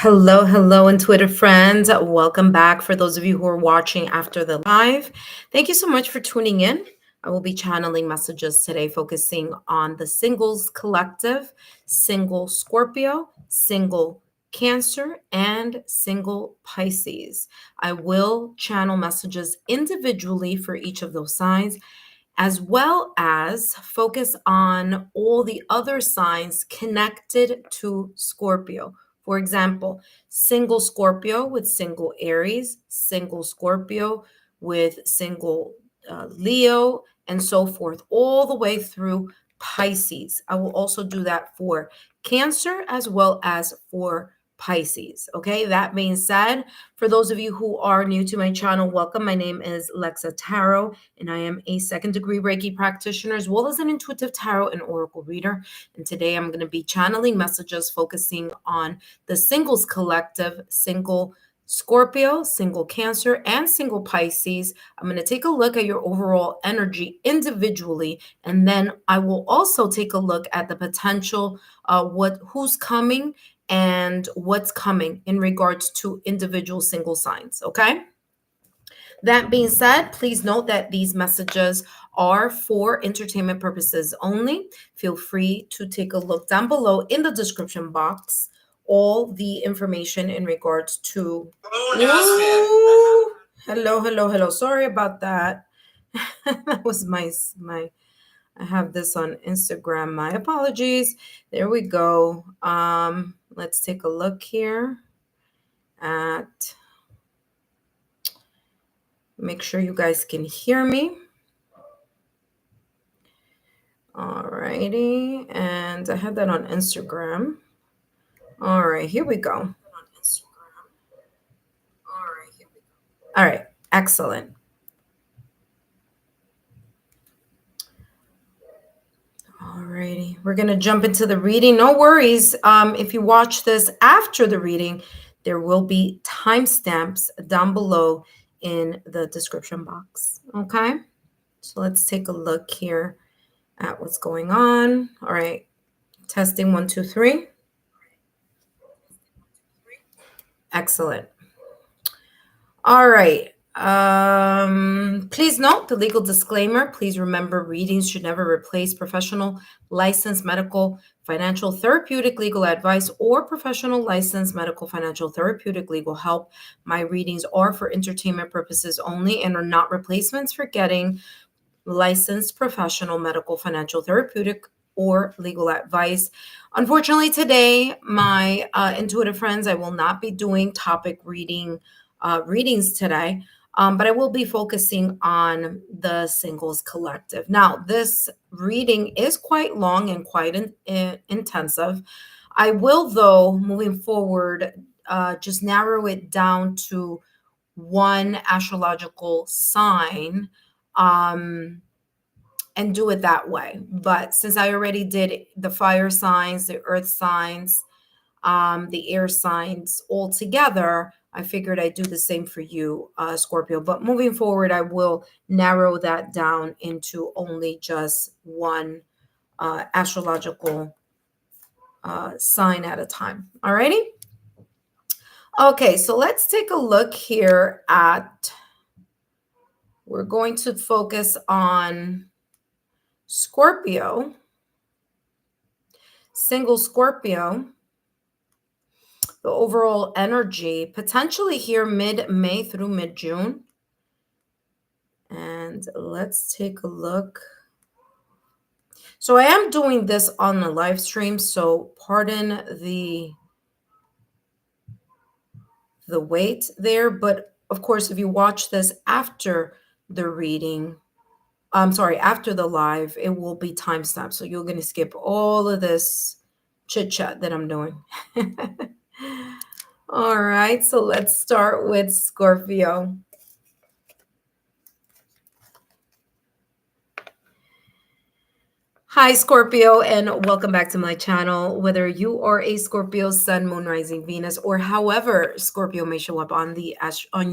Hello, hello, and Twitter friends. Welcome back. For those of you who are watching after the live, thank you so much for tuning in. I will be channeling messages today focusing on the singles collective, single Scorpio, single Cancer, and single Pisces. I will channel messages individually for each of those signs, as well as focus on all the other signs connected to Scorpio. For example, single Scorpio with single Aries, single Scorpio with single Leo, and so forth, all the way through Pisces. I will also do that for Cancer as well as for Pisces. Okay, that being said, for those of you who are new to my channel, welcome. My name is Lexa Tarot, and I am a second-degree Reiki practitioner as well as an intuitive tarot and oracle reader. And today I'm going to be channeling messages focusing on the singles collective, single Scorpio, single Cancer, and single Pisces. I'm going to take a look at your overall energy individually, and then I will also take a look at the potential, who's coming and what's coming in regards to individual single signs. Okay. That being said, please note that these messages are for entertainment purposes only. Feel free to take a look down below in the description box. All the information in regards to. Ooh, hello, hello, hello. Sorry about that. That was my. I have this on Instagram. My apologies. There we go. Let's take a look here at. Make sure you guys can hear me. All righty. And I had that on Instagram. All right, here we go. All right, excellent. All righty, we're going to jump into the reading. No worries. If you watch this after the reading, there will be timestamps down below in the description box. Okay, so let's take a look here at what's going on. All right, testing 1, 2, 3. Excellent. All right. Please note the legal disclaimer. Please remember readings should never replace professional, licensed medical, financial, therapeutic legal advice or professional, licensed medical, financial, therapeutic legal help. My readings are for entertainment purposes only and are not replacements for getting licensed professional, medical, financial, therapeutic, or legal advice. Unfortunately, today, my intuitive friends, I will not be doing topic readings today. But I will be focusing on the singles collective. Now, this reading is quite long and quite intensive. I will, though, moving forward, just narrow it down to one astrological sign and do it that way. But since I already did the fire signs, the earth signs, the air signs all together, I figured I'd do the same for you, Scorpio. But moving forward, I will narrow that down into only just one astrological sign at a time. All righty? Okay, so let's take a look here at, we're going to focus on Scorpio, single Scorpio. The overall energy potentially here mid-May through mid-June. And let's take a look. So I am doing this on the live stream, so pardon the wait there. But of course, if you watch this after the reading, after the live, it will be timestamped. So you're going to skip all of this chit chat that I'm doing. All right, so let's start with Scorpio. Hi, Scorpio, and welcome back to my channel. Whether you are a Scorpio, Sun, Moon, Rising, Venus, or however Scorpio may show up on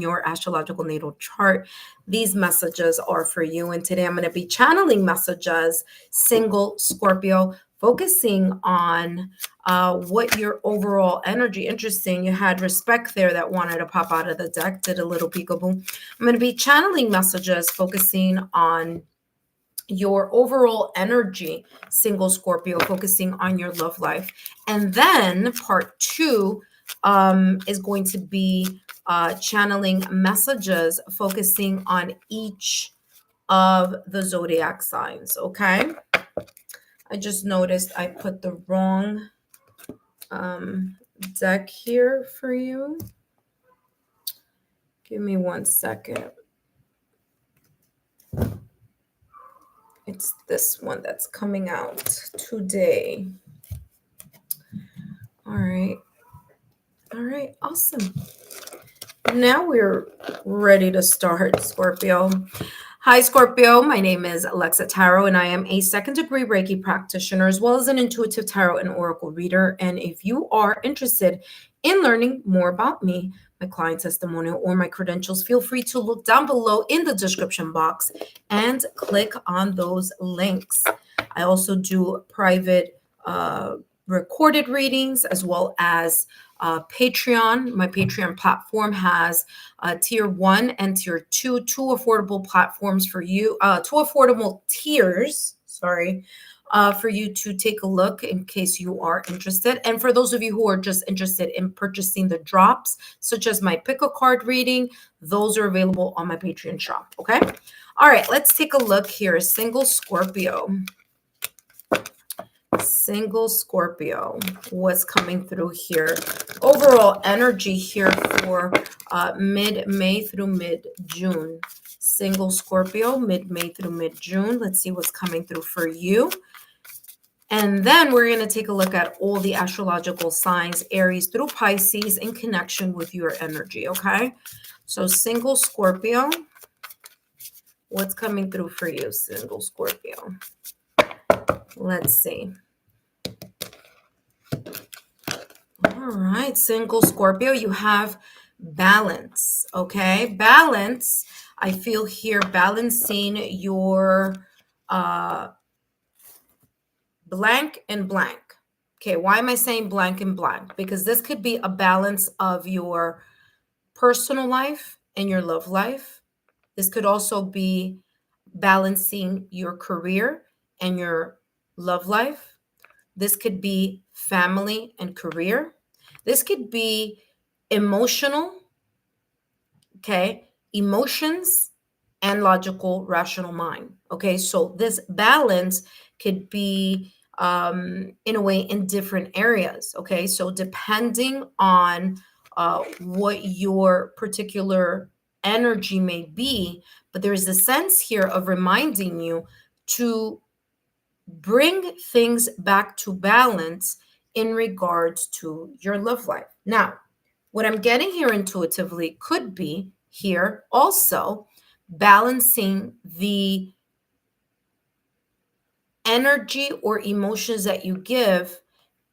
your astrological natal chart, these messages are for you. And today I'm going to be channeling messages, single Scorpio, focusing on what your overall energy. Interesting. You had respect there that wanted to pop out of the deck, did a little peekaboo. I'm going to be channeling messages focusing on your overall energy, single Scorpio, focusing on your love life. And then part 2 is going to be channeling messages focusing on each of the zodiac signs. Okay. I just noticed I put the wrong deck here for you. Give me 1 second. It's this one that's coming out today. All right. All right. Awesome. Now we're ready to start, Scorpio. Hi, Scorpio. My name is Lexa Tarot, and I am a second-degree Reiki practitioner, as well as an intuitive tarot and oracle reader. And if you are interested in learning more about me, my client testimonial, or my credentials, feel free to look down below in the description box and click on those links. I also do private recorded readings, as well as Patreon. My Patreon platform has tier 1 and tier 2, two affordable platforms for you, two affordable tiers, sorry, for you to take a look in case you are interested. And for those of you who are just interested in purchasing the drops, such as my pick a card reading, those are available on my Patreon shop. Okay. All right, let's take a look here. Single Scorpio. Single Scorpio, what's coming through here? Overall energy here for mid-May through mid-June. Single Scorpio, mid-May through mid-June. Let's see what's coming through for you. And then we're going to take a look at all the astrological signs, Aries through Pisces, in connection with your energy, okay? So single Scorpio, what's coming through for you, single Scorpio? Let's see. All right, single Scorpio, you have balance, okay? Balance, I feel here, balancing your blank and blank. Okay, why am I saying blank and blank? Because this could be a balance of your personal life and your love life. This could also be balancing your career and your love life. This could be family and career. This could be emotional, okay, emotions and logical, rational mind. Okay, so this balance could be in a way in different areas. Okay, so depending on what your particular energy may be, but there's a sense here of reminding you to bring things back to balance in regards to your love life. Now, what I'm getting here intuitively could be here also balancing the energy or emotions that you give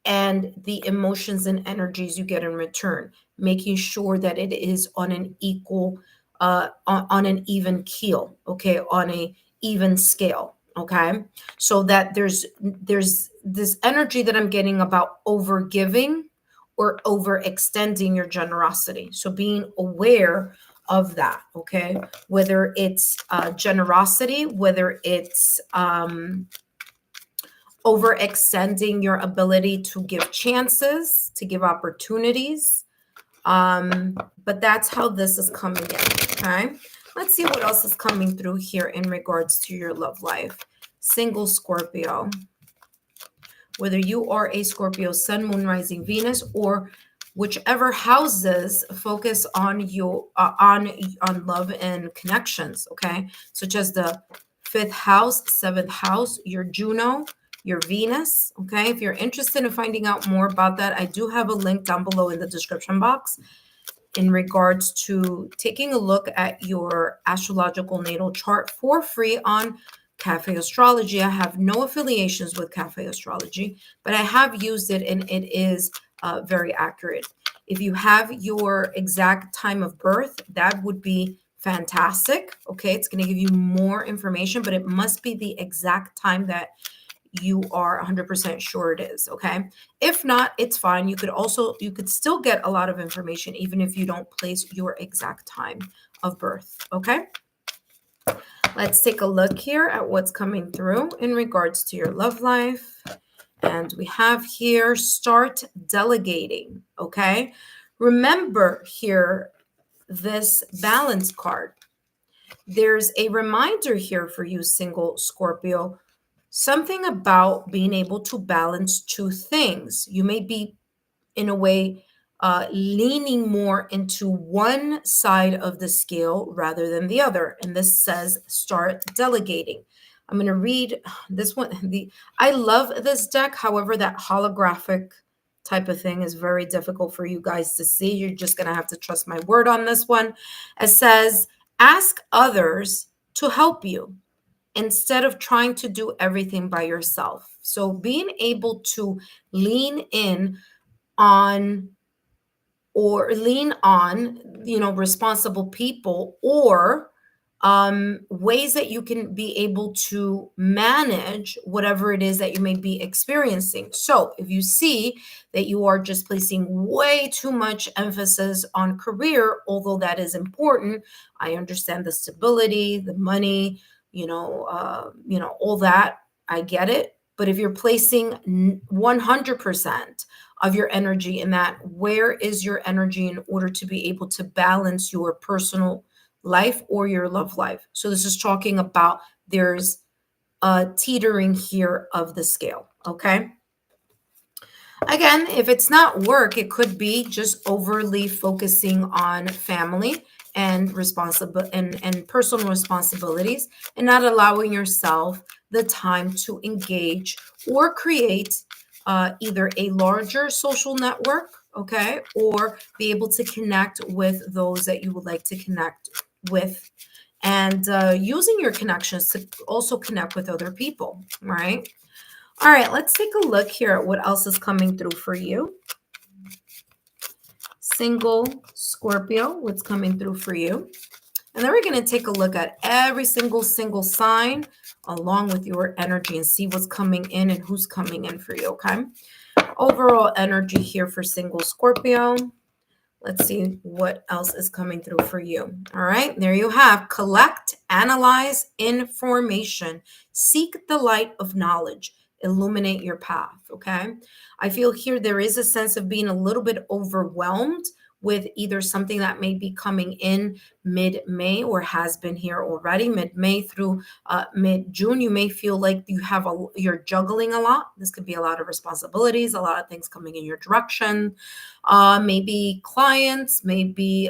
and the emotions and energies you get in return, making sure that it is on an equal, on an even keel, okay, on a even scale. Okay, so that there's this energy that I'm getting about overgiving or overextending your generosity. So being aware of that, okay, whether it's generosity, whether it's overextending your ability to give chances, to give opportunities. But that's how this is coming in, okay? Let's see what else is coming through here in regards to your love life. Single Scorpio. Whether you are a Scorpio Sun, Moon, Rising, Venus, or whichever houses focus on your on love and connections, okay? Such as the 5th house, 7th house, your Juno, your Venus, okay? If you're interested in finding out more about that, I do have a link down below in the description box in regards to taking a look at your astrological natal chart for free on Cafe Astrology. I have no affiliations with Cafe Astrology, but I have used it and it is very accurate. If you have your exact time of birth, that would be fantastic. Okay, it's going to give you more information, but it must be the exact time that you are 100% sure it is, okay? If not, it's fine. You could still get a lot of information even if you don't place your exact time of birth, okay? Let's take a look here at what's coming through in regards to your love life. And we have here, start delegating, okay? Remember here, this balance card. There's a reminder here for you, single Scorpio, something about being able to balance two things. You may be, in a way, leaning more into one side of the scale rather than the other. And this says start delegating. I'm going to read this one. I love this deck. However, that holographic type of thing is very difficult for you guys to see. You're just going to have to trust my word on this one. It says, ask others to help you instead of trying to do everything by yourself. So being able to lean in on or lean on, responsible people, or ways that you can be able to manage whatever it is that you may be experiencing. So if you see that you are just placing way too much emphasis on career, although that is important, I understand the stability, the money, all that, I get it. But if you're placing 100% of your energy in that, where is your energy in order to be able to balance your personal life or your love life? So this is talking about there's a teetering here of the scale, okay? Again, if it's not work, it could be just overly focusing on family and and personal responsibilities, and not allowing yourself the time to engage or create either a larger social network, okay, or be able to connect with those that you would like to connect with, and using your connections to also connect with other people, right? All right, let's take a look here at what else is coming through for you. Single Scorpio, what's coming through for you. And then we're going to take a look at every single sign along with your energy and see what's coming in and who's coming in for you, okay? Overall energy here for single Scorpio. Let's see what else is coming through for you. All right, there you have. Collect, analyze information. Seek the light of knowledge. Illuminate your path, okay? I feel here there is a sense of being a little bit overwhelmed with either something that may be coming in mid-May or has been here already, mid-May through mid-June. You may feel like you're juggling a lot. This could be a lot of responsibilities, a lot of things coming in your direction. Maybe clients, maybe,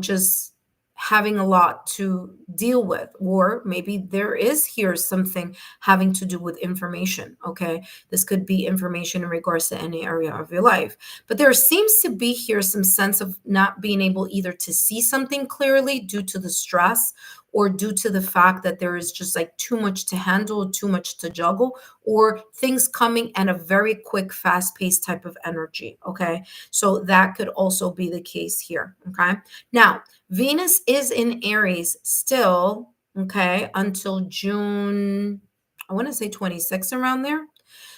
just having a lot to deal with, or maybe there is here something having to do with information, okay? This could be information in regards to any area of your life. But there seems to be here some sense of not being able either to see something clearly due to the stress, or due to the fact that there is just like too much to handle, too much to juggle, or things coming at a very quick, fast-paced type of energy, okay? So that could also be the case here, okay? Now, Venus is in Aries still, okay, until June, I want to say 26 around there.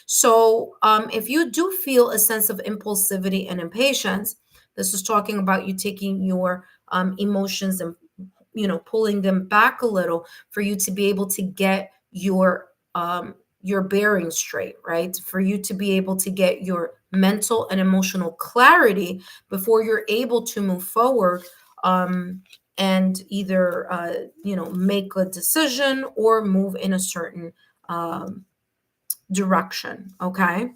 So if you do feel a sense of impulsivity and impatience, this is talking about you taking your emotions and pulling them back a little for you to be able to get your bearings straight, right? For you to be able to get your mental and emotional clarity before you're able to move forward and either make a decision or move in a certain direction, okay?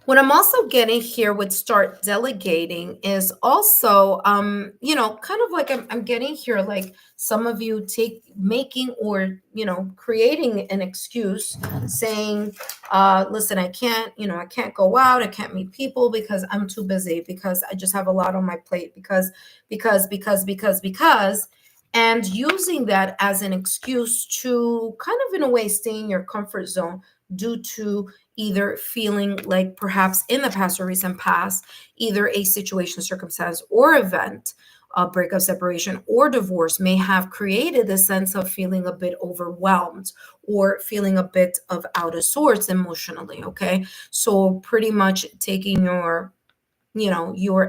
What I'm also getting here with start delegating is also, kind of like I'm getting here, like some of you making or, creating an excuse saying, listen, I can't go out. I can't meet people because I'm too busy, because I just have a lot on my plate, because, and using that as an excuse to kind of, in a way, stay in your comfort zone due to either feeling like perhaps in the past or recent past, either a situation, circumstance, or event breakup, separation, or divorce may have created a sense of feeling a bit overwhelmed or feeling a bit of out of sorts emotionally. Okay. So pretty much taking your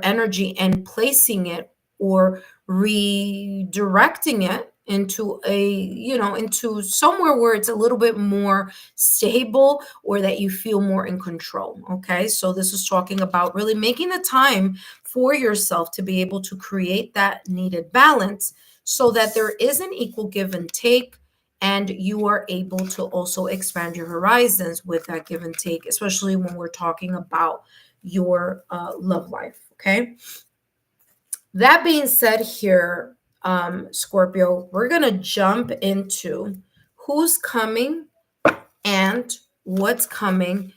energy and placing it or redirecting it into into somewhere where it's a little bit more stable or that you feel more in control. Okay, so this is talking about really making the time for yourself to be able to create that needed balance so that there is an equal give and take, and you are able to also expand your horizons with that give and take, especially when we're talking about your love life. Okay. That being said, here, Scorpio, we're going to jump into who's coming and what's coming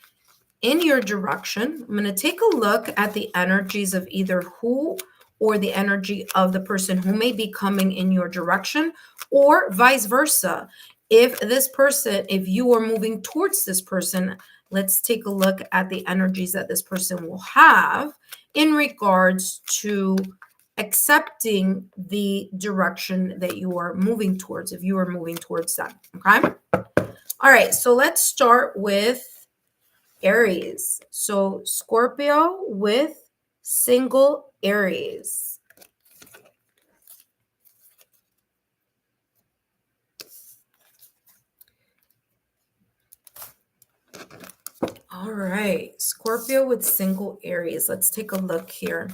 in your direction. I'm going to take a look at the energies of either who or the energy of the person who may be coming in your direction, or vice versa. If you are moving towards this person, let's take a look at the energies that this person will have in regards to accepting the direction that you are moving towards, if you are moving towards them. Okay. All right. So let's start with Aries. So Scorpio with single Aries. All right, Scorpio with single Aries. Let's take a look here.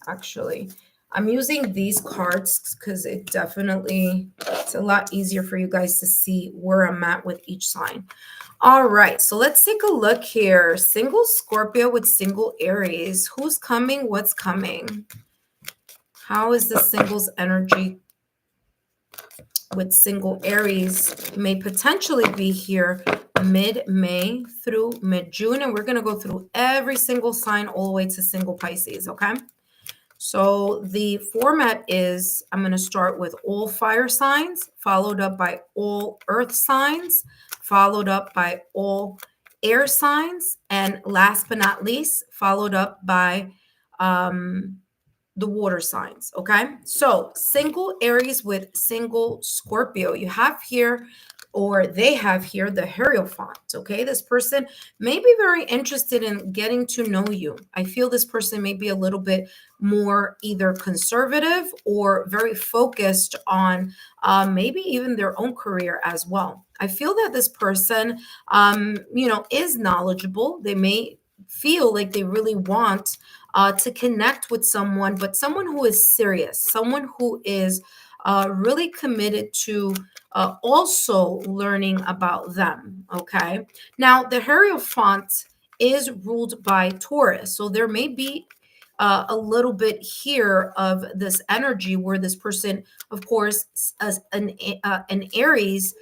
Actually, I'm using these cards because it's a lot easier for you guys to see where I'm at with each sign. All right, so let's take a look here. Single Scorpio with single Aries. Who's coming? What's coming? How is the singles energy with single Aries may potentially be here mid-May through mid-June, and we're going to go through every single sign all the way to single Pisces, okay? So the format is I'm going to start with all fire signs, followed up by all earth signs, followed up by all air signs, and last but not least, followed up by the water signs. Okay. So single Aries with single Scorpio. You have here, or they have here, the Hierophant. Okay. This person may be very interested in getting to know you. I feel this person may be a little bit more either conservative or very focused on maybe even their own career as well. I feel that this person, is knowledgeable. They may feel like they really want to connect with someone, but someone who is serious, someone who is really committed to also learning about them. Okay. Now, the Hierophant is ruled by Taurus. So there may be a little bit here of this energy where this person, of course, as an Aries,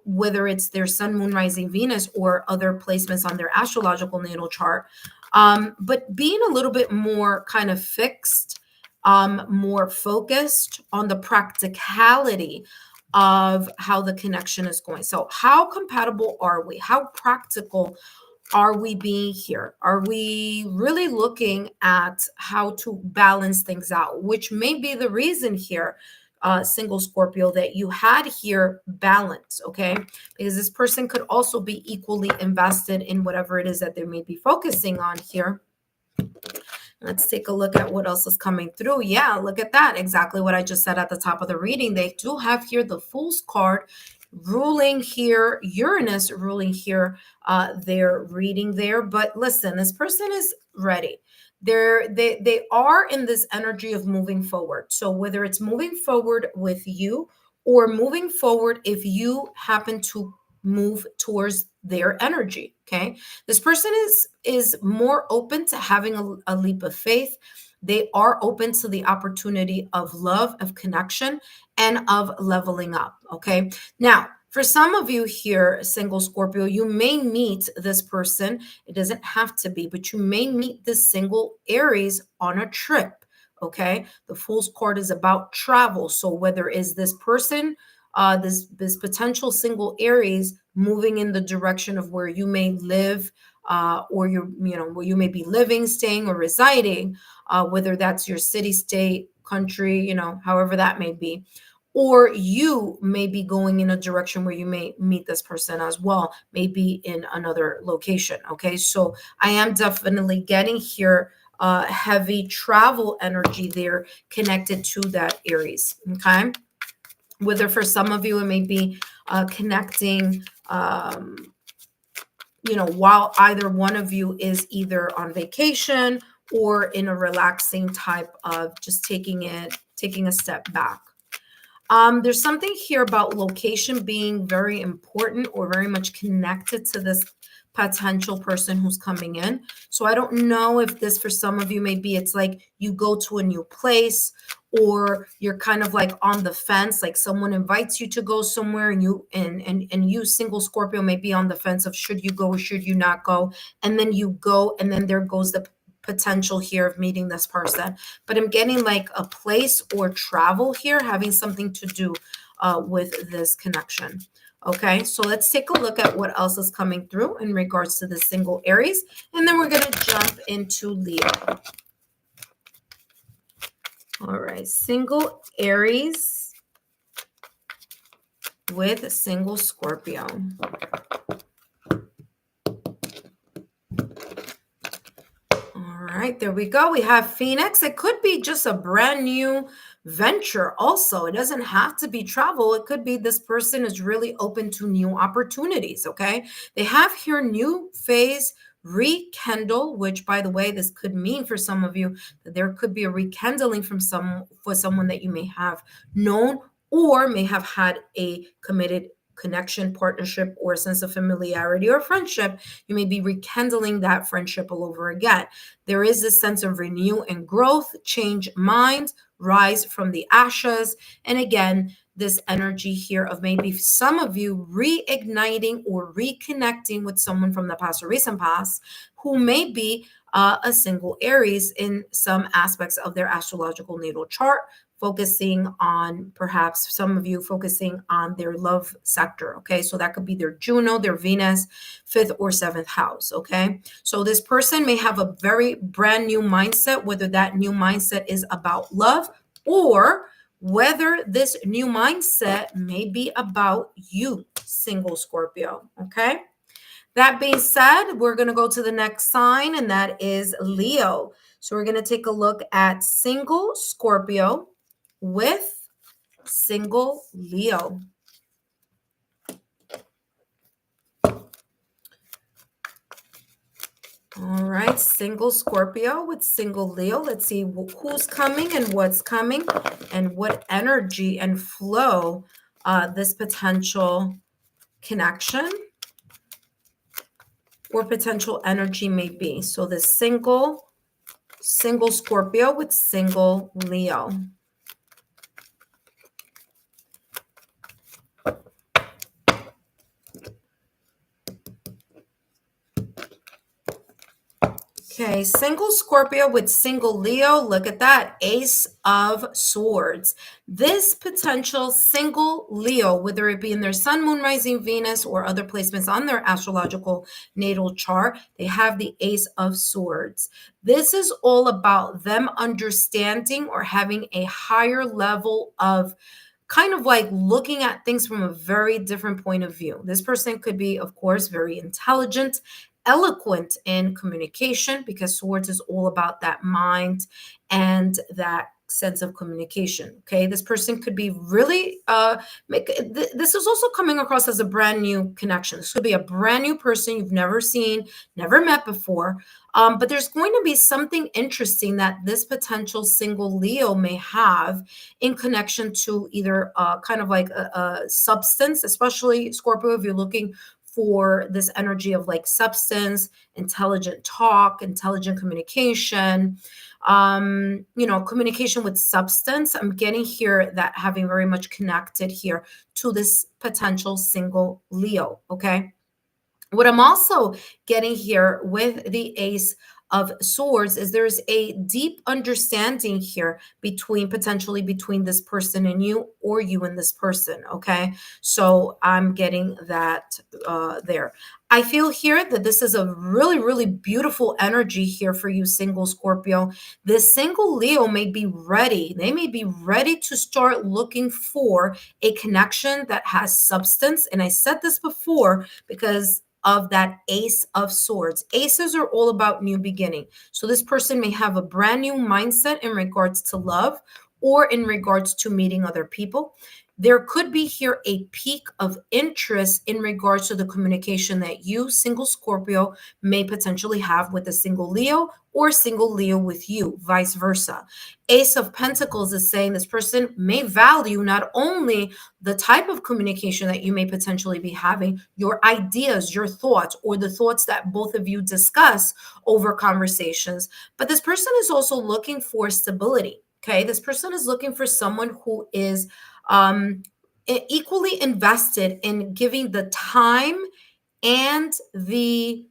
whether it's their sun, moon, rising, Venus, or other placements on their astrological natal chart, but being a little bit more kind of fixed, more focused on the practicality of how the connection is going. So how compatible are we? How practical are we being here? Are we really looking at how to balance things out, which may be the reason here, single Scorpio, that you had here balance, okay? Because this person could also be equally invested in whatever it is that they may be focusing on here. Let's take a look at what else is coming through. Yeah, look at that. Exactly what I just said at the top of the reading. They do have here the Fool's card ruling here, Uranus ruling here, their reading there. But listen, this person is ready. They are in this energy of moving forward. So whether it's moving forward with you or moving forward if you happen to move towards their energy, okay? This person is more open to having a leap of faith. They are open to the opportunity of love, of connection, and of leveling up, okay? Now, for some of you here, single Scorpio, you may meet this person. It doesn't have to be, but you may meet this single Aries on a trip, okay? The Fool's card is about travel. So whether is this person, this potential single Aries moving in the direction of where you may live, or where you may be living, staying, or residing, whether that's your city, state, country, however that may be. Or you may be going in a direction where you may meet this person as well, maybe in another location. Okay, so I am definitely getting here heavy travel energy there connected to that Aries. Okay, whether for some of you it may be connecting while either one of you is either on vacation or in a relaxing type of just taking a step back. There's something here about location being very important or very much connected to this potential person who's coming in. So I don't know if this for some of you maybe it's like you go to a new place, or you're kind of like on the fence, like someone invites you to go somewhere and you single Scorpio may be on the fence of should you go or should you not go, and then you go, and then there goes the potential here of meeting this person. But I'm getting like a place or travel here having something to do with this connection. Okay, so let's take a look at what else is coming through in regards to the single Aries, and then we're going to jump into Leo. All right, single Aries with single Scorpio. All right, there we go. We have Phoenix. It could be just a brand new venture also. It doesn't have to be travel. It could be this person is really open to new opportunities, okay? They have here new phase, rekindle, which by the way, this could mean for some of you that there could be a rekindling for someone that you may have known or may have had a committed connection, partnership, or a sense of familiarity or friendship. You may be rekindling that friendship all over again. There is this sense of renew and growth, change minds, rise from the ashes. And again, this energy here of maybe some of you reigniting or reconnecting with someone from the past or recent past who may be a single Aries in some aspects of their astrological natal chart, focusing on perhaps some of you focusing on their love sector. Okay, so that could be their Juno, their Venus, 5th or 7th house. Okay, so this person may have a very brand new mindset, whether that new mindset is about love or whether this new mindset may be about you, single Scorpio. Okay, that being said, we're going to go to the next sign, and that is Leo. So we're going to take a look at single Scorpio with single Leo. All right, single Scorpio with single Leo. Let's see who's coming and what's coming and what energy and flow this potential connection or potential energy may be. So the single Scorpio with single Leo. Okay, single Scorpio with single Leo. Look at that, Ace of Swords. This potential single Leo, whether it be in their sun, moon, rising, Venus, or other placements on their astrological natal chart, they have the Ace of Swords. This is all about them understanding or having a higher level of kind of like looking at things from a very different point of view. This person could be, of course, very intelligent, eloquent in communication, because swords is all about that mind and that sense of communication. Okay, this person could be really this is also coming across as a brand new connection. This could be a brand new person you've never seen, never met before, but there's going to be something interesting that this potential single Leo may have in connection to either kind of like a substance, especially Scorpio, if you're looking for this energy of like substance, intelligent talk, intelligent communication, communication with substance. I'm getting here that having very much connected here to this potential single Leo. Okay. What I'm also getting here with the Ace of Swords is there's a deep understanding here potentially between this person and you, or you and this person. Okay, so I'm getting that there. I feel here that this is a really, really beautiful energy here for you, single Scorpio. This single Leo may be ready. They may be ready to start looking for a connection that has substance. And I said this before because of that Ace of Swords. Aces are all about new beginning. So this person may have a brand new mindset in regards to love or in regards to meeting other people. There could be here a peak of interest in regards to the communication that you, single Scorpio, may potentially have with a single Leo, or single Leo with you, vice versa. Ace of Pentacles is saying this person may value not only the type of communication that you may potentially be having, your ideas, your thoughts, or the thoughts that both of you discuss over conversations, but this person is also looking for stability. Okay, this person is looking for someone who is equally invested in giving the time and the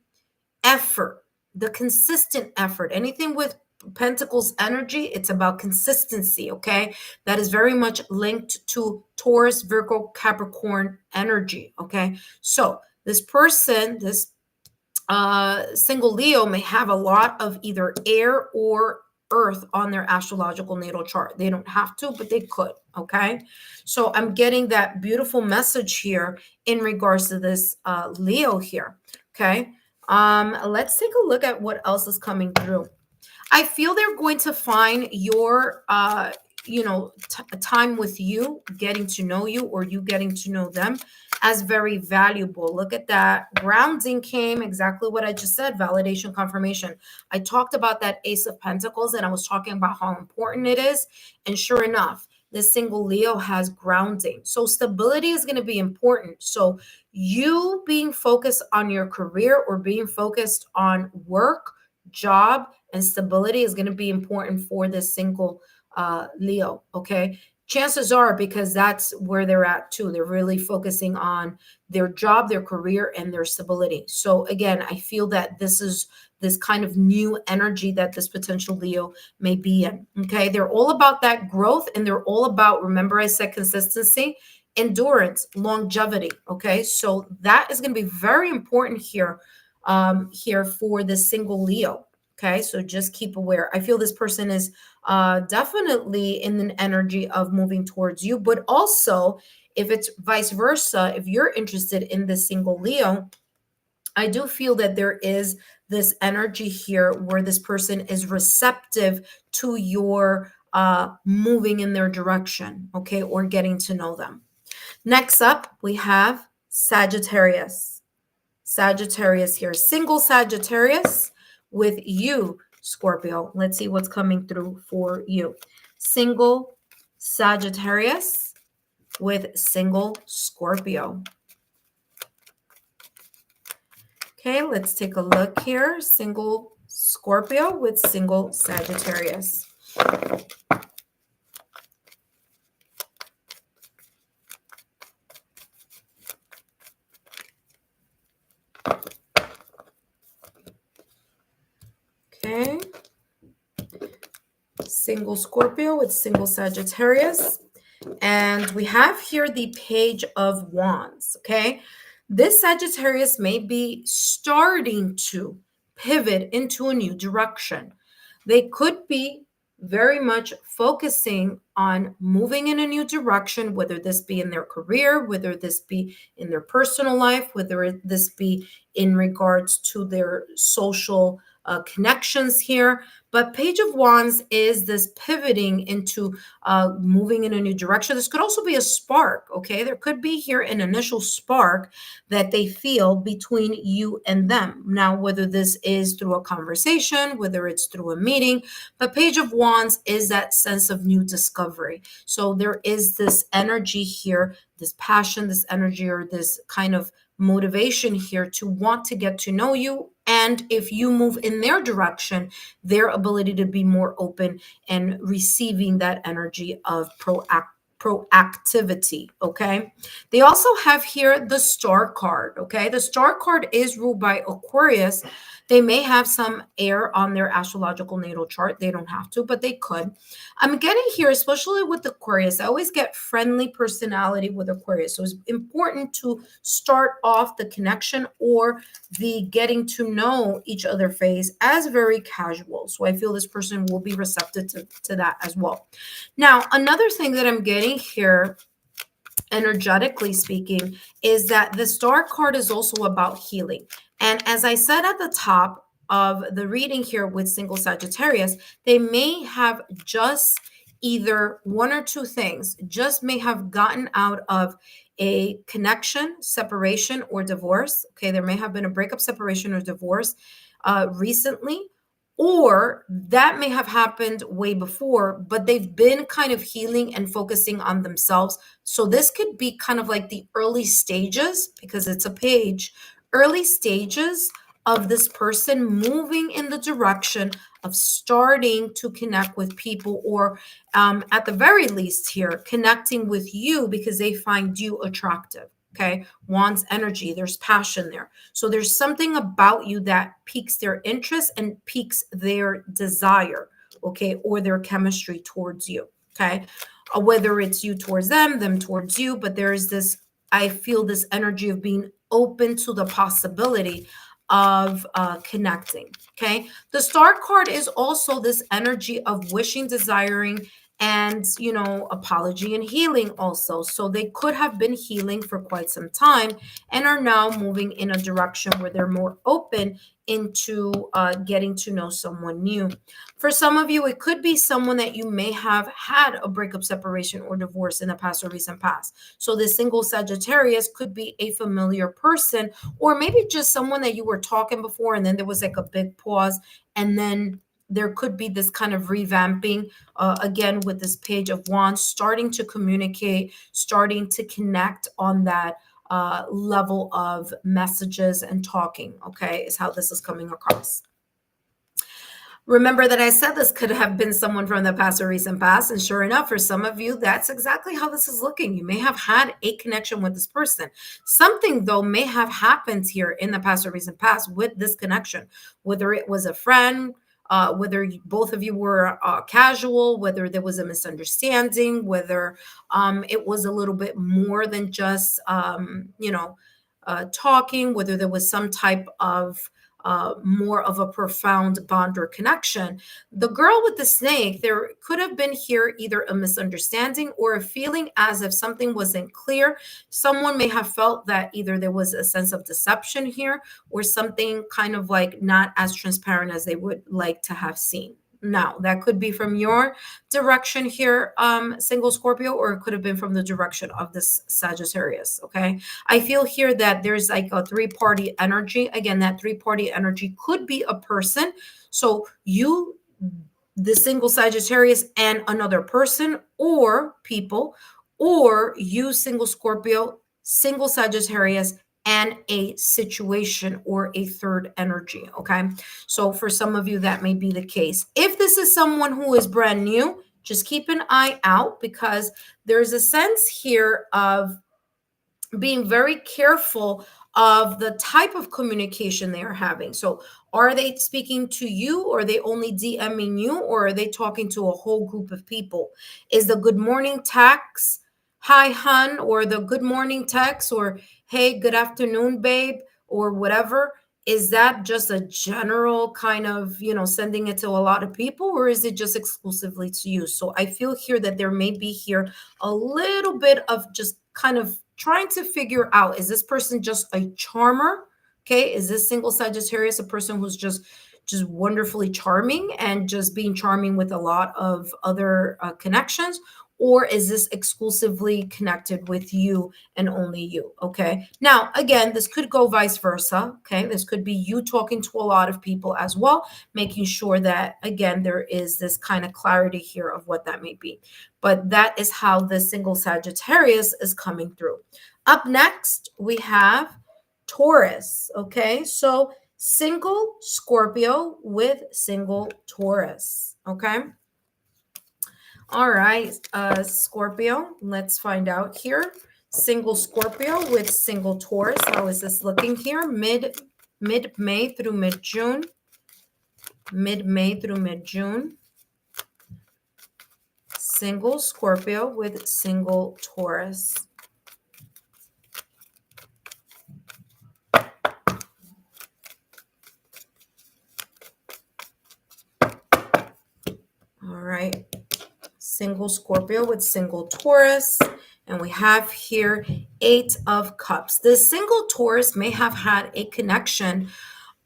effort, the consistent effort. Anything with Pentacles energy, it's about consistency. Okay, that is very much linked to Taurus, Virgo, Capricorn energy. Okay, so this person, this single Leo, may have a lot of either air or earth on their astrological natal chart. They don't have to, but they could. Okay, so I'm getting that beautiful message here in regards to this Leo here. Okay, let's take a look at what else is coming through. I feel they're going to find your time with you, getting to know you, or you getting to know them, as very valuable. Look at that. Grounding came, exactly what I just said, validation, confirmation. I talked about that Ace of Pentacles, and I was talking about how important it is. And sure enough, this single Leo has grounding. So stability is going to be important. So you being focused on your career or being focused on work, job, and stability is going to be important for this single Leo. Okay, chances are, because that's where they're at too, they're really focusing on their job, their career, and their stability. So again, I feel that this is this kind of new energy that this potential Leo may be in. Okay, they're all about that growth, and they're all about, remember I said consistency, endurance, longevity. Okay, so that is going to be very important here here for the single Leo. Okay, so just keep aware. I feel this person is definitely in an energy of moving towards you, but also if it's vice versa, if you're interested in the single Leo, I do feel that there is this energy here where this person is receptive to your moving in their direction, okay, or getting to know them. Next up, we have Sagittarius. Sagittarius here, single Sagittarius with you, Scorpio. Let's see what's coming through for you. Single Sagittarius with single Scorpio. Okay, let's take a look here. Single Scorpio with single Sagittarius. Okay. Single Scorpio with single Sagittarius. And we have here the Page of Wands. Okay. This Sagittarius may be starting to pivot into a new direction. They could be very much focusing on moving in a new direction, whether this be in their career, whether this be in their personal life, whether this be in regards to their social connections here. But Page of Wands is this pivoting into moving in a new direction. This could also be a spark, okay? There could be here an initial spark that they feel between you and them. Now, whether this is through a conversation, whether it's through a meeting, but Page of Wands is that sense of new discovery. So there is this energy here, this passion, this energy, or this kind of motivation here to want to get to know you. And if you move in their direction, their ability to be more open and receiving that energy of proactivity, okay? They also have here the Star card, okay? The Star card is ruled by Aquarius. They may have some air on their astrological natal chart. They don't have to, but they could. I'm getting here, especially with Aquarius, I always get friendly personality with Aquarius. So it's important to start off the connection or the getting to know each other phase as very casual. So I feel this person will be receptive to that as well. Now, another thing that I'm getting here, energetically speaking, is that the Star card is also about healing. And as I said at the top of the reading here with single Sagittarius, they may have just either one or two things, just may have gotten out of a connection, separation, or divorce. Okay, there may have been a breakup, separation, or divorce recently, or that may have happened way before, but they've been kind of healing and focusing on themselves. So this could be kind of like the early stages, because it's a page, early stages of this person moving in the direction of starting to connect with people, or at the very least here, connecting with you because they find you attractive. Okay, wants energy, there's passion there. So there's something about you that piques their interest and piques their desire, okay, or their chemistry towards you, okay? Whether it's you towards them towards you, but there's this, I feel this energy of being open to the possibility of connecting, okay? The Star card is also this energy of wishing, desiring, and apology and healing also. So they could have been healing for quite some time and are now moving in a direction where they're more open into getting to know someone new. For some of you, it could be someone that you may have had a breakup, separation, or divorce in the past or recent past. So this single Sagittarius could be a familiar person, or maybe just someone that you were talking before and then there was like a big pause, and then there could be this kind of revamping, again, with this Page of Wands, starting to communicate, starting to connect on that level of messages and talking, okay, is how this is coming across. Remember that I said this could have been someone from the past or recent past, and sure enough, for some of you, that's exactly how this is looking. You may have had a connection with this person. Something, though, may have happened here in the past or recent past with this connection, whether it was a friend, whether both of you were casual, whether there was a misunderstanding, whether it was a little bit more than just, talking, whether there was some type of more of a profound bond or connection. The girl with the snake, there could have been here either a misunderstanding or a feeling as if something wasn't clear. Someone may have felt that either there was a sense of deception here or something kind of like not as transparent as they would like to have seen. Now, that could be from your direction here, single Scorpio, or it could have been from the direction of this Sagittarius, okay? I feel here that there's like a three-party energy. Again, that three-party energy could be a person. So you, the single Sagittarius, and another person or people, or you, single Scorpio, single Sagittarius, and a situation or a third energy, okay? So for some of you, that may be the case. If this is someone who is brand new, just keep an eye out, because there's a sense here of being very careful of the type of communication they are having. So are they speaking to you, or are they only DMing you, or are they talking to a whole group of people? Is the good morning text, hi hun, or the good morning text, or hey, good afternoon babe, or whatever, is that just a general kind of, sending it to a lot of people, or is it just exclusively to you? So I feel here that there may be here a little bit of just kind of trying to figure out, is this person just a charmer? Okay, is this single Sagittarius a person who's just wonderfully charming and just being charming with a lot of other connections, or is this exclusively connected with you and only you? Okay, now again, this could go vice versa. Okay, this could be you talking to a lot of people as well, making sure that, again, there is this kind of clarity here of what that may be. But that is how the single Sagittarius is coming through. Up next, we have Taurus. Okay, so single Scorpio with single Taurus. Okay. All right, Scorpio, let's find out here. Single Scorpio with single Taurus. How is this looking here? Mid-May through mid-June. Mid-May through mid-June. Single Scorpio with single Taurus. All right. Single Scorpio with single Taurus. And we have here 8 of Cups. This single Taurus may have had a connection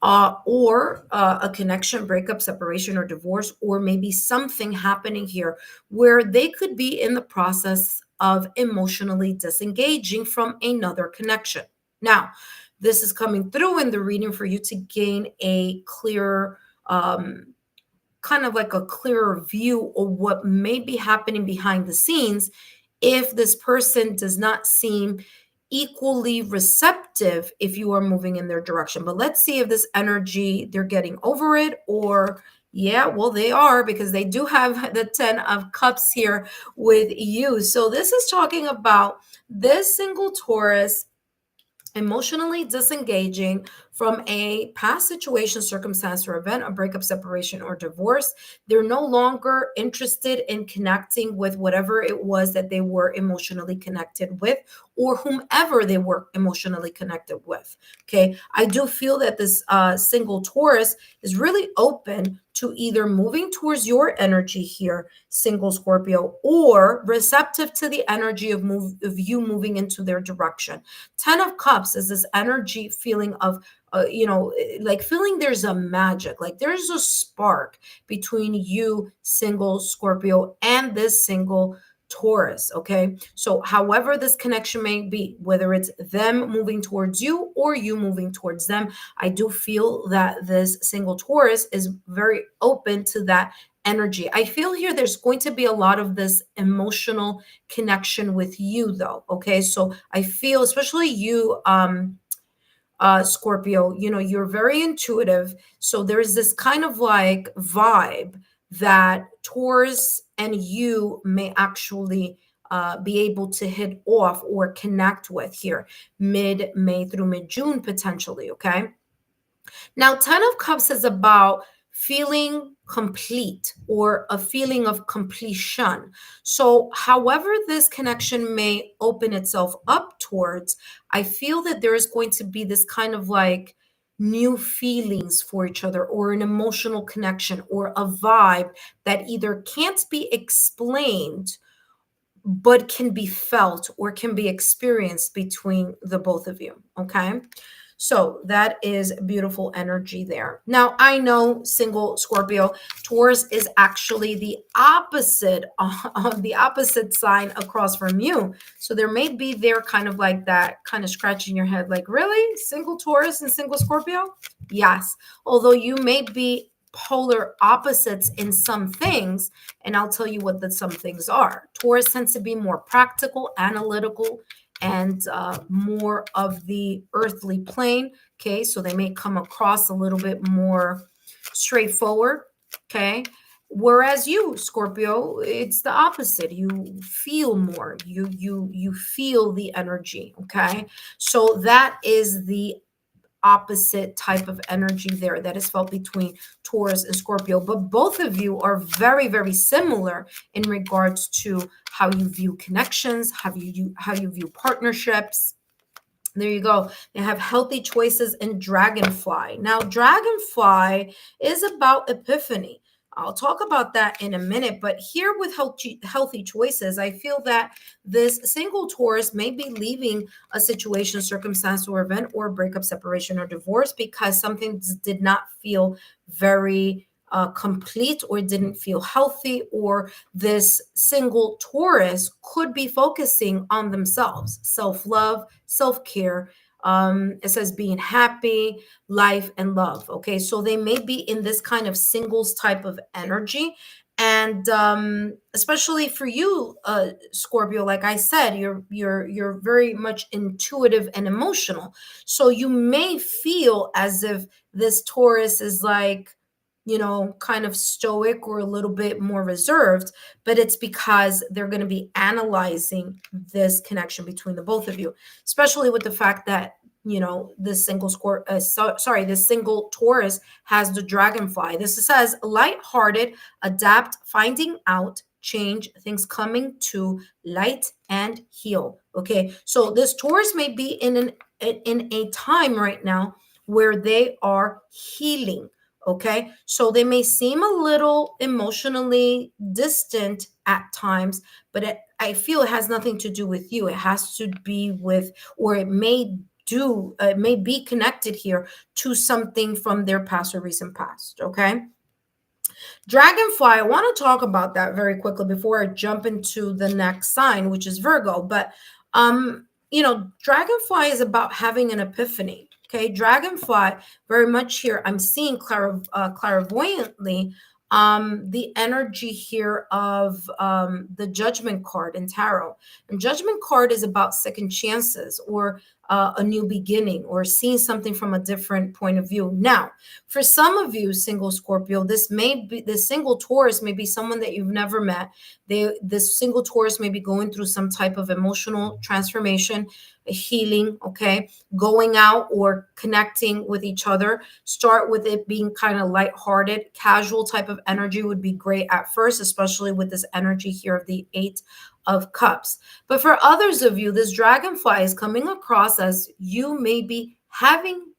or a connection, breakup, separation, or divorce, or maybe something happening here where they could be in the process of emotionally disengaging from another connection. Now, this is coming through in the reading for you to gain a clear kind of like a clearer view of what may be happening behind the scenes if this person does not seem equally receptive if you are moving in their direction. But let's see if this energy, they're getting over it, or yeah, well, they are, because they do have the 10 of Cups here with you. So this is talking about this single Taurus emotionally disengaging from a past situation, circumstance, or event, a breakup, separation, or divorce. They're no longer interested in connecting with whatever it was that they were emotionally connected with, or whomever they were emotionally connected with. Okay. I do feel that this single Taurus is really open to either moving towards your energy here, single Scorpio, or receptive to the energy of you moving into their direction. 10 of Cups is this energy feeling of, like feeling there's a magic, like there's a spark between you, single Scorpio, and this single Taurus. Okay. So, however, this connection may be, whether it's them moving towards you or you moving towards them, I do feel that this single Taurus is very open to that energy. I feel here there's going to be a lot of this emotional connection with you, though. Okay. So, I feel, especially you, Scorpio, you're very intuitive. So there's this kind of like vibe that Taurus and you may actually be able to hit off or connect with here mid-May through mid-June potentially. Okay. Now, 10 of Cups is about feeling complete or a feeling of completion. So, however, this connection may open itself up towards, I feel that there is going to be this kind of like new feelings for each other, or an emotional connection, or a vibe that either can't be explained but can be felt or can be experienced between the both of you. Okay. So that is beautiful energy there. Now, I know, single Scorpio, Taurus is actually the opposite of the opposite sign across from you. So there may be there kind of like that, kind of scratching your head, like, really? Single Taurus and single Scorpio? Yes. Although you may be polar opposites in some things, and I'll tell you what the some things are. Taurus tends to be more practical, analytical, and more of the earthly plane. Okay, so they may come across a little bit more straightforward. Okay, whereas you, Scorpio, it's the opposite. You feel more. You feel the energy. Okay, so that is the opposite type of energy there that is felt between Taurus and Scorpio. But both of you are very, very similar in regards to how you view connections, how you view partnerships. There you go. They have healthy choices in Dragonfly. Now, Dragonfly is about epiphany. I'll talk about that in a minute, but here with healthy choices, I feel that this single Taurus may be leaving a situation, circumstance, or event, or breakup, separation, or divorce because something did not feel very complete, or didn't feel healthy, or this single Taurus could be focusing on themselves, self-love, self-care. It says being happy, life, and love. Okay, so they may be in this kind of singles type of energy. And especially for you, Scorpio, like I said, you're very much intuitive and emotional. So you may feel as if this Taurus is like, kind of stoic or a little bit more reserved, but it's because they're going to be analyzing this connection between the both of you, especially with the fact that this this single Taurus has the dragonfly. This says light-hearted, adapt, finding out, change, things coming to light and heal. Okay, so this Taurus may be in a time right now where they are healing. Okay, so they may seem a little emotionally distant at times, but I feel it has nothing to do with you. It has to be with, or it may be connected here to something from their past or recent past. Okay, Dragonfly, I want to talk about that very quickly before I jump into the next sign, which is Virgo. But Dragonfly is about having an epiphany. Okay, Dragonfly, very much here. I'm seeing clairvoyantly the energy here of the Judgment card in tarot. And Judgment card is about second chances, or a new beginning, or seeing something from a different point of view. Now, for some of you, single Scorpio, this single Taurus may be someone that you've never met. This single Taurus may be going through some type of emotional transformation, healing, okay? Going out or connecting with each other. Start with it being kind of lighthearted, casual type of energy would be great at first, especially with this energy here of the Eight of Cups. But for others of you, this dragonfly is coming across as you may be having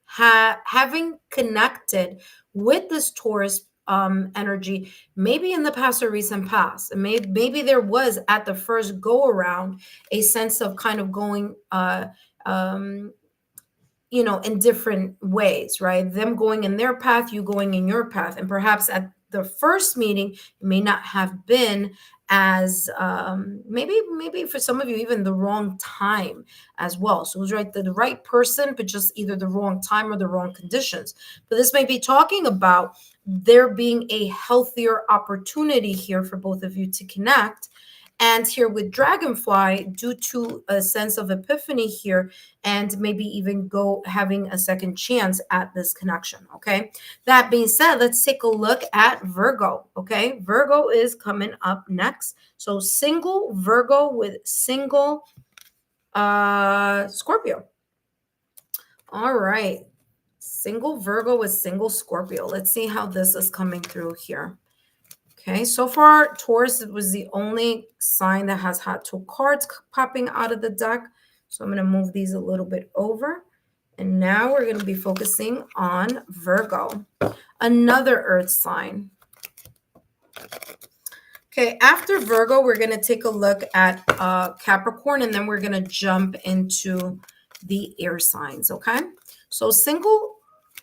connected with this Taurus energy, maybe in the past or recent past. Maybe there was at the first go around a sense of kind of going in different ways, right? Them going in their path, you going in your path. And perhaps at the first meeting, it may not have been as maybe for some of you, even the wrong time as well. So it was the right person, but just either the wrong time or the wrong conditions. But this may be talking about there being a healthier opportunity here for both of you to connect. And here with Dragonfly, due to a sense of epiphany here, and maybe even having a second chance at this connection. Okay. That being said, let's take a look at Virgo. Okay. Virgo is coming up next. So single Virgo with single Scorpio. All right. Single Virgo with single Scorpio. Let's see how this is coming through here. Okay, so far, Taurus was the only sign that has had two cards popping out of the deck. So I'm going to move these a little bit over. And now we're going to be focusing on Virgo, another earth sign. Okay, after Virgo, we're going to take a look at Capricorn, and then we're going to jump into the air signs, okay? So single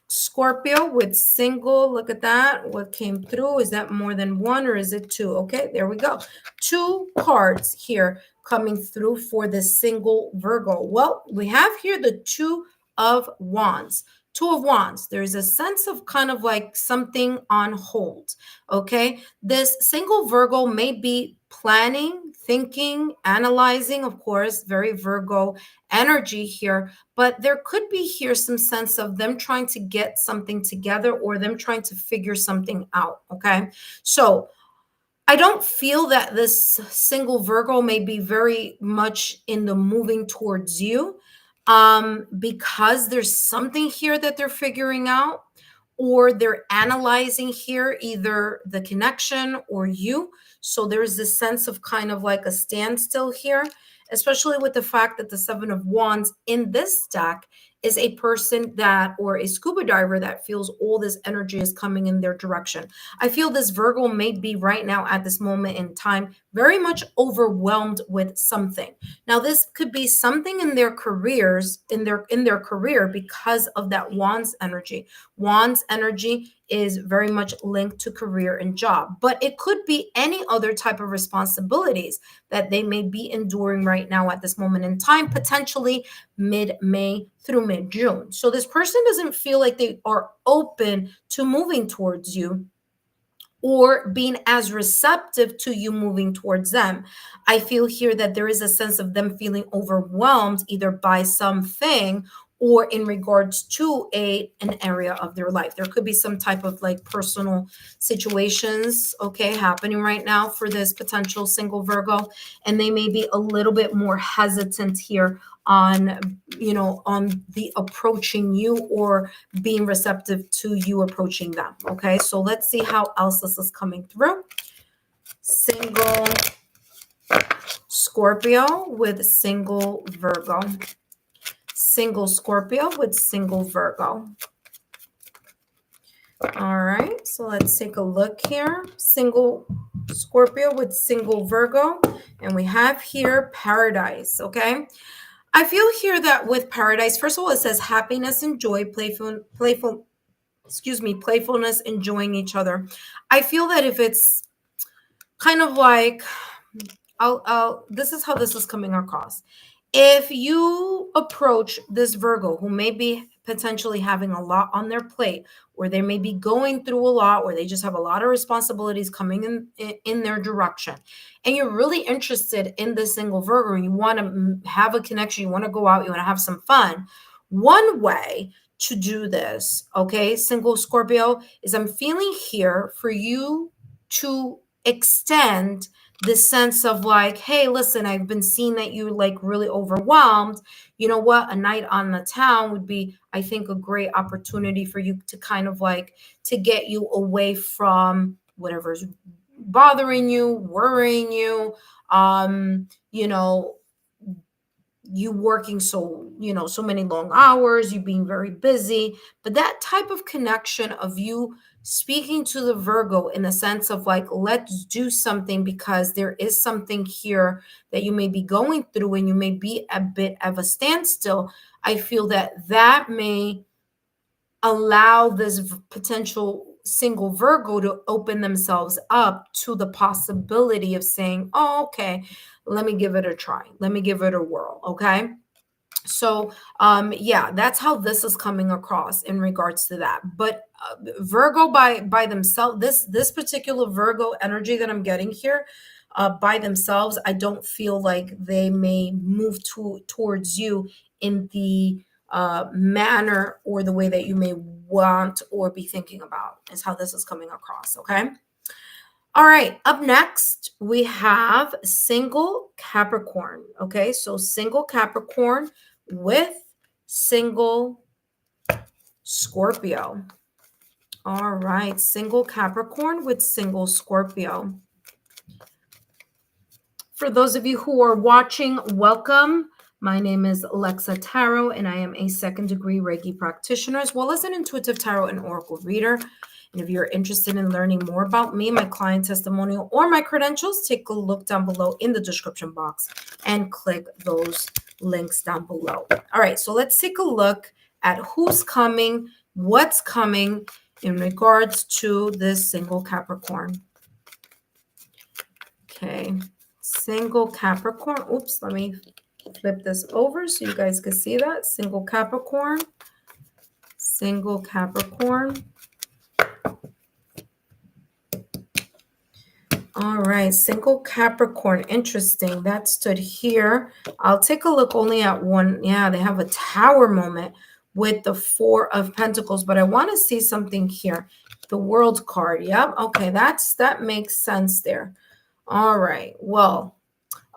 Scorpio with single, look at that. What came through? Is that more than one or is it two? Okay, there we go. Two cards here coming through for the single Virgo. Well, we have here the Two of Wands. Two of Wands. There's a sense of kind of like something on hold. Okay, this single Virgo may be planning, thinking, analyzing, of course, very Virgo energy here, but there could be here some sense of them trying to get something together or them trying to figure something out. Okay, so I don't feel that this single Virgo may be very much in the moving towards you, because there's something here that they're figuring out, or they're analyzing here either the connection or you. So there's this sense of kind of like a standstill here, especially with the fact that the Seven of Wands in this deck is a person that, or a scuba diver that feels all this energy is coming in their direction. I feel this Virgo may be right now at this moment in time very much overwhelmed with something. Now, this could be something in their careers, in their career, because of that Wands energy. Wands energy is very much linked to career and job, but it could be any other type of responsibilities that they may be enduring right now at this moment in time, potentially mid-May through mid-June. So this person doesn't feel like they are open to moving towards you or being as receptive to you moving towards them. I feel here that there is a sense of them feeling overwhelmed either by something or in regards to an area of their life. There could be some type of like personal situations, okay, happening right now for this potential single Virgo, and they may be a little bit more hesitant here on, on the approaching you or being receptive to you approaching them. Okay, so let's see how else this is coming through. Single Scorpio with single Virgo. Single Scorpio with single Virgo. All right, so let's take a look here. Single Scorpio with single Virgo, and we have here Paradise, okay? I feel here that with Paradise, first of all, it says happiness and joy, playfulness, enjoying each other. I feel that if it's kind of like, this is how this is coming across. If you approach this Virgo who may be potentially having a lot on their plate, or they may be going through a lot, or they just have a lot of responsibilities coming in their direction, and you're really interested in this single Virgo, and you want to have a connection, you want to go out, you want to have some fun, one way to do this, okay, single Scorpio, is I'm feeling here for you to extend this sense of like, hey, listen, I've been seeing that you're like really overwhelmed. You know what? A night on the town would be, I think, a great opportunity for you to kind of like to get you away from whatever's bothering you, worrying you, you know, you working so many long hours, you being very busy, but that type of connection of you speaking to the Virgo in the sense of like, let's do something because there is something here that you may be going through and you may be a bit of a standstill. I feel that may allow this potential single Virgo to open themselves up to the possibility of saying, oh, okay, let me give it a try. Let me give it a whirl. Okay. So, yeah, that's how this is coming across in regards to that. But Virgo by themselves, this particular Virgo energy that I'm getting here, by themselves, I don't feel like they may move towards you in the manner or the way that you may want or be thinking about, is how this is coming across. Okay. All right, up next, we have single Capricorn. Okay, so single Capricorn with single Scorpio. All right, single Capricorn with single Scorpio. For those of you who are watching, welcome. My name is Lexa Tarot, and I am a second-degree Reiki practitioner, as well as an intuitive tarot and oracle reader. And if you're interested in learning more about me, my client testimonial, or my credentials, take a look down below in the description box and click those links down below. All right, so let's take a look at who's coming, what's coming in regards to this single Capricorn. Okay, single Capricorn. Oops, let me flip this over so you guys can see that. Single Capricorn. Single Capricorn. All right, single Capricorn. Interesting. That stood here. I'll take a look only at one. Yeah, they have a tower moment with the Four of Pentacles, but I want to see something here. The World card. Yep. Okay, that makes sense there. All right. Well,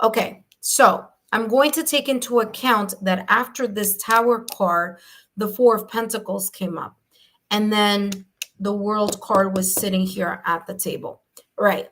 okay. So I'm going to take into account that after this Tower card, the Four of Pentacles came up, and then the World card was sitting here at the table. Right.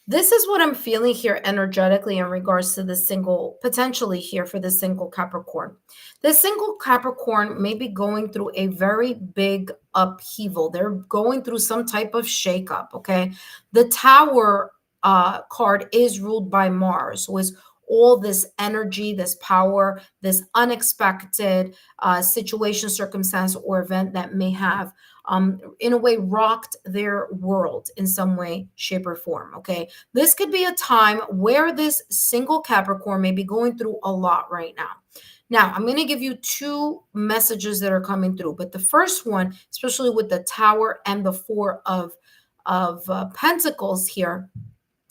This is what I'm feeling here energetically in regards to the single, potentially here for the single Capricorn. The single Capricorn may be going through a very big upheaval. They're going through some type of shakeup, okay? The Tower card is ruled by Mars, so it's all this energy, this power, this unexpected situation, circumstance, or event that may have in a way rocked their world in some way, shape, or form. Okay. This could be a time where this single Capricorn may be going through a lot right now. Now, I'm going to give you two messages that are coming through, but the first one, especially with the Tower and the Four of Pentacles here,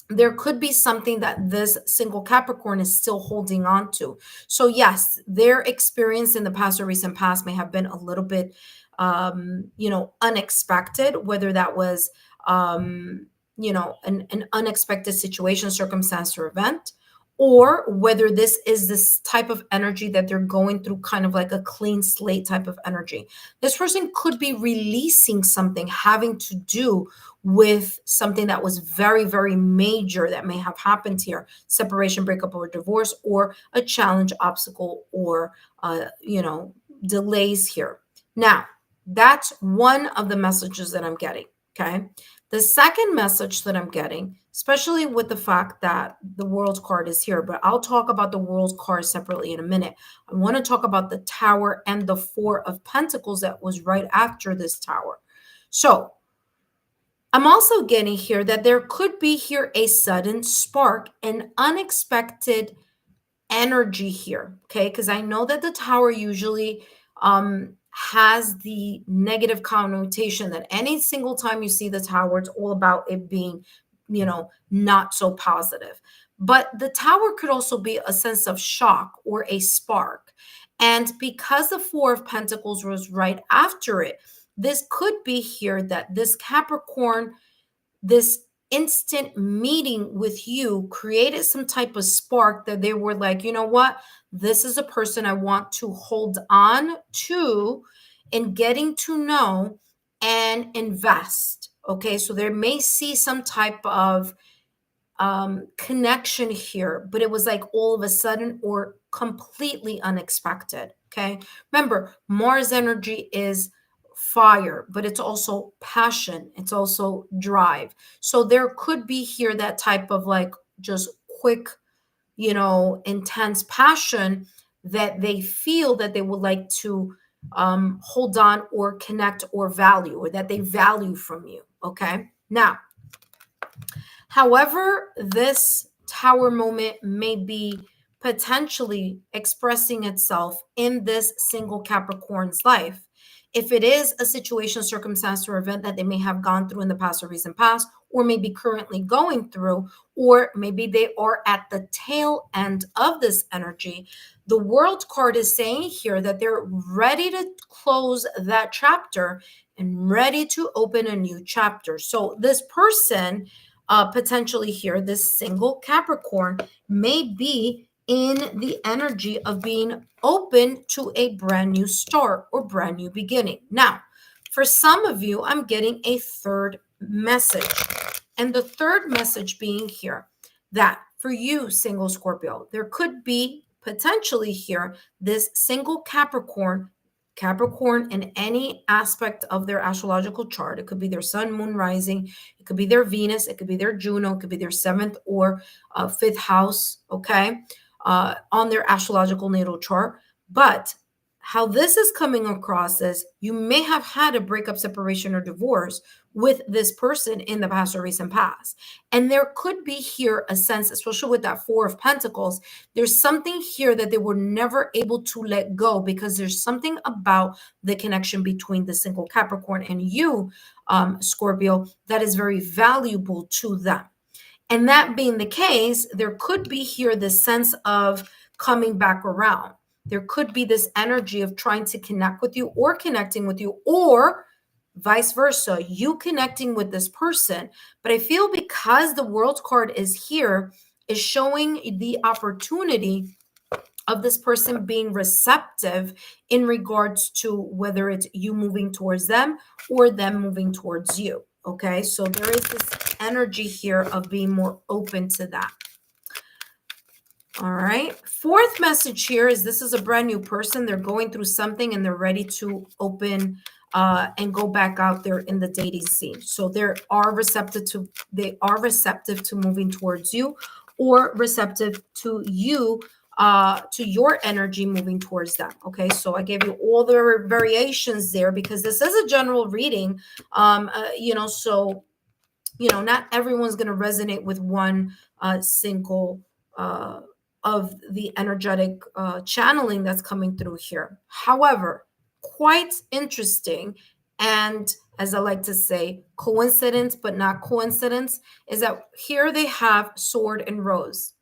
there could be something that this single Capricorn is still holding on to. So yes, their experience in the past or recent past may have been a little bit, unexpected, whether that was, an unexpected situation, circumstance, or event, or whether this is this type of energy that they're going through, kind of like a clean slate type of energy. This person could be releasing something having to do with something that was very, very major that may have happened here: separation, breakup, or divorce, or a challenge, obstacle, or, delays here. Now, that's one of the messages that I'm getting. Okay. The second message that I'm getting, especially with the fact that the World card is here, but I'll talk about the World card separately in a minute. I want to talk about the Tower and the Four of Pentacles that was right after this Tower. So I'm also getting here that there could be here a sudden spark, an unexpected energy here, okay? Because I know that the Tower usually has the negative connotation that any single time you see the Tower, it's all about it being, not so positive. But the Tower could also be a sense of shock or a spark. And because the Four of Pentacles was right after it, this could be here that this Capricorn, this instant meeting with you created some type of spark that they were like, you know what? This is a person I want to hold on to in getting to know and invest. Okay. So there may see some type of connection here, but it was like all of a sudden or completely unexpected. Okay. Remember, Mars energy is fire, but it's also passion, it's also drive. So there could be here that type of like just quick, intense passion that they feel that they would like to hold on or connect or value, or that they value from you. Okay. Now, however, this Tower moment may be potentially expressing itself in this single Capricorn's life. If it is a situation, circumstance, or event that they may have gone through in the past or recent past, or maybe currently going through, or maybe they are at the tail end of this energy, the World card is saying here that they're ready to close that chapter and ready to open a new chapter. So this person, potentially here, this single Capricorn may be in the energy of being open to a brand new start or brand new beginning. Now, for some of you, I'm getting a third message. And the third message being here that for you, single Scorpio, there could be potentially here this single Capricorn in any aspect of their astrological chart. It could be their sun, moon, rising. It could be their Venus. It could be their Juno. It could be their seventh or fifth house, okay, on their astrological natal chart. But how this is coming across is you may have had a breakup, separation, or divorce with this person in the past or recent past. And there could be here a sense, especially with that Four of Pentacles, there's something here that they were never able to let go, because there's something about the connection between the single Capricorn and you, Scorpio, that is very valuable to them. And that being the case, there could be here this sense of coming back around. There could be this energy of trying to connect with you or connecting with you, or vice versa, you connecting with this person. But I feel because the World card is here, is showing the opportunity of this person being receptive in regards to whether it's you moving towards them or them moving towards you. Okay, so there is this energy here of being more open to that. All right. Fourth message here is this is a brand new person. They're going through something and they're ready to open and go back out there in the dating scene. So they are receptive to moving towards you, or receptive to you, to your energy moving towards them. Okay, so I gave you all the variations there because this is a general reading. So not everyone's going to resonate with one single of the energetic channeling that's coming through here. However, quite interesting and, as I like to say, coincidence but not coincidence, is that here they have Sword and Rose.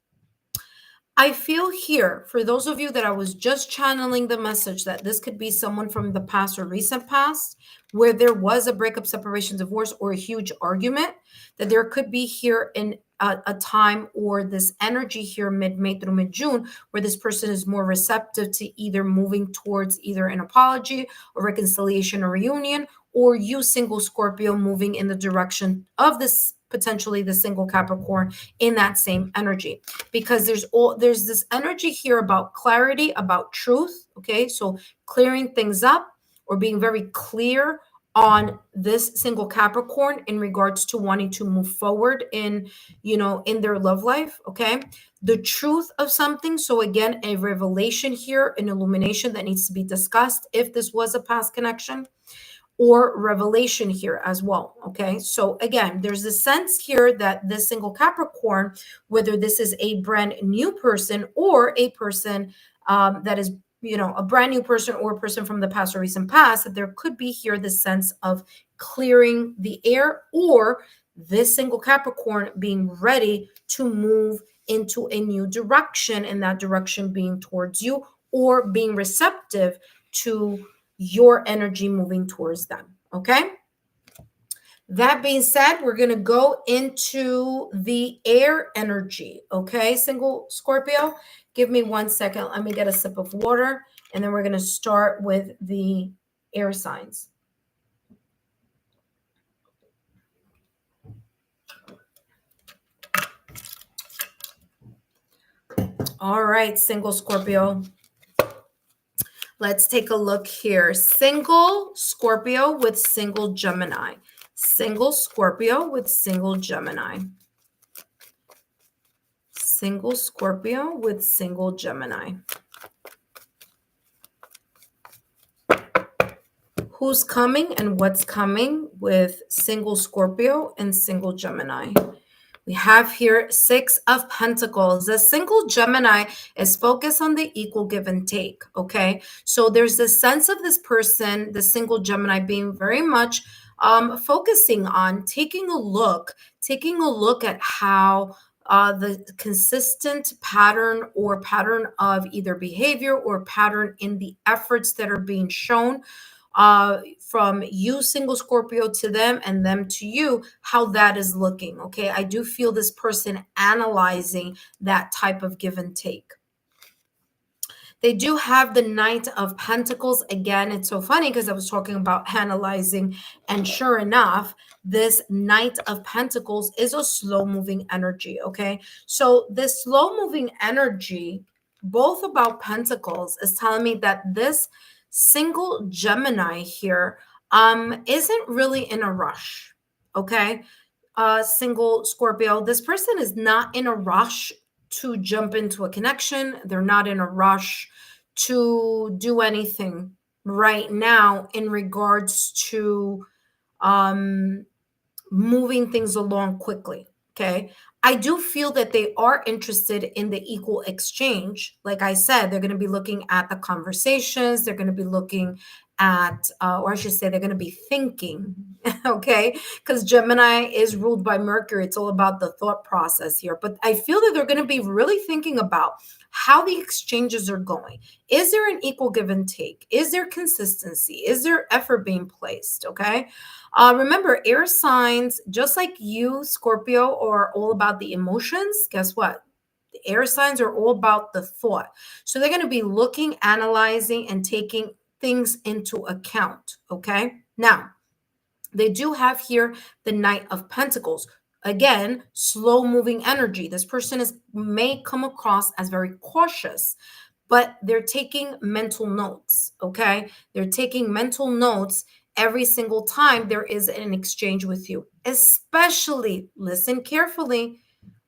I feel here, for those of you that I was just channeling the message that this could be someone from the past or recent past, where there was a breakup, separation, divorce, or a huge argument, that there could be here in a time or this energy here mid-May through mid-June where this person is more receptive to either moving towards either an apology or reconciliation or reunion, or you, single Scorpio, moving in the direction of this potentially the single Capricorn in that same energy, because there's this energy here about clarity, about truth. Okay, so clearing things up or being very clear on this single Capricorn in regards to wanting to move forward in, in their love life. Okay, the truth of something. So again, a revelation here, an illumination that needs to be discussed if this was a past connection, or revelation here as well. Okay, so again, there's a sense here that this single Capricorn, whether this is a brand new person or a person that is, a brand new person or a person from the past or recent past, that there could be here the sense of clearing the air, or this single Capricorn being ready to move into a new direction, and that direction being towards you, or being receptive to your energy moving towards them. Okay. That being said, we're going to go into the air energy. Okay. Single Scorpio, give me 1 second. Let me get a sip of water, and then we're going to start with the air signs. All right, single Scorpio. Let's take a look here. Single Scorpio with single Gemini. Single Scorpio with single Gemini. Single Scorpio with single Gemini. Who's coming and what's coming with single Scorpio and single Gemini? We have here 6 of Pentacles. The single Gemini is focused on the equal give and take. Okay, so there's this sense of this person, the single Gemini, being very much focusing on taking a look at how the consistent pattern of either behavior or pattern in the efforts that are being shown from you, single Scorpio, to them, and them to you, how that is looking. Okay, I do feel this person analyzing that type of give and take. They do have the Knight of Pentacles. Again, it's so funny because I was talking about analyzing, and sure enough, this Knight of Pentacles is a slow-moving energy. Okay, so this slow-moving energy, both about Pentacles, is telling me that this single Gemini here isn't really in a rush. Okay, single Scorpio, this person is not in a rush to jump into a connection. They're not in a rush to do anything right now in regards to moving things along quickly. Okay, I do feel that they are interested in the equal exchange. Like I said, they're going to be looking at the conversations. They're going to be looking at, or I should say, they're going to be thinking. Okay, because Gemini is ruled by Mercury. It's all about the thought process here. But I feel that they're going to be really thinking about how the exchanges are going. Is there an equal give and take? Is there consistency? Is there effort being placed? Okay. Remember, air signs, just like you, Scorpio, are all about the emotions. Guess what? The air signs are all about the thought. So they're going to be looking, analyzing, and taking things into account. Okay. Now, they do have here the Knight of Pentacles. Again, slow moving energy. This person may come across as very cautious, but they're taking mental notes. Okay. They're taking mental notes every single time there is an exchange with you, especially, listen carefully,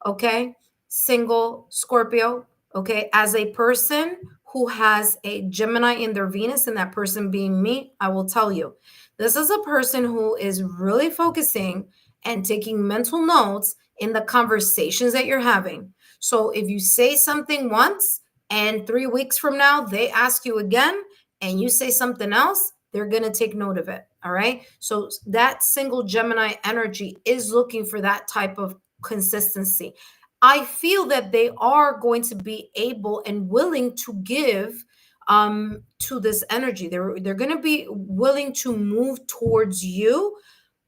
okay, single Scorpio, okay, as a person who has a Gemini in their Venus, and that person being me, I will tell you, this is a person who is really focusing and taking mental notes in the conversations that you're having. So if you say something once and 3 weeks from now they ask you again and you say something else, they're going to take note of it. All right. So that single Gemini energy is looking for that type of consistency. I feel that they are going to be able and willing to give to this energy. They're going to be willing to move towards you,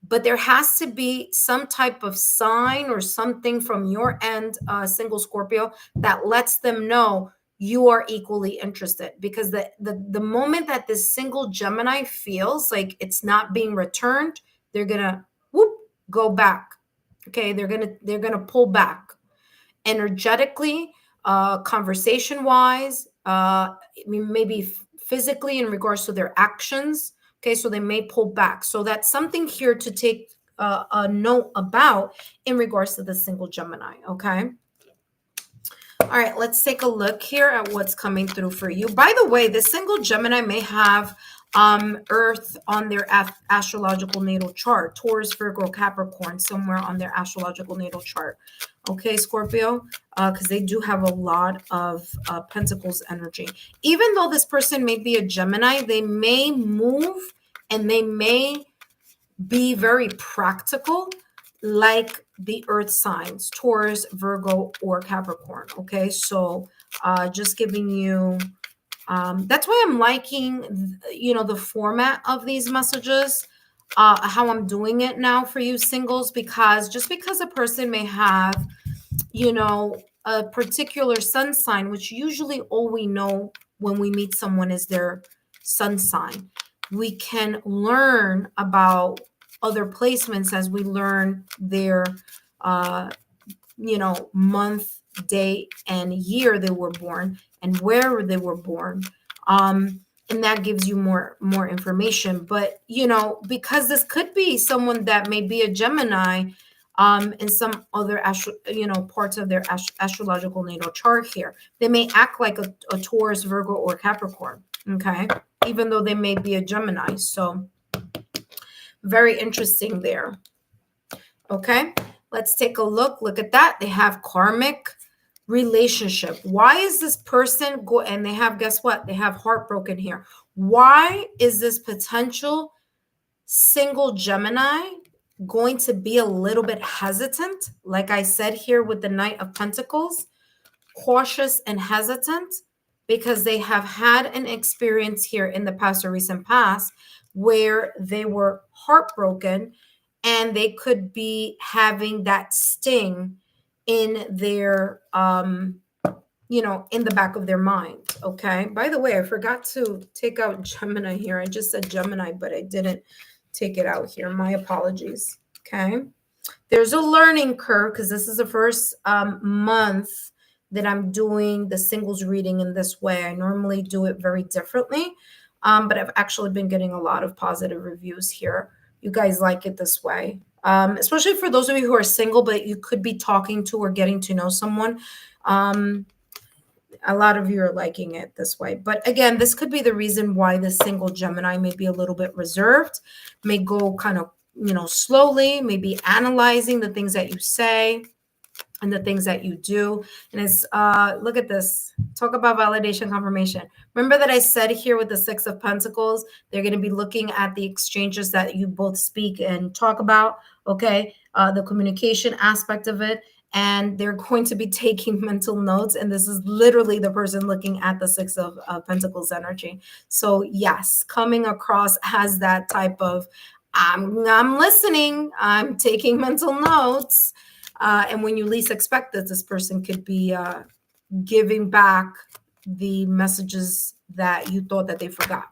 but there has to be some type of sign or something from your end, single Scorpio, that lets them know you are equally interested. Because the moment that this single Gemini feels like it's not being returned, they're gonna whoop go back. Okay, they're gonna pull back energetically, conversation wise, maybe physically in regards to their actions. Okay, so they may pull back. So that's something here to take a note about in regards to the single Gemini. Okay. All right, let's take a look here at what's coming through for you. By the way, the single Gemini may have Earth on their astrological natal chart, Taurus, Virgo, Capricorn, somewhere on their astrological natal chart. Okay, Scorpio, because they do have a lot of Pentacles energy. Even though this person may be a Gemini, they may move and they may be very practical, like the earth signs, Taurus, Virgo, or Capricorn. Okay, so just giving you, that's why I'm liking, the format of these messages, how I'm doing it now for you singles, because just because a person may have, a particular sun sign, which usually all we know when we meet someone is their sun sign, we can learn about other placements as we learn their month, day, and year they were born and where they were born, and that gives you more information. But because this could be someone that may be a Gemini, in some other parts of their astrological natal chart here, they may act like a Taurus, Virgo, or Capricorn. Okay, even though they may be a Gemini. So very interesting there. Okay, let's take a look. Look at that. They have karmic relationship. Why is this person and they have, guess what? They have heartbroken here. Why is this potential single Gemini going to be a little bit hesitant? Like I said here with the Knight of Pentacles, cautious and hesitant, because they have had an experience here in the past or recent past where they were heartbroken, and they could be having that sting in their in the back of their mind. Okay, by the way, I forgot to take out Gemini here. I just said Gemini, but I didn't take it out here. My apologies. Okay, there's a learning curve because this is the first month that I'm doing the singles reading in this way. I normally do it very differently, but I've actually been getting a lot of positive reviews here. You guys like it this way, especially for those of you who are single, but you could be talking to or getting to know someone. A lot of you are liking it this way. But again, this could be the reason why the single Gemini may be a little bit reserved, may go kind of, slowly, maybe analyzing the things that you say and the things that you do. And it's look at this. Talk about validation, confirmation. Remember that I said here with the Six of Pentacles, they're going to be looking at the exchanges that you both speak and talk about. Okay, the communication aspect of it. And they're going to be taking mental notes. And this is literally the person looking at the Six of Pentacles energy. So yes, coming across as that type of, I'm listening, I'm taking mental notes. And when you least expect it, this person could be giving back the messages that you thought that they forgot.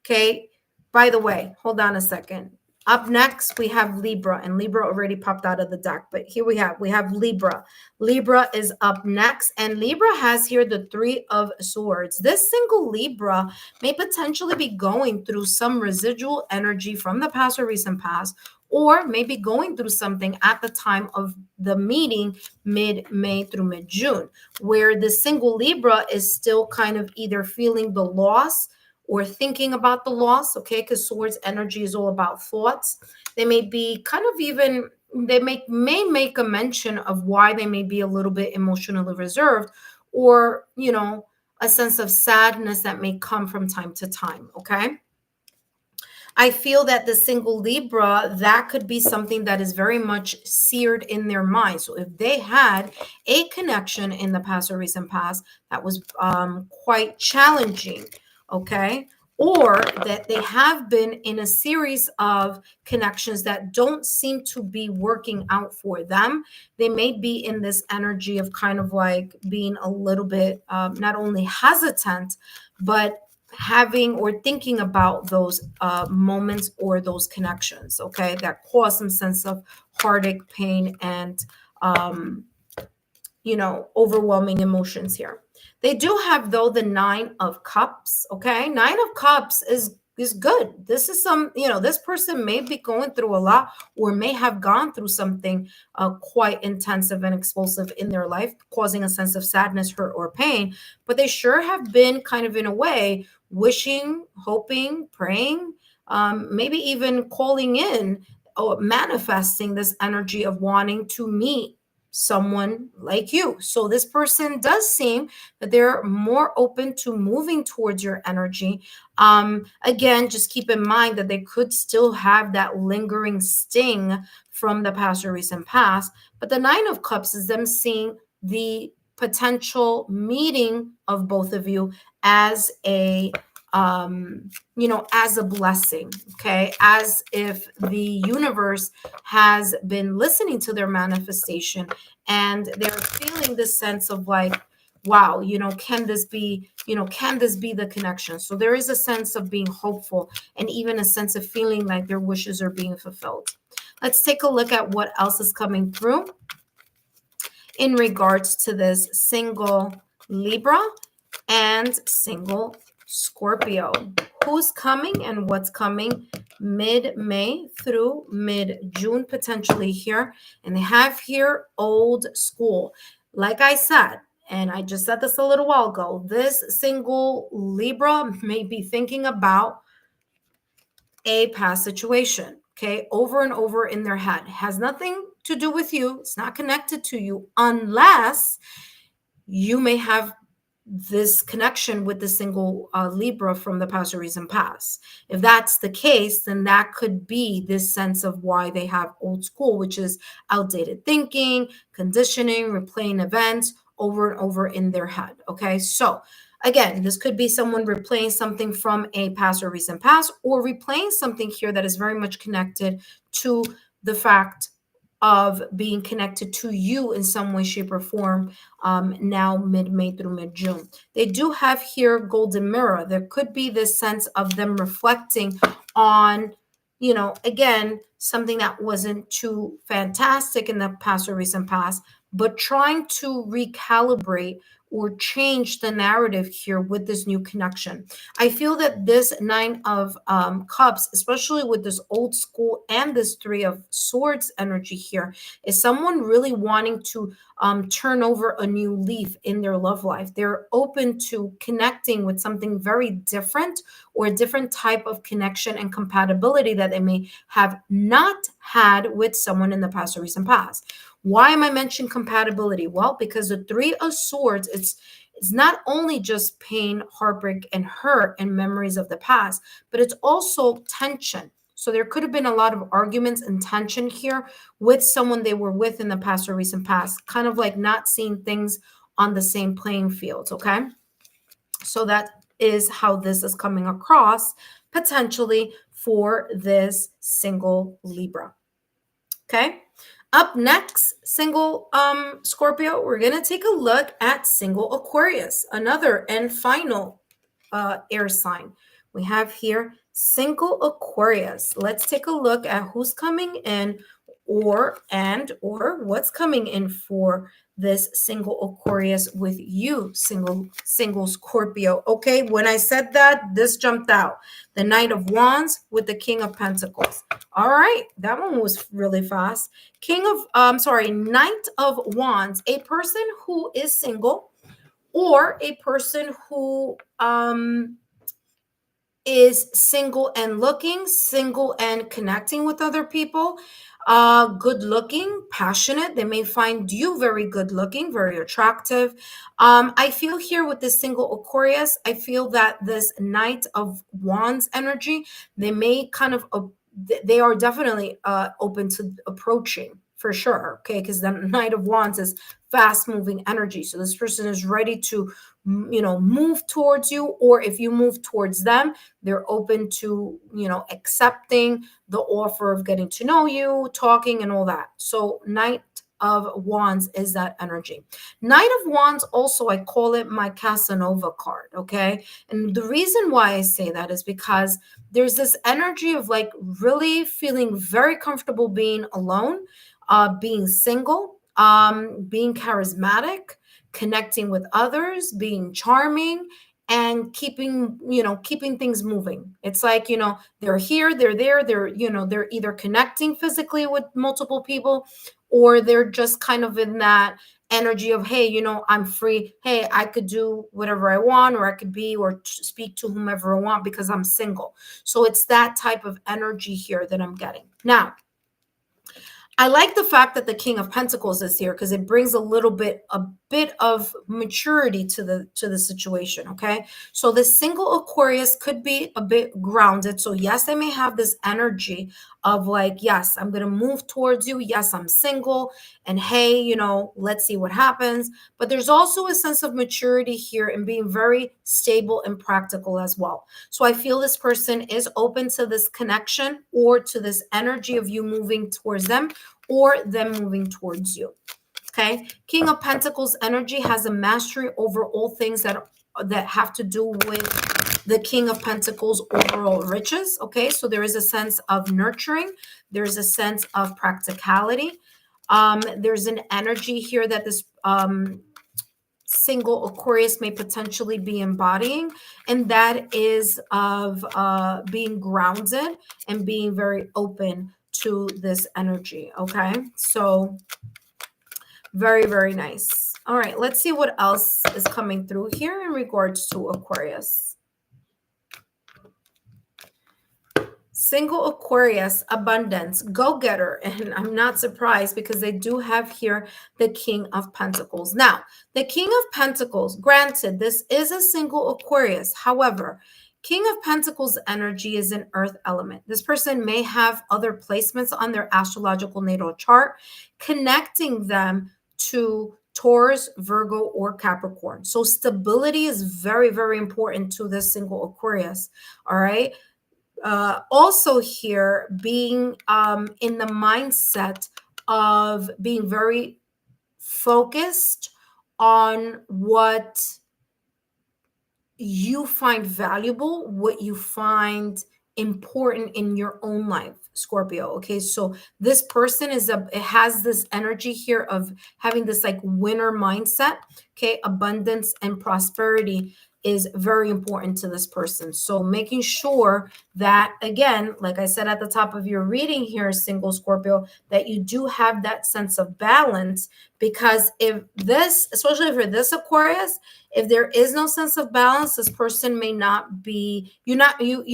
Okay. By the way, hold on a second. Up next, we have Libra, and Libra already popped out of the deck, but here we have Libra. Libra is up next, and Libra has here the Three of Swords. This single Libra may potentially be going through some residual energy from the past or recent past, or maybe going through something at the time of the meeting mid-May through mid-June, where the single Libra is still kind of either feeling the loss or thinking about the loss, okay? Because swords energy is all about thoughts. They may be kind of even, they may make a mention of why they may be a little bit emotionally reserved, or, a sense of sadness that may come from time to time, okay? I feel that the single Libra, that could be something that is very much seared in their mind. So if they had a connection in the past or recent past that was quite challenging, okay, or that they have been in a series of connections that don't seem to be working out for them, they may be in this energy of kind of like being a little bit not only hesitant, but having or thinking about those moments or those connections, okay, that cause some sense of heartache, pain, and um, overwhelming emotions here. They do have, though, the Nine of Cups. Okay, Nine of Cups is good. This is some, this person may be going through a lot or may have gone through something quite intensive and explosive in their life, causing a sense of sadness, hurt, or pain. But they sure have been kind of, in a way, wishing, hoping, praying, maybe even calling in or manifesting this energy of wanting to meet someone like you. So this person does seem that they're more open to moving towards your energy. Again, just keep in mind that they could still have that lingering sting from the past or recent past. But the Nine of Cups is them seeing the potential meeting of both of you as a as a blessing, okay, as if the universe has been listening to their manifestation and they're feeling this sense of like, wow, can this be, can this be the connection? So there is a sense of being hopeful and even a sense of feeling like their wishes are being fulfilled. Let's take a look at what else is coming through in regards to this single Libra and single Scorpio. Who's coming and what's coming mid-May through mid-June potentially here. And they have here old school. Like I said, and I just said this a little while ago, this single Libra may be thinking about a past situation, okay, over and over in their head. It has nothing to do with you. It's not connected to you unless you may have this connection with the single Libra from the past or recent past. If that's the case, then that could be this sense of why they have old school, which is outdated thinking, conditioning, replaying events over and over in their head. Okay, so again, this could be someone replaying something from a past or recent past, or replaying something here that is very much connected to the fact of being connected to you in some way, shape, or form now mid-May through mid-June. They do have here golden mirror. There could be this sense of them reflecting on, again, something that wasn't too fantastic in the past or recent past, but trying to recalibrate or change the narrative here with this new connection. I feel that this Nine of Cups, especially with this old school and this Three of Swords energy here, is someone really wanting to turn over a new leaf in their love life. They're open to connecting with something very different or a different type of connection and compatibility that they may have not had with someone in the past or recent past. Why am I mentioning compatibility? Well, because the Three of Swords, it's not only just pain, heartbreak, and hurt and memories of the past, but it's also tension. So there could have been a lot of arguments and tension here with someone they were with in the past or recent past, kind of like not seeing things on the same playing field, okay? So that is how this is coming across potentially for this single Libra, okay? Up next, single Scorpio, we're going to take a look at single Aquarius, another and final air sign. We have here single Aquarius. Let's take a look at who's coming in or what's coming in for this single Aquarius with you, single Scorpio. Okay, when I said that, this jumped out. The Knight of Wands with the King of Pentacles. All right, that one was really fast. Knight of Wands, a person who is single or a person who is single and looking, single and connecting with other people, good looking, passionate. They may find you very good looking, very attractive. I feel here with this single Aquarius, I feel that this Knight of Wands energy, they may kind of they are definitely open to approaching for sure. Okay, because the Knight of Wands is fast moving energy, so this person is ready to move towards you, or if you move towards them, they're open to accepting the offer of getting to know you, talking, and all that. So Knight of Wands is that energy. Knight of Wands, also, I call it my Casanova card. Okay, and the reason why I say that is because there's this energy of like really feeling very comfortable being alone, being single, being charismatic, connecting with others, being charming, and keeping things moving. It's like, they're here, they're there, they're either connecting physically with multiple people, or they're just kind of in that energy of, hey, I'm free. Hey, I could do whatever I want, or I could be or speak to whomever I want because I'm single. So it's that type of energy here that I'm getting. Now, I like the fact that the King of Pentacles is here because it brings a bit of maturity to the situation. Okay, so the single Aquarius could be a bit grounded. So yes, they may have this energy of like, yes, I'm gonna move towards you. Yes, I'm single, and hey, let's see what happens. But there's also a sense of maturity here and being very stable and practical as well. So I feel this person is open to this connection or to this energy of you moving towards them or them moving towards you. Okay. King of Pentacles energy has a mastery over all things that have to do with the King of Pentacles overall riches. Okay. So there is a sense of nurturing. There's a sense of practicality. There's an energy here that this single Aquarius may potentially be embodying, and that is of being grounded and being very open to this energy. Okay, so very, very nice. All right, let's see what else is coming through here in regards to Aquarius. Single Aquarius, abundance, go-getter. And I'm not surprised because they do have here the King of Pentacles. Now, the King of Pentacles, granted, this is a single Aquarius. However, King of Pentacles energy is an earth element. This person may have other placements on their astrological natal chart, connecting them to Taurus, Virgo, or Capricorn. So stability is very, very important to this single Aquarius. All right. Also here being in the mindset of being very focused on what you find valuable, what you find important in your own life, Scorpio. Okay, so this person it has this energy here of having this like winner mindset. Okay, abundance and prosperity is very important to this person. So making sure that, again, like I said at the top of your reading here, single Scorpio, that you do have that sense of balance, because if this, especially for this Aquarius, if there is no sense of balance, this person may not be, you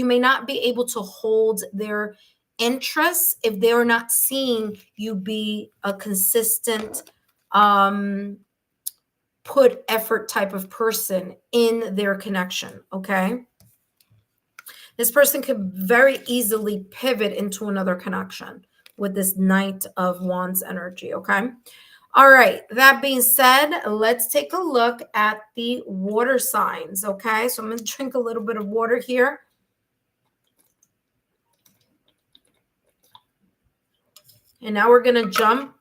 may not be able to hold their interests if they are not seeing you be a consistent, put effort type of person in their connection. Okay. This person could very easily pivot into another connection with this Knight of Wands energy. Okay. All right. That being said, let's take a look at the water signs. Okay. So I'm going to drink a little bit of water here. And now we're going to jump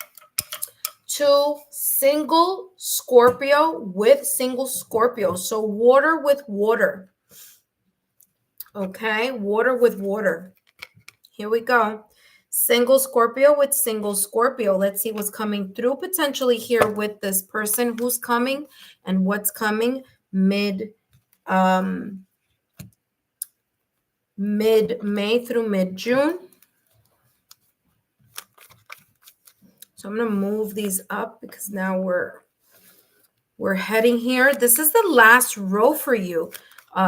to single Scorpio with single Scorpio. So water with water. Okay, water with water. Here we go. Single Scorpio with single Scorpio. Let's see what's coming through potentially here with this person, who's coming and what's coming mid-May through mid-June. So I'm going to move these up because now we're heading here. This is the last row for you.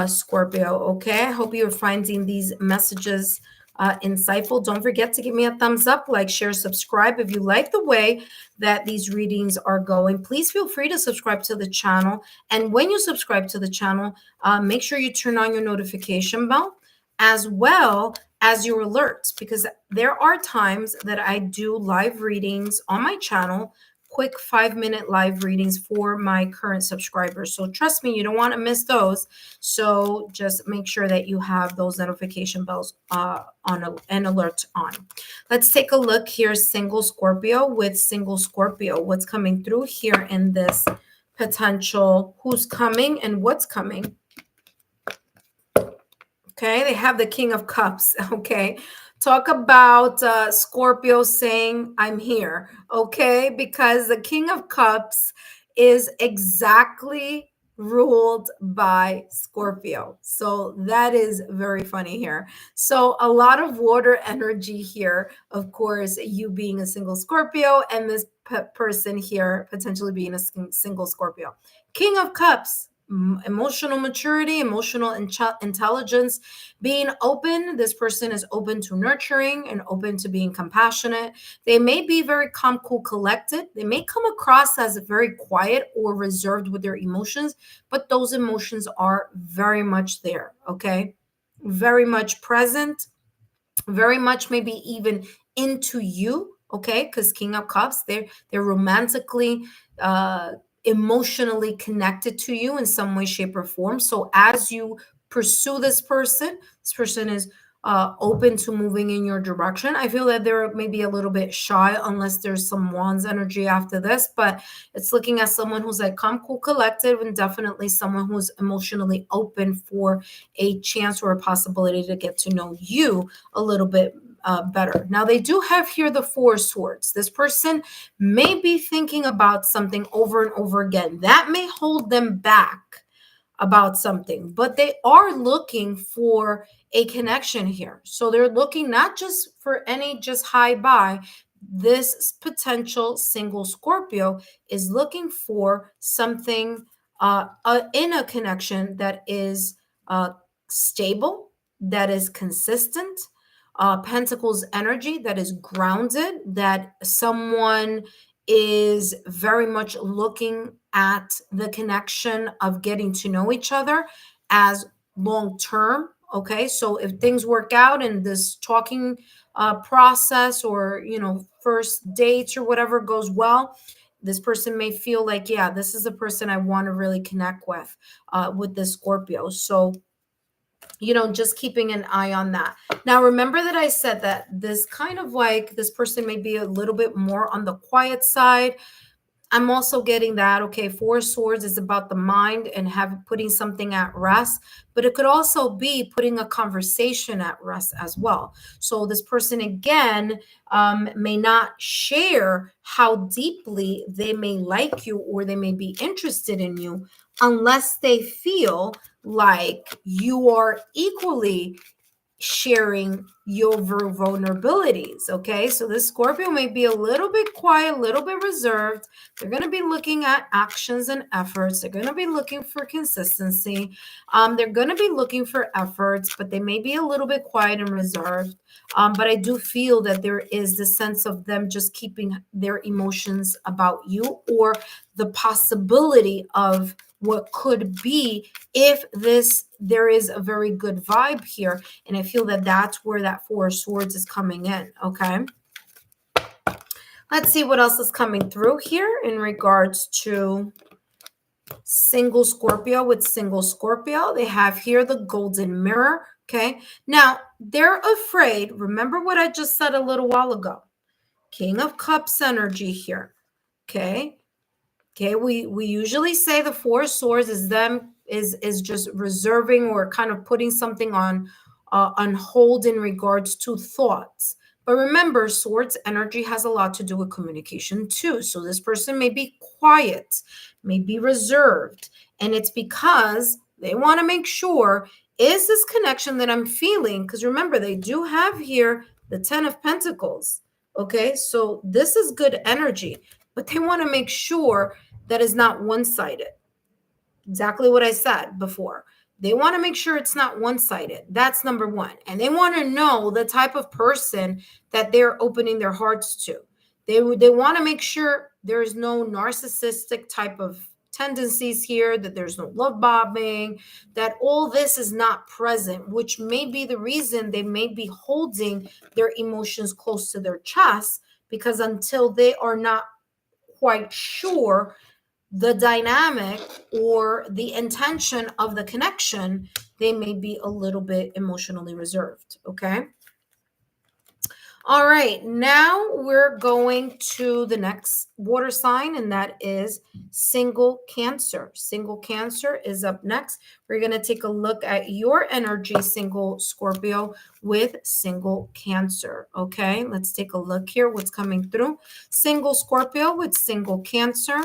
Scorpio. Okay, I hope you're finding these messages insightful. Don't forget to give me a thumbs up, like, share, subscribe. If you like the way that these readings are going, please feel free to subscribe to the channel. And when you subscribe to the channel, make sure you turn on your notification bell as well as your alerts, because there are times that I do live readings on my channel, quick 5-minute live readings for my current subscribers. So trust me, you don't want to miss those. So just make sure that you have those notification bells on and alerts on. Let's take a look here. Single Scorpio with single Scorpio. What's coming through here in this potential? Who's coming and what's coming? Okay, they have the King of Cups. Okay, talk about Scorpio saying, I'm here. Okay, because the King of Cups is exactly ruled by Scorpio. So that is very funny here. So a lot of water energy here. Of course, you being a single Scorpio and this person here potentially being a single Scorpio. King of Cups. Emotional maturity, emotional intelligence, being open. This person is open to nurturing and open to being compassionate. They may be very calm, cool, collected. They may come across as very quiet or reserved with their emotions, but those emotions are very much there. Okay, very much present, very much maybe even into you. Okay, because King of Cups, they're romantically emotionally connected to you in some way, shape, or form. So as you pursue this person is open to moving in your direction. I feel that they're maybe a little bit shy unless there's some wands energy after this, but it's looking at someone who's like calm, cool, collected, and definitely someone who's emotionally open for a chance or a possibility to get to know you a little bit better. Now, they do have here the Four of Swords. This person may be thinking about something over and over again. That may hold them back about something, but they are looking for a connection here. So they're looking not just for any just high buy. This potential single Scorpio is looking for something in a connection that is stable, that is consistent, Pentacles energy, that is grounded, that someone is very much looking at the connection of getting to know each other as long term. Okay, so if things work out in this talking process, or first dates or whatever goes well, this person may feel like, yeah, this is a person I want to really connect with this Scorpio. So just keeping an eye on that. Now, remember that I said that this kind of like this person may be a little bit more on the quiet side. I'm also getting that, okay, Four Swords is about the mind and putting something at rest, but it could also be putting a conversation at rest as well. So this person, again, may not share how deeply they may like you or they may be interested in you unless they feel like you are equally sharing your vulnerabilities. Okay, so this Scorpio may be a little bit quiet, a little bit reserved. They're going to be looking at actions and efforts. They're going to be looking for consistency. They're going to be looking for efforts, but they may be a little bit quiet and reserved. But I do feel that there is the sense of them just keeping their emotions about you, or the possibility of what could be if there is a very good vibe here. And I feel that that's where that Four of Swords is coming in. Okay, let's see what else is coming through here in regards to single Scorpio with single Scorpio. They have here the Golden Mirror. Okay, now they're afraid. Remember what I just said a little while ago. King of Cups energy here. Okay, we usually say the Four of Swords is just reserving or kind of putting something on hold in regards to thoughts. But remember, Swords energy has a lot to do with communication too. So this person may be quiet, may be reserved, and it's because they want to make sure, is this connection that I'm feeling? Because remember, they do have here the Ten of Pentacles. Okay, so this is good energy, but they want to make sure that is not one-sided. Exactly what I said before. They want to make sure it's not one-sided. That's number one. And they want to know the type of person that they're opening their hearts to. They want to make sure there's no narcissistic type of tendencies here, that there's no love bombing, that all this is not present, which may be the reason they may be holding their emotions close to their chest, because until they are not quite sure the dynamic or the intention of the connection, they may be a little bit emotionally reserved. Okay. All right. Now we're going to the next water sign, and that is single Cancer. Single Cancer is up next. We're going to take a look at your energy, single Scorpio, with single Cancer. Okay. Let's take a look here. What's coming through? Single Scorpio with single Cancer.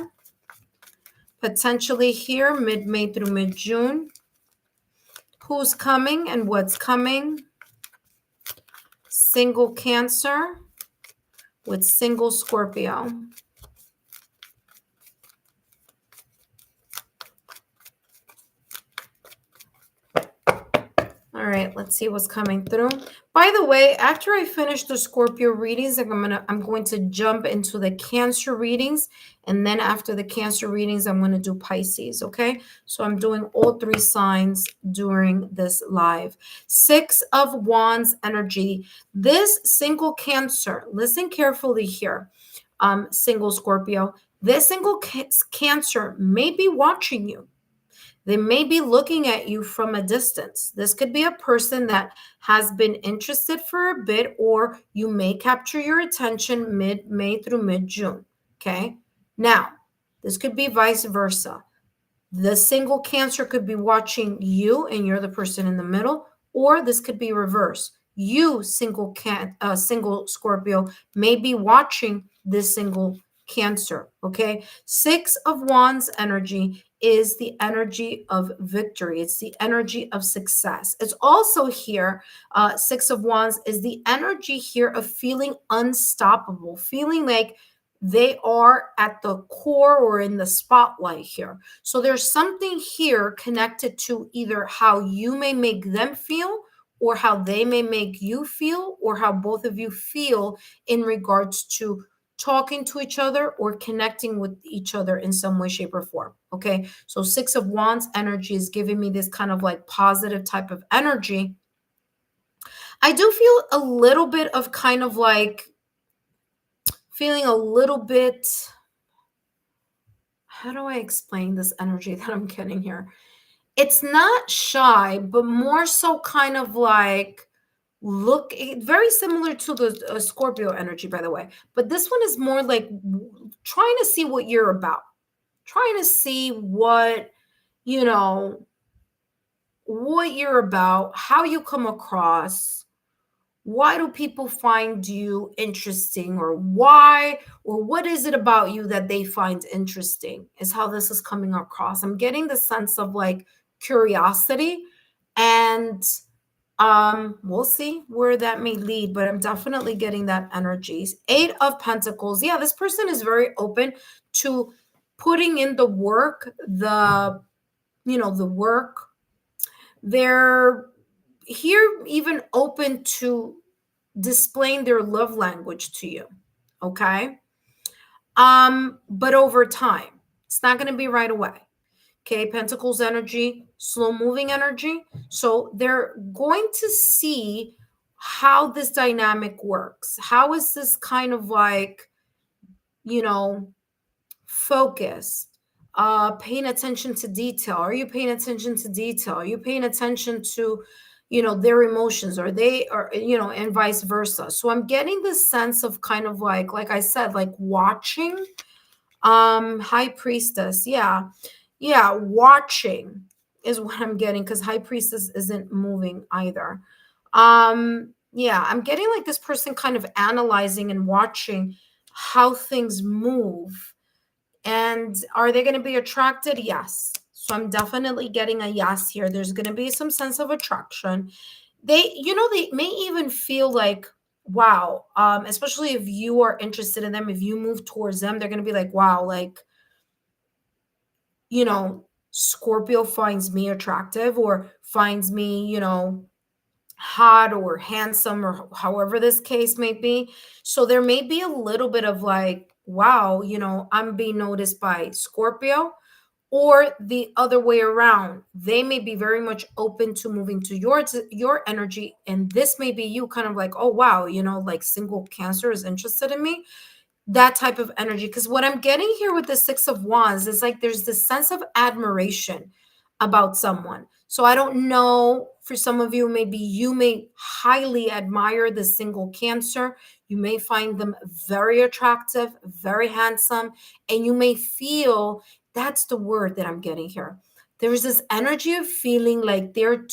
Potentially here, mid-May through mid-June. Who's coming and what's coming? Single Cancer with single Scorpio. All right, let's see what's coming through. By the way, after I finish the Scorpio readings, I'm going to jump into the Cancer readings, and then after the Cancer readings, I'm going to do Pisces, okay? So I'm doing all three signs during this live. 6 of Wands energy. This single Cancer, listen carefully here, single Scorpio. This single Cancer may be watching you. They may be looking at you from a distance. This could be a person that has been interested for a bit, or you may capture your attention mid-May through mid-June. Okay. Now, this could be vice versa. The single Cancer could be watching you and you're the person in the middle, or this could be reverse. You, single Scorpio, may be watching this single Cancer. Okay. 6 of Wands energy is the energy of victory. It's the energy of success. It's also here, 6 of Wands is the energy here of feeling unstoppable, feeling like they are at the core or in the spotlight here. So there's something here connected to either how you may make them feel, or how they may make you feel, or how both of you feel in regards to talking to each other or connecting with each other in some way, shape, or form. Okay. So 6 of Wands energy is giving me this kind of like positive type of energy. I do feel a little bit of kind of like feeling a little bit, how do I explain this energy that I'm getting here? It's not shy, but more so kind of like, look, very similar to the Scorpio energy, by the way. But this one is more like trying to see what you're about, trying to see what, you know, what you're about, how you come across. Why do people find you interesting, or why, or what is it about you that they find interesting, is how this is coming across. I'm getting the sense of like curiosity, and we'll see where that may lead, but I'm definitely getting that energy. 8 of Pentacles. Yeah, this person is very open to putting in the work, the work. They're here even open to displaying their love language to you. Okay. But over time, it's not going to be right away. Okay, Pentacles energy, slow moving energy. So they're going to see how this dynamic works. How is this kind of like, focused? Paying attention to detail. Are you paying attention to detail? Are you paying attention to, their emotions? Are they, or, and vice versa. So I'm getting this sense of kind of like I said, like watching. High Priestess. Yeah. Yeah. Watching is what I'm getting, because High Priestess isn't moving either. Yeah. I'm getting like this person kind of analyzing and watching how things move. And are they going to be attracted? Yes. So I'm definitely getting a yes here. There's going to be some sense of attraction. They may even feel like, wow, especially if you are interested in them, if you move towards them, they're going to be like, wow, like, Scorpio finds me attractive or finds me, hot or handsome or however this case may be. So there may be a little bit of like, wow, I'm being noticed by Scorpio, or the other way around. They may be very much open to moving to your energy, and this may be you kind of like, oh wow, like single Cancer is interested in me, that type of energy. Because what I'm getting here with the Six of Wands is like there's this sense of admiration about someone. So I don't know, for some of you, maybe you may highly admire the single Cancer. You may find them very attractive, very handsome, and you may feel, that's the word that I'm getting here. There's this energy of feeling like they're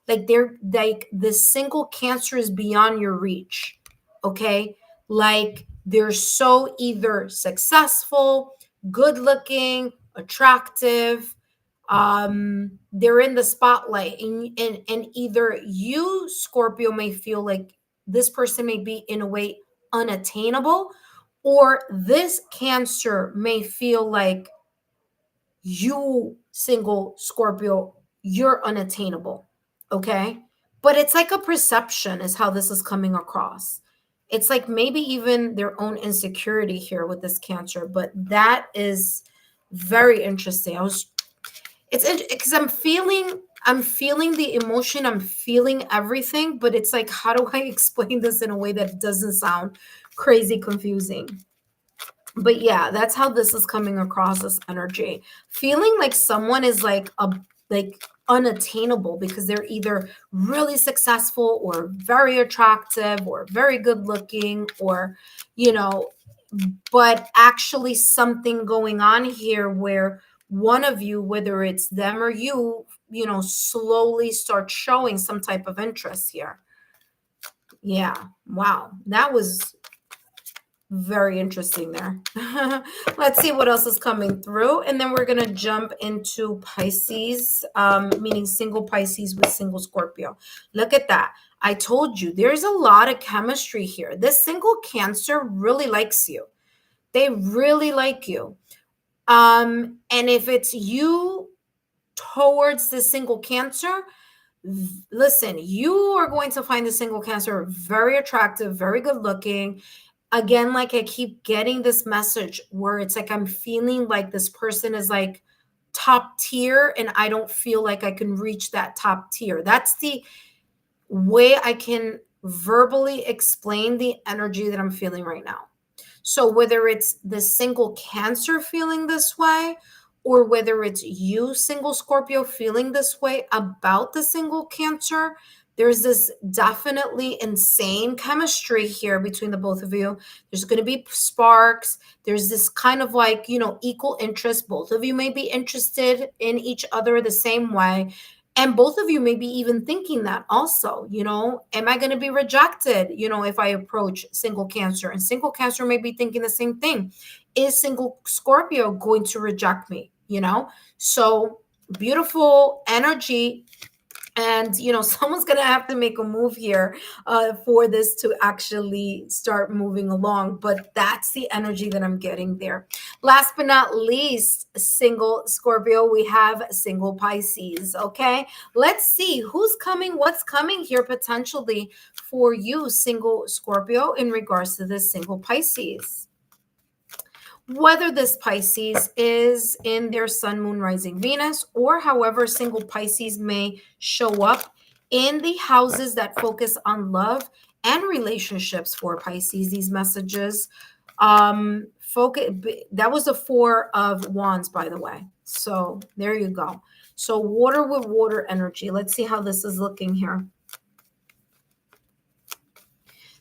like the single Cancer is beyond your reach. Okay. Like they're so either successful, good looking, attractive, they're in the spotlight, and either you, Scorpio, may feel like this person may be in a way unattainable, or this Cancer may feel like you, single Scorpio, you're unattainable. Okay. But it's like a perception, is how this is coming across. It's like maybe even their own insecurity here with this Cancer, but that is very interesting. It's because I'm feeling the emotion, I'm feeling everything, but it's like, how do I explain this in a way that doesn't sound crazy confusing? But yeah, that's how this is coming across, this energy. Feeling like someone is like unattainable because they're either really successful or very attractive or very good looking, or you know, but actually something going on here where one of you, whether it's them or you, slowly start showing some type of interest here. Yeah. Wow. That was very interesting there. Let's see what else is coming through. And then we're going to jump into Pisces, meaning single Pisces with single Scorpio. Look at that. I told you there's a lot of chemistry here. This single Cancer really likes you. They really like you. And if it's you towards the single Cancer, listen, you are going to find the single Cancer very attractive, very good looking. Again, like I keep getting this message where it's like I'm feeling like this person is like top tier, and I don't feel like I can reach that top tier. That's the way I can verbally explain the energy that I'm feeling right now. So whether it's the single Cancer feeling this way, or whether it's you, single Scorpio, feeling this way about the single Cancer, there's this definitely insane chemistry here between the both of you. There's going to be sparks. There's this kind of like, equal interest. Both of you may be interested in each other the same way. And both of you may be even thinking that also, am I going to be rejected, if I approach single Cancer? And single Cancer may be thinking the same thing. Is single Scorpio going to reject me? So beautiful energy. And, someone's going to have to make a move here for this to actually start moving along. But that's the energy that I'm getting there. Last but not least, single Scorpio, we have single Pisces. Okay. Let's see who's coming, what's coming here potentially for you, single Scorpio, in regards to this single Pisces. Whether this Pisces is in their sun, moon, rising, Venus, or however single Pisces may show up in the houses that focus on love and relationships for Pisces, these messages. Focus, that was the Four of Wands, by the way. So there you go. So water with water energy. Let's see how this is looking here.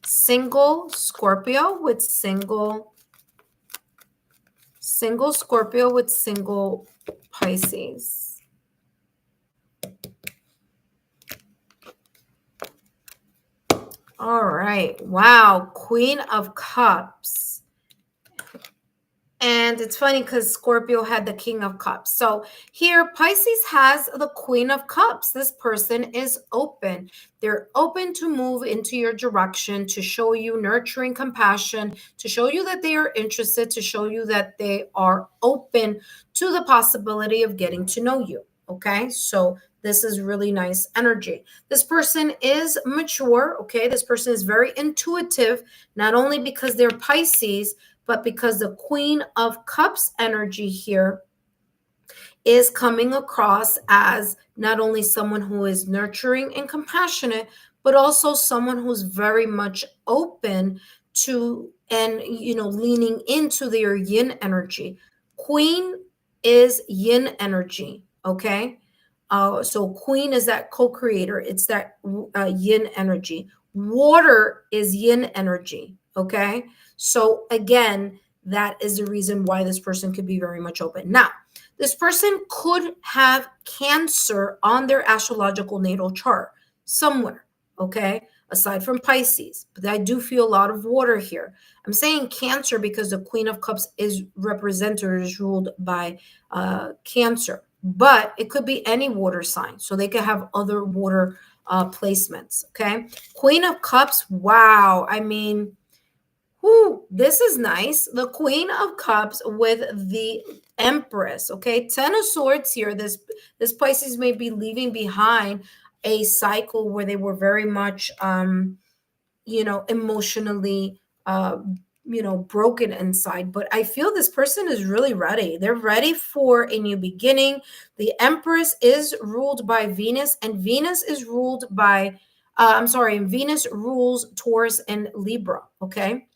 Single Scorpio with single Scorpio with single Pisces. All right. Wow. Queen of Cups. And it's funny because Scorpio had the King of Cups. So here, Pisces has the Queen of Cups. This person is open. They're open to move into your direction, to show you nurturing compassion, to show you that they are interested, to show you that they are open to the possibility of getting to know you. Okay, so this is really nice energy. This person is mature. Okay, this person is very intuitive, not only because they're Pisces, but because the Queen of Cups energy here is coming across as not only someone who is nurturing and compassionate, but also someone who's very much open to and leaning into their yin energy. Queen is yin energy, okay? So Queen is that co-creator. It's that yin energy. Water is yin energy, okay? So again, that is the reason why this person could be very much open. Now, this person could have Cancer on their astrological natal chart somewhere, okay, aside from Pisces. But I do feel a lot of water here. I'm saying Cancer because the Queen of Cups is represented, is ruled by Cancer, but it could be any water sign. So they could have other water placements, okay? Queen of Cups, wow. I mean, whoo, this is nice. The Queen of Cups with the Empress. Okay, Ten of Swords here. This Pisces may be leaving behind a cycle where they were very much, emotionally, broken inside. But I feel this person is really ready. They're ready for a new beginning. The Empress is ruled by Venus, and Venus is ruled by. Venus rules Taurus and Libra. Okay.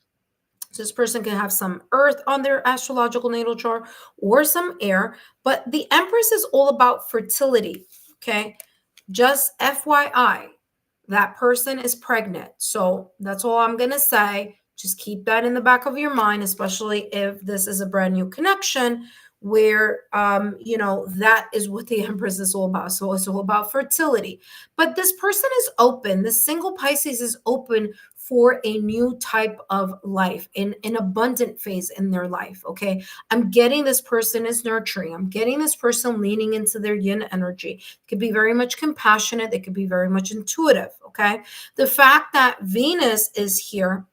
So this person can have some earth on their astrological natal chart or some air, but the Empress is all about fertility. Okay. Just FYI, that person is pregnant. So that's all I'm going to say. Just keep that in the back of your mind, especially if this is a brand new connection where, that is what the Empress is all about. So it's all about fertility. But this person is open. The single Pisces is open for a new type of life, in an abundant phase in their life. Okay. I'm getting this person is nurturing. I'm getting this person leaning into their yin energy. It could be very much compassionate. They could be very much intuitive. Okay. The fact that Venus is here,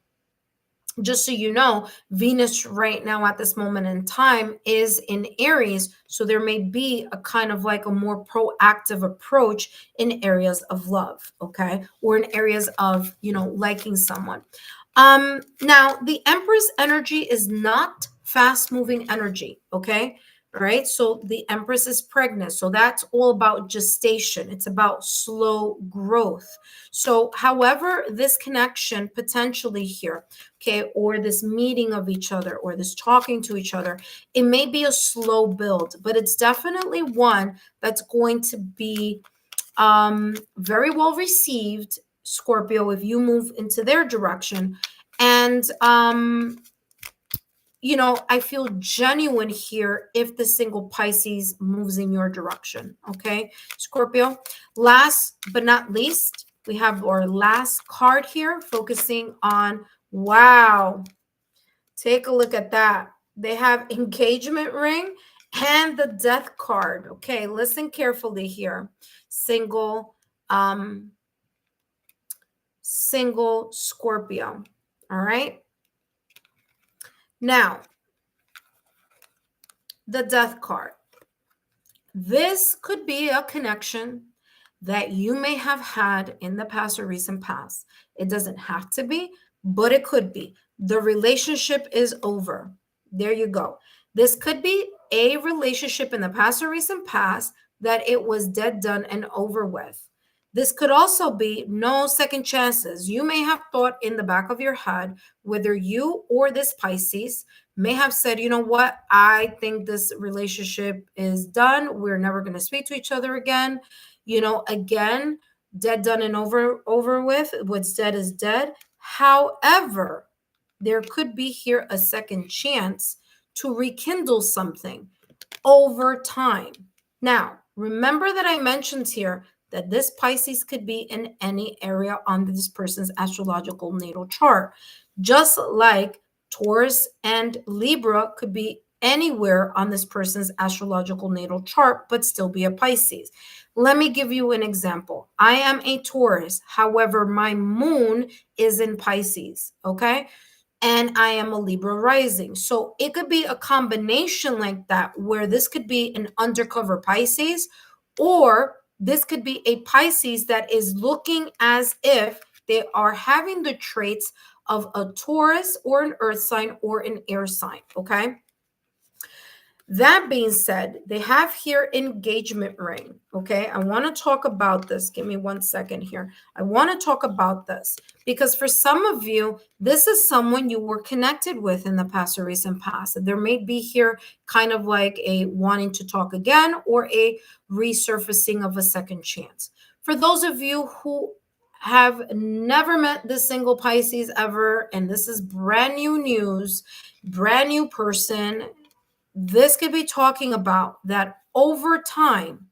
just so you know, Venus right now at this moment in time is in Aries. So there may be a kind of like a more proactive approach in areas of love, okay? Or in areas of, liking someone. Now the Empress energy is not fast moving energy, okay? Right? So the Empress is pregnant. So that's all about gestation. It's about slow growth. So, however, this connection potentially here, okay, or this meeting of each other or this talking to each other, it may be a slow build, but it's definitely one that's going to be very well received, Scorpio, if you move into their direction. And I feel genuine here if the single Pisces moves in your direction. Okay, Scorpio. Last but not least, we have our last card here, focusing on, wow, take a look at that. They have engagement ring and the death card. Okay, listen carefully here. Single Scorpio. All right. Now, the death card. This could be a connection that you may have had in the past or recent past. It doesn't have to be, but it could be. The relationship is over. There you go. This could be a relationship in the past or recent past that it was dead, done, and over with. This could also be no second chances. You may have thought in the back of your head, whether you or this Pisces may have said, you know what, I think this relationship is done. We're never going to speak to each other again. Again, dead, done, and over with. What's dead is dead. However, there could be here a second chance to rekindle something over time. Now, remember that I mentioned here that this Pisces could be in any area on this person's astrological natal chart, just like Taurus and Libra could be anywhere on this person's astrological natal chart, but still be a Pisces. Let me give you an example. I am a Taurus. However, my moon is in Pisces, okay? And I am a Libra rising. So it could be a combination like that, where this could be an undercover Pisces, or this could be a Pisces that is looking as if they are having the traits of a Taurus or an earth sign or an air sign, okay? That being said, they have here engagement ring, okay? I want to talk about this. Give me 1 second here. I want to talk about this because for some of you, this is someone you were connected with in the past or recent past. There may be here kind of like a wanting to talk again or a resurfacing of a second chance. For those of you who have never met this single Pisces ever, and this is brand new news, brand new person, this could be talking about that over time,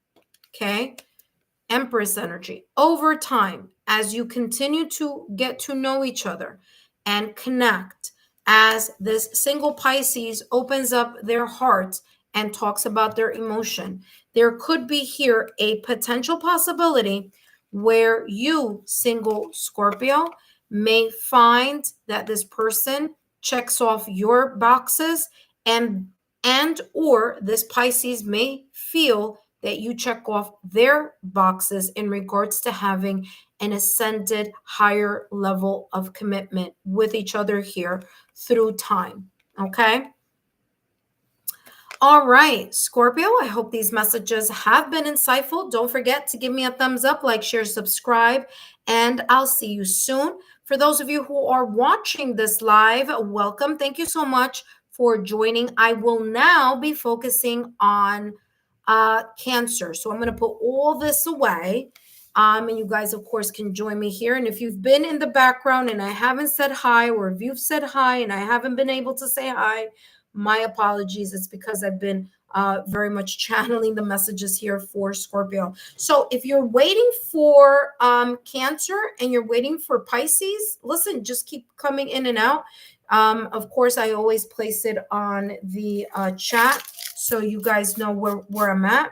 okay? Empress energy, over time, as you continue to get to know each other and connect, as this single Pisces opens up their heart and talks about their emotion, there could be here a potential possibility where you, single Scorpio, may find that this person checks off your boxes, and or this Pisces may feel that you check off their boxes in regards to having an ascended higher level of commitment with each other here through time. Okay. All right, Scorpio, I hope these messages have been insightful. Don't forget to give me a thumbs up, like, share, subscribe, and I'll see you soon. For those of you who are watching this live, welcome. Thank you so much for joining. I will now be focusing on Cancer. So I'm going to put all this away. And you guys, of course, can join me here. And if you've been in the background and I haven't said hi, or if you've said hi and I haven't been able to say hi, my apologies. It's because I've been very much channeling the messages here for Scorpio. So if you're waiting for Cancer and you're waiting for Pisces, listen, just keep coming in and out. Of course, I always place it on the chat so you guys know where I'm at.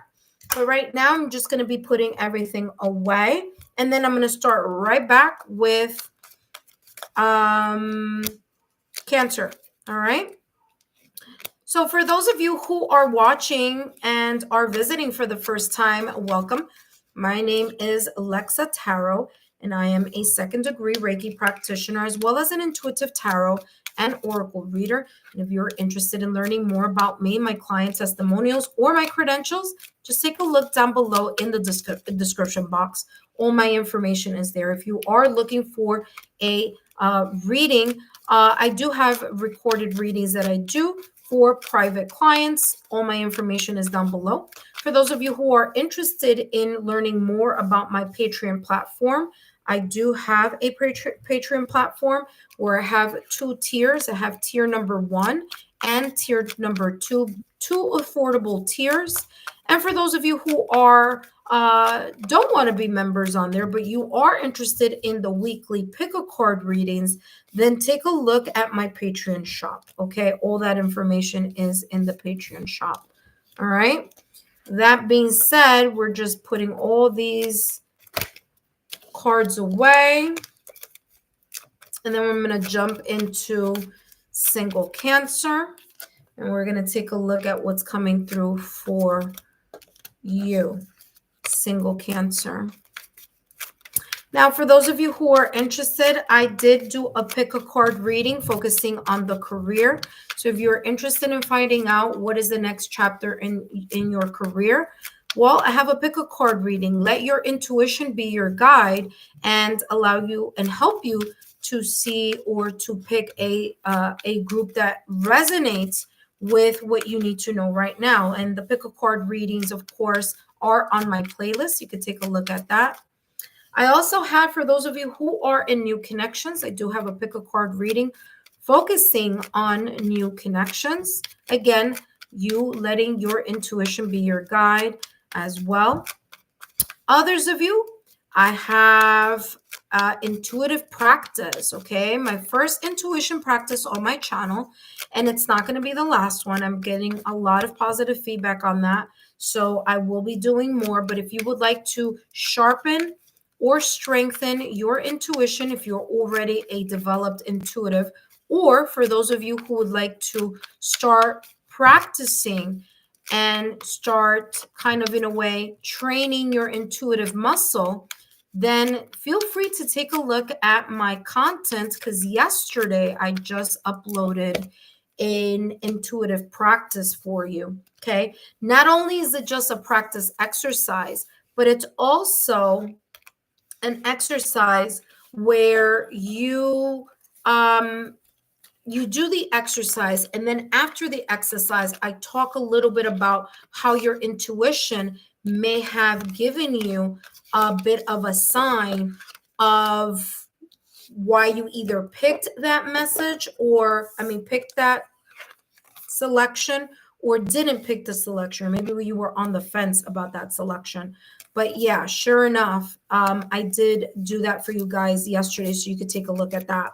But right now, I'm just going to be putting everything away. And then I'm going to start right back with Cancer. All right. So for those of you who are watching and are visiting for the first time, welcome. My name is Lexa Tarot, and I am a second-degree Reiki practitioner, as well as an intuitive tarot and oracle reader. And if you're interested in learning more about me, my client testimonials, or my credentials, just take a look down below in the description box. All my information is there. If you are looking for a reading, I do have recorded readings that I do for private clients. All my information is down below. For those of you who are interested in learning more about my Patreon platform, I do have a Patreon platform where I have 2 tiers. I have tier number 1 and tier number 2, 2 affordable tiers. And for those of you who are don't want to be members on there, but you are interested in the weekly pick a card readings, then take a look at my Patreon shop. Okay, all that information is in the Patreon shop. All right. That being said, we're just putting all these cards away. And then we're going to jump into single Cancer. And we're going to take a look at what's coming through for you, single Cancer. Now, for those of you who are interested, I did do a pick a card reading focusing on the career. So if you're interested in finding out what is the next chapter in your career, well, I have a pick a card reading. Let your intuition be your guide and allow you and help you to see or to pick a group that resonates with what you need to know right now. And the pick a card readings, of course, are on my playlist. You could take a look at that. I also have, for those of you who are in new connections, I do have a pick a card reading focusing on new connections. Again, you letting your intuition be your guide as well. Others of you, I have intuitive practice, okay? My first intuition practice on my channel, and it's not going to be the last one. I'm getting a lot of positive feedback on that. So I will be doing more, but if you would like to sharpen or strengthen your intuition, if you're already a developed intuitive, or for those of you who would like to start practicing and start kind of in a way training your intuitive muscle, then feel free to take a look at my content, because yesterday I just uploaded an intuitive practice for you. Okay. Not only is it just a practice exercise, but it's also an exercise where you do the exercise, and then after the exercise, I talk a little bit about how your intuition may have given you a bit of a sign of why you either picked that message, or picked that selection, or didn't pick the selection. Maybe you were on the fence about that selection. But yeah, sure enough, I did do that for you guys yesterday, so you could take a look at that.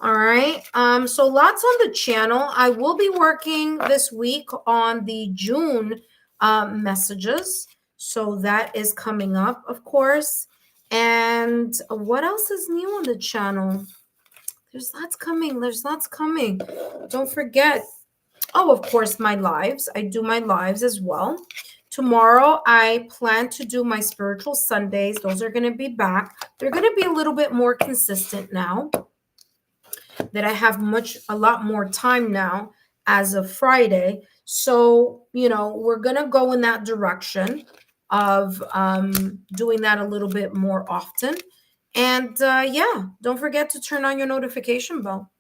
All right. So lots on the channel. I will be working this week on the June messages. So that is coming up, of course. And what else is new on the channel? There's lots coming. There's lots coming. Don't forget. Oh, of course, my lives. I do my lives as well. Tomorrow, I plan to do my spiritual Sundays. Those are going to be back. They're going to be a little bit more consistent now that I have a lot more time now as of Friday. So, we're going to go in that direction of doing that a little bit more often. And yeah, don't forget to turn on your notification bell,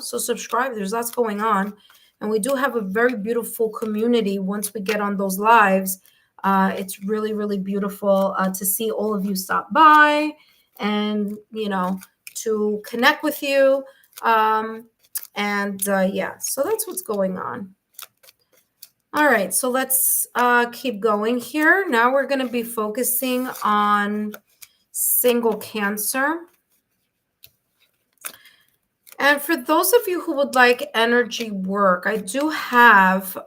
so subscribe. There's lots going on. And we do have a very beautiful community once we get on those lives. It's really, really beautiful to see all of you stop by and, to connect with you. Yeah, so that's what's going on. All right, so let's keep going here. Now we're going to be focusing on single Cancer. And for those of you who would like energy work, I do have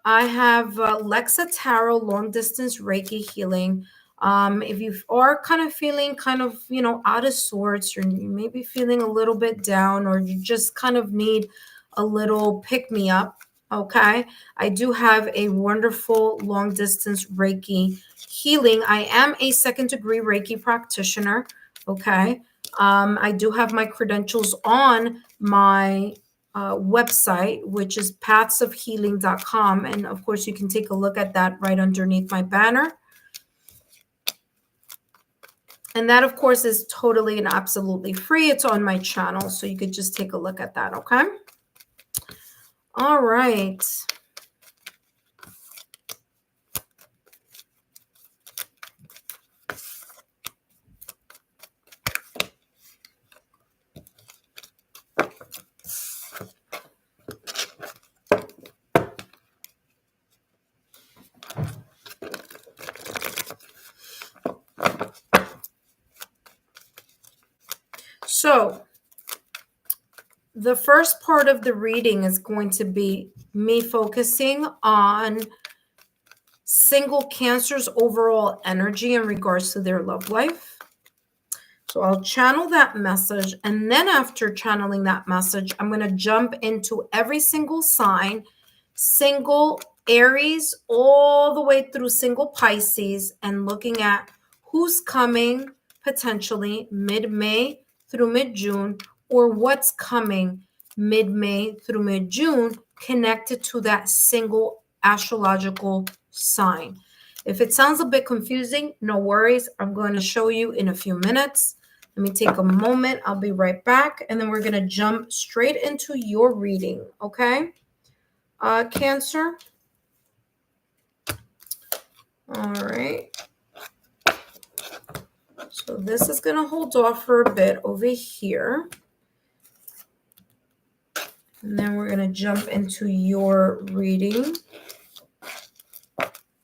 Lexa Tarot long distance Reiki healing. If you are kind of feeling out of sorts, or you may be feeling a little bit down, or you just kind of need a little pick me up, okay, I do have a wonderful long distance Reiki healing. I am a 2nd degree Reiki practitioner, okay. I do have my credentials on my website, which is pathsofhealing.com. And of course, you can take a look at that right underneath my banner. And that, of course, is totally and absolutely free. It's on my channel, so you could just take a look at that, okay? All right. So the first part of the reading is going to be me focusing on single Cancer's overall energy in regards to their love life. So I'll channel that message. And then after channeling that message, I'm going to jump into every single sign, single Aries, all the way through single Pisces, and looking at who's coming potentially mid-May through mid-June, or what's coming mid-May through mid-June connected to that single astrological sign. If it sounds a bit confusing, no worries. I'm going to show you in a few minutes. Let me take a moment. I'll be right back. And then we're going to jump straight into your reading. Okay? Cancer. All right. So this is going to hold off for a bit over here. And then we're going to jump into your reading.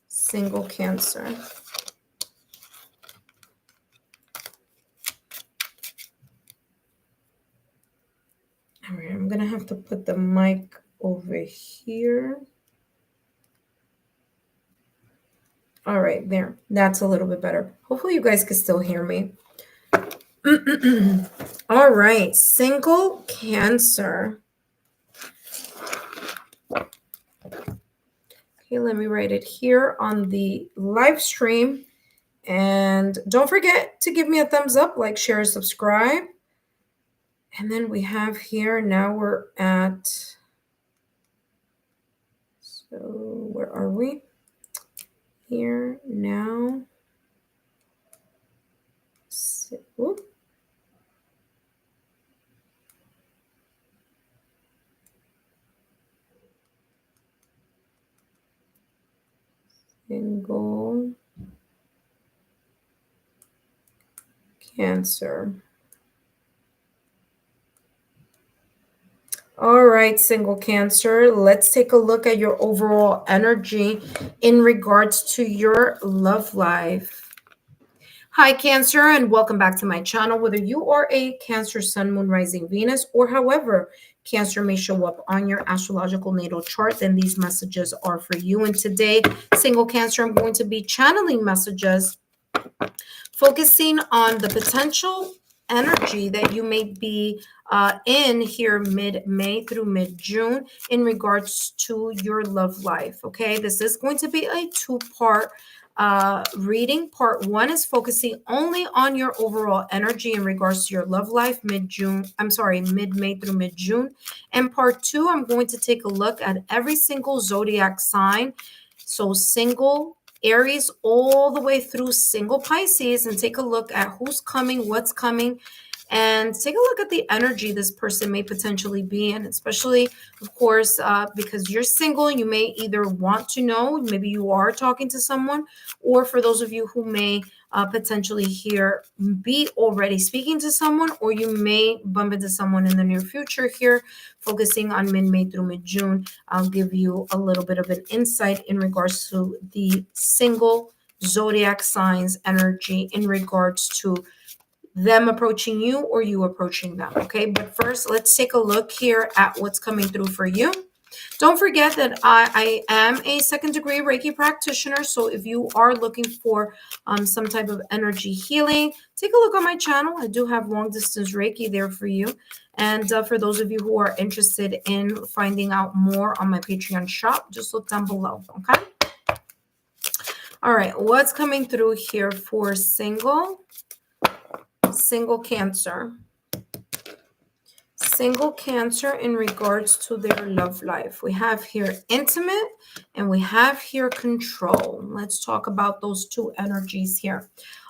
Single Cancer. All right, I'm going to have to put the mic over here. All right, there. That's a little bit better. Hopefully you guys can still hear me. All right, single Cancer. Okay, let me write it here on the live stream. And don't forget to give me a thumbs up, like, share, subscribe. And then we have here, now we're at, so where are we? Here now. Whoop. Single Cancer. All right, single Cancer, let's take a look at your overall energy in regards to your love life. Hi, Cancer, and welcome back to my channel. Whether you are a Cancer, Sun, Moon, Rising, Venus, or however Cancer may show up on your astrological natal chart, then these messages are for you. And today, single Cancer, I'm going to be channeling messages focusing on the potential energy that you may be in here mid-May through mid-June in regards to your love life. Okay, this is going to be a two-part reading. Part one is focusing only on your overall energy in regards to your love life mid-June. I'm sorry, mid-May through mid-June. And part two, I'm going to take a look at every single zodiac sign. So single Aries all the way through single Pisces, and take a look at who's coming, what's coming, and take a look at the energy this person may potentially be in, especially, of course, because you're single, you may either want to know, maybe you are talking to someone, or for those of you who may potentially here be already speaking to someone, or you may bump into someone in the near future here, focusing on mid-May through mid-June. I'll give you a little bit of an insight in regards to the single zodiac signs energy in regards to them approaching you or you approaching them. Okay, but first, let's take a look here at what's coming through for you. Don't forget that I am a second degree Reiki practitioner. So if you are looking for some type of energy healing, take a look on my channel. I do have long distance Reiki there for you. And for those of you who are interested in finding out more on my Patreon shop, just look down below. Okay. All right. What's coming through here for single Cancer? Single Cancer in regards to their love life. We have here intimate and we have here control. Let's talk about those two energies here.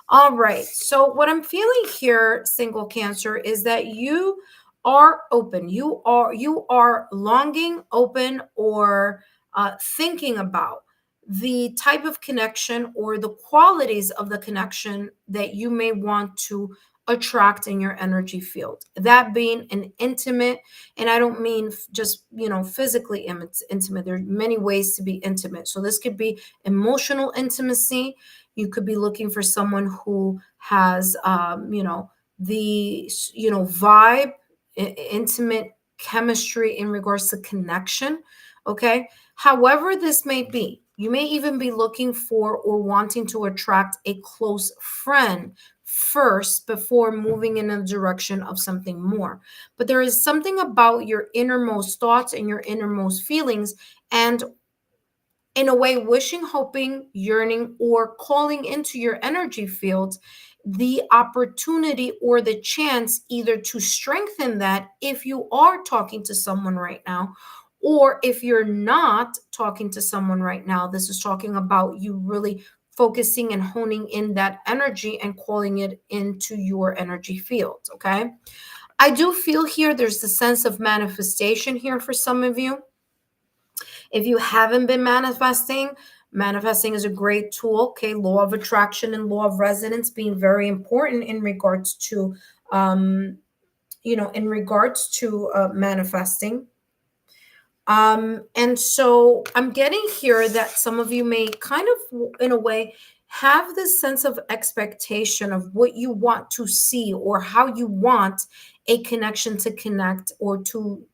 All right. So what I'm feeling here, single Cancer, is that you are open. You are longing, open, or thinking about the type of connection or the qualities of the connection that you may want to attract in your energy field. That being an intimate, and I don't mean just, physically intimate. There are many ways to be intimate. So this could be emotional intimacy. You could be looking for someone who has, the, vibe, intimate chemistry in regards to connection. Okay. However, this may be, you may even be looking for or wanting to attract a close friend first before moving in a direction of something more. But there is something about your innermost thoughts and your innermost feelings, and in a way, wishing, hoping, yearning, or calling into your energy fields the opportunity or the chance either to strengthen that if you are talking to someone right now, or if you're not talking to someone right now. This is talking about you really focusing and honing in that energy and calling it into your energy field. Okay. I do feel here there's the sense of manifestation here for some of you. If you haven't been manifesting is a great tool. Okay. Law of attraction and law of resonance being very important in regards to, manifesting. And so I'm getting here that some of you may kind of, in a way, have this sense of expectation of what you want to see or how you want a connection to connect or to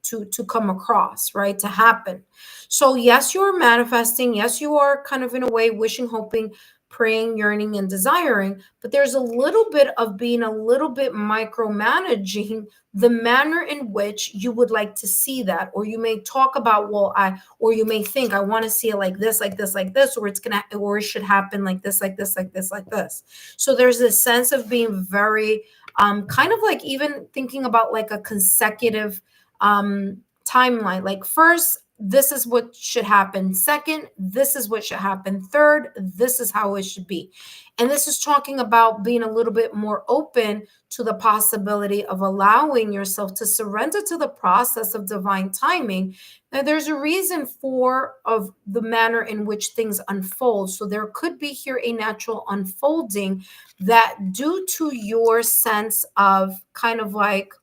come across, right? To happen. So yes, you're manifesting. Yes, you are kind of in a way wishing, hoping, praying, yearning, and desiring, but there's a little bit of being a little bit micromanaging the manner in which you would like to see that. Or you may talk about, well, or you may think, I want to see it like this, like this, like this, or or it should happen like this, like this, like this, like this. So there's this sense of being very kind of like even thinking about like a consecutive timeline. Like first, this is what should happen. Second, this is what should happen. Third, this is how it should be. And this is talking about being a little bit more open to the possibility of allowing yourself to surrender to the process of divine timing. Now, there's a reason for of the manner in which things unfold. So there could be here a natural unfolding that, due to your sense of kind of like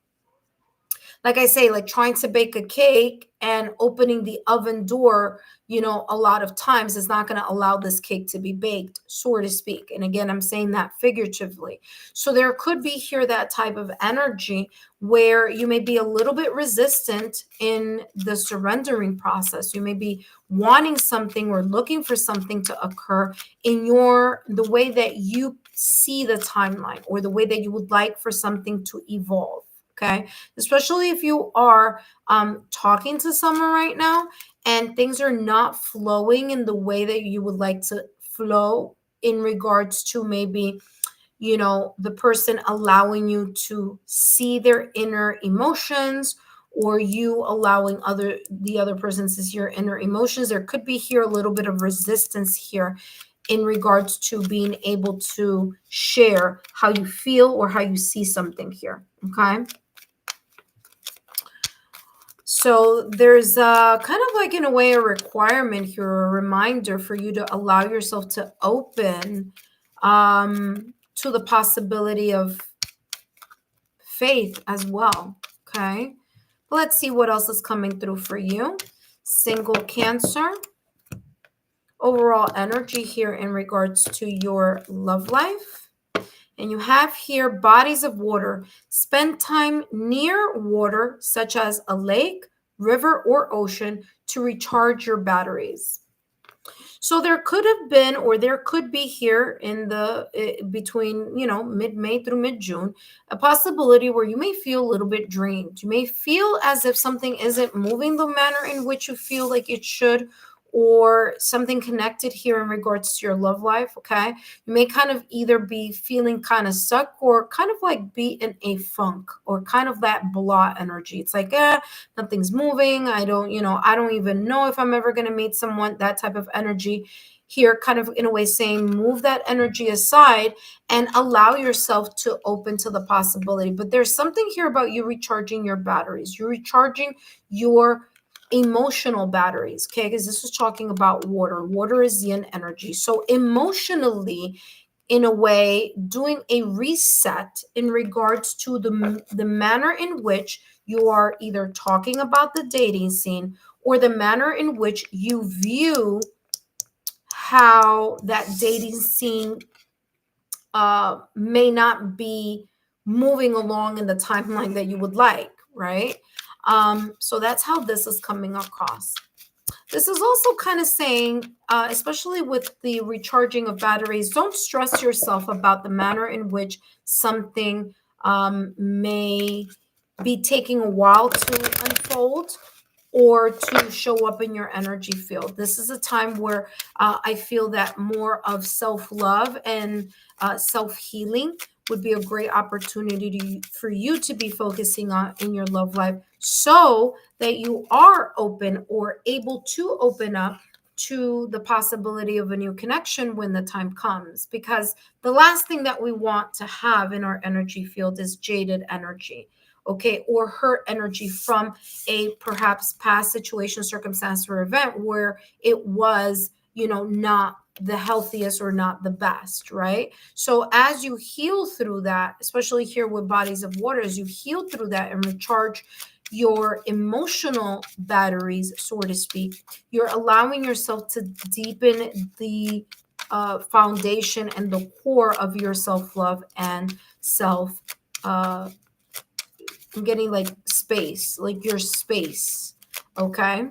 I say, like trying to bake a cake and opening the oven door, a lot of times is not going to allow this cake to be baked, so to speak. And again, I'm saying that figuratively. So there could be here that type of energy where you may be a little bit resistant in the surrendering process. You may be wanting something or looking for something to occur in the way that you see the timeline, or the way that you would like for something to evolve. Okay. Especially if you are talking to someone right now and things are not flowing in the way that you would like to flow, in regards to maybe, the person allowing you to see their inner emotions, or you allowing the other person to see your inner emotions. There could be here a little bit of resistance here in regards to being able to share how you feel or how you see something here. Okay. So there's kind of like, in a way, a requirement here, a reminder for you to allow yourself to open to the possibility of faith as well. Okay. Let's see what else is coming through for you. Single Cancer. Overall energy here in regards to your love life. And you have here bodies of water. Spend time near water, such as a lake, river, or ocean, to recharge your batteries. So there could have been, or there could be here in the between, mid-May through mid-June, a possibility where you may feel a little bit drained. You may feel as if something isn't moving the manner in which you feel like it should, or something connected here in regards to your love life. Okay. You may kind of either be feeling kind of stuck, or kind of like be in a funk, or kind of that blah energy. It's like, nothing's moving. I don't even know if I'm ever going to meet someone. That type of energy here, kind of in a way saying, move that energy aside and allow yourself to open to the possibility. But there's something here about you recharging your batteries. You're recharging your emotional batteries, okay? Because this is talking about water. Water is yin energy. So emotionally, in a way, doing a reset in regards to the manner in which you are either talking about the dating scene, or the manner in which you view how that dating scene may not be moving along in the timeline that you would like, right? So that's how this is coming across. This is also kind of saying, especially with the recharging of batteries, don't stress yourself about the manner in which something may be taking a while to unfold or to show up in your energy field. This is a time where I feel that more of self-love and self-healing would be a great opportunity for you to be focusing on in your love life, so that you are open or able to open up to the possibility of a new connection when the time comes. Because the last thing that we want to have in our energy field is jaded energy, okay, or hurt energy from a perhaps past situation, circumstance, or event where it was, not the healthiest or not the best, right? So as you heal through that, especially here with bodies of water, as you heal through that and recharge your emotional batteries, so to speak, you're allowing yourself to deepen the foundation and the core of your self-love and self I'm getting like space, like your space. Okay.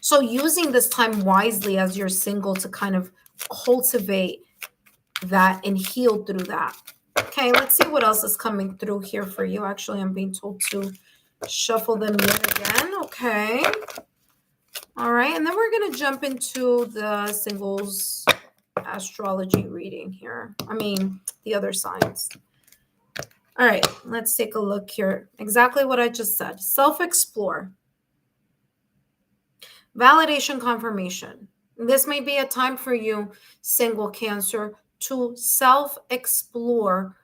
So using this time wisely as you're single to kind of cultivate that and heal through that. Okay, let's see what else is coming through here for you. Actually, I'm being told to shuffle them yet again. Okay. All right, and then we're going to jump into the singles astrology reading here. I mean, the other signs. All right, let's take a look here. Exactly what I just said. Self-explore. Validation confirmation. This may be a time for you, single Cancer, to self-explore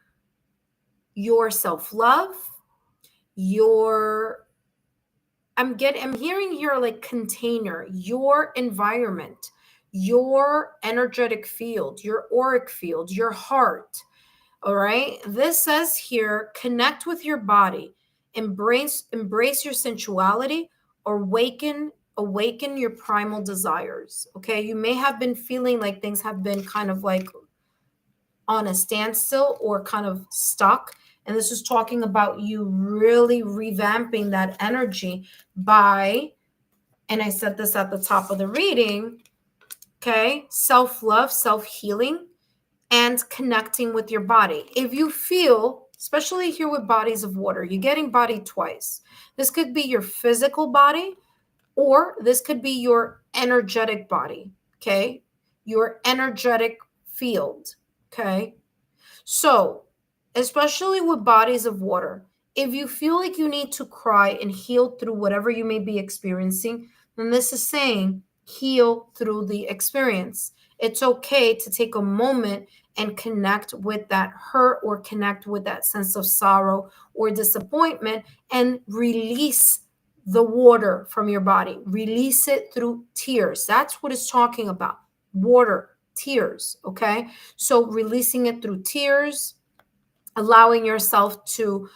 your self-love, your I'm hearing here like container, your environment, your energetic field, your auric field, your heart. All right. This says here, connect with your body, embrace your sensuality, or awaken your primal desires. Okay. You may have been feeling like things have been kind of like on a standstill or kind of stuck. And this is talking about you really revamping that energy by, and I said this at the top of the reading, okay, self-love, self-healing, and connecting with your body. If you feel, especially here with bodies of water, you're getting body twice. This could be your physical body, or this could be your energetic body, okay? Your energetic field, okay? So, especially with bodies of water, if you feel like you need to cry and heal through whatever you may be experiencing, then this is saying heal through the experience. It's okay to take a moment and connect with that hurt or connect with that sense of sorrow or disappointment and release the water from your body. Release it through tears. That's what it's talking about. Water, tears, okay? So releasing it through tears, allowing yourself to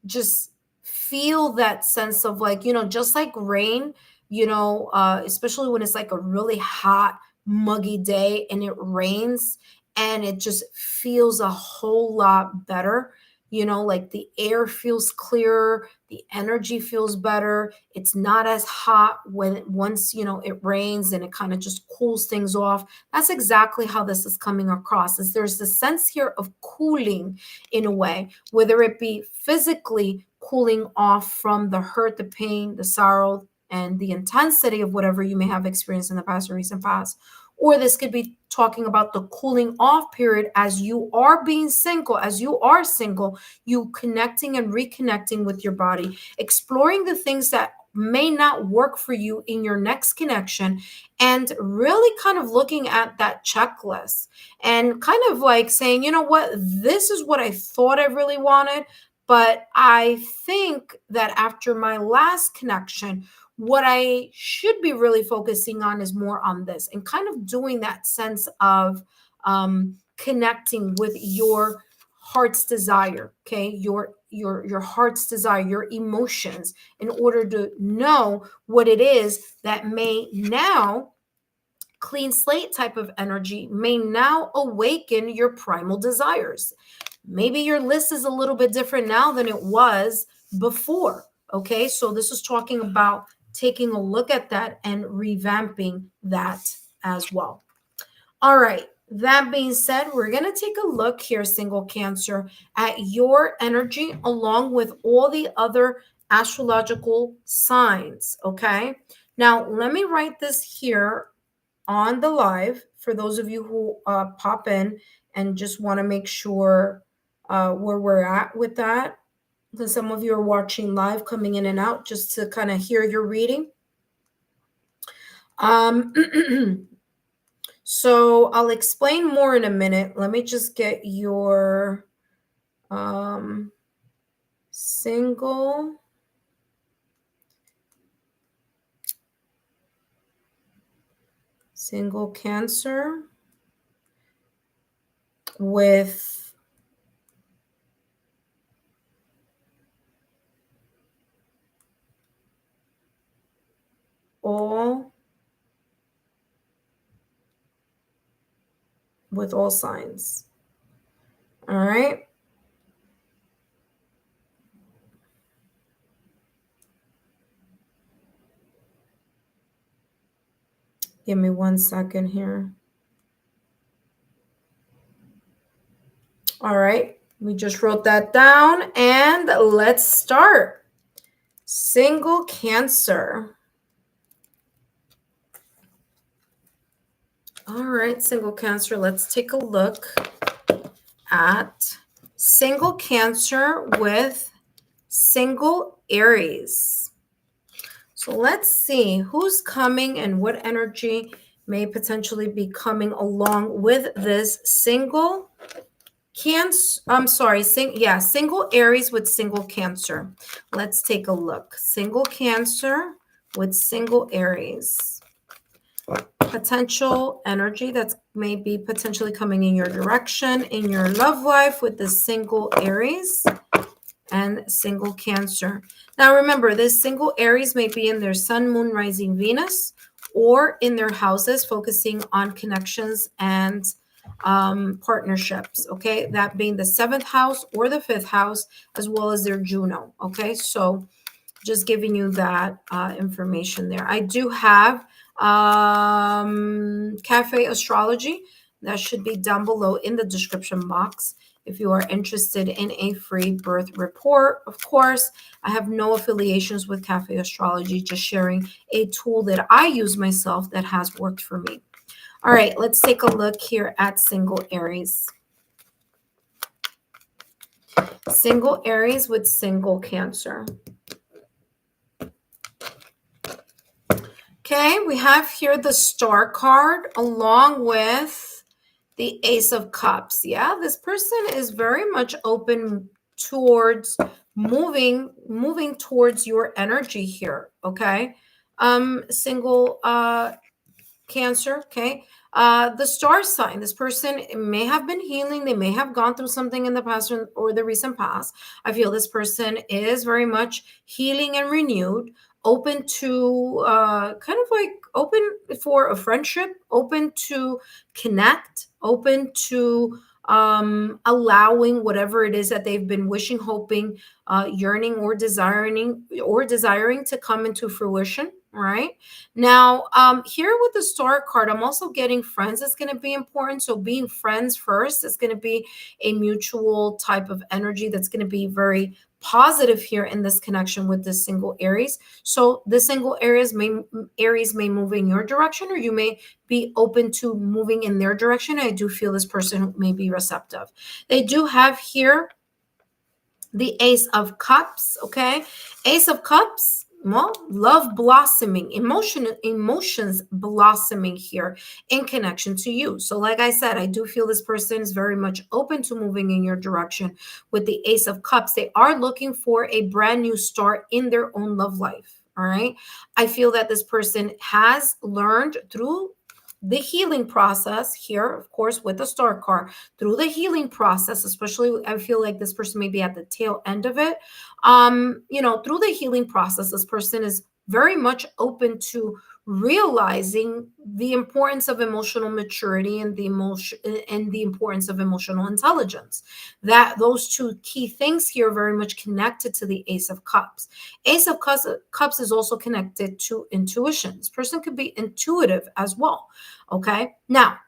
just feel that sense of like, just like rain, especially when it's like a really hot, muggy day and it rains and it just feels a whole lot better. Like the air feels clearer, the energy feels better. It's not as hot once, it rains and it kind of just cools things off. That's exactly how this is coming across. Is there's the sense here of cooling in a way, whether it be physically cooling off from the hurt, the pain, the sorrow, and the intensity of whatever you may have experienced in the past or recent past. Or this could be talking about the cooling off period as you are being single, as you are single, you connecting and reconnecting with your body, exploring the things that may not work for you in your next connection, and really kind of looking at that checklist and kind of like saying, you know what, this is what I thought I really wanted. But I think that after my last connection, what I should be really focusing on is more on this and kind of doing that sense of connecting with your heart's desire, okay, your heart's desire, your emotions, in order to know what it is that may now clean slate type of energy may now awaken your primal desires. Maybe your list is a little bit different now than it was before. Okay, so this is talking about taking a look at that and revamping that as well. All right, that being said, we're going to take a look here, single Cancer, at your energy along with all the other astrological signs. Okay, now let me write this here on the live for those of you who pop in and just want to make sure where we're at with that, because some of you are watching live, coming in and out just to kind of hear your reading. So I'll explain more in a minute. Let me just get your single Cancer with all signs. All right. Give me 1 second here. All right, we just wrote that down and let's start. Single Cancer. All right, single Cancer, let's take a look at single Cancer with single Aries. So let's see who's coming and what energy may potentially be coming along with this single Cancer. I'm sorry, single Aries with single Cancer. Let's take a look. Single Cancer with single Aries. Potential energy that's maybe potentially coming in your direction in your love life with the single Aries and single Cancer. Now remember, this single Aries may be in their sun, moon, rising Venus, or in their houses focusing on connections and partnerships, okay? That being the 7th house or the 5th house, as well as their Juno, okay? So just giving you that information there. I do have Cafe Astrology. That should be down below in the description box if you are interested in a free birth report. Of course, I have no affiliations with Cafe Astrology, just sharing a tool that I use myself that has worked for me. All right, let's take a look here at single Aries. Single Aries with single Cancer. Okay, we have here the Star card along with the Ace of Cups. Yeah, this person is very much open towards moving towards your energy here, okay? Single Cancer, okay? The Star sign, this person may have been healing. They may have gone through something in the past or the recent past. I feel this person is very much healing and renewed, open to kind of like open for a friendship, open to connect, open to allowing whatever it is that they've been wishing, hoping, yearning, or desiring to come into fruition. All right. Now, here with the Star card, I'm also getting friends is going to be important. So being friends first is going to be a mutual type of energy that's going to be very positive here in this connection with this single Aries. So the single Aries may move in your direction, or you may be open to moving in their direction. I do feel this person may be receptive. They do have here the Ace of Cups, okay? Ace of Cups, well, love blossoming, emotions blossoming here in connection to you. So like I said, I do feel this person is very much open to moving in your direction with the Ace of Cups. They are looking for a brand new start in their own love life, all right? I feel that this person has learned through the healing process here, of course, with the Star card, through the healing process, especially I feel like this person may be at the tail end of it. Through the healing process, this person is very much open to realizing the importance of emotional maturity and the importance of emotional intelligence. That those two key things here are very much connected to the Ace of Cups. Ace of Cups is also connected to intuition. This person could be intuitive as well. Okay. Now,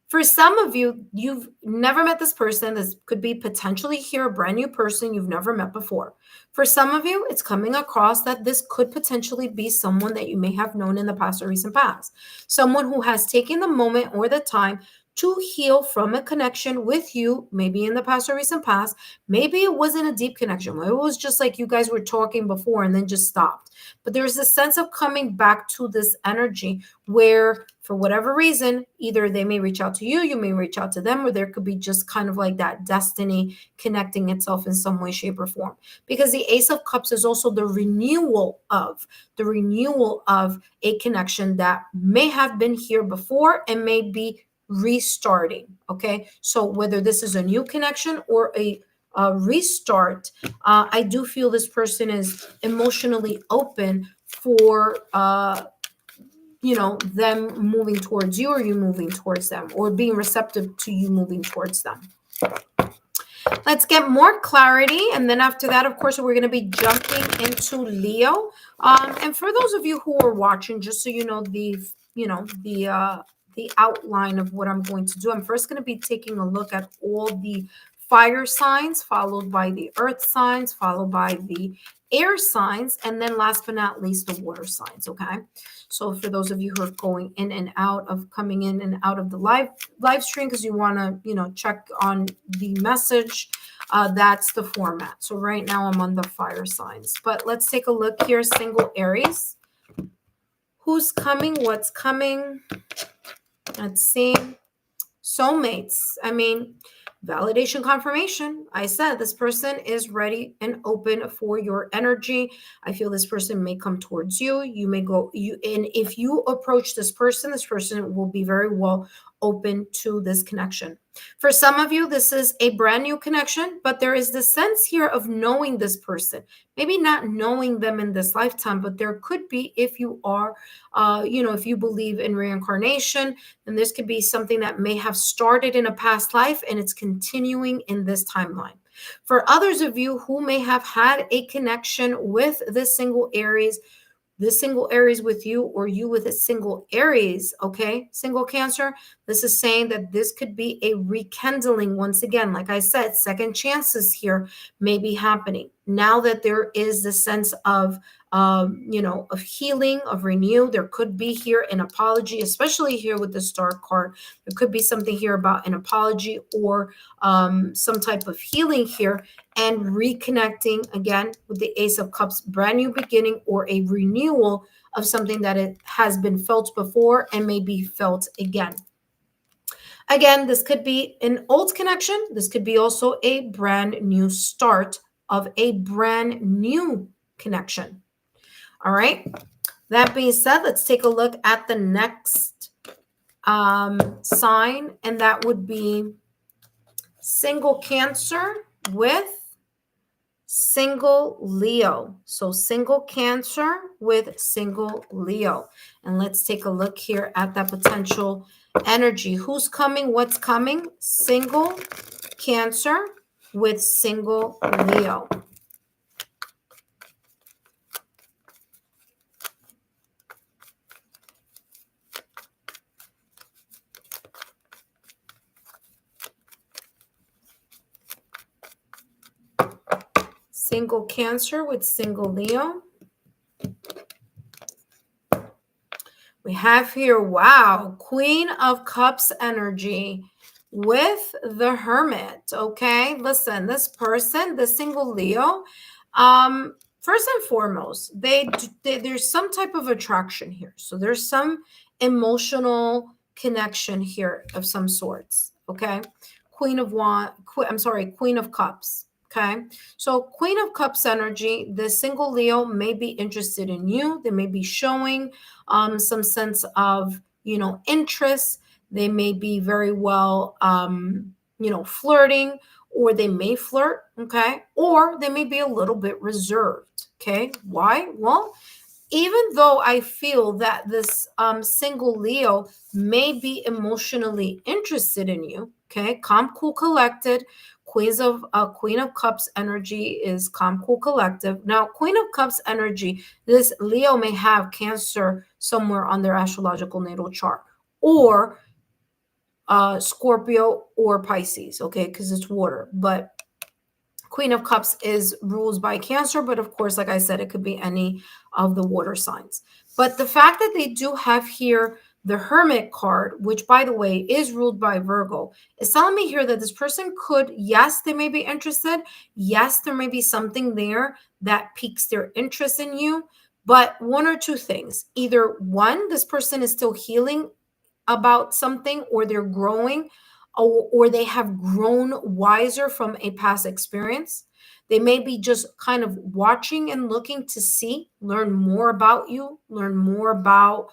for some of you, you've never met this person. This could be potentially here a brand new person you've never met before. For some of you, it's coming across that this could potentially be someone that you may have known in the past or recent past. Someone who has taken the moment or the time to heal from a connection with you, maybe in the past or recent past. Maybe it wasn't a deep connection. Maybe it was just like you guys were talking before and then just stopped. But there's a sense of coming back to this energy where, for whatever reason, either they may reach out to you, you may reach out to them, or there could be just kind of like that destiny connecting itself in some way, shape, or form. Because the Ace of Cups is also the renewal of a connection that may have been here before and may be restarting. Okay, so whether this is a new connection or a restart, I do feel this person is emotionally open for them moving towards you, or you moving towards them, or being receptive to you moving towards them. Let's get more clarity. And then after that, of course, we're going to be jumping into Leo. And for those of you who are watching, just so you know, the the outline of what I'm going to do. I'm first going to be taking a look at all the fire signs, followed by the earth signs, followed by the air signs, and then last but not least, the water signs. Okay. So for those of you who are going in and out of coming in and out of the live stream, because you want to, check on the message, that's the format. So right now I'm on the fire signs, but let's take a look here. Single Aries. Who's coming? What's coming? Let's see. Soulmates. I mean, validation, confirmation. I said this person is ready and open for your energy. I feel this person may come towards you. You may go, and if you approach this person will be very well open to this connection. For some of you, this is a brand new connection, but there is the sense here of knowing this person. Maybe not knowing them in this lifetime, but there could be, if you are, if you believe in reincarnation, then this could be something that may have started in a past life and it's continuing in this timeline. For others of you who may have had a connection with this single Aries, with you, or you with a single Aries, okay, single Cancer, this is saying that this could be a rekindling. Once again, like I said, second chances here may be happening now that there is the sense of of healing, of renew. There could be here an apology, especially here with the Star card. There could be something here about an apology or some type of healing here, and reconnecting again with the Ace of Cups, brand new beginning or a renewal of something that it has been felt before and may be felt again. Again, this could be an old connection. This could be also a brand new start of a brand new connection. All right. That being said, let's take a look at the next sign, and that would be single Cancer with single Leo. So single Cancer with single Leo. And let's take a look here at that potential energy. Who's coming? What's coming? Single Cancer with single Leo. Single Cancer with single Leo. We have here, wow, Queen of Cups energy with the Hermit. Okay, listen, this person, the single Leo, first and foremost, there's some type of attraction here. So there's some emotional connection here of some sorts. Okay, Queen of Cups. Okay, so Queen of Cups energy, the single Leo may be interested in you. They may be showing some sense of, interest. They may be very well, flirting, or they may flirt. Okay, or they may be a little bit reserved. Okay, why? Well, even though I feel that this single Leo may be emotionally interested in you, okay, calm, cool, collected. Queen of Cups energy is calm, cool, collective. Now, Queen of Cups energy, this Leo may have Cancer somewhere on their astrological natal chart, or Scorpio or Pisces, okay, because it's water. But Queen of Cups is ruled by Cancer, but of course, like I said, it could be any of the water signs. But the fact that they do have here the Hermit card, which, by the way, is ruled by Virgo, is telling me here that this person could, yes, they may be interested. Yes, there may be something there that piques their interest in you. But one or two things. Either one, this person is still healing about something, or they're growing, or they have grown wiser from a past experience. They may be just kind of watching and looking to learn more about you, learn more about,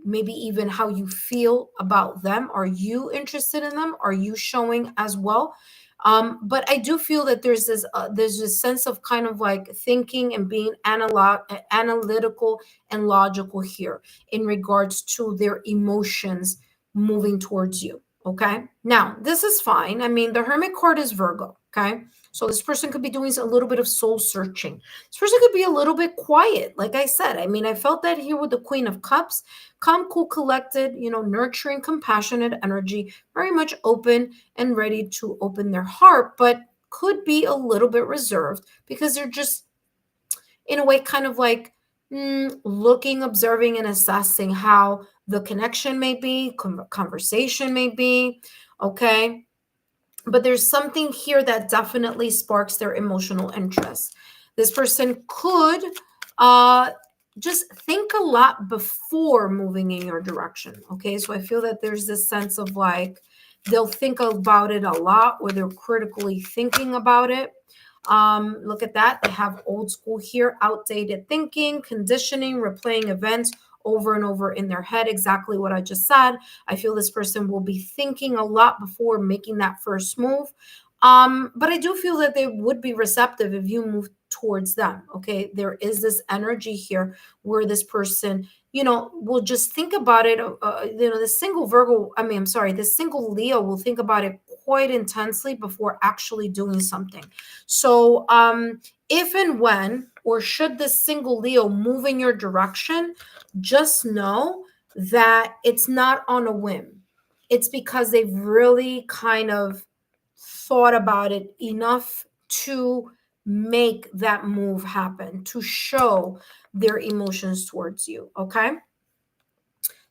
maybe even how you feel about them. Are you interested in them? Are you showing as well? But I do feel that there's this sense of kind of like thinking and being analytical and logical here in regards to their emotions moving towards you. Okay. Now, this is fine. I mean, the Hermit card is Virgo. okay? So this person could be doing a little bit of soul searching. This person could be a little bit quiet. Like I said, I mean, I felt that here with the Queen of Cups, calm, cool, collected, nurturing, compassionate energy, very much open and ready to open their heart, but could be a little bit reserved because they're just in a way kind of like looking, observing, and assessing how the connection may be, conversation may be, okay? But there's something here that definitely sparks their emotional interest. This person could just think a lot before moving in your direction, okay? So I feel that there's this sense of like they'll think about it a lot, or they're critically thinking about it. Look at that. They have old school here, outdated thinking, conditioning, replaying events over and over in their head. Exactly what I just said. I feel this person will be thinking a lot before making that first move. But I do feel that they would be receptive if you move towards them. Okay. There is this energy here where this person, will just think about it. The single Virgo, I'm sorry, the single Leo will think about it quite intensely before actually doing something. So, if and when, or should this single Leo move in your direction, just know that it's not on a whim. It's because they've really kind of thought about it enough to make that move happen, to show their emotions towards you. Okay.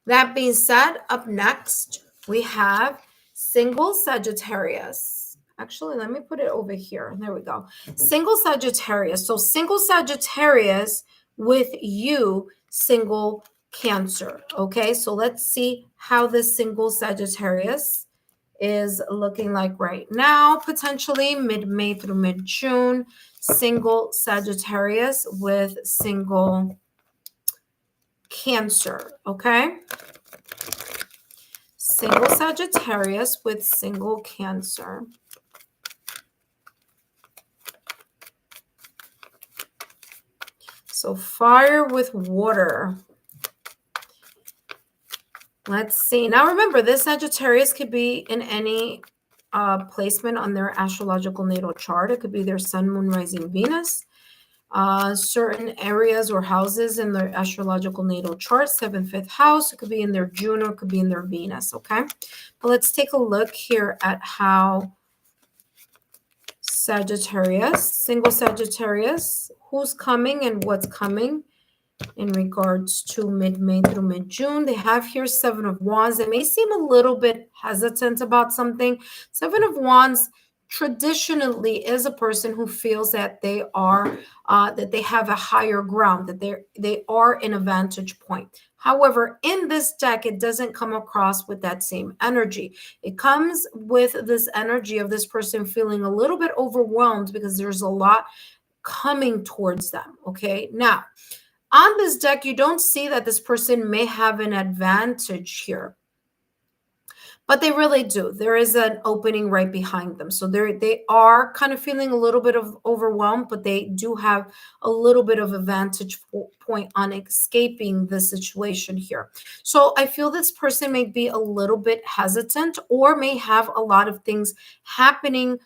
That being said, up next, we have single Sagittarius. Actually, let me put it over here. There we go. Single Sagittarius. So single Sagittarius with you, single Cancer. Okay, so let's see how this single Sagittarius is looking like right now, potentially mid-May through mid-June. Single Sagittarius with single Cancer. Okay. Single Sagittarius with single Cancer. So fire with water. Let's see. Now remember, this Sagittarius could be in any placement on their astrological natal chart. It could be their sun, moon, rising, Venus. Certain areas or houses in their astrological natal chart, 7th, 5th house. It could be in their June, or it could be in their Venus, okay? But let's take a look here at how Sagittarius, single Sagittarius, who's coming and what's coming in regards to mid-May through mid-June. They have here 7 of Wands. They may seem a little bit hesitant about something. 7 of Wands traditionally is a person who feels that they are that they have a higher ground, that they are in a vantage point. However, in this deck, it doesn't come across with that same energy. It comes with this energy of this person feeling a little bit overwhelmed because there's a lot coming towards them. Okay, now on this deck, you don't see that this person may have an advantage here, but they really do. There is an opening right behind them. So they are kind of feeling a little bit of overwhelmed, but they do have a little bit of a vantage point on escaping the situation here. So I feel this person may be a little bit hesitant, or may have a lot of things happening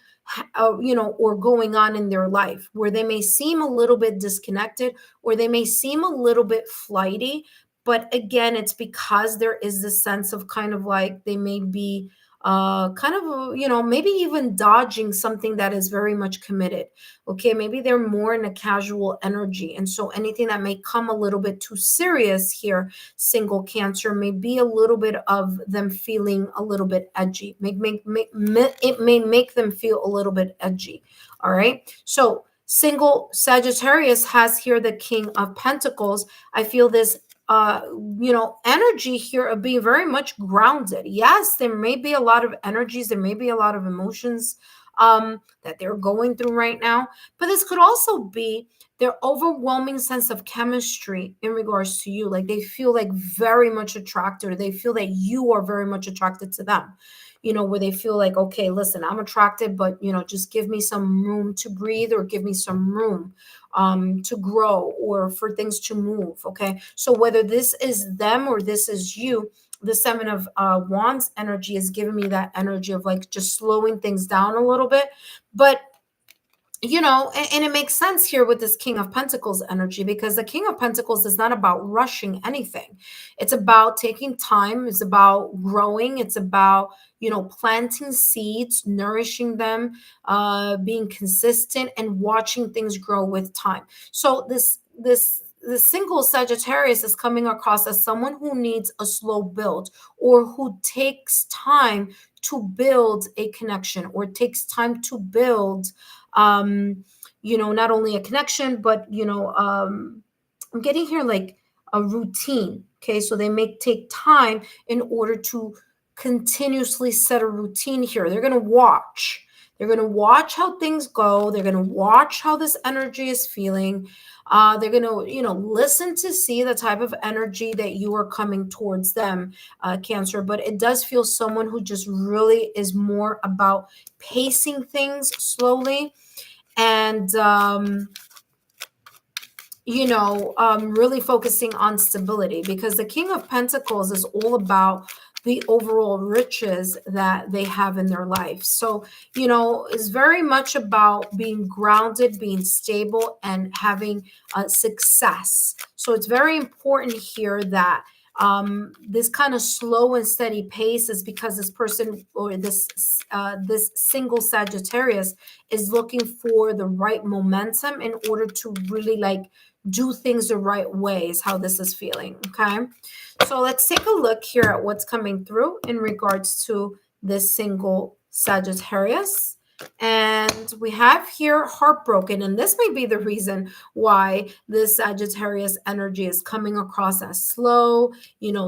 or going on in their life where they may seem a little bit disconnected, or they may seem a little bit flighty. But again, it's because there is this sense of kind of like they may be maybe even dodging something that is very much committed. Okay, maybe they're more in a casual energy. And so anything that may come a little bit too serious here, single Cancer, may be a little bit of them feeling a little bit edgy. It may make them feel a little bit edgy. All right. So single Sagittarius has here the King of Pentacles. I feel this energy here of being very much grounded. Yes, there may be a lot of energies, there may be a lot of emotions that they're going through right now, but this could also be their overwhelming sense of chemistry in regards to you. Like they feel like very much attracted, or they feel that you are very much attracted to them. Where they feel like, okay, listen, I'm attracted, but just give me some room to breathe, or give me some room to grow, or for things to move. Okay. So whether this is them or this is you, the 7 of Wands energy is giving me that energy of like just slowing things down a little bit. But and it makes sense here with this King of Pentacles energy, because the King of Pentacles is not about rushing anything. It's about taking time. It's about growing. It's about, planting seeds, nourishing them, being consistent, and watching things grow with time. So the single Sagittarius is coming across as someone who needs a slow build, or who takes time to build a connection, or takes time to build not only a connection, but I'm getting here like a routine. Okay, so they may take time in order to continuously set a routine here. They're going to watch. They're going to watch how things go. They're going to watch how this energy is feeling. They're going to, listen to see the type of energy that you are coming towards them, Cancer. But it does feel someone who just really is more about pacing things slowly, and really focusing on stability, because the King of Pentacles is all about the overall riches that they have in their life. So, it's very much about being grounded, being stable, and having success. So it's very important here that this kind of slow and steady pace is because this person, or this single Sagittarius, is looking for the right momentum in order to really do things the right way, is how this is feeling. Okay, so let's take a look here at what's coming through in regards to this single Sagittarius. And we have here heartbroken, and this may be the reason why this Sagittarius energy is coming across as slow.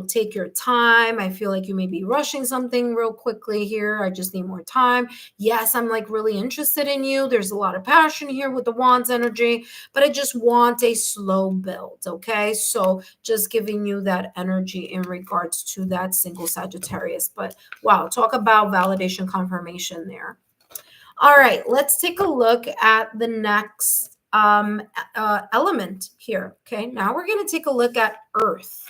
Take your time. I feel like you may be rushing something real quickly here. I just need more time. Yes, I'm really interested in you. There's a lot of passion here with the Wands energy, but I just want a slow build. Okay, so just giving you that energy in regards to that single Sagittarius. But wow, talk about validation, confirmation there. All right, let's take a look at the next element here. Okay, now we're going to take a look at Earth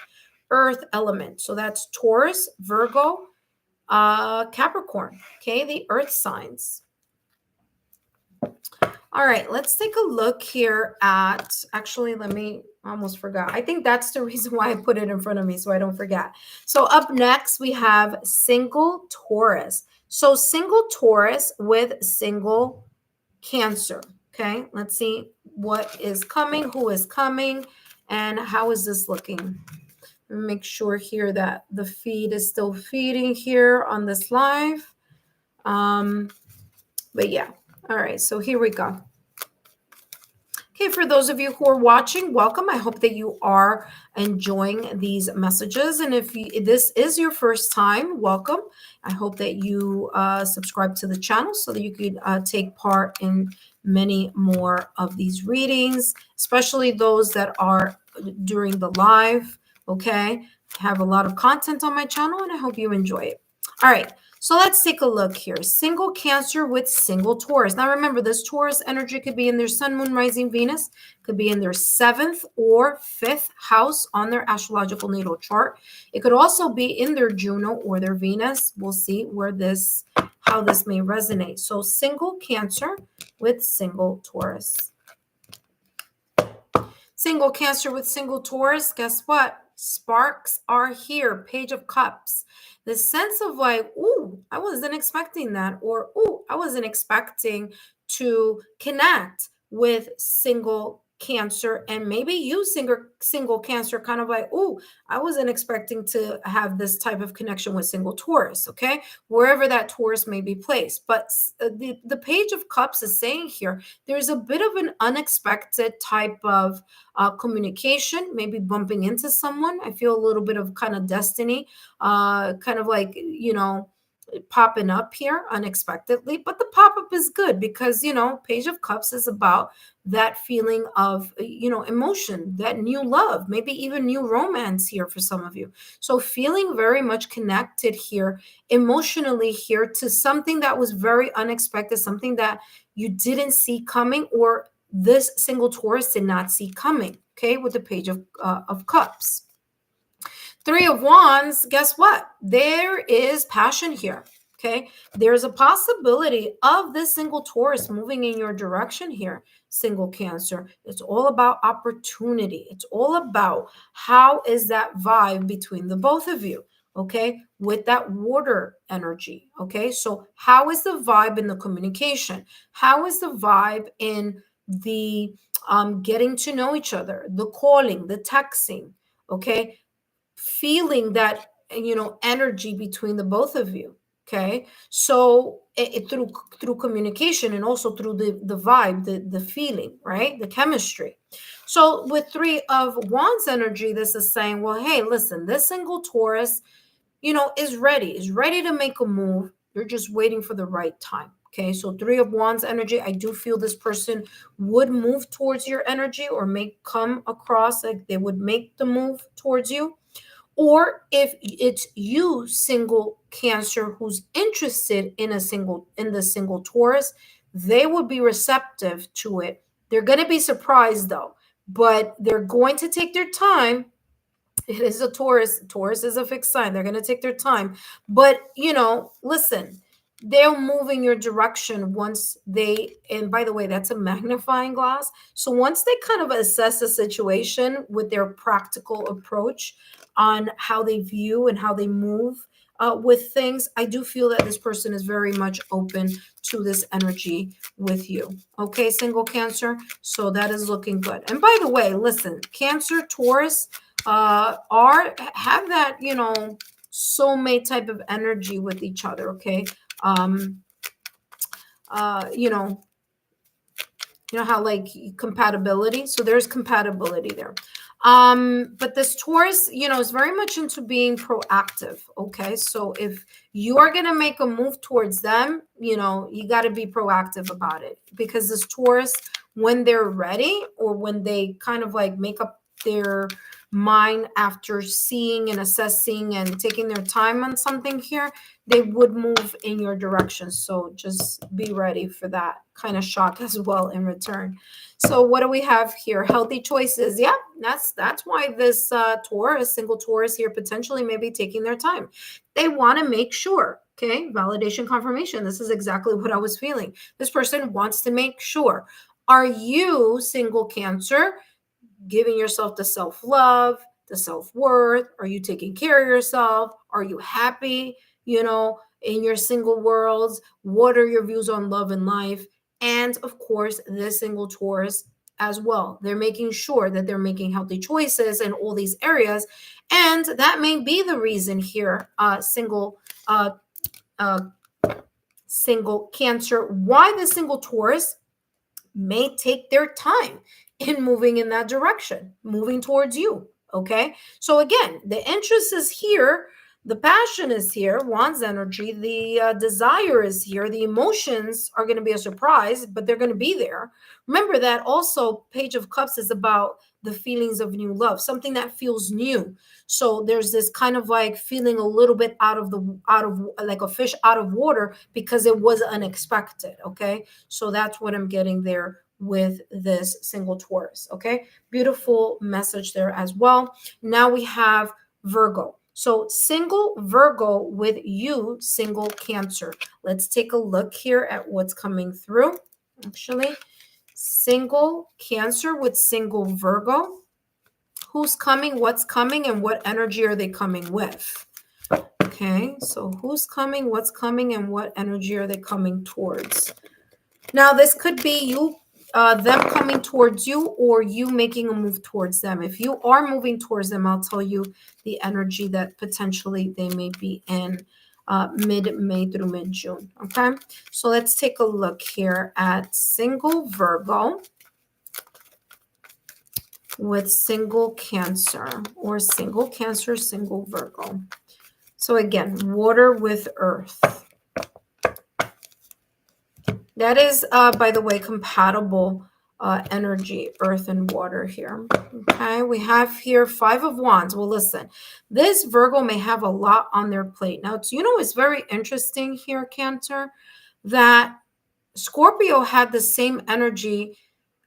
element. So that's Taurus, Virgo, Capricorn. Okay, the Earth signs. All right, let's take a look here at, actually, I almost forgot. I think that's the reason why I put it in front of me, so I don't forget. So up next, we have single Taurus. So single Taurus with single Cancer. Okay, let's see what is coming, who is coming, and how is this looking. Make sure here that the feed is still feeding here on this live. But yeah, all right, so here we go. Okay, for those of you who are watching, welcome. I hope that you are enjoying these messages. And if this is your first time, welcome. I hope that you subscribe to the channel so that you could take part in many more of these readings, especially those that are during the live. Okay, I have a lot of content on my channel, and I hope you enjoy it. All right. So let's take a look here. Single Cancer with single Taurus. Now remember, this Taurus energy could be in their Sun, Moon, Rising, Venus, could be in their 7th or 5th house on their astrological natal chart. It could also be in their Juno or their Venus. We'll see how this may resonate. So single Cancer with single Taurus. Single Cancer with single Taurus, guess what? Sparks are here. Page of Cups. The sense of ooh, I wasn't expecting that. Or, ooh, I wasn't expecting to connect with single Cancer. And maybe you, single Cancer, kind of ooh, I wasn't expecting to have this type of connection with single Taurus. Okay, wherever that Taurus may be placed. But the Page of Cups is saying here, there's a bit of an unexpected type of communication, maybe bumping into someone. I feel a little bit of kind of destiny, kind of popping up here unexpectedly. But the pop-up is good because, Page of Cups is about that feeling of, emotion, that new love, maybe even new romance here for some of you. So feeling very much connected here, emotionally here, to something that was very unexpected, something that you didn't see coming, or this single Taurus did not see coming. Okay, with the Page of Cups. 3 of Wands, guess what? There is passion here. Okay, there's a possibility of this single Taurus moving in your direction here, single Cancer. It's all about opportunity. It's all about how is that vibe between the both of you, okay, with that water energy. Okay, so how is the vibe in the communication? How is the vibe in the getting to know each other, the calling, the texting, okay, feeling that, energy between the both of you. Okay, so through communication, and also through the vibe, the feeling, right, the chemistry. So with Three of Wands energy, this is saying, well, hey, listen, this single Taurus, is ready to make a move. You're just waiting for the right time. Okay, so Three of Wands energy, I do feel this person would move towards your energy, or may come across like they would make the move towards you. Or if it's you, single Cancer, who's interested in the single Taurus, they would be receptive to it. They're going to be surprised though, but they're going to take their time. It is a Taurus. Taurus is a fixed sign. They're going to take their time. But, listen, they'll move in your direction once they, and by the way, that's a magnifying glass. So once they kind of assess the situation with their practical approach on how they view and how they move with things, I do feel that this person is very much open to this energy with you. Okay, single Cancer. So that is looking good. And by the way, listen, Cancer, Taurus, have that soulmate type of energy with each other. Okay, you know how like compatibility, so there's compatibility there. But this Taurus, is very much into being proactive. Okay, so if you are going to make a move towards them, you got to be proactive about it, because this Taurus, when they're ready, or when they kind of like make up their mind after seeing and assessing and taking their time on something here, they would move in your direction. So just be ready for that kind of shock as well in return. So what do we have here? Healthy choices. Yeah, that's why this Taurus, single Taurus here, potentially may be taking their time. They want to make sure. Okay, validation, confirmation. This is exactly what I was feeling. This person wants to make sure. Are you, single Cancer, giving yourself the self-love, the self-worth? Are you taking care of yourself? Are you happy, in your single worlds? What are your views on love and life? And of course, this single Taurus as well. They're making sure that they're making healthy choices in all these areas. And that may be the reason here, single Cancer, why the single Taurus may take their time in moving in that direction, moving towards you. Okay, so again, the interest is here, the passion is here, Wands energy, the desire is here, the emotions are going to be a surprise, but they're going to be there. Remember that also Page of Cups is about the feelings of new love, something that feels new. So there's this kind of like feeling a little bit out of like a fish out of water, because it was unexpected. Okay, so that's what I'm getting there with this single Taurus. Okay, beautiful message there as well. Now we have Virgo. So single Virgo with you, single Cancer. Let's take a look here at what's coming through. Actually, single Cancer with single Virgo. Who's coming, what's coming, and what energy are they coming with? Okay, so who's coming, what's coming, and what energy are they coming towards? Now, this could be you, them coming towards you, or you making a move towards them. If you are moving towards them, I'll tell you the energy that potentially they may be in mid-May through mid-June. Okay, so let's take a look here at single Virgo with single Cancer, or single Cancer, single Virgo. So again, water with earth. That is, by the way, compatible energy, earth and water here. Okay, we have here Five of Wands. Well, listen, this Virgo may have a lot on their plate. Now, it's very interesting here, Cancer, that Scorpio had the same energy.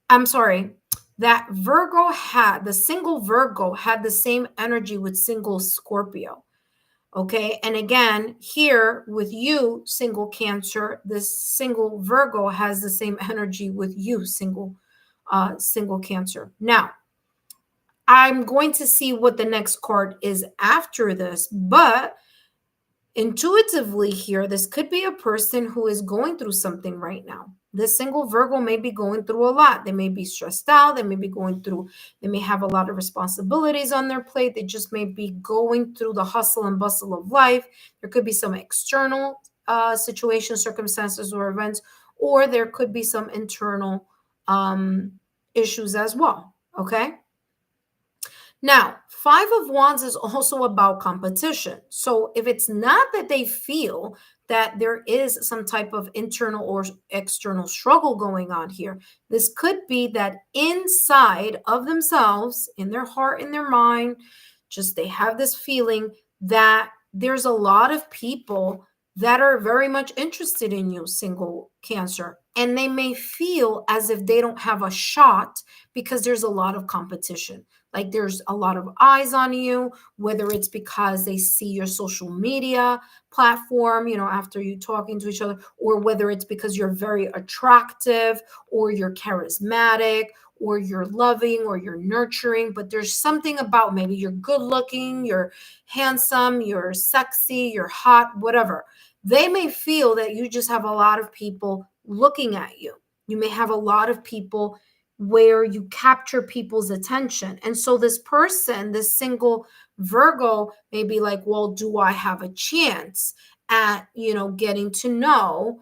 I'm sorry, that the single Virgo had the same energy with single Scorpio. Okay. And again, here with you, single Cancer, this single Virgo has the same energy with you, single Cancer. Now, I'm going to see what the next card is after this, but intuitively here, this could be a person who is going through something right now. This single Virgo may be going through a lot. They may be stressed out. They may be going through, they may have a lot of responsibilities on their plate. They just may be going through the hustle and bustle of life. There could be some external situations, circumstances, or events, or there could be some internal issues as well. Okay. Now, Five of Wands is also about competition. So if it's not that they feel that there is some type of internal or external struggle going on here, this could be that inside of themselves, in their heart, in their mind, just they have this feeling that there's a lot of people that are very much interested in you, single Cancer, and they may feel as if they don't have a shot because there's a lot of competition. Like there's a lot of eyes on you, whether it's because they see your social media platform, after you talking to each other, or whether it's because you're very attractive or you're charismatic or you're loving or you're nurturing. But there's something about, maybe you're good looking, you're handsome, you're sexy, you're hot, whatever. They may feel that you just have a lot of people looking at you. You may have a lot of people where you capture people's attention. And so this person, this single Virgo, may be like, well, do I have a chance at, getting to know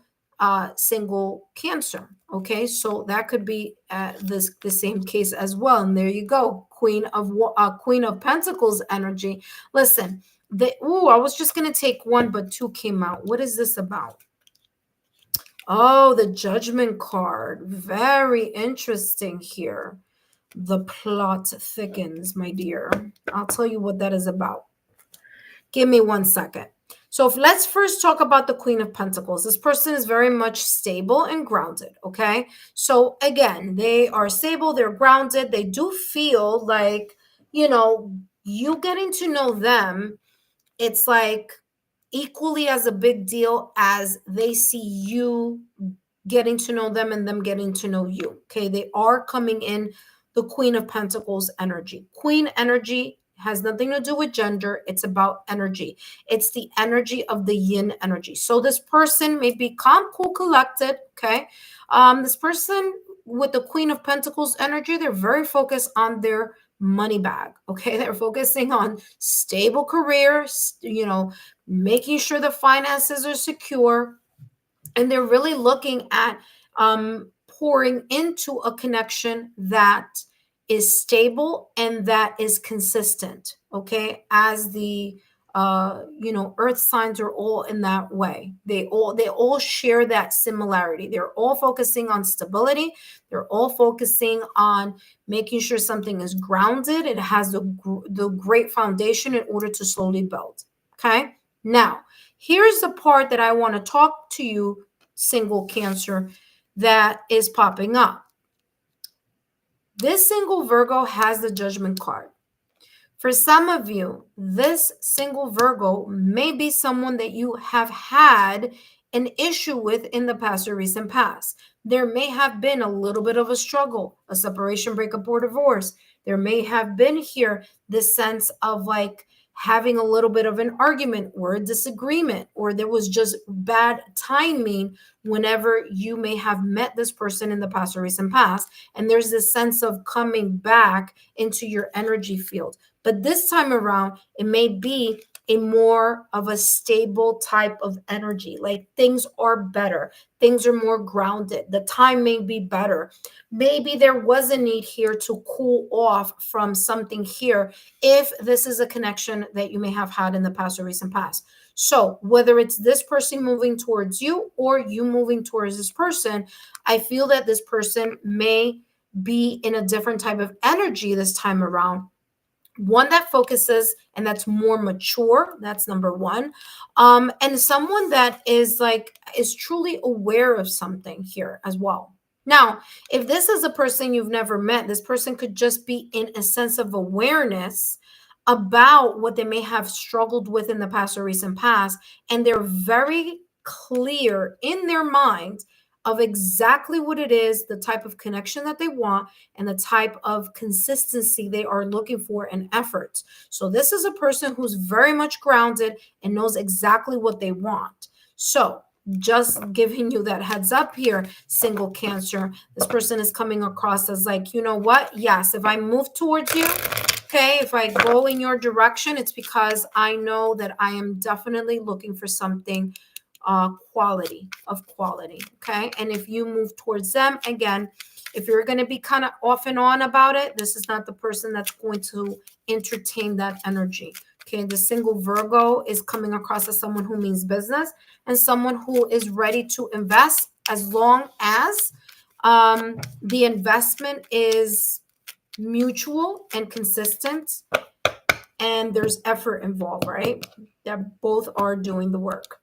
single Cancer? Okay, so that could be the same case as well. And there you go, Queen of Pentacles energy. Listen, I was just gonna take one, but two came out. What is this about? Oh, the Judgment card. Very interesting here. The plot thickens, my dear. I'll tell you what that is about. Give me 1 second. So let's first talk about the Queen of Pentacles. This person is very much stable and grounded, okay? So again, they are stable, they're grounded. They do feel like, you getting to know them, it's like equally as a big deal as they see you getting to know them and them getting to know you. Okay. They are coming in the Queen of Pentacles energy. Queen energy has nothing to do with gender. It's about energy. It's the energy of the yin energy. So this person may be calm, cool, collected. Okay. This person with the Queen of Pentacles energy, they're very focused on their money bag. Okay. They're focusing on stable career, making sure the finances are secure. And they're really looking at pouring into a connection that is stable and that is consistent. Okay. As the earth signs are all in that way. They all share that similarity. They're all focusing on stability. They're all focusing on making sure something is grounded. It has the great foundation in order to slowly build. Okay. Now, here's the part that I want to talk to you, single Cancer, that is popping up. This single Virgo has the Judgment card. For some of you, this single Virgo may be someone that you have had an issue with in the past or recent past. There may have been a little bit of a struggle, a separation, breakup, or divorce. There may have been here this sense of like having a little bit of an argument or a disagreement, or there was just bad timing whenever you may have met this person in the past or recent past. And there's this sense of coming back into your energy field. But this time around, it may be a more of a stable type of energy. Like things are better. Things are more grounded. The time may be better. Maybe there was a need here to cool off from something here if this is a connection that you may have had in the past or recent past. So whether it's this person moving towards you or you moving towards this person, I feel that this person may be in a different type of energy this time around. One that focuses and that's more mature. That's number one. And someone that is truly aware of something here as well. Now, if this is a person you've never met, this person could just be in a sense of awareness about what they may have struggled with in the past or recent past, and they're very clear in their mind of exactly what it is, the type of connection that they want, and the type of consistency they are looking for and efforts. So this is a person who's very much grounded and knows exactly what they want. So just giving you that heads up here, single Cancer, this person is coming across as like, you know what? Yes, if I move towards you, okay, if I go in your direction, it's because I know that I am definitely looking for something quality. Okay. And if you move towards them, again, if you're going to be kind of off and on about it, this is not the person that's going to entertain that energy. Okay. The single Virgo is coming across as someone who means business and someone who is ready to invest as long as the investment is mutual and consistent and there's effort involved, right? That both are doing the work.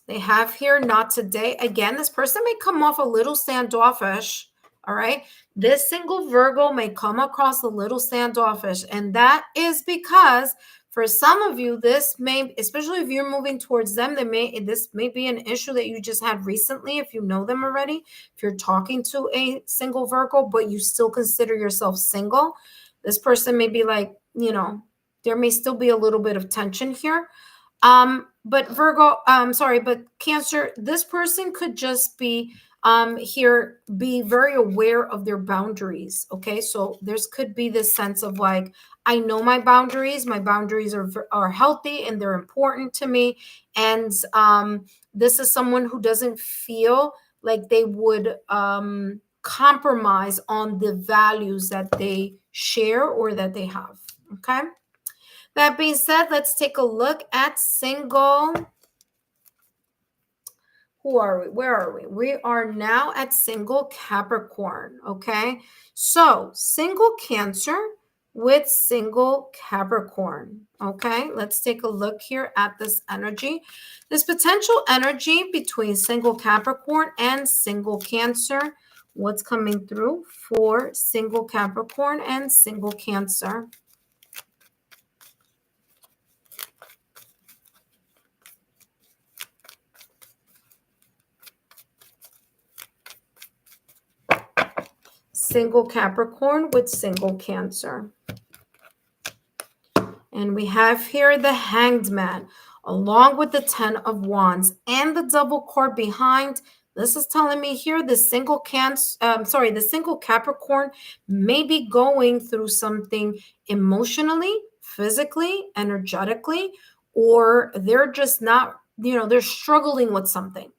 They have here, not today. Again, this person may come off a little standoffish. All right. This single Virgo may come across a little standoffish. And that is because for some of you, this may, especially if you're moving towards them, this may be an issue that you just had recently. If you know them already, if you're talking to a single Virgo, but you still consider yourself single, this person may be like, there may still be a little bit of tension here. But Virgo, but Cancer, this person could just be here, be very aware of their boundaries. Okay, so there's could be this sense of like, I know my boundaries are healthy and they're important to me. And this is someone who doesn't feel like they would compromise on the values that they share or that they have. Okay. That being said, let's take a look at single. Who are we? Where are we? We are now at single Capricorn. Okay. So single Cancer with single Capricorn. Okay. Let's take a look here at this energy. This potential energy between single Capricorn and single Cancer. What's coming through for single Capricorn and single Cancer? Single Capricorn with single Cancer. And we have here the Hanged Man, along with the 10 of Wands and the double card behind. This is telling me here the single Capricorn may be going through something emotionally, physically, energetically, or they're just not, they're struggling with something.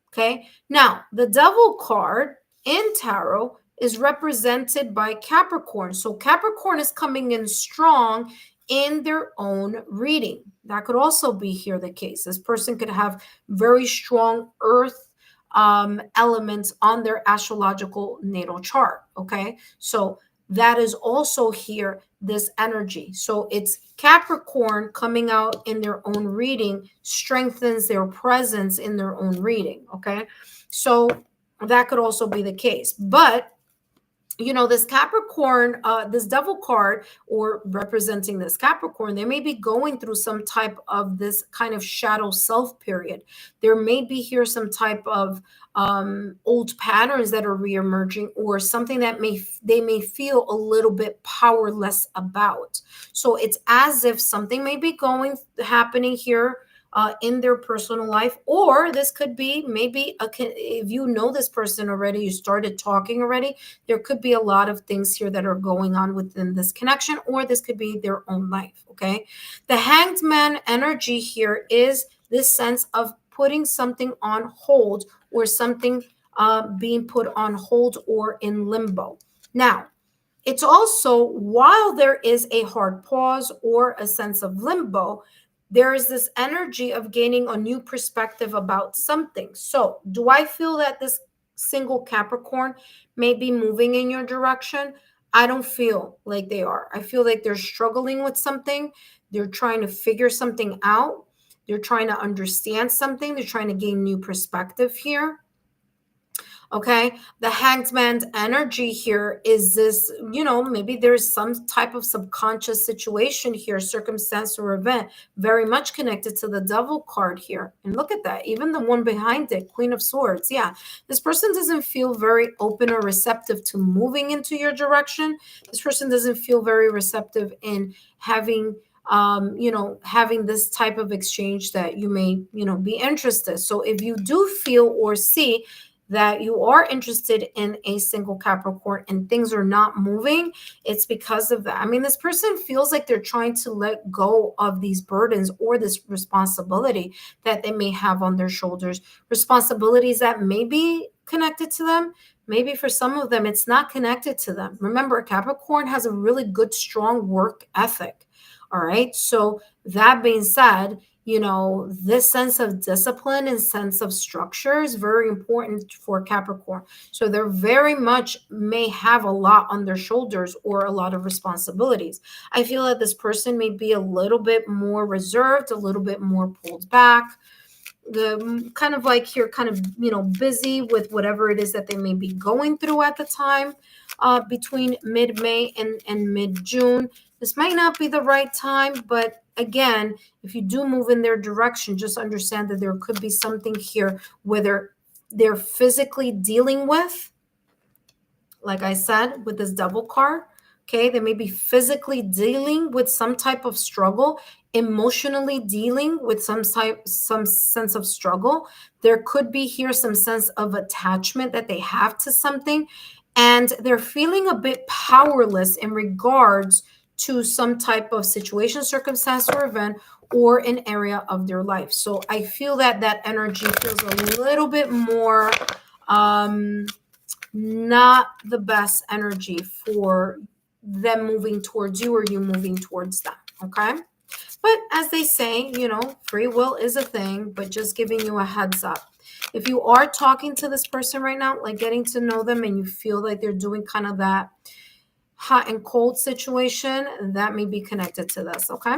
Okay. Now, the Devil card in tarot is represented by Capricorn. So Capricorn is coming in strong in their own reading. That could also be here the case. This person could have very strong earth elements on their astrological natal chart. Okay. So that is also here, this energy. So it's Capricorn coming out in their own reading strengthens their presence in their own reading. Okay. So that could also be the case. But this Capricorn, this Devil card, or representing this Capricorn, they may be going through some type of this kind of shadow self period. There may be here some type of old patterns that are reemerging, or something that they may feel a little bit powerless about. So it's as if something may be happening here in their personal life, or this could be maybe if you know this person already, you started talking already, there could be a lot of things here that are going on within this connection, or this could be their own life. Okay. The Hanged Man energy here is this sense of putting something on hold, or something being put on hold or in limbo. Now, it's also, while there is a hard pause or a sense of limbo, there is this energy of gaining a new perspective about something. So do I feel that this single Capricorn may be moving in your direction? I don't feel like they are. I feel like they're struggling with something. They're trying to figure something out. They're trying to understand something. They're trying to gain new perspective here. Okay, the Hanged Man's energy here is this, maybe there's some type of subconscious situation here, circumstance or event, very much connected to the Devil card here. And look at that, even the one behind it, Queen of Swords. Yeah, this person doesn't feel very open or receptive to moving into your direction. This person doesn't feel very receptive in having having this type of exchange that you may, be interested. So if you do feel or see that you are interested in a single Capricorn and things are not moving, it's because of that. I mean, this person feels like they're trying to let go of these burdens or this responsibility that they may have on their shoulders, responsibilities that may be connected to them. Maybe for some of them, it's not connected to them. Remember, Capricorn has a really good, strong work ethic. All right. So that being said, this sense of discipline and sense of structure is very important for Capricorn. So they're very much may have a lot on their shoulders or a lot of responsibilities. I feel that this person may be a little bit more reserved, a little bit more pulled back, the kind of like you're kind of busy with whatever it is that they may be going through at the time, between mid-May and mid-June. This might not be the right time, but again, if you do move in their direction, just understand that there could be something here whether they're physically dealing with, like I said, with this Devil card. Okay, they may be physically dealing with some type of struggle, emotionally dealing with some sense of struggle. There could be here some sense of attachment that they have to something, and they're feeling a bit powerless in regards to some type of situation, circumstance, or event, or an area of their life. So I feel that that energy feels a little bit more not the best energy for them moving towards you or you moving towards them. Okay. But as they say, free will is a thing, but just giving you a heads up. If you are talking to this person right now, like getting to know them, and you feel like they're doing kind of that hot and cold situation, that may be connected to this. Okay.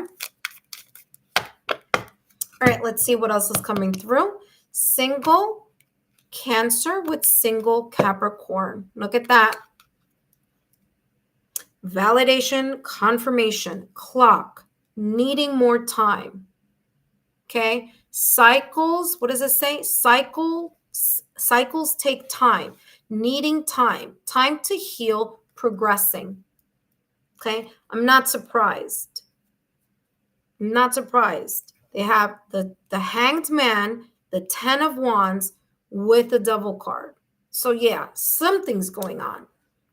All right. Let's see what else is coming through. Single Cancer with single Capricorn. Look at that. Validation, confirmation, clock, needing more time. Okay. Cycles, what does it say? Cycles take time, needing time to heal, progressing. Okay. I'm not surprised. They have the Hanged Man, the 10 of Wands with the Devil card. So yeah, something's going on.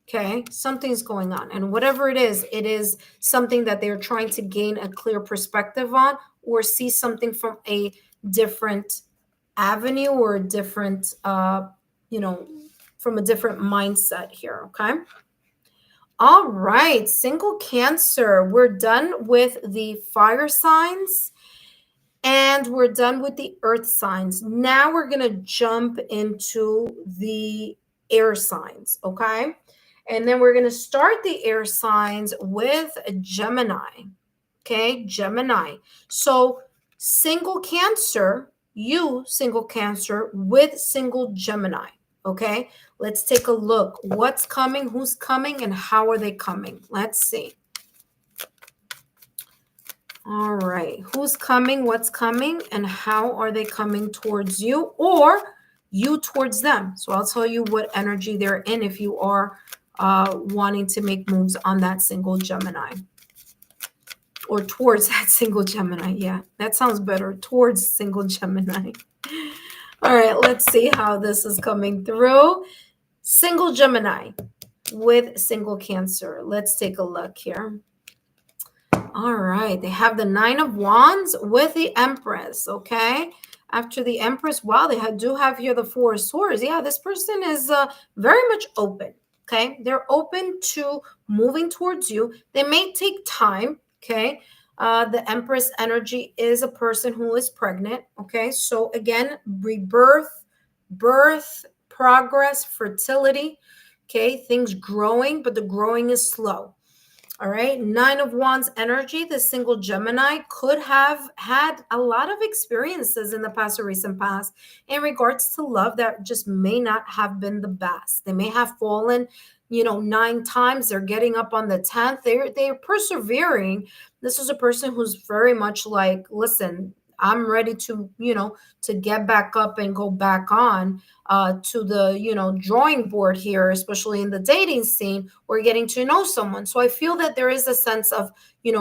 Okay, something's going on. And whatever it is something that they're trying to gain a clear perspective on, or see something from a different avenue, or a different, from a different mindset here. Okay. All right, single Cancer. We're done with the fire signs and we're done with the earth signs. Now we're going to jump into the air signs. Okay. And then we're going to start the air signs with Gemini. Okay, Gemini. So single Cancer, single Cancer with single Gemini. Okay, let's take a look. What's coming, who's coming, and how are they coming? Let's see. All right, who's coming, what's coming, and how are they coming towards you, or you towards them? So I'll tell you what energy they're in if you are wanting to make moves on that single Gemini, or towards that single Gemini. Yeah, that sounds better. Towards single Gemini. All right, let's see how this is coming through. Single Gemini with single Cancer. Let's take a look here. All right, they have the 9 of Wands with the Empress. Okay, after the Empress, wow, they do have here the 4 of Swords. Yeah, this person is very much open. Okay, they're open to moving towards you. They may take time. Okay, the Empress energy is a person who is pregnant. Okay, so again, rebirth, birth, progress, fertility. Okay, things growing, but the growing is slow. All right, Nine of Wands energy. The single Gemini could have had a lot of experiences in the past or recent past in regards to love that just may not have been the best. They may have fallen, 9 times. They're getting up on the 10th. They're persevering. This is a person who's very much like, listen, I'm ready to, to get back up and go back on to the drawing board here, especially in the dating scene or getting to know someone. So I feel that there is a sense of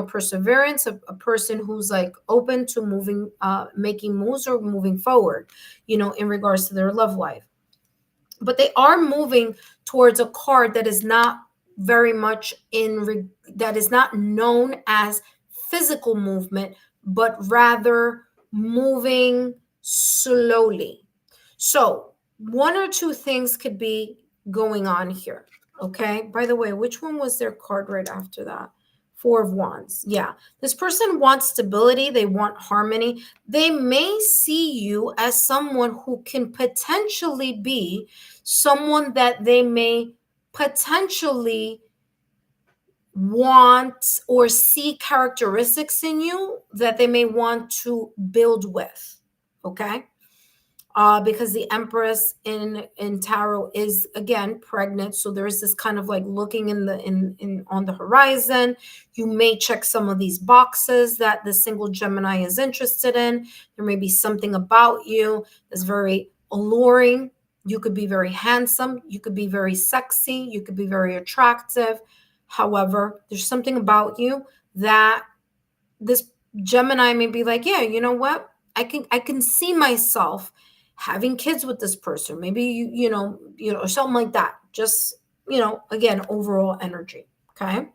perseverance, a person who's like open to moving, making moves or moving forward, in regards to their love life. But they are moving towards a card that is not very much that is not known as physical movement, but rather moving slowly. So one or two things could be going on here. Okay. By the way, which one was their card right after that? Four of Wands. Yeah. This person wants stability. They want harmony. They may see you as someone who can potentially be someone that they may potentially want or see characteristics in you that they may want to build with. Okay. Because the Empress in tarot is again pregnant, so there is this kind of like looking in on the horizon. You may check some of these boxes that the single Gemini is interested in. There may be something about you that's very alluring. You could be very handsome, you could be very sexy, you could be very attractive. However, there's something about you that this Gemini may be like, yeah, you know what, I can see myself having kids with this person, maybe or something like that. Just again, overall energy. Okay.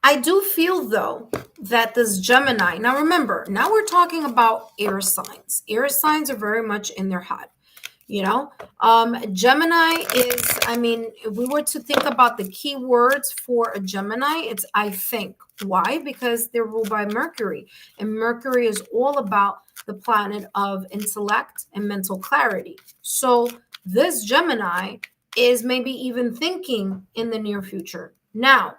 I do feel though that this Gemini, now remember, now we're talking about air signs. Air signs are very much in their head. Gemini is, I mean, if we were to think about the key words for a Gemini, it's I think. Why? Because they're ruled by Mercury, and Mercury is all about the planet of intellect and mental clarity. So this Gemini is maybe even thinking in the near future. Now,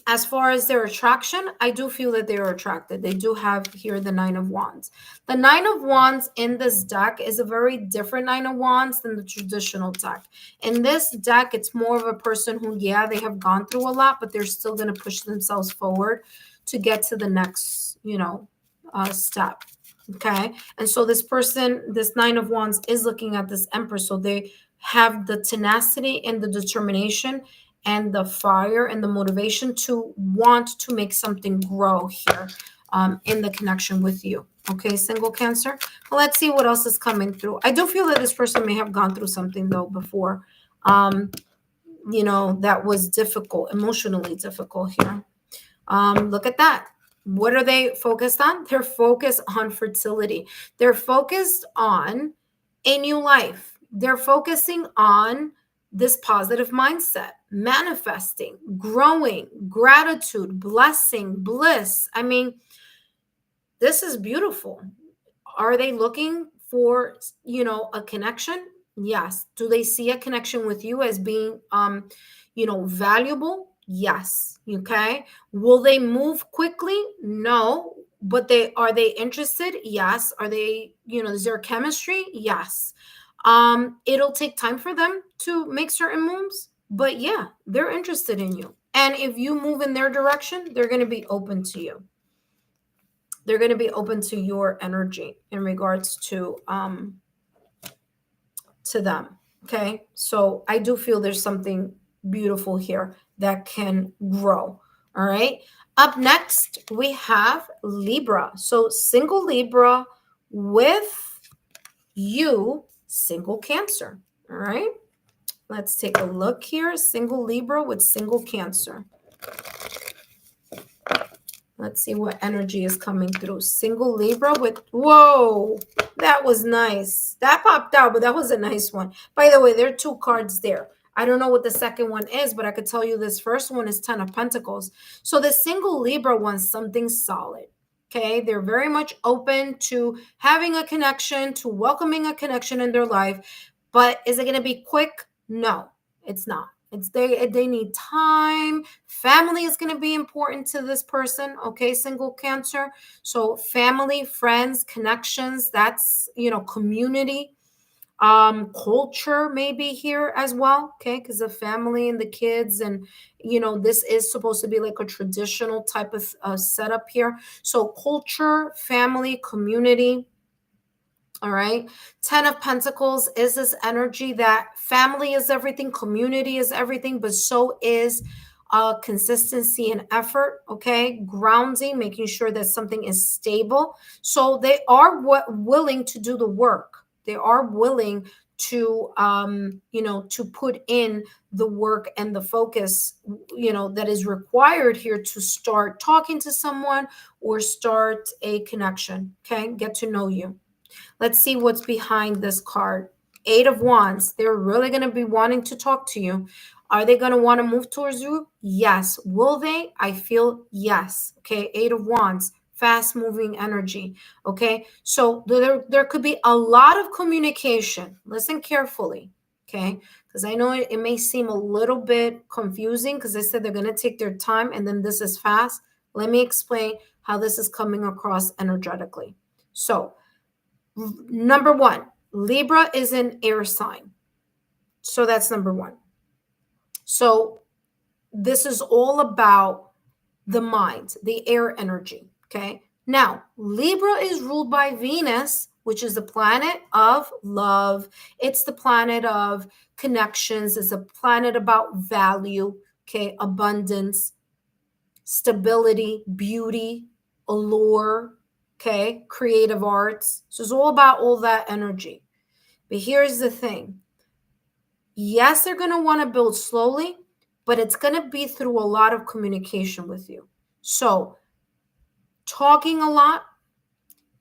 as far as their attraction, I do feel that they are attracted. They do have here the Nine of Wands. The Nine of Wands in this deck is a very different Nine of Wands than the traditional deck. In this deck, it's more of a person who, yeah, they have gone through a lot, but they're still going to push themselves forward to get to the next, step. Okay. And so this person, this Nine of Wands is looking at this Empress. So they have the tenacity and the determination and the fire and the motivation to want to make something grow here in the connection with you. Okay, single Cancer. Well, let's see what else is coming through. I do feel that this person may have gone through something though before, that was difficult, emotionally difficult here. Look at that. What are they focused on? They're focused on fertility. They're focused on a new life. They're focusing on this positive mindset, manifesting, growing, gratitude, blessing, bliss. I mean, this is beautiful. Are they looking for, a connection? Yes. Do they see a connection with you as being, valuable? Yes. Okay. Will they move quickly? No. But are they interested? Yes. Are they, is there chemistry? Yes. It'll take time for them to make certain moves, but yeah, they're interested in you. And if you move in their direction, they're going to be open to you. They're going to be open to your energy in regards to them. Okay. So I do feel there's something beautiful here that can grow. All right. Up next, we have Libra. So single Libra with you, single Cancer. All right. Let's take a look here. Single Libra with single Cancer. Let's see what energy is coming through. Single Libra with, whoa, that was nice. That popped out, but that was a nice one. By the way, there are two cards there. I don't know what the second one is, but I could tell you this first one is 10 of Pentacles. So the single Libra wants something solid. Okay, they're very much open to having a connection, to welcoming a connection in their life. But is it going to be quick? No, it's not. They need time. Family is going to be important to this person, okay, single Cancer. So family, friends, connections, that's, community, culture maybe here as well, okay, because the family and the kids, and this is supposed to be like a traditional type of setup here. So culture, family, community. All right. 10 of Pentacles is this energy that family is everything, community is everything, but so is consistency and effort. Okay. Grounding, making sure that something is stable. So they are willing to do the work. They are willing to, to put in the work and the focus, that is required here to start talking to someone or start a connection. Okay. Get to know you. Let's see what's behind this card. 8 of Wands. They're really going to be wanting to talk to you. Are they going to want to move towards you? Yes. Will they? I feel yes. Okay. 8 of Wands. Fast moving energy. Okay. So there could be a lot of communication. Listen carefully. Okay. Because I know it may seem a little bit confusing because they said they're going to take their time and then this is fast. Let me explain how this is coming across energetically. So, number one, Libra is an air sign. So that's number one. So this is all about the mind, the air energy. Okay. Now, Libra is ruled by Venus, which is the planet of love. It's the planet of connections. It's a planet about value. Okay. Abundance, stability, beauty, allure. Okay. Creative arts. So it's all about all that energy. But here's the thing. Yes, they're going to want to build slowly, but it's going to be through a lot of communication with you. So talking a lot,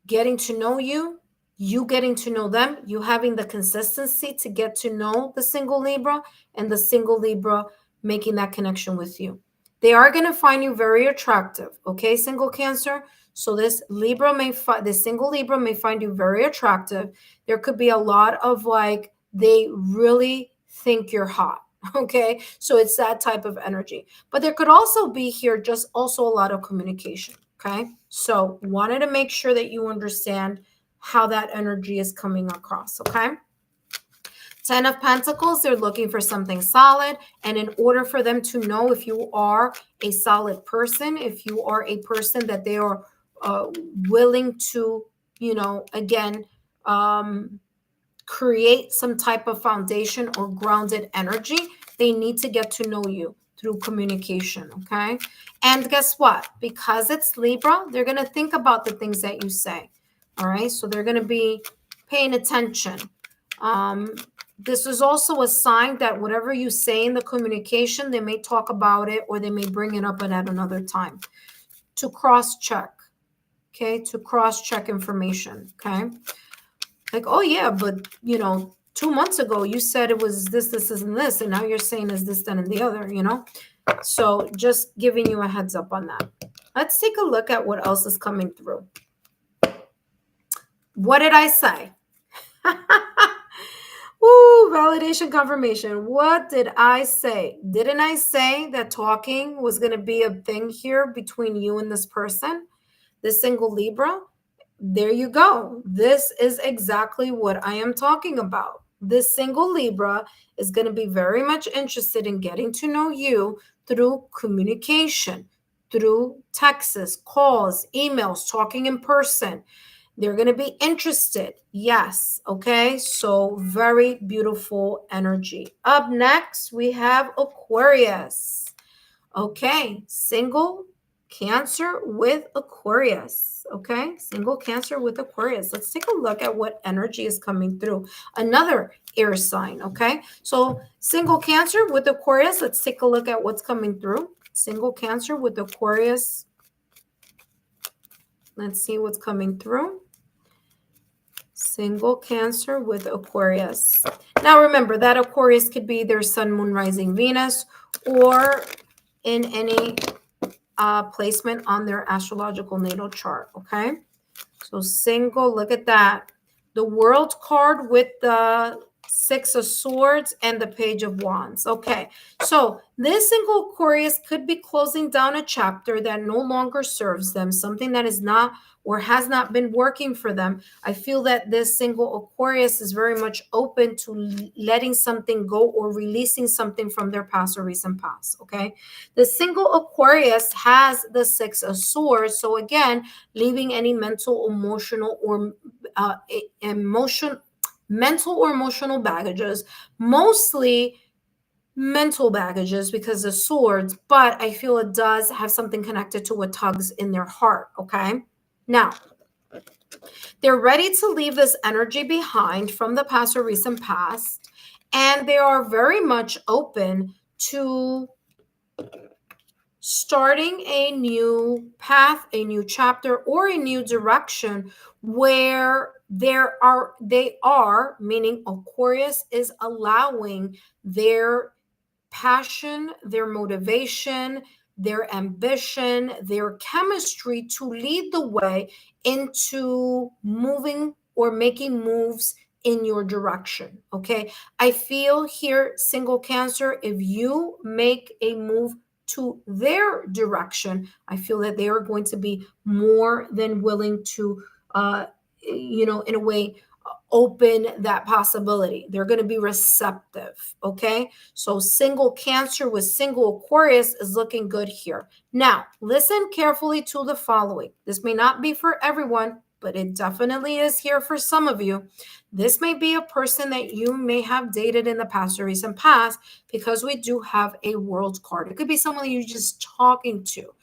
getting to know you, you getting to know them, you having the consistency to get to know the single Libra, and the single Libra making that connection with you. They are going to find you very attractive, okay, single Cancer? So this single Libra may find you very attractive. There could be a lot of like, they really think you're hot, okay? So it's that type of energy. But there could also be here just also a lot of communication, okay? So wanted to make sure that you understand how that energy is coming across, okay? 10 of Pentacles, they're looking for something solid. And in order for them to know if you are a solid person, if you are a person that they are willing to, again, create some type of foundation or grounded energy, they need to get to know you through communication, okay? And guess what? Because it's Libra, they're going to think about the things that you say, all right? So they're going to be paying attention. This is also a sign that whatever you say in the communication, they may talk about it or they may bring it up at another time to cross-check, okay? To cross-check information, okay? Like, oh yeah, but 2 months ago you said it was this, and this, and now you're saying is this, then, and the other, So just giving you a heads up on that. Let's take a look at what else is coming through. What did I say? Ooh, validation confirmation. What did I say? Didn't I say that talking was going to be a thing here between you and this person, this single Libra? There you go. This is exactly what I am talking about. This single Libra is going to be very much interested in getting to know you through communication, through texts, calls, emails, talking in person. They're going to be interested. Yes. Okay. So very beautiful energy. Up next, we have Aquarius. Okay. Single Cancer with Aquarius. Okay. Single Cancer with Aquarius. Let's take a look at what energy is coming through. Another air sign. Okay. So single Cancer with Aquarius. Let's take a look at what's coming through. Single Cancer with Aquarius. Let's see what's coming through. Single Cancer with Aquarius. Now remember that Aquarius could be their Sun, Moon, Rising, Venus, or in any placement on their astrological natal chart. Okay. So single, look at that. The World card with the Six of Swords, and the Page of Wands. Okay, so this single Aquarius could be closing down a chapter that no longer serves them, something that is not or has not been working for them. I feel that this single Aquarius is very much open to letting something go or releasing something from their past or recent past. Okay, the single Aquarius has the Six of Swords, so again, leaving any mental, emotional, or mental or emotional baggages, mostly mental baggages because of swords, but I feel it does have something connected to what tugs in their heart. Okay, now they're ready to leave this energy behind from the past or recent past, and they are very much open to starting a new path, a new chapter, or a new direction where they are, meaning Aquarius is allowing their passion, their motivation, their ambition, their chemistry to lead the way into moving or making moves in your direction. Okay. I feel here, single Cancer, if you make a move to their direction, I feel that they are going to be more than willing to, in a way, open that possibility. They're going to be receptive. Okay. So single Cancer with single Aquarius is looking good here. Now, listen carefully to the following. This may not be for everyone, but it definitely is here for some of you. This may be a person that you may have dated in the past or recent past, because we do have a World card. It could be someone you're just talking to.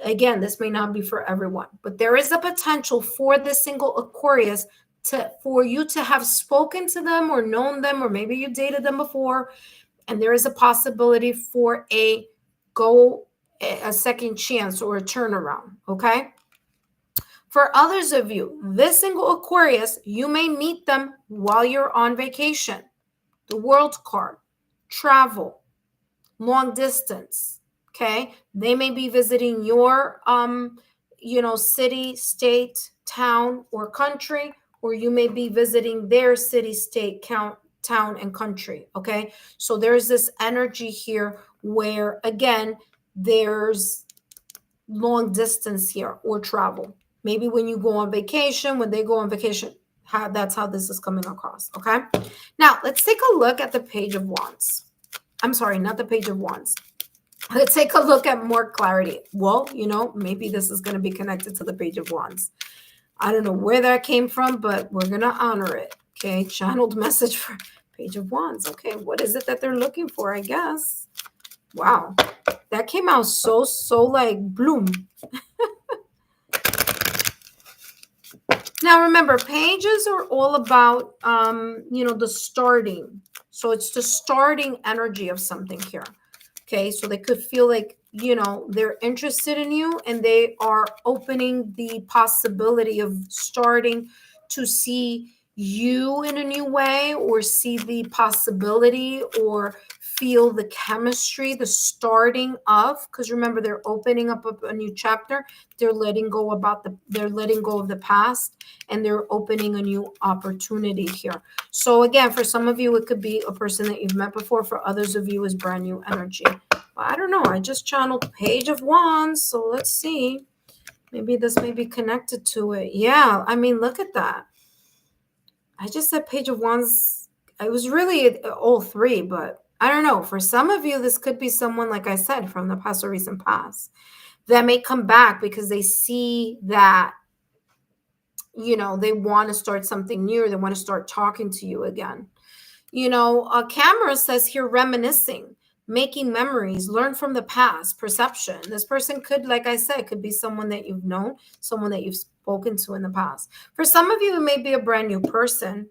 Again, this may not be for everyone, but there is a potential for this single Aquarius for you to have spoken to them or known them, or maybe you dated them before, and there is a possibility for a second chance or a turnaround. Okay. For others of you, this single Aquarius, you may meet them while you're on vacation. The World card, travel, long distance. Okay. They may be visiting your, city, state, town, or country, or you may be visiting their city, state, town, and country. Okay. So there's this energy here where, again, there's long distance here or travel. Maybe when you go on vacation, when they go on vacation, that's how this is coming across. Okay. Now let's take a look at the Page of Wands. I'm sorry, not the Page of Wands. Let's take a look at more clarity. Well, maybe this is going to be connected to the Page of Wands. I don't know where that came from, but we're going to honor it. Okay. Channeled message for Page of Wands. Okay. What is it that they're looking for, I guess? Wow. That came out so like bloom. Now, remember, pages are all about, the starting. So it's the starting energy of something here. Okay, so they could feel like, they're interested in you, and they are opening the possibility of starting to see you in a new way, or see the possibility, or feel the chemistry, the starting of, because remember, they're opening up a new chapter. They're letting go of the past, and they're opening a new opportunity here. So again, for some of you, it could be a person that you've met before. For others of you, is brand new energy. I don't know. I just channeled Page of Wands. So let's see. Maybe this may be connected to it. Yeah. I mean, look at that. I just said Page of Wands. It was really all three, but I don't know. For some of you, this could be someone, like I said, from the past or recent past, that may come back because they see that, they want to start something new, or they want to start talking to you again. A camera says here, reminiscing, making memories, learn from the past, perception. This person could, like I said, could be someone that you've known, someone that you've spoken to in the past. For some of you, it may be a brand new person.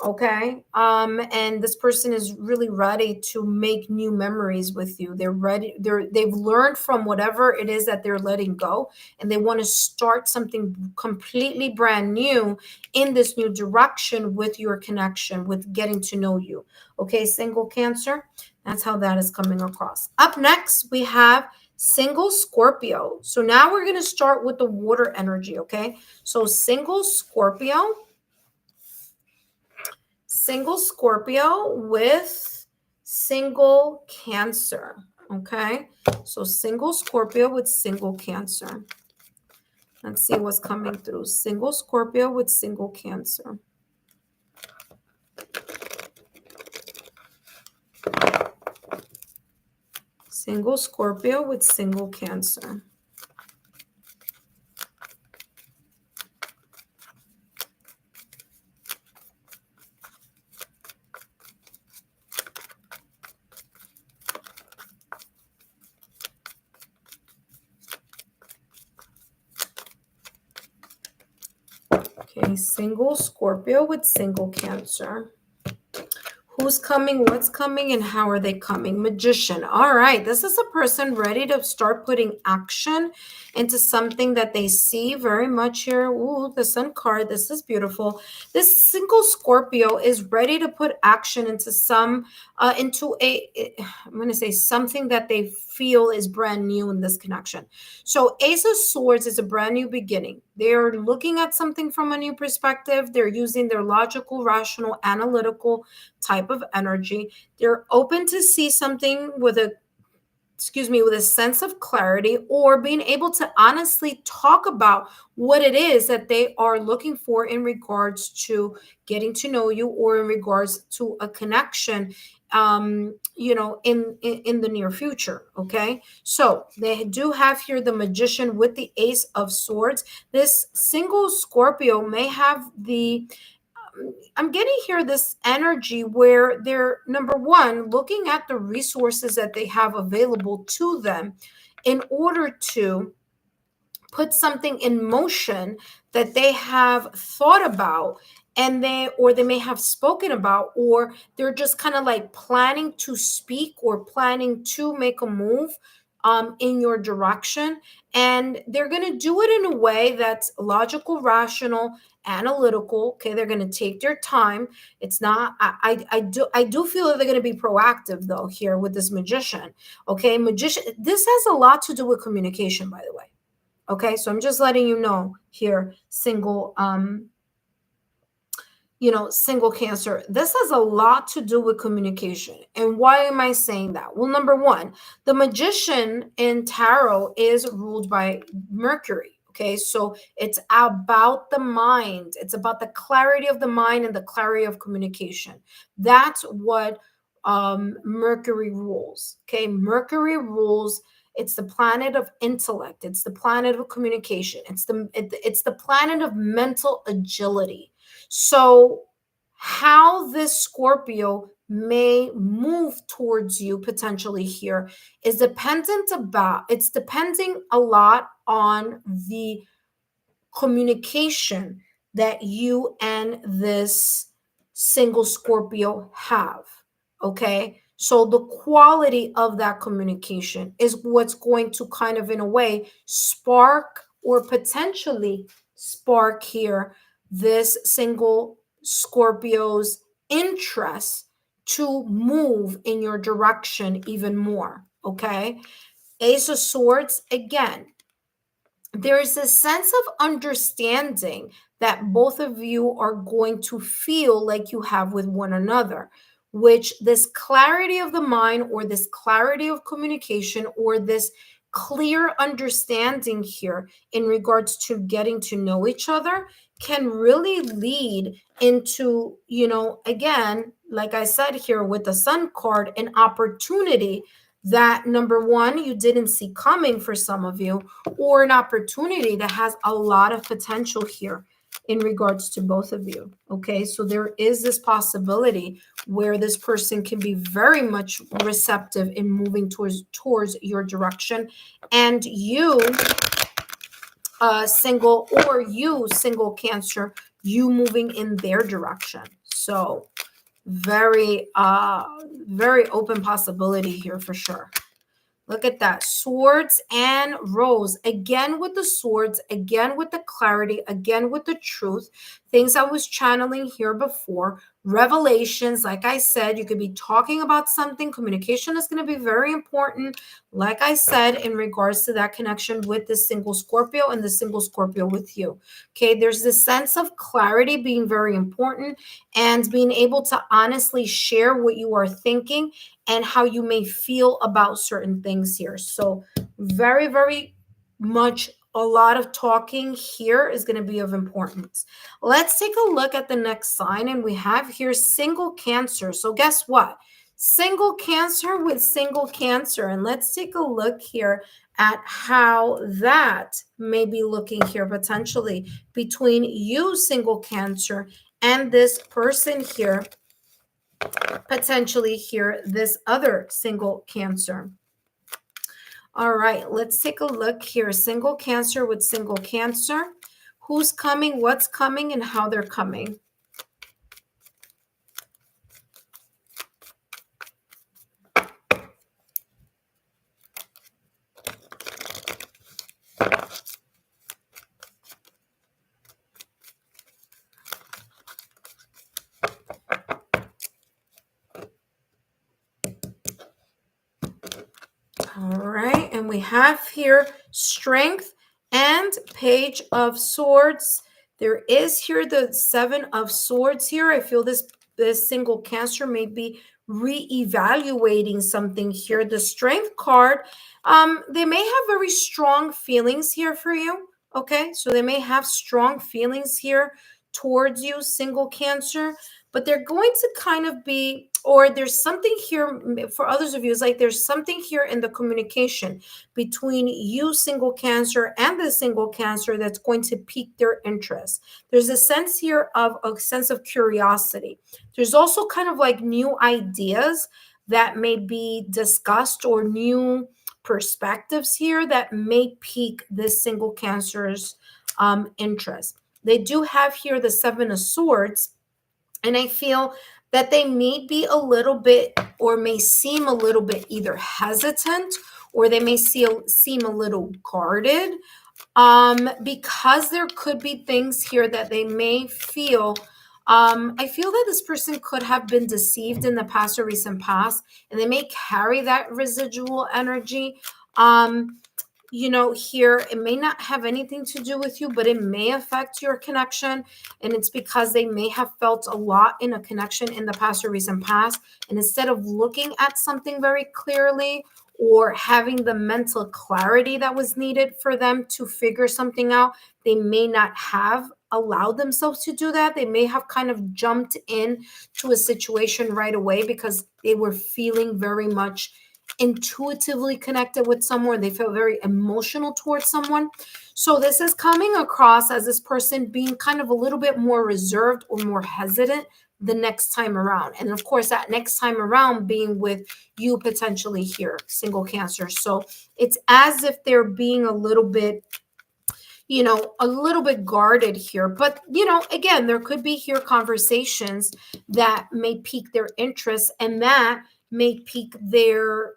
Okay. And this person is really ready to make new memories with you. They're ready. They've learned from whatever it is that they're letting go, and they want to start something completely brand new in this new direction with your connection, with getting to know you. Okay. Single Cancer. That's how that is coming across. Up next, we have single Scorpio. So now we're going to start with the water energy. Okay. So single Scorpio. single Scorpio with single Cancer. Okay, so single Scorpio with single Cancer. Let's see what's coming through. Single Scorpio with single Cancer. Single Scorpio with single Cancer. Okay, single Scorpio with single Cancer. Who's coming, what's coming, and how are they coming? Magician. All right, this is a person ready to start putting action into something that they see very much here. Ooh, the Sun card. This is beautiful. This single Scorpio is ready to put action into I'm going to say something that they feel is brand new in this connection. So Ace of Swords is a brand new beginning. They're looking at something from a new perspective. They're using their logical, rational, analytical type of energy. They're open to see something with a sense of clarity, or being able to honestly talk about what it is that they are looking for in regards to getting to know you, or in regards to a connection in the near future. Okay, so they do have here the Magician with the Ace of Swords. This single Scorpio may have I'm getting here this energy where they're, number one, looking at the resources that they have available to them in order to put something in motion that they have thought about, and they may have spoken about, or they're just kind of like planning to speak or planning to make a move in your direction. And they're going to do it in a way that's logical, rational, analytical. Okay, they're going to take their time. It's not, I do feel that they're going to be proactive though here with this Magician. Okay, Magician, this has a lot to do with communication, by the way. Okay, so I'm just letting you know here, single single Cancer. This has a lot to do with communication. And why am I saying that? Well, number one, the Magician in tarot is ruled by Mercury. Okay, so it's about the mind. It's about the clarity of the mind and the clarity of communication. That's what Mercury rules. Okay, Mercury rules. It's the planet of intellect. It's the planet of communication. It's the planet of mental agility. So how this Scorpio may move towards you potentially here is depending a lot on the communication that you and this single Scorpio have. Okay, so the quality of that communication is what's going to kind of, in a way, spark or potentially spark here this single Scorpio's interest to move in your direction even more. Okay, Ace of Swords, again, there is a sense of understanding that both of you are going to feel like you have with one another, which this clarity of the mind, or this clarity of communication, or this clear understanding here in regards to getting to know each other can really lead into, again, like I said here with the Sun card, an opportunity that, number one, you didn't see coming for some of you, or an opportunity that has a lot of potential here in regards to both of you. Okay, so there is this possibility where this person can be very much receptive in moving towards your direction, and you single Cancer, you moving in their direction. So very open possibility here for sure. Look at that. Swords and Rose. Again with the swords, again with the clarity, again with the truth. Things I was channeling here before. Revelations, like I said, you could be talking about something. Communication is going to be very important. Like I said, in regards to that connection with the single Scorpio and the single Scorpio with you. Okay, there's this sense of clarity being very important and being able to honestly share what you are thinking and how you may feel about certain things here. So very, very much a lot of talking here is going to be of importance. Let's take a look at the next sign, and we have here single Cancer. So guess what? Single Cancer with single Cancer. And let's take a look here at how that may be looking here potentially between you, single Cancer, and this person here, potentially here, this other single Cancer. All right, let's take a look here. Single Cancer with single Cancer. Who's coming, what's coming, and how they're coming. All right, and we have here Strength and Page of Swords. There is here the Seven of Swords here. I feel this single Cancer may be reevaluating something here. The Strength card, they may have very strong feelings here for you. Okay, so they may have strong feelings here towards you, single Cancer, but they're going to kind of be, or there's something here for others of you, is like there's something here in the communication between you, single Cancer, and the single Cancer that's going to pique their interest. There's a sense here of a sense of curiosity. There's also kind of like new ideas that may be discussed, or new perspectives here that may pique this single Cancer's interest. They do have here the Seven of Swords, and I feel that they may be a little bit, or may seem a little bit, either hesitant, or they may seem a little guarded, because there could be things here that they may feel. I feel that this person could have been deceived in the past or recent past, and they may carry that residual energy. You know, here, it may not have anything to do with you, but it may affect your connection. And it's because they may have felt a lot in a connection in the past or recent past. And instead of looking at something very clearly, or having the mental clarity that was needed for them to figure something out, they may not have allowed themselves to do that. They may have kind of jumped in to a situation right away because they were feeling very much intuitively connected with someone. They feel very emotional towards someone. So this is coming across as this person being kind of a little bit more reserved or more hesitant the next time around. And of course, that next time around being with you potentially here, single Cancer. So it's as if they're being a little bit, you know, a little bit guarded here. But, you know, again, there could be here conversations that may pique their interest, and that may pique their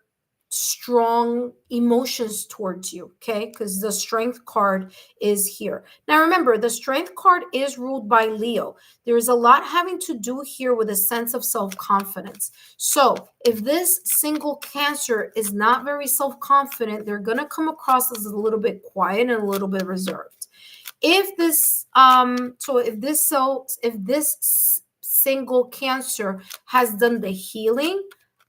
strong emotions towards you, okay? Because the Strength card is here. Now, remember, the Strength card is ruled by Leo. There is a lot having to do here with a sense of self-confidence. So if this single Cancer is not very self-confident, they're going to come across as a little bit quiet and a little bit reserved. If this single Cancer has done the healing,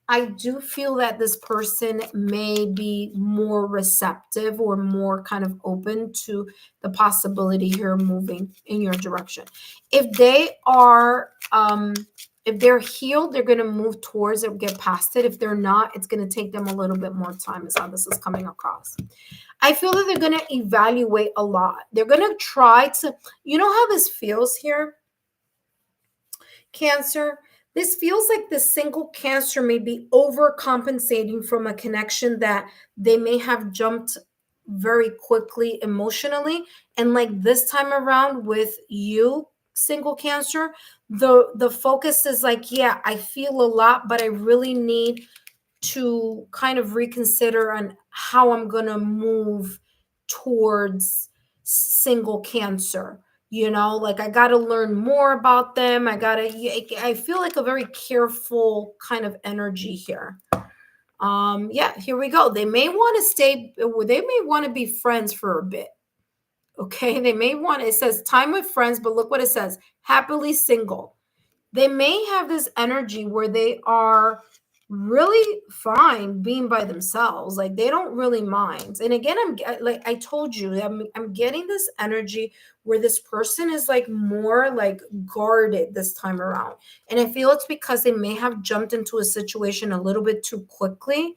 I do feel that this person may be more receptive, or more kind of open to the possibility here moving in your direction. If they are, if they're healed, they're going to move towards it, get past it. If they're not, it's going to take them a little bit more time, is how this is coming across. I feel that they're going to evaluate a lot. They're going to try to, you know how this feels here, Cancer? This feels like the single Cancer may be overcompensating from a connection that they may have jumped very quickly emotionally. And like this time around with you, single Cancer, the focus is like, yeah, I feel a lot, but I really need to kind of reconsider on how I'm going to move towards single Cancer. Like I got to learn more about them. I feel like a very careful kind of energy here. Yeah, here we go. They may want to stay, they may want to be friends for a bit. Okay, they may want, it says time with friends, but look what it says, happily single. They may have this energy where they are really fine being by themselves. Like they don't really mind. And again, like I told you, I'm getting this energy where this person is like more like guarded this time around. And I feel it's because they may have jumped into a situation a little bit too quickly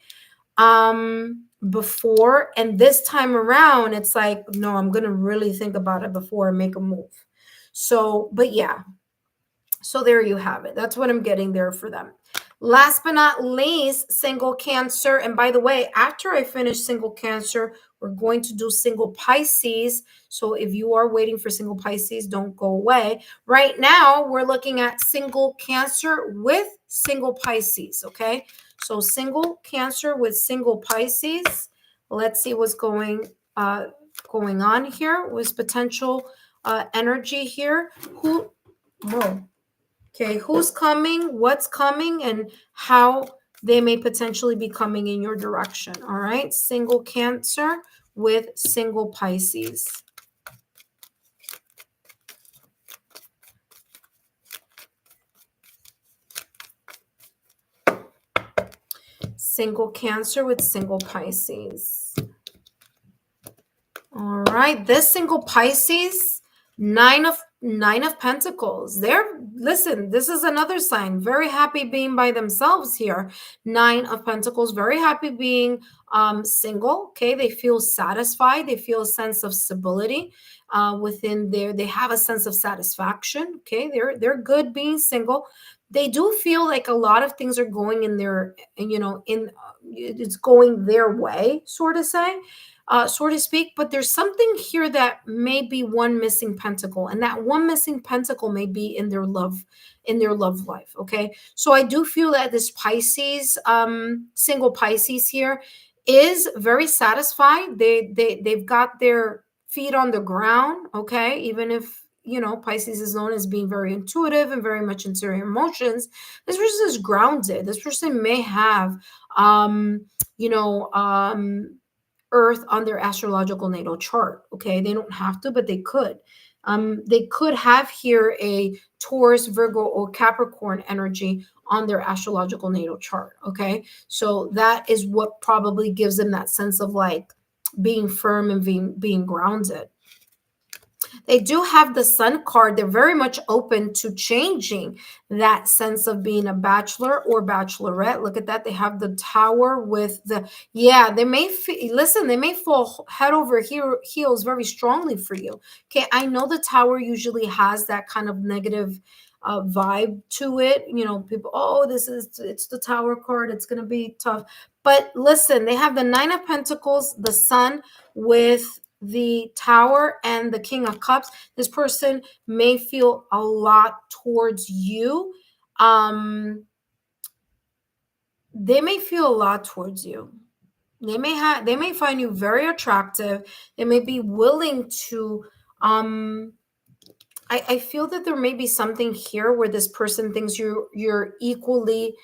before, and this time around it's like, no, I'm gonna really think about it before I make a move. So, but yeah, so there you have it. That's what I'm getting there for them. Last but not least, single Cancer. And by the way, after I finish single Cancer, we're going to do single Pisces. So if you are waiting for single Pisces, don't go away. Right now, we're looking at single Cancer with single Pisces, okay? So single Cancer with single Pisces. Let's see what's going on here with potential energy here. Okay, who's coming, what's coming, and how they may potentially be coming in your direction. All right, single Cancer with single Pisces. Single Cancer with single Pisces. All right, this single Pisces, Nine of Pentacles. Listen, this is another sign. Very happy being by themselves here. Nine of Pentacles, very happy being single. Okay, they feel satisfied. They feel a sense of stability within they have a sense of satisfaction. Okay, they're good being single. They do feel like a lot of things are going in their, it's going their way, sort of say. So to speak, but there's something here that may be one missing pentacle, and that one missing pentacle may be in their love life. Okay, so I do feel that this Pisces, single Pisces here, is very satisfied. They've got their feet on the ground. Okay, even if Pisces is known as being very intuitive and very much into their emotions, this person is grounded. This person may have you know Earth on their astrological natal chart. Okay, they don't have to, but they could. They could have here a Taurus, Virgo, or Capricorn energy on their astrological natal chart. Okay, so that is what probably gives them that sense of like being firm and being grounded. They do have the Sun card. They're very much open to changing that sense of being a bachelor or bachelorette. Look at that. They have the Tower with they may listen, they may fall head over heels very strongly for you. Okay, I know the Tower usually has that kind of negative vibe to it. People, oh, it's the Tower card. It's going to be tough. But listen, they have the Nine of Pentacles, the Sun with the Tower, and the King of Cups. This person may feel a lot towards you. They may feel a lot towards you. They may find you very attractive. They may be willing to I feel that there may be something here where this person thinks you're equally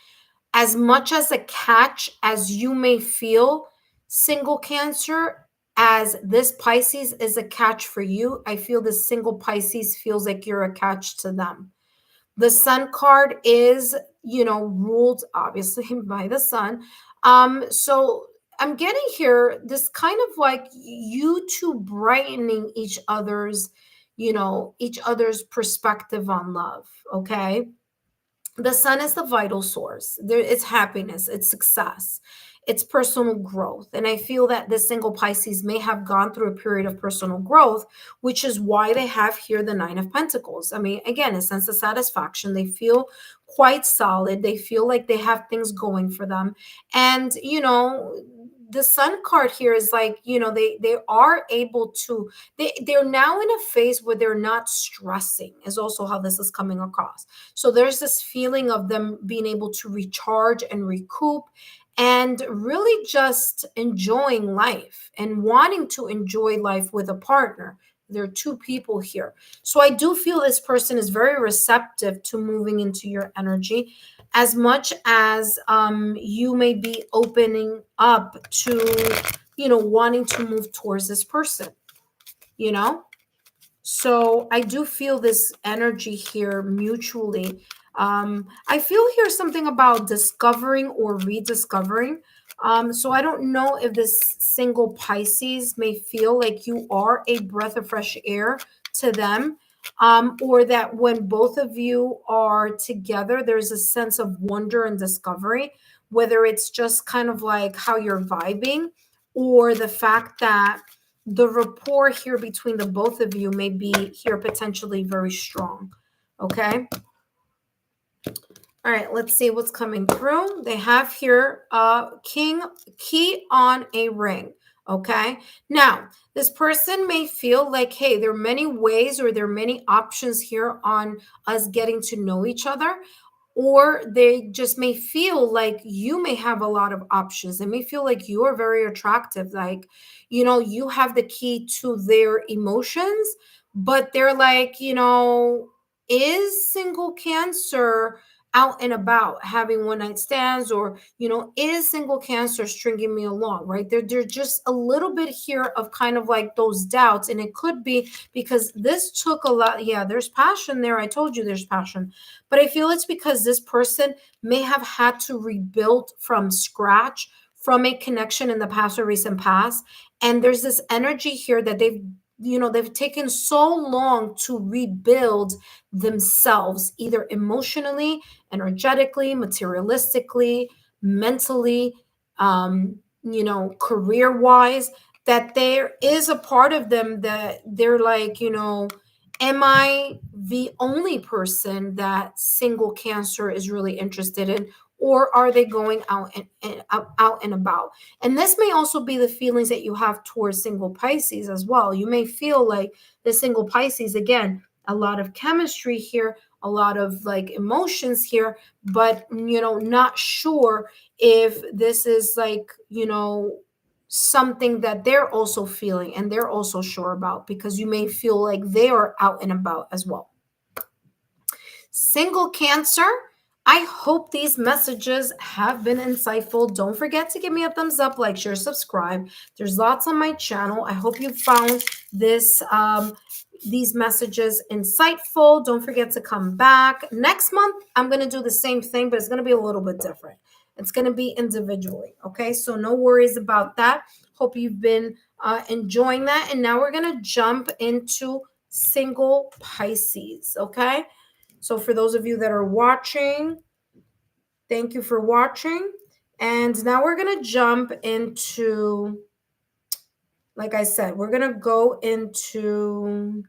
as much as a catch as you may feel, single Cancer, as this Pisces is a catch for you. I feel this single Pisces feels like you're a catch to them. The Sun card is, ruled obviously by the Sun. So I'm getting here this kind of like you two brightening each other's perspective on love. Okay, the Sun is the vital source. It's happiness, it's success, it's personal growth. And I feel that this single Pisces may have gone through a period of personal growth, which is why they have here the Nine of Pentacles. I mean, again, a sense of satisfaction. They feel quite solid. They feel like they have things going for them. And, the Sun card here is like, they are able to, they're now in a phase where they're not stressing, is also how this is coming across. So there's this feeling of them being able to recharge and recoup and really just enjoying life and wanting to enjoy life with a partner. There are two people here. So I do feel this person is very receptive to moving into your energy, as much as you may be opening up to, wanting to move towards this person, you know? So I do feel this energy here mutually. I feel here something about discovering or rediscovering. So I don't know if this single Pisces may feel like you are a breath of fresh air to them, or that when both of you are together, there's a sense of wonder and discovery, whether it's just kind of like how you're vibing, or the fact that the rapport here between the both of you may be here potentially very strong. Okay. All right, let's see what's coming through. They have here key on a ring. Okay. Now, this person may feel like, hey, there are many ways or there are many options here on us getting to know each other. Or they just may feel like you may have a lot of options. They may feel like you are very attractive. Like, you have the key to their emotions, but they're like, is single Cancer out and about having one night stands, or is single Cancer stringing me along, right? They're just a little bit here of kind of like those doubts, and it could be because this took a lot. Yeah, there's passion there. I told you there's passion, but I feel it's because this person may have had to rebuild from scratch from a connection in the past or recent past, and there's this energy here that they've taken so long to rebuild themselves, either emotionally, energetically, materialistically, mentally, career wise, that there is a part of them that they're like, am I the only person that single Cancer is really interested in? Or are they going out and about? And this may also be the feelings that you have towards single Pisces as well. You may feel like the single Pisces, again, a lot of chemistry here, a lot of like emotions here, but not sure if this is like, something that they're also feeling and they're also sure about, because you may feel like they are out and about as well. Single Cancer, I hope these messages have been insightful. Don't forget to give me a thumbs up, like, share, subscribe. There's lots on my channel. I hope you found these messages insightful. Don't forget to come back. Next month, I'm going to do the same thing, but it's going to be a little bit different. It's going to be individually. Okay, so no worries about that. Hope you've been enjoying that. And now we're going to jump into single Pisces. Okay. So for those of you that are watching, thank you for watching. And now we're going to jump into, like I said, we're going to go into,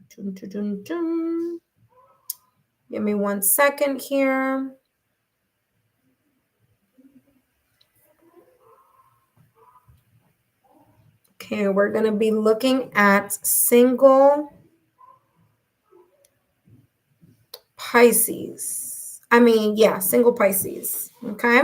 give me 1 second here. Okay, we're going to be looking at single Pisces. Single Pisces. Okay.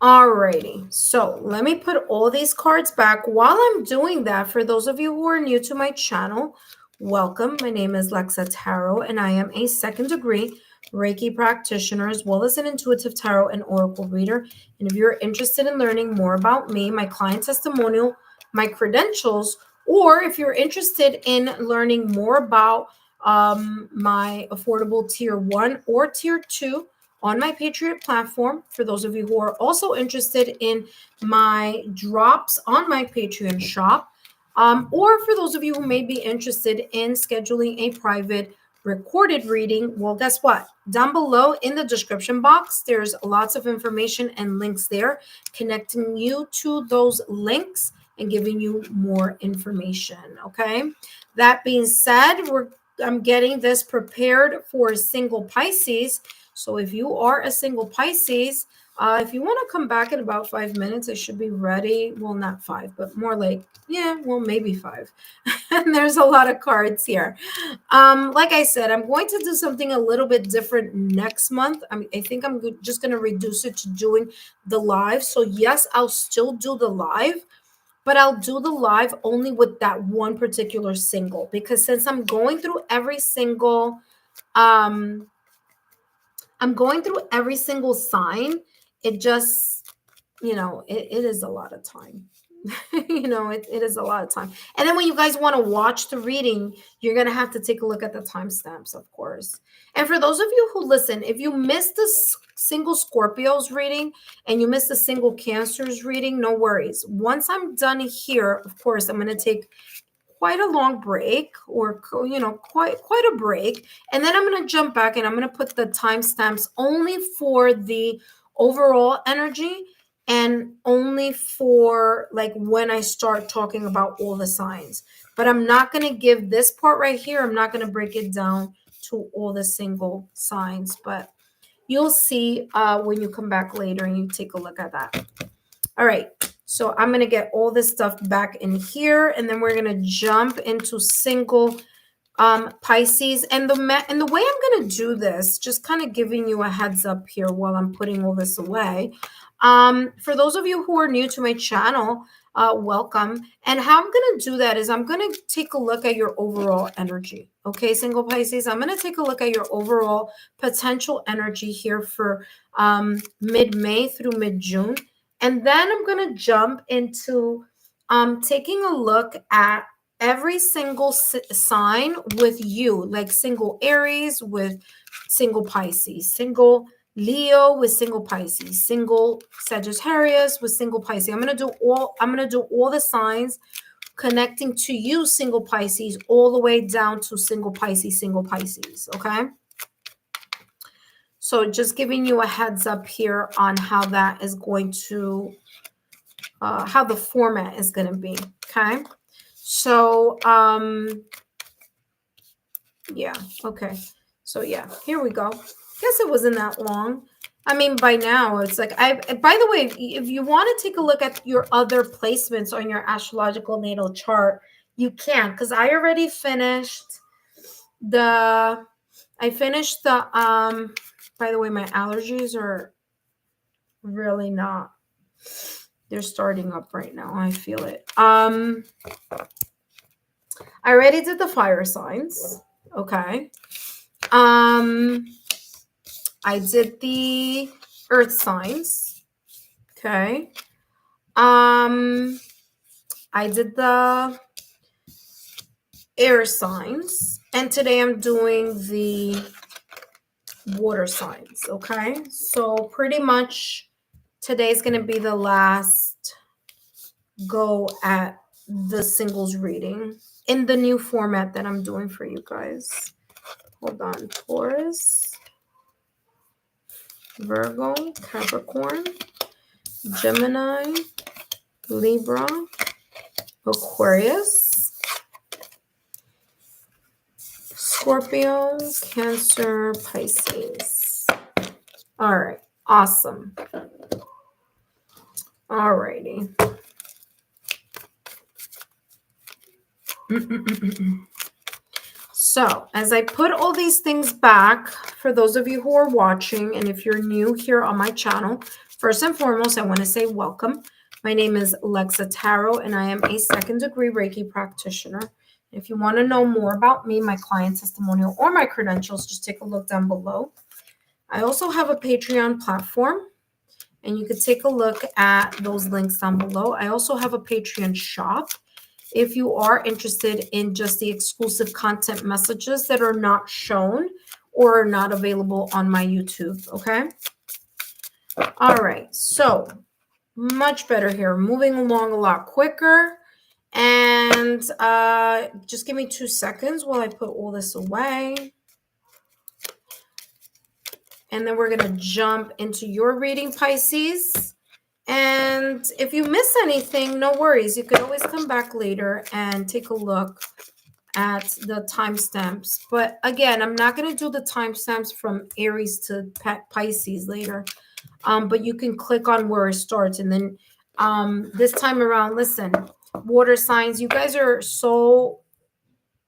Alrighty, so let me put all these cards back. While I'm doing that, for those of you who are new to my channel, welcome. My name is Lexa Tarot, and I am a second-degree Reiki practitioner, as well as an intuitive tarot and oracle reader. And if you're interested in learning more about me, my client testimonial, my credentials, or if you're interested in learning more about my affordable tier 1 or tier 2 on my Patriot platform, for those of you who are also interested in my drops on my Patreon shop, or for those of you who may be interested in scheduling a private recorded reading, well, guess what? Down below in the description box, there's lots of information and links there connecting you to those links and giving you more information. Okay. That being said, I'm getting this prepared for single Pisces. So if you are a single Pisces, If you want to come back in about 5 minutes, I should be ready. Well, not 5, but more like, yeah, well, maybe 5. And there's a lot of cards here. Like I said, I'm going to do something a little bit different next month. I think I'm just going to reduce it to doing the live. So yes, I'll still do the live, but I'll do the live only with that one particular single, because since I'm going through every single sign, it just, it is a lot of time. It is a lot of time. And then when you guys want to watch the reading, you're going to have to take a look at the timestamps, of course. And for those of you who listen, if you missed the single Scorpios reading and you missed the single Cancers reading, no worries. Once I'm done here, of course, I'm going to take quite a long break, or quite a break, and then I'm going to jump back and I'm going to put the timestamps only for the overall energy and only for like when I start talking about all the signs. But I'm not going to give this part right here, I'm not going to break it down to all the single signs, but you'll see when you come back later and you take a look at that. All right, so I'm going to get all this stuff back in here, and then we're going to jump into single Pisces. And the way I'm going to do this, just kind of giving you a heads up here while I'm putting all this away. For those of you who are new to my channel, welcome. And how I'm going to do that is I'm going to take a look at your overall energy. Okay, single Pisces, I'm going to take a look at your overall potential energy here for mid-May through mid-June. And then I'm going to jump into taking a look at every single sign with you, like single Aries with single Pisces, single Leo with single Pisces, single Sagittarius with single Pisces. I'm going to do all the signs connecting to you, single Pisces, all the way down to single Pisces, okay? So just giving you a heads up here on how that is going to, how the format is going to be, okay? So, yeah, okay. So, yeah, here we go. Guess it wasn't that long. I mean, by now, it's like, by the way, if you want to take a look at your other placements on your astrological natal chart, you can, because I already finished the, by the way, my allergies are really not, they're starting up right now. I feel it. I already did the fire signs. Okay. I did the earth signs. Okay. I did the air signs. And today I'm doing the water signs. Okay. So pretty much today's going to be the last go at the singles reading in the new format that I'm doing for you guys. Hold on. Taurus, Virgo, Capricorn, Gemini, Libra, Aquarius, Scorpio, Cancer, Pisces. All right. Awesome. All righty. So as I put all these things back, for those of you who are watching, and if you're new here on my channel, first and foremost, I want to say welcome. My name is Lexa Tarot, and I am a second-degree Reiki practitioner. If you want to know more about me, my client testimonial, or my credentials, just take a look down below. I also have a Patreon platform, and you could take a look at those links down below. I also have a Patreon shop if you are interested in just the exclusive content messages that are not shown or are not available on my YouTube, okay? All right, so much better here. Moving along a lot quicker. And just give me 2 seconds while I put all this away. And then we're going to jump into your reading, Pisces. And if you miss anything, no worries. You could always come back later and take a look at the timestamps. But again, I'm not going to do the timestamps from Aries to Pisces later. but you can click on where it starts. And then this time around, listen, water signs, you guys are so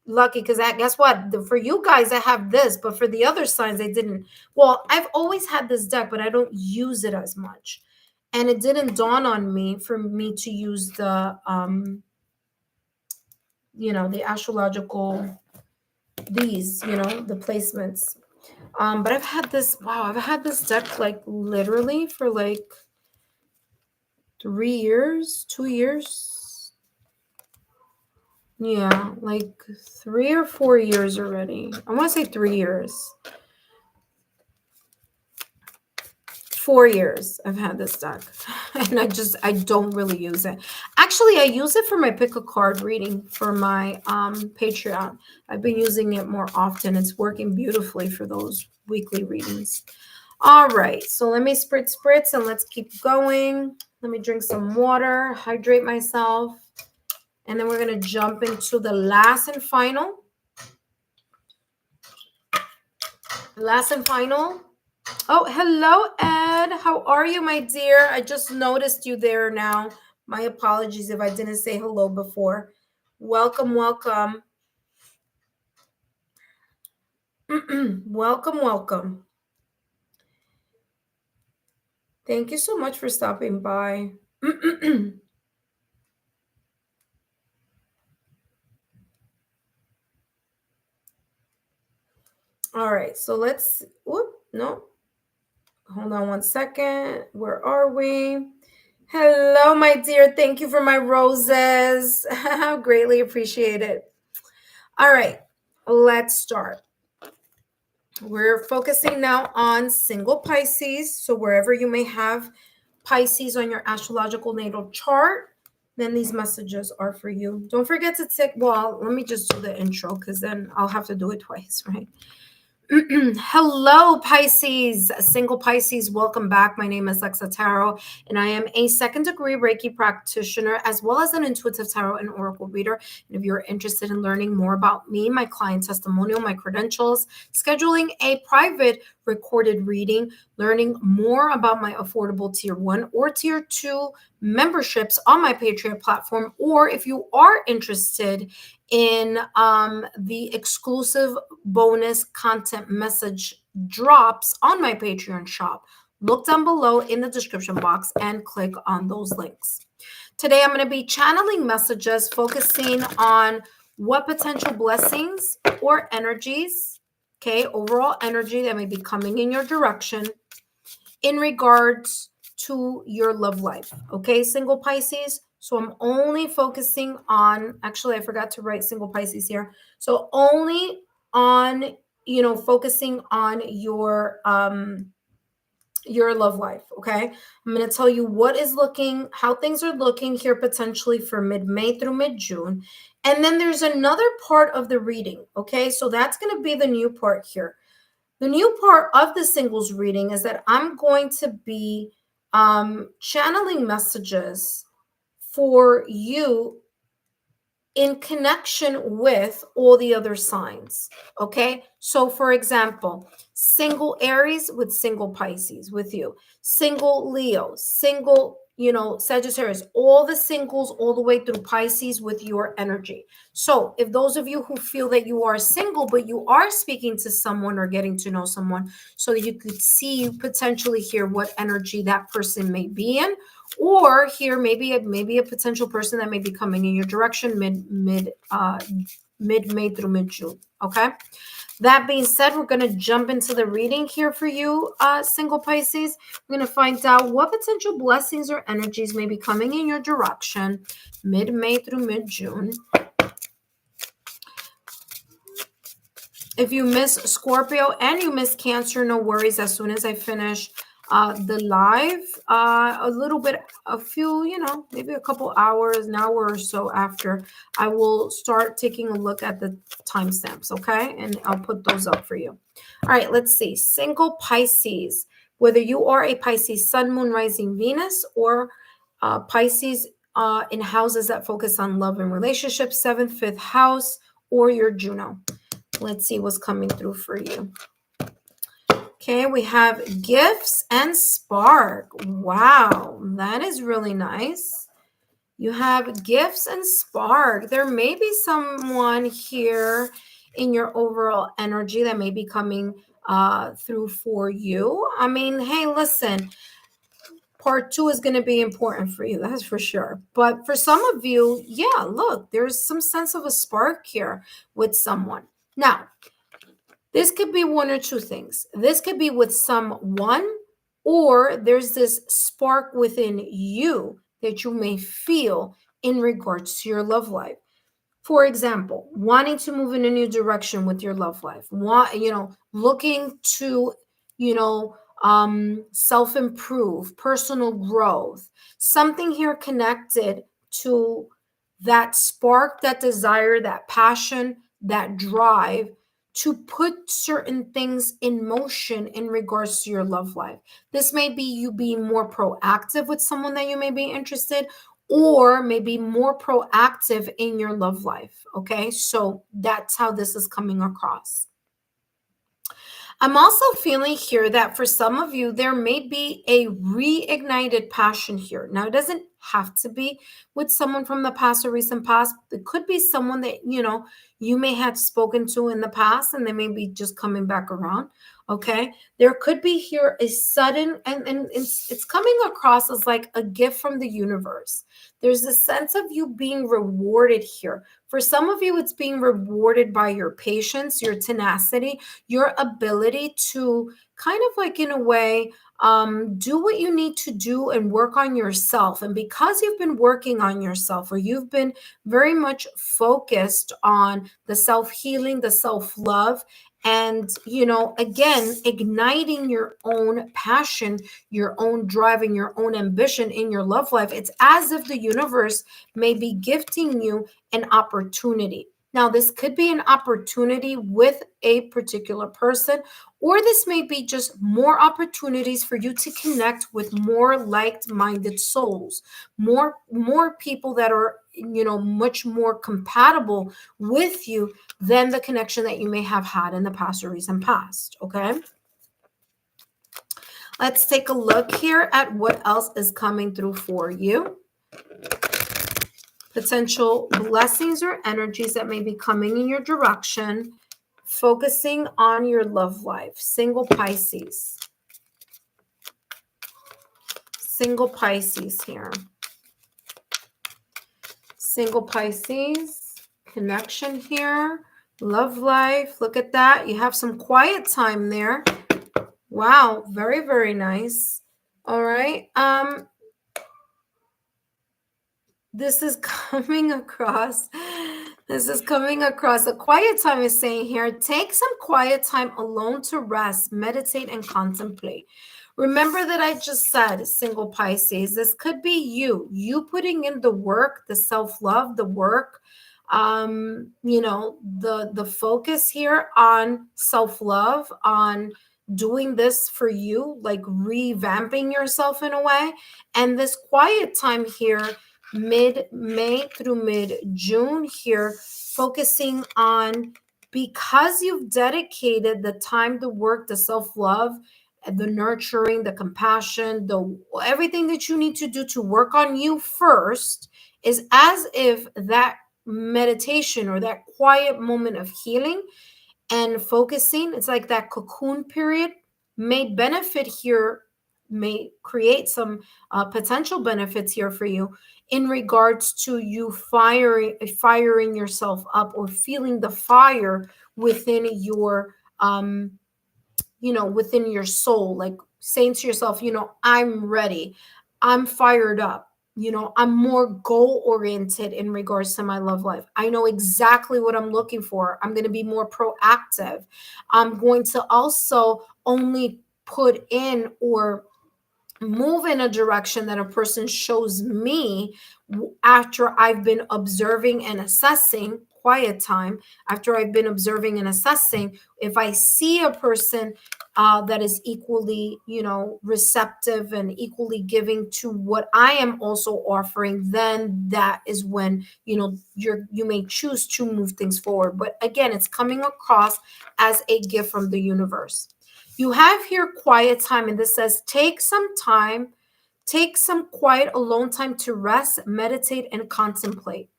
lucky because guess what? For you guys, I have this, but for the other signs, I didn't. Well, I've always had this deck, but I don't use it as much. And it didn't dawn on me for me to use the, the astrological, these, the placements. But I've had this, wow, I've had this deck like literally for like 3 years, 2 years. Yeah, like 3 or 4 years already. I want to say 3 years. 4 years I've had this deck. And I don't really use it. Actually, I use it for my pick a card reading for my Patreon. I've been using it more often. It's working beautifully for those weekly readings. All right, so let me spritz, and let's keep going. Let me drink some water, hydrate myself. And then we're going to jump into the last and final. Last and final. Oh, hello, Ed. How are you, my dear? I just noticed you there now. My apologies if I didn't say hello before. Welcome, welcome. Welcome, welcome. Thank you so much for stopping by. All right, so let's, no. Hold on one second. Where are we? Hello, my dear. Thank you for my roses. Greatly appreciate it. All right, let's start. We're focusing now on single Pisces. So wherever you may have Pisces on your astrological natal chart, then these messages are for you. Don't forget to tick. Well, let me just do the intro because then I'll have to do it twice, right? Hello, Pisces, single Pisces. Welcome back. My name is Lexa Tarot, and I am a second-degree Reiki practitioner, as well as an intuitive tarot and oracle reader. And if you're interested in learning more about me, my client testimonial, my credentials, scheduling a private recorded reading, learning more about my affordable tier 1 or tier 2 memberships on my Patreon platform, or if you are interested in the exclusive bonus content message drops on my Patreon shop, look down below in the description box and click on those links. Today, I'm going to be channeling messages focusing on what potential blessings or energies, overall energy that may be coming in your direction in regards to your love life. Single Pisces. So I'm only focusing on, actually, I forgot to write single Pisces here. So only on, focusing on your love life. Okay. I'm going to tell you how things are looking here potentially for mid-May through mid-June. And then there's another part of the reading. Okay. So that's going to be the new part here. The new part of the singles reading is that I'm going to be channeling messages for you in connection with all the other signs. Okay. So for example, single Aries with single Pisces with you, single Leo, single, Sagittarius, all the singles all the way through Pisces with your energy. So if those of you who feel that you are single, but you are speaking to someone or getting to know someone, so that you could see, potentially hear what energy that person may be in, or here maybe a potential person that may be coming in your direction mid-May through mid-June. Okay. That being said, we're going to jump into the reading here for you, single Pisces. We're going to find out what potential blessings or energies may be coming in your direction mid-May through mid-June. If you miss Scorpio and you miss Cancer, no worries. As soon as I finish the live, maybe a couple hours, an hour or so after, I will start taking a look at the timestamps, okay? And I'll put those up for you. All right, let's see. Single Pisces, whether you are a Pisces Sun, Moon, Rising, Venus, or Pisces in houses that focus on love and relationships, 7th, 5th house, or your Juno. Let's see what's coming through for you. Okay, we have gifts and spark. Wow, that is really nice. You have gifts and spark. There may be someone here in your overall energy that may be coming through for you. I mean, hey, listen, part 2 is going to be important for you, that's for sure. But for some of you, yeah, look, there's some sense of a spark here with someone. Now, this could be one or two things. This could be with someone, or there's this spark within you that you may feel in regards to your love life. For example, wanting to move in a new direction with your love life, looking to, self-improve, personal growth, something here connected to that spark, that desire, that passion, that drive to put certain things in motion in regards to your love life. This may be you being more proactive with someone that you may be interested, or maybe more proactive in your love life. Okay, so that's how this is coming across. I'm also feeling here that for some of you, there may be a reignited passion here. Now, it doesn't have to be with someone from the past or recent past. It could be someone that, you may have spoken to in the past and they may be just coming back around. Okay. There could be here a sudden, and it's coming across as like a gift from the universe. There's a sense of you being rewarded here. For some of you, it's being rewarded by your patience, your tenacity, your ability to kind of like, in a way, do what you need to do and work on yourself. And because you've been working on yourself, or you've been very much focused on the self-healing, the self-love, and, again, igniting your own passion, your own drive, and your own ambition in your love life, it's as if the universe may be gifting you an opportunity. Now, this could be an opportunity with a particular person, or this may be just more opportunities for you to connect with more like-minded souls, more people that are, much more compatible with you than the connection that you may have had in the past or recent past. Okay. Let's take a look here at what else is coming through for you. Potential blessings or energies that may be coming in your direction, focusing on your love life. Single Pisces. Single Pisces here. Single Pisces, connection here, love life. Look at that. You have some quiet time there. Wow, very, very nice. All right. This is coming across. A quiet time is saying here, take some quiet time alone to rest, meditate, and contemplate. Remember that I just said, single Pisces, this could be you putting in the work, the self-love, the work, the focus here on self-love, on doing this for you, like revamping yourself in a way. And this quiet time here, mid-May through mid-June here, focusing on, because you've dedicated the time, the work, the self-love, the nurturing, the compassion, the everything that you need to do to work on you first, is as if that meditation or that quiet moment of healing and focusing, it's like that cocoon period, may benefit here, may create some potential benefits here for you in regards to you firing yourself up, or feeling the fire within your within your soul, like saying to yourself, I'm ready, I'm fired up, I'm more goal oriented in regards to my love life. I know exactly what I'm looking for. I'm going to be more proactive. I'm going to also only put in or move in a direction that a person shows me after I've been observing and assessing. Quiet time, after I've been observing and assessing, if I see a person that is equally, receptive and equally giving to what I am also offering, then that is when, you may choose to move things forward. But again, it's coming across as a gift from the universe. You have here quiet time, and this says take some time, take some quiet alone time to rest, meditate, and contemplate.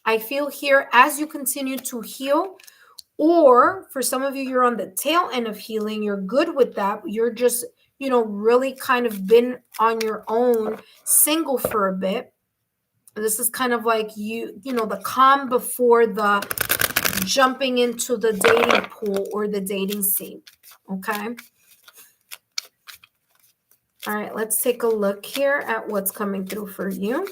I feel here as you continue to heal, or for some of you, you're on the tail end of healing, you're good with that. You're just, really kind of been on your own, single for a bit. This is kind of like the calm before the jumping into the dating pool or the dating scene. Okay. All right, let's take a look here at what's coming through for you.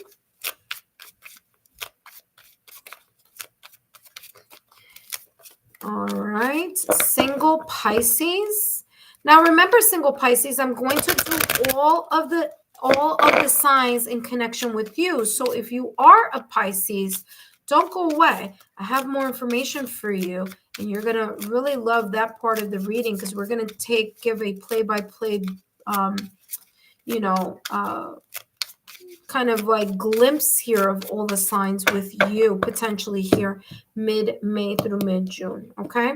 All right, single Pisces. Now remember, single Pisces, I'm going to do all of the signs in connection with you. So if you are a Pisces, don't go away. I have more information for you, and you're gonna really love that part of the reading, because we're gonna give a play-by-play, kind of like glimpse here of all the signs with you potentially here mid-May through mid-June. Okay,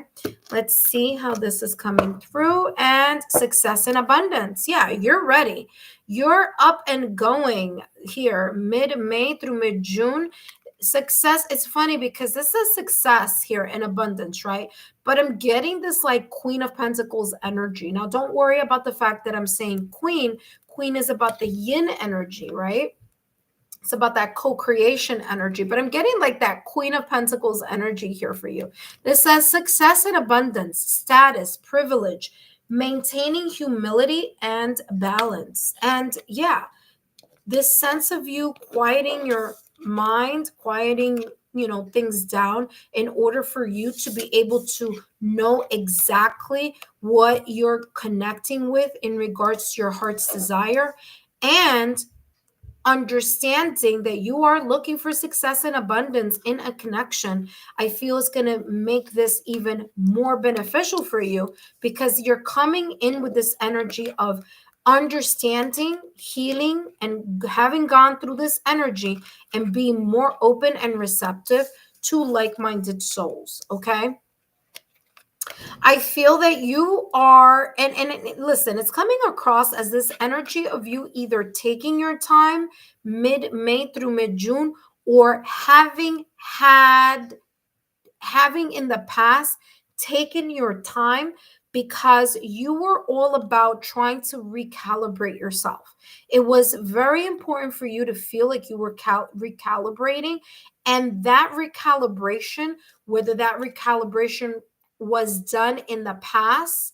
let's see how this is coming through. And success and abundance. Yeah, you're ready. You're up and going here mid-May through mid-June. Success. It's funny because this is success here and abundance, right? But I'm getting this like Queen of Pentacles energy. Now, don't worry about the fact that I'm saying queen. Queen is about the yin energy, right? It's about that co-creation energy, but I'm getting like that Queen of Pentacles energy here for you. This says success and abundance, status, privilege, maintaining humility and balance. And yeah, this sense of you quieting your mind, quieting, things down in order for you to be able to know exactly what you're connecting with in regards to your heart's desire, and understanding that you are looking for success and abundance in a connection. I feel it's going to make this even more beneficial for you, because you're coming in with this energy of understanding, healing, and having gone through this energy and being more open and receptive to like-minded souls. Okay, I feel that you are, and listen, it's coming across as this energy of you either taking your time mid-May through mid-June, or having in the past taken your time because you were all about trying to recalibrate yourself. It was very important for you to feel like you were recalibrating, and that recalibration, whether that recalibration was done in the past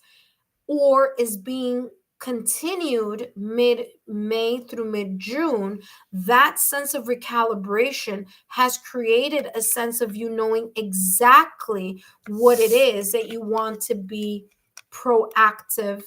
or is being continued mid-May through mid-June, that sense of recalibration has created a sense of you knowing exactly what it is that you want to be proactive,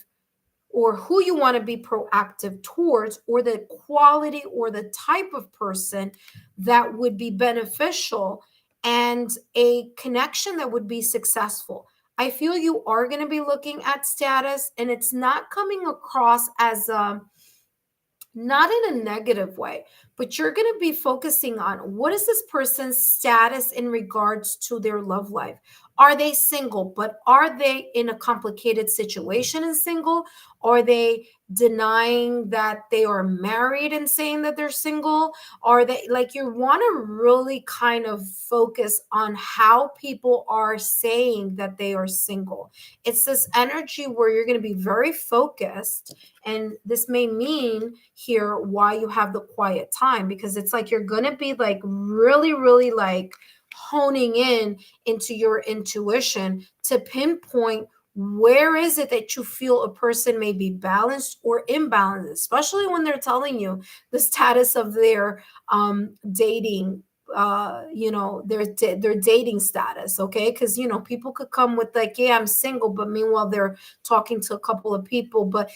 or who you want to be proactive towards, or the quality or the type of person that would be beneficial and a connection that would be successful. I feel you are going to be looking at status, and it's not coming across as not in a negative way, but you're going to be focusing on what is this person's status in regards to their love life. Are they single, but are they in a complicated situation and single? Are they denying that they are married and saying that they're single? Are they, like, you want to really kind of focus on how people are saying that they are single. It's this energy where you're going to be very focused, and this may mean here why you have the quiet time, because it's like you're going to be like really, really like honing in into your intuition to pinpoint where is it that you feel a person may be balanced or imbalanced, especially when they're telling you the status of their dating, their dating status. Okay, because people could come with like, yeah, I'm single, but meanwhile they're talking to a couple of people, but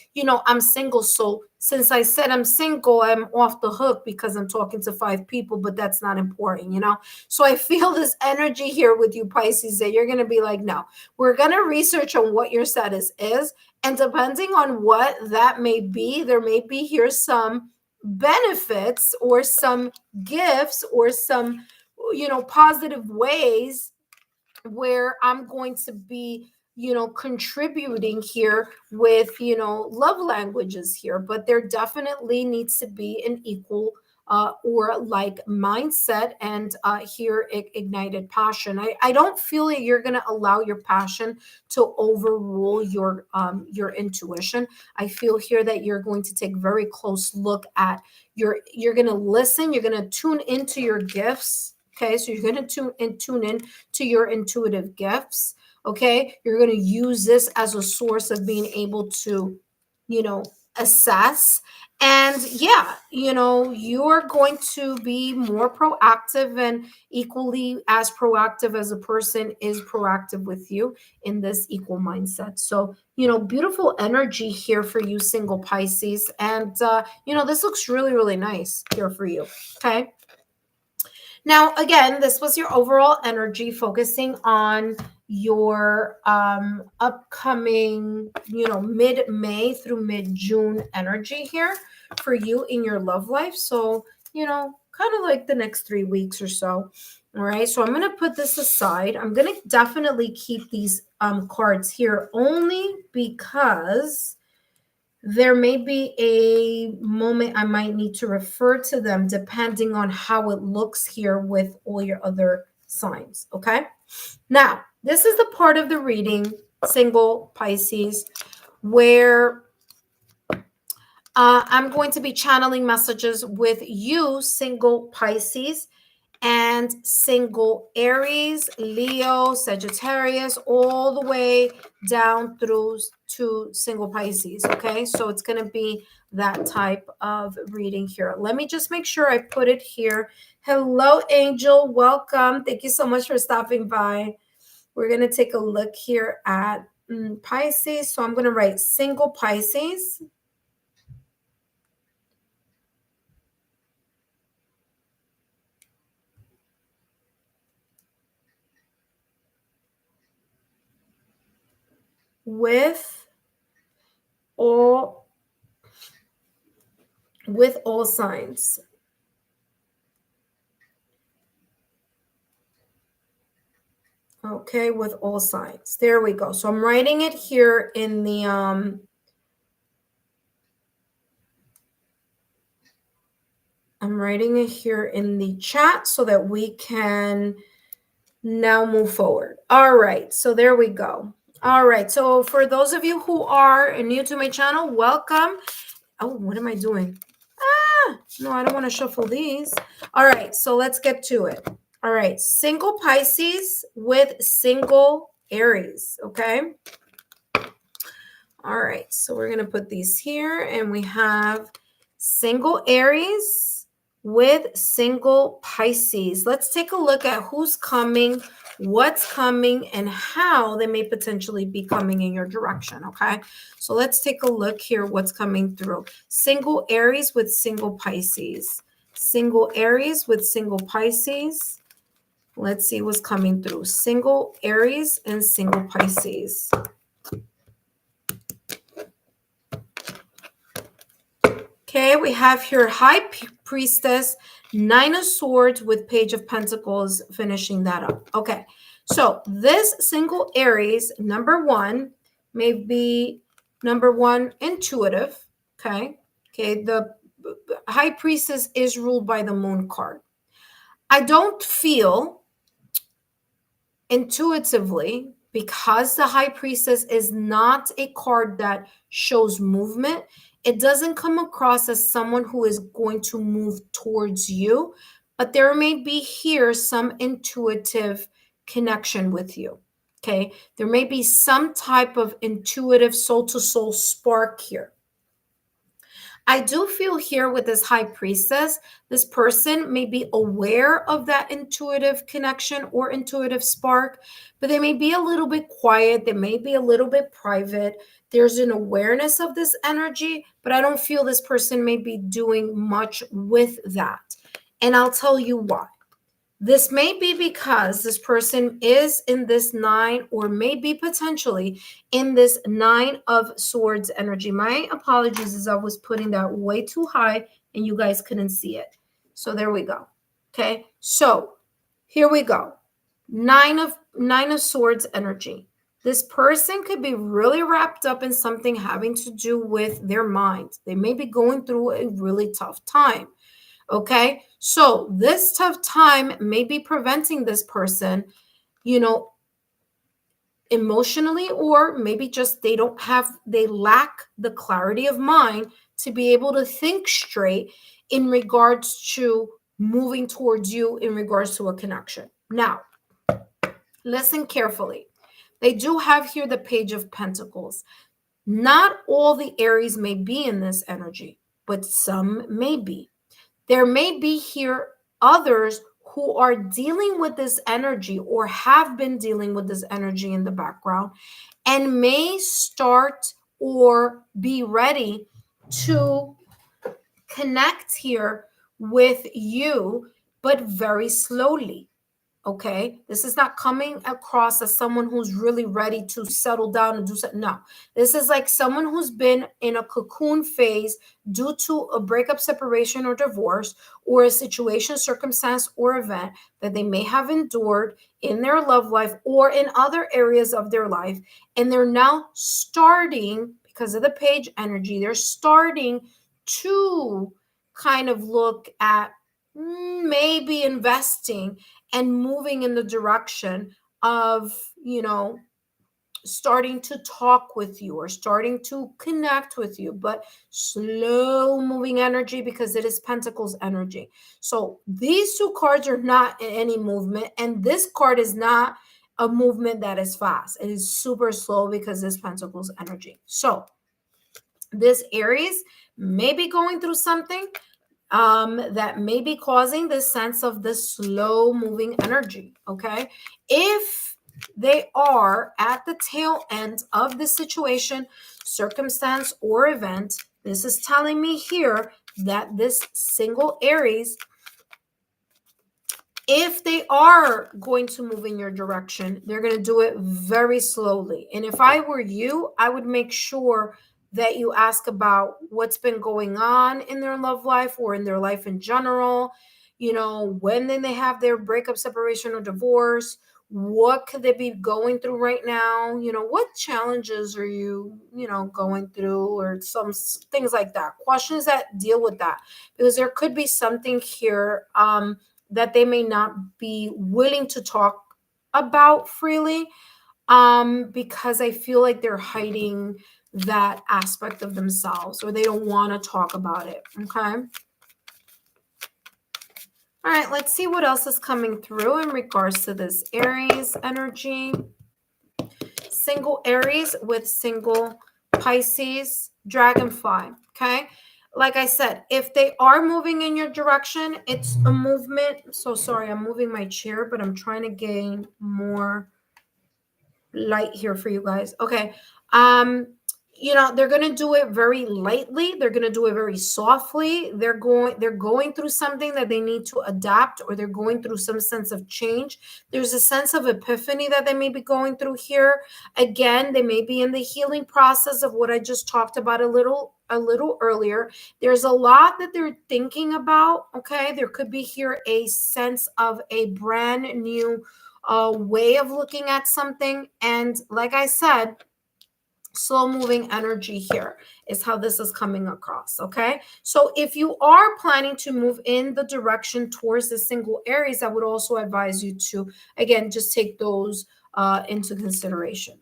I'm single, so since I said I'm single, I'm off the hook because I'm talking to 5 people, but that's not important. So I feel this energy here with you, Pisces, that you're going to be like, no, we're going to research on what your status is, and depending on what that may be, there may be here some benefits or some gifts or some positive ways where I'm going to be contributing here with, love languages here, but there definitely needs to be an equal or like mindset and here ignited passion. I don't feel that you're going to allow your passion to overrule your intuition. I feel here that you're going to take very close look at you're going to listen, you're going to tune into your gifts. Okay, so you're going to tune in to your intuitive gifts. Okay, you're going to use this as a source of being able to, assess. And yeah, you're going to be more proactive and equally as proactive as a person is proactive with you in this equal mindset. So, beautiful energy here for you, single Pisces. And, this looks really, really nice here for you. Okay. Now, again, this was your overall energy focusing on your upcoming, mid-May through mid-June energy here for you in your love life. So, kind of like the next 3 weeks or so. All right. So I'm going to put this aside. I'm going to definitely keep these cards here only because there may be a moment I might need to refer to them depending on how it looks here with all your other signs. Okay. Now, this is the part of the reading, single Pisces, where I'm going to be channeling messages with you, single Pisces, and single Aries, Leo, Sagittarius, all the way down through to single Pisces. Okay, so it's going to be that type of reading here. Let me just make sure I put it here. Hello, Angel. Welcome. Thank you so much for stopping by. We're going to take a look here at Pisces. So I'm going to write single Pisces. With all signs. Okay, with all signs. There we go. So I'm writing it here in the I'm writing it here in the chat so that we can now move forward. All right, so there we go. All right, so for those of you who are new to my channel, welcome. Oh, what am I doing? No, I don't want to shuffle these. All right, so let's get to it. All right, single Pisces with single Aries, okay? All right, so we're going to put these here, and we have single Aries with single Pisces. Let's take a look at who's coming, what's coming, and how they may potentially be coming in your direction, okay? So let's take a look here what's coming through. Single Aries with single Pisces. Single Aries with single Pisces. Let's see what's coming through. Single Aries and single Pisces. Okay, we have here High Priestess, Nine of Swords with Page of Pentacles, finishing that up. Okay, so this single Aries, number one, may be intuitive. Okay, the High Priestess is ruled by the Moon card. I don't feel intuitively, because the High Priestess is not a card that shows movement, it doesn't come across as someone who is going to move towards you, but there may be here some intuitive connection with you. Okay, there may be some type of intuitive soul-to-soul spark here. I do feel here with this High Priestess, this person may be aware of that intuitive connection or intuitive spark, but they may be a little bit quiet. They may be a little bit private. There's an awareness of this energy, but I don't feel this person may be doing much with that. And I'll tell you why. This may be because this person is in this nine, or maybe potentially in this Nine of Swords energy. My apologies as I was putting that way too high and you guys couldn't see it. So there we go. Okay, so here we go. Nine of Swords energy. This person could be really wrapped up in something having to do with their mind. They may be going through a really tough time. Okay, so this tough time may be preventing this person, emotionally, or maybe just they lack the clarity of mind to be able to think straight in regards to moving towards you in regards to a connection. Now, listen carefully. They do have here the Page of Pentacles. Not all the Aries may be in this energy, but some may be. There may be here others who are dealing with this energy or have been dealing with this energy in the background and may start or be ready to connect here with you, but very slowly. Okay, this is not coming across as someone who's really ready to settle down and do something. No, this is like someone who's been in a cocoon phase due to a breakup, separation, or divorce, or a situation, circumstance, or event that they may have endured in their love life or in other areas of their life. And they're now starting, because of the Page energy, they're starting to kind of look at maybe investing and moving in the direction of, starting to talk with you or starting to connect with you, but slow moving energy because it is Pentacles energy. So these two cards are not in any movement, and this card is not a movement that is fast. It is super slow because it's Pentacles energy. So this Aries may be going through something that may be causing this sense of this slow moving energy. Okay, if they are at the tail end of the situation, circumstance, or event, this is telling me here that this single Aries, if they are going to move in your direction, they're going to do it very slowly. And if I were you, I would make sure that you ask about what's been going on in their love life or in their life in general. When did they have their breakup, separation, or divorce? What could they be going through right now? What challenges are you, going through, or some things like that. Questions that deal with that, because there could be something here that they may not be willing to talk about freely, because I feel like they're hiding that aspect of themselves, or they don't want to talk about it. Okay. All right, let's see what else is coming through in regards to this Aries energy. Single Aries with single Pisces dragonfly. Okay. Like I said, if they are moving in your direction, it's a movement. So sorry, I'm moving my chair, but I'm trying to gain more light here for you guys. Okay. They're going to do it very lightly. They're going to do it very softly. They're going through something that they need to adapt, or they're going through some sense of change. There's a sense of epiphany that they may be going through here. Again, they may be in the healing process of what I just talked about a little earlier. There's a lot that they're thinking about. Okay. There could be here a sense of a brand new way of looking at something. And like I said, slow moving energy here is how this is coming across. Okay, so if you are planning to move in the direction towards the single Aries, I would also advise you to, again, just take those into consideration,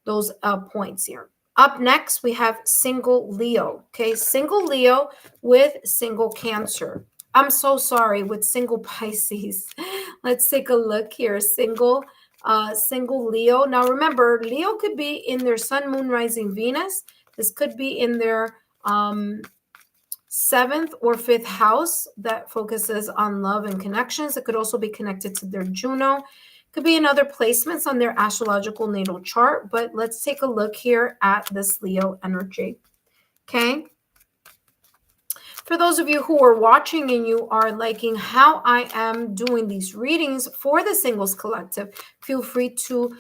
those points here. Up next, we have single Leo. Okay, single Leo with single Cancer. I'm so sorry, with single Pisces. Let's take a look here. Single Leo. Now remember, Leo could be in their sun, moon, rising, Venus. This could be in their 7th or 5th house that focuses on love and connections. It could also be connected to their Juno. Could be in other placements on their astrological natal chart. But let's take a look here at this Leo energy. Okay. For those of you who are watching and you are liking how I am doing these readings for the Singles Collective, feel free to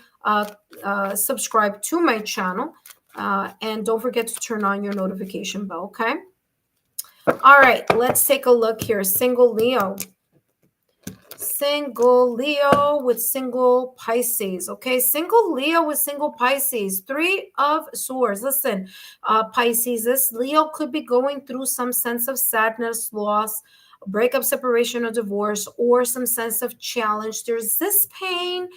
subscribe to my channel. And don't forget to turn on your notification bell, okay? All right, let's take a look here. Single Leo. Single Leo with single Pisces. Okay, single Leo with single Pisces. 3 of Swords. Listen, Pisces, this Leo could be going through some sense of sadness, loss, breakup, separation, or divorce, or some sense of challenge. There's this pain.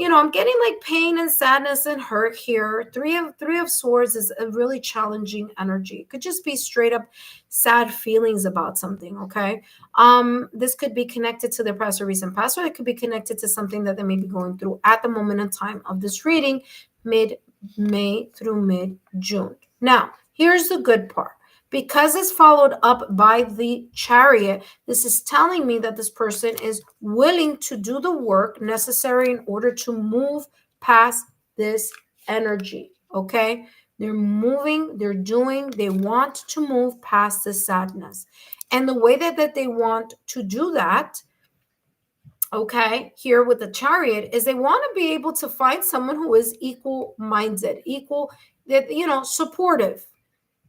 I'm getting like pain and sadness and hurt here. Three of Swords is a really challenging energy. It could just be straight up sad feelings about something. Okay. This could be connected to their past or recent past, or it could be connected to something that they may be going through at the moment in time of this reading, mid-May through mid-June. Now, here's the good part. Because it's followed up by the Chariot, this is telling me that this person is willing to do the work necessary in order to move past this energy, okay? They're moving, they want to move past the sadness. And the way that they want to do that, okay, here with the Chariot, is they want to be able to find someone who is equal-minded, supportive.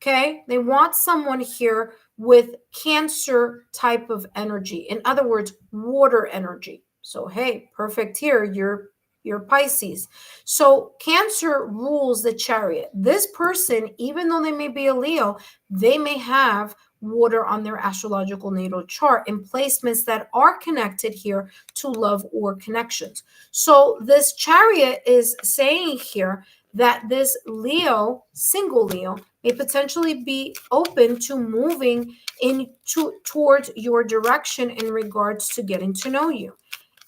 Okay, they want someone here with Cancer type of energy. In other words, water energy. So, hey, perfect here. You're Pisces. So Cancer rules the Chariot. This person, even though they may be a Leo, they may have water on their astrological natal chart in placements that are connected here to love or connections. So this Chariot is saying here that this Leo, single Leo, may potentially be open to moving towards your direction in regards to getting to know you.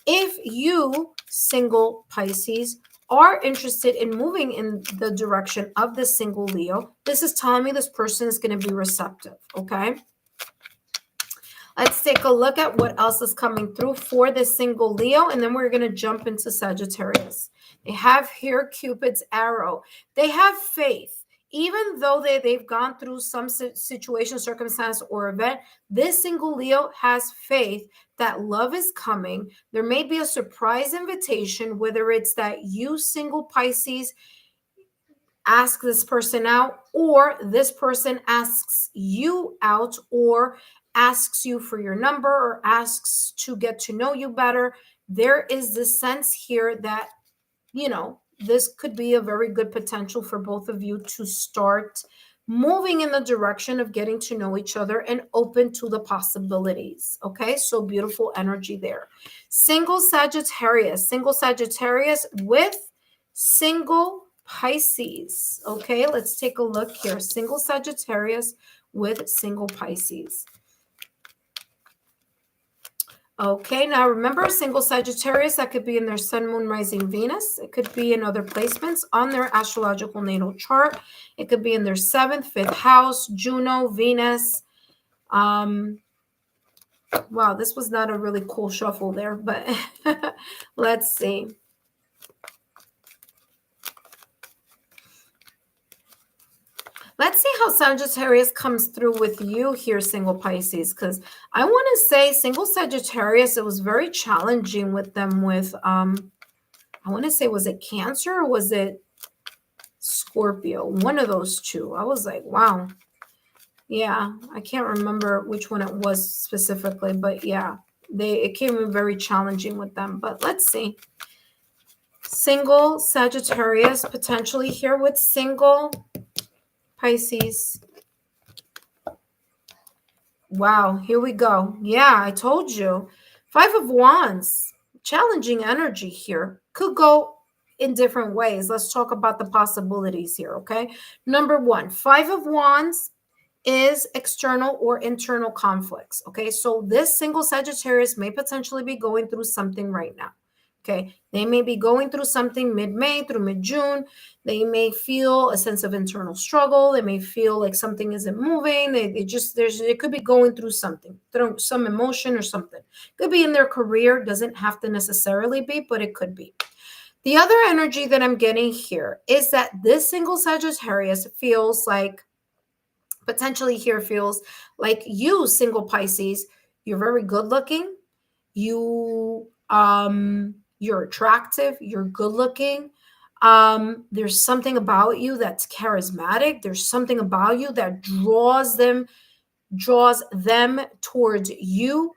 If you, single Pisces, are interested in moving in the direction of the single Leo, this is telling me this person is going to be receptive, okay? Let's take a look at what else is coming through for the single Leo, and then we're going to jump into Sagittarius. They have here Cupid's arrow. They have faith. Even though they've gone through some situation, circumstance, or event, this single Leo has faith that love is coming. There may be a surprise invitation, whether it's that you, single Pisces, ask this person out, or this person asks you out, or asks you for your number, or asks to get to know you better. There is this sense here that, this could be a very good potential for both of you to start moving in the direction of getting to know each other and open to the possibilities. Okay, so beautiful energy there. Single Sagittarius with single Pisces. Okay, let's take a look here. Single Sagittarius with single Pisces. Okay, now remember, single Sagittarius, that could be in their Sun, Moon, Rising, Venus. It could be in other placements on their astrological natal chart. It could be in their 7th, 5th house, Juno, Venus. Wow, this was not a really cool shuffle there, but let's see. Let's see how Sagittarius comes through with you here, single Pisces, because I want to say single Sagittarius, it was very challenging with them with, I want to say, was it Cancer or was it Scorpio? One of those two. I was like, wow. Yeah, I can't remember which one it was specifically, but yeah, it came in very challenging with them. But let's see. Single Sagittarius potentially here with single Pisces. Wow, here we go. Yeah, I told you. 5 of Wands, challenging energy here. Could go in different ways. Let's talk about the possibilities here, okay? Number 1, 5 of Wands is external or internal conflicts, okay? So this single Sagittarius may potentially be going through something right now. Okay, they may be going through something mid-May through mid-June. They may feel a sense of internal struggle. They may feel like something isn't moving. It could be going through something, through some emotion or something. Could be in their career, doesn't have to necessarily be, but it could be. The other energy that I'm getting here is that this single Sagittarius feels like, potentially here feels like you, single Pisces, you're very good looking. You're attractive, you're good looking. There's something about you that's charismatic. There's something about you that draws them towards you.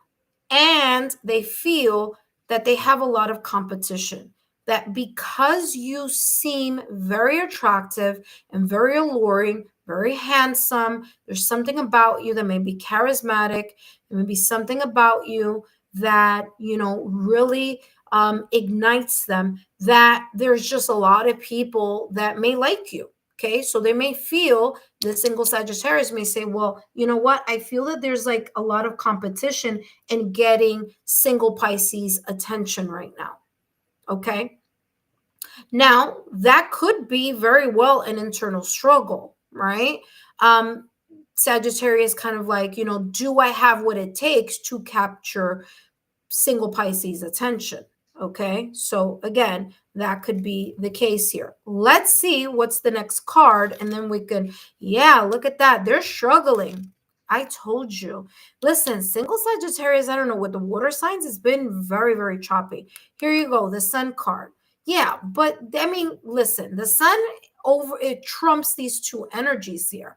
and they feel that they have a lot of competition. That because you seem very attractive and very alluring, very handsome, there's something about you that may be charismatic, there may be something about you that, really ignites them, that there's just a lot of people that may like you. Okay, so they may feel, the single Sagittarius may say, well, you know what? I feel that there's like a lot of competition in getting single Pisces attention right now. Okay. Now, that could be very well an internal struggle, right? Sagittarius kind of like, do I have what it takes to capture single Pisces attention? Okay, so again, that could be the case here. Let's see what's the next card, and then we can, yeah, look at that. They're struggling. I told you. Listen, single Sagittarius, I don't know, with the water signs, it's been very, very choppy. Here you go, the Sun card. Yeah, but I mean, listen, the Sun it trumps these two energies here.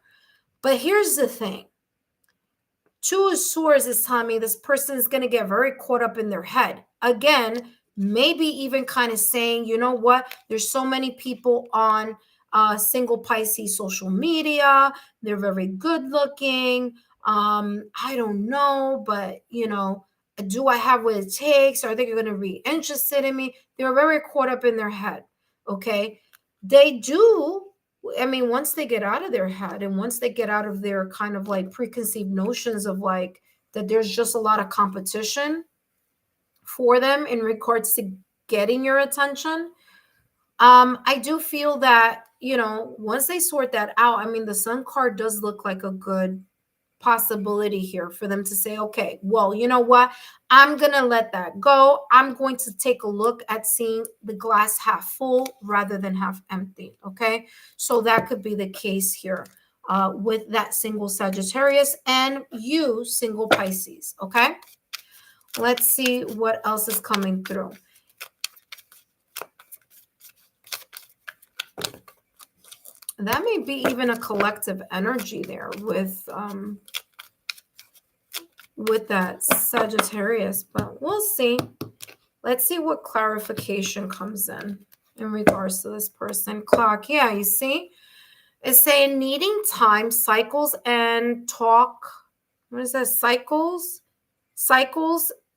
But here's the thing. Two of Swords is telling me this person is going to get very caught up in their head. Again, maybe even kind of saying, you know what? There's so many people on single Pisces social media. They're very good looking. I don't know, but do I have what it takes? Are they going to be interested in me? They're very caught up in their head. Okay. They do, I mean, once they get out of their head and once they get out of their kind of like preconceived notions of like that there's just a lot of competition for them in regards to getting your attention, I do feel that, once they sort that out, I mean, the Sun card does look like a good possibility here for them to say, okay, well, you know what? I'm going to let that go. I'm going to take a look at seeing the glass half full rather than half empty. Okay. So that could be the case here with that single Sagittarius and you single Pisces. Okay. Let's see what else is coming through. That may be even a collective energy there with that Sagittarius, but we'll see. Let's see what clarification comes in regards to this person. Clock, yeah, you see? It's saying needing time, cycles, and talk. What is that? Cycles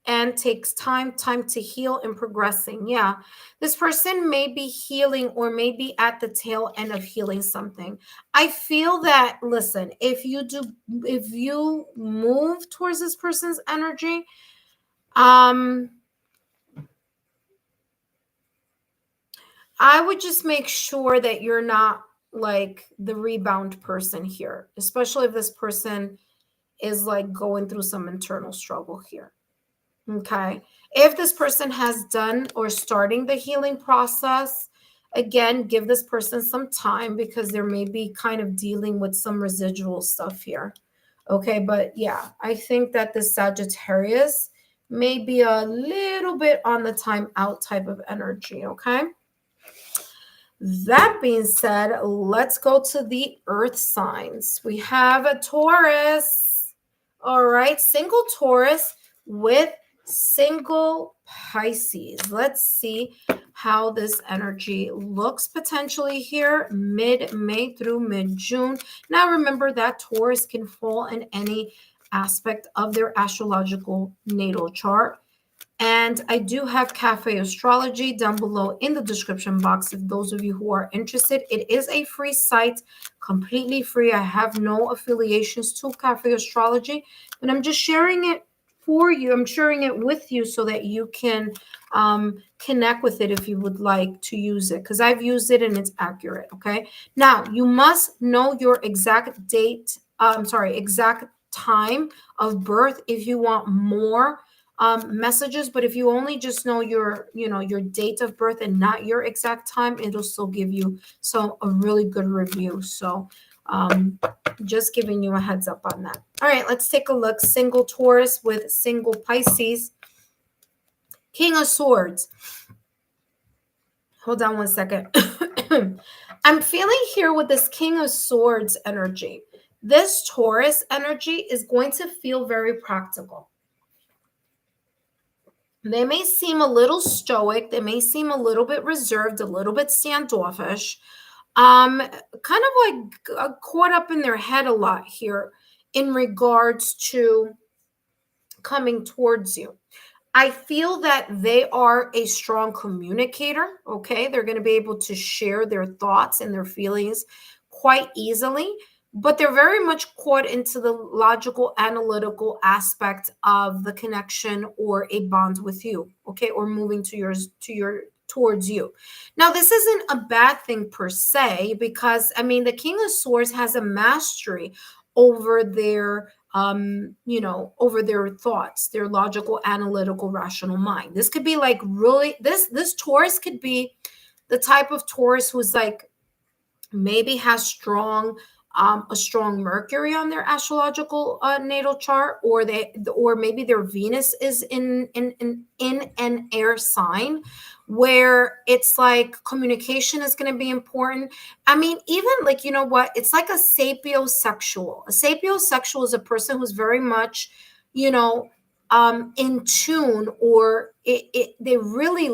and takes time to heal and progressing. Yeah, this person may be healing or may be at the tail end of healing something. I feel that, listen, if you move towards this person's energy, I would just make sure that you're not like the rebound person here, especially if this person is like going through some internal struggle here. Okay. If this person has done or starting the healing process, again, give this person some time because there may be kind of dealing with some residual stuff here. Okay. But yeah, I think that the Sagittarius may be a little bit on the time out type of energy. Okay. That being said, let's go to the earth signs. We have a Taurus. All right. Single Taurus with single Pisces. Let's see how this energy looks potentially here mid-May through mid-June. Now remember that Taurus can fall in any aspect of their astrological natal chart. And I do have Cafe Astrology down below in the description box if those of you who are interested. It is a free site, completely free. I have no affiliations to Cafe Astrology, but I'm just sharing it for you. I'm sharing it with you so that you can connect with it if you would like to use it, because I've used it and it's accurate. Okay. Now you must know your exact date. Exact time of birth if you want more messages. But if you only just know your date of birth and not your exact time, it'll still give you a really good review. So just giving you a heads up on that. All right, let's take a look. Single Taurus with single Pisces. King of Swords. Hold on one second. I'm feeling here with this King of Swords energy. This Taurus energy is going to feel very practical. They may seem a little stoic. They may seem a little bit reserved, a little bit standoffish, kind of like caught up in their head a lot here in regards to coming towards you. I feel that they are a strong communicator. Okay. They're going to be able to share their thoughts and their feelings quite easily, but they're very much caught into the logical, analytical aspect of the connection or a bond with you. Okay. Or moving towards you. Now, this isn't a bad thing per se, because I mean, the King of Swords has a mastery over over their thoughts, their logical, analytical, rational mind. This could be like really, this Taurus could be the type of Taurus who's like maybe has a strong Mercury on their astrological natal chart, or maybe their Venus is in an air sign, where it's like communication is going to be important. I mean, even like, you know what, it's like a sapiosexual. A sapiosexual is a person who's very much, you know, in tune, or they really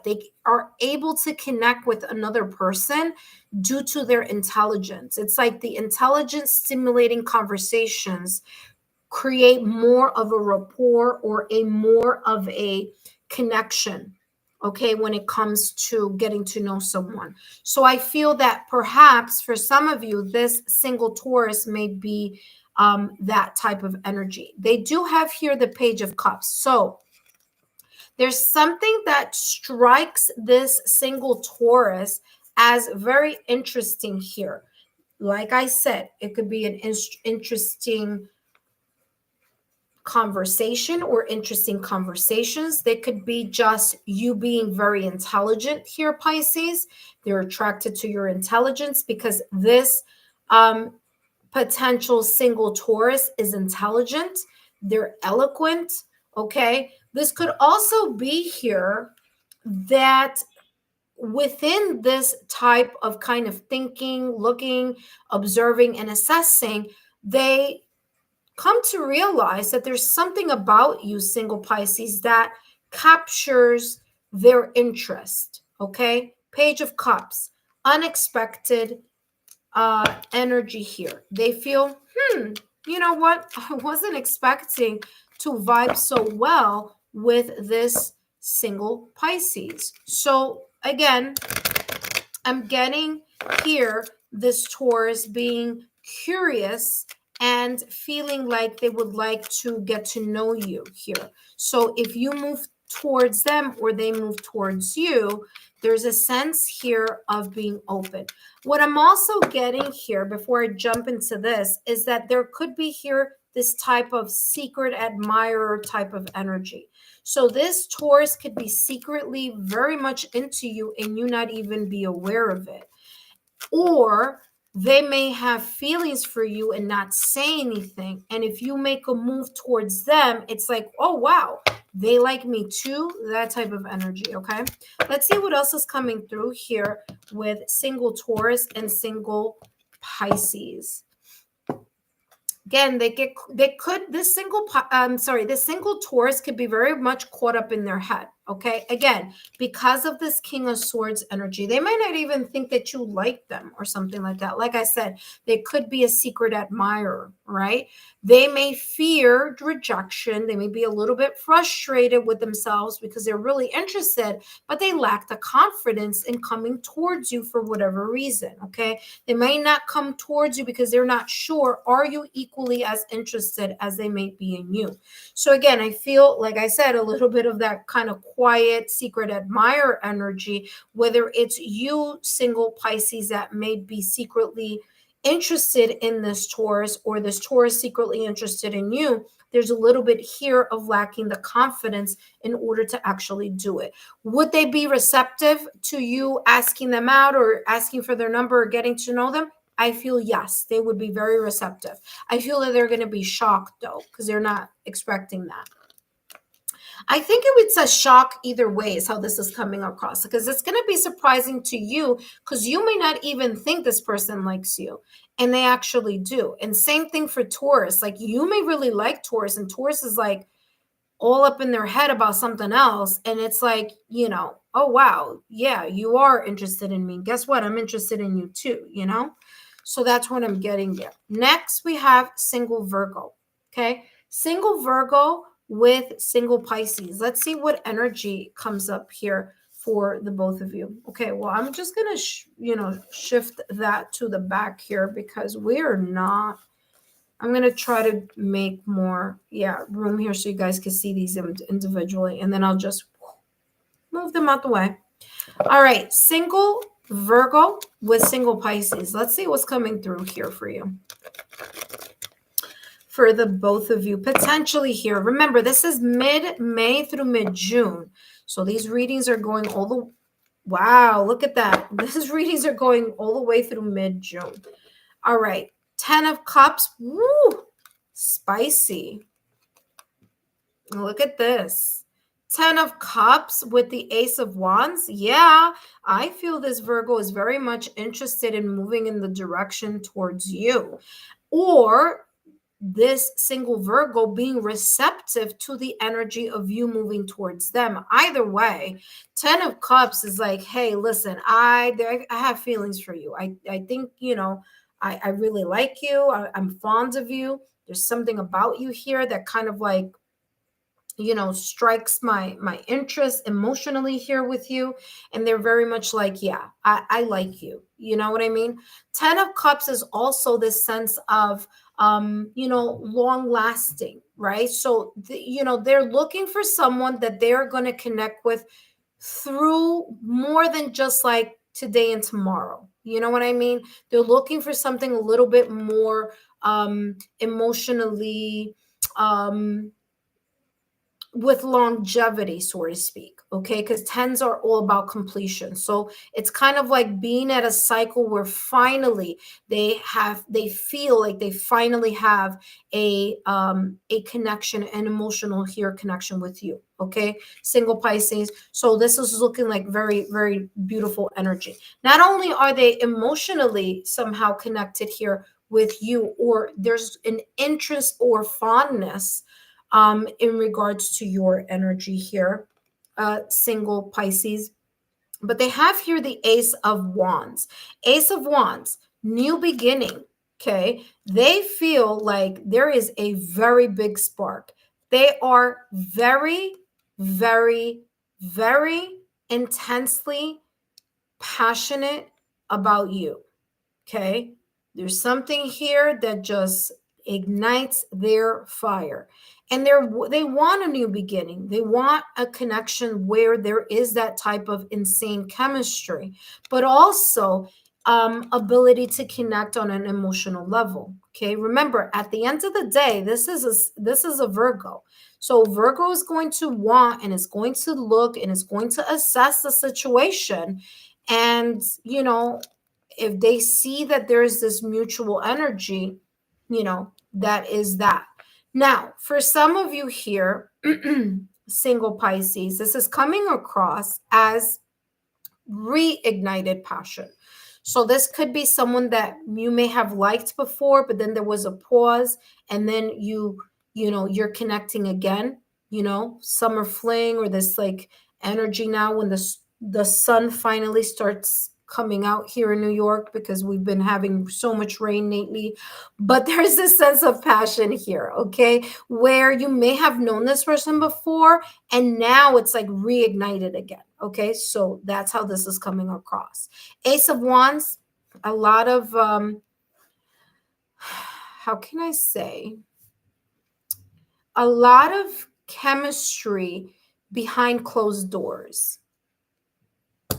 they are able to connect with another person due to their intelligence. It's like the intelligence stimulating conversations create more of a rapport, or a more of a connection, okay, when it comes to getting to know someone. So I feel that perhaps for some of you, this single Taurus may be that type of energy. They do have here the Page of Cups. So there's something that strikes this single Taurus as very interesting here. Like I said, it could be an interesting conversation or interesting conversations. They could be just you being very intelligent here, Pisces. They're attracted to your intelligence because this potential single Taurus is intelligent. They're eloquent. Okay. This could also be here that within this type of kind of thinking, looking, observing, and assessing, they come to realize that there's something about you, single Pisces, that captures their interest. Okay. Page of Cups, unexpected energy here. They feel, you know what? I wasn't expecting to vibe so well with this single Pisces. So again, I'm getting here this Taurus being curious and feeling like they would like to get to know you here. So if you move towards them or they move towards you, there's a sense here of being open. What I'm also getting here before I jump into this is that there could be here this type of secret admirer type of energy. So this Taurus could be secretly very much into you and you not even be aware of it. Or they may have feelings for you and not say anything. And if you make a move towards them, it's like, oh, wow, they like me too. That type of energy. Okay. Let's see what else is coming through here with single Taurus and single Pisces. Again, this single Taurus could be very much caught up in their head. Okay. Again, because of this King of Swords energy, they might not even think that you like them or something like that. Like I said, they could be a secret admirer, right? They may fear rejection. They may be a little bit frustrated with themselves because they're really interested, but they lack the confidence in coming towards you for whatever reason. Okay. They may not come towards you because they're not sure, are you equally as interested as they may be in you? So again, I feel, like I said, a little bit of that kind of quiet, secret admirer energy, whether it's you, single Pisces, that may be secretly interested in this Taurus, or this Taurus secretly interested in you. There's a little bit here of lacking the confidence in order to actually do it. Would they be receptive to you asking them out or asking for their number or getting to know them? I feel yes, they would be very receptive. I feel that they're going to be shocked though, because they're not expecting that. I think it's a shock either way is how this is coming across, because it's going to be surprising to you because you may not even think this person likes you and they actually do. And same thing for Taurus. Like you may really like Taurus and Taurus is like, all up in their head about something else. And it's like, oh, wow, yeah, you are interested in me. Guess what? I'm interested in you too, So that's what I'm getting there. Next, we have single Virgo. Okay. Single Virgo with single Pisces. Let's see what energy comes up here for the both of you. Okay. Well, I'm just going to, shift that to the back here because we're not. I'm going to try to make more, room here so you guys can see these individually. And then I'll just move them out the way. All right. Single Virgo with single Pisces. Let's see what's coming through here for you. For the both of you, potentially here. Remember, this is mid-May through mid-June. So these readings are going wow, look at that. These readings are going all the way through mid-June. All right. 10 of Cups. Woo! Spicy. Look at this. 10 of Cups with the Ace of Wands. Yeah, I feel this Virgo is very much interested in moving in the direction towards you. Or this single Virgo being receptive to the energy of you moving towards them. Either way, 10 of Cups is like, hey, listen, I have feelings for you. I think, I really like you. I'm fond of you. There's something about you here that kind of like, strikes my interest emotionally here with you. And they're very much like, yeah, I like you. You know what I mean? 10 of Cups is also this sense of, long lasting, right? So, they're looking for someone that they're going to connect with through more than just like today and tomorrow. You know what I mean? They're looking for something a little bit more emotionally, with longevity, so to speak, okay? Because 10s are all about completion. So it's kind of like being at a cycle where finally they feel like they finally have a connection, an emotional here connection with you, okay? Single Pisces. So this is looking like very, very beautiful energy. Not only are they emotionally somehow connected here with you, or there's an interest or fondness in regards to your energy here, single Pisces. But they have here the Ace of Wands. Ace of Wands, new beginning, okay? They feel like there is a very big spark. They are very, very, very intensely passionate about you, okay? There's something here that just ignites their fire. And they want a new beginning. They want a connection where there is that type of insane chemistry, but also ability to connect on an emotional level. Okay, remember, at the end of the day, this is a Virgo. So Virgo is going to want and is going to look and is going to assess the situation. And, if they see that there is this mutual energy, that is that. Now, for some of you here, single Pisces, this is coming across as reignited passion. So this could be someone that you may have liked before, but then there was a pause, and then you're connecting again, summer fling, or this like energy now when the sun finally starts coming out here in New York, because we've been having so much rain lately. But there's this sense of passion here, okay, where you may have known this person before and now it's like reignited again. Okay, so that's how this is coming across. Ace of Wands, a lot of how can I say, a lot of chemistry behind closed doors.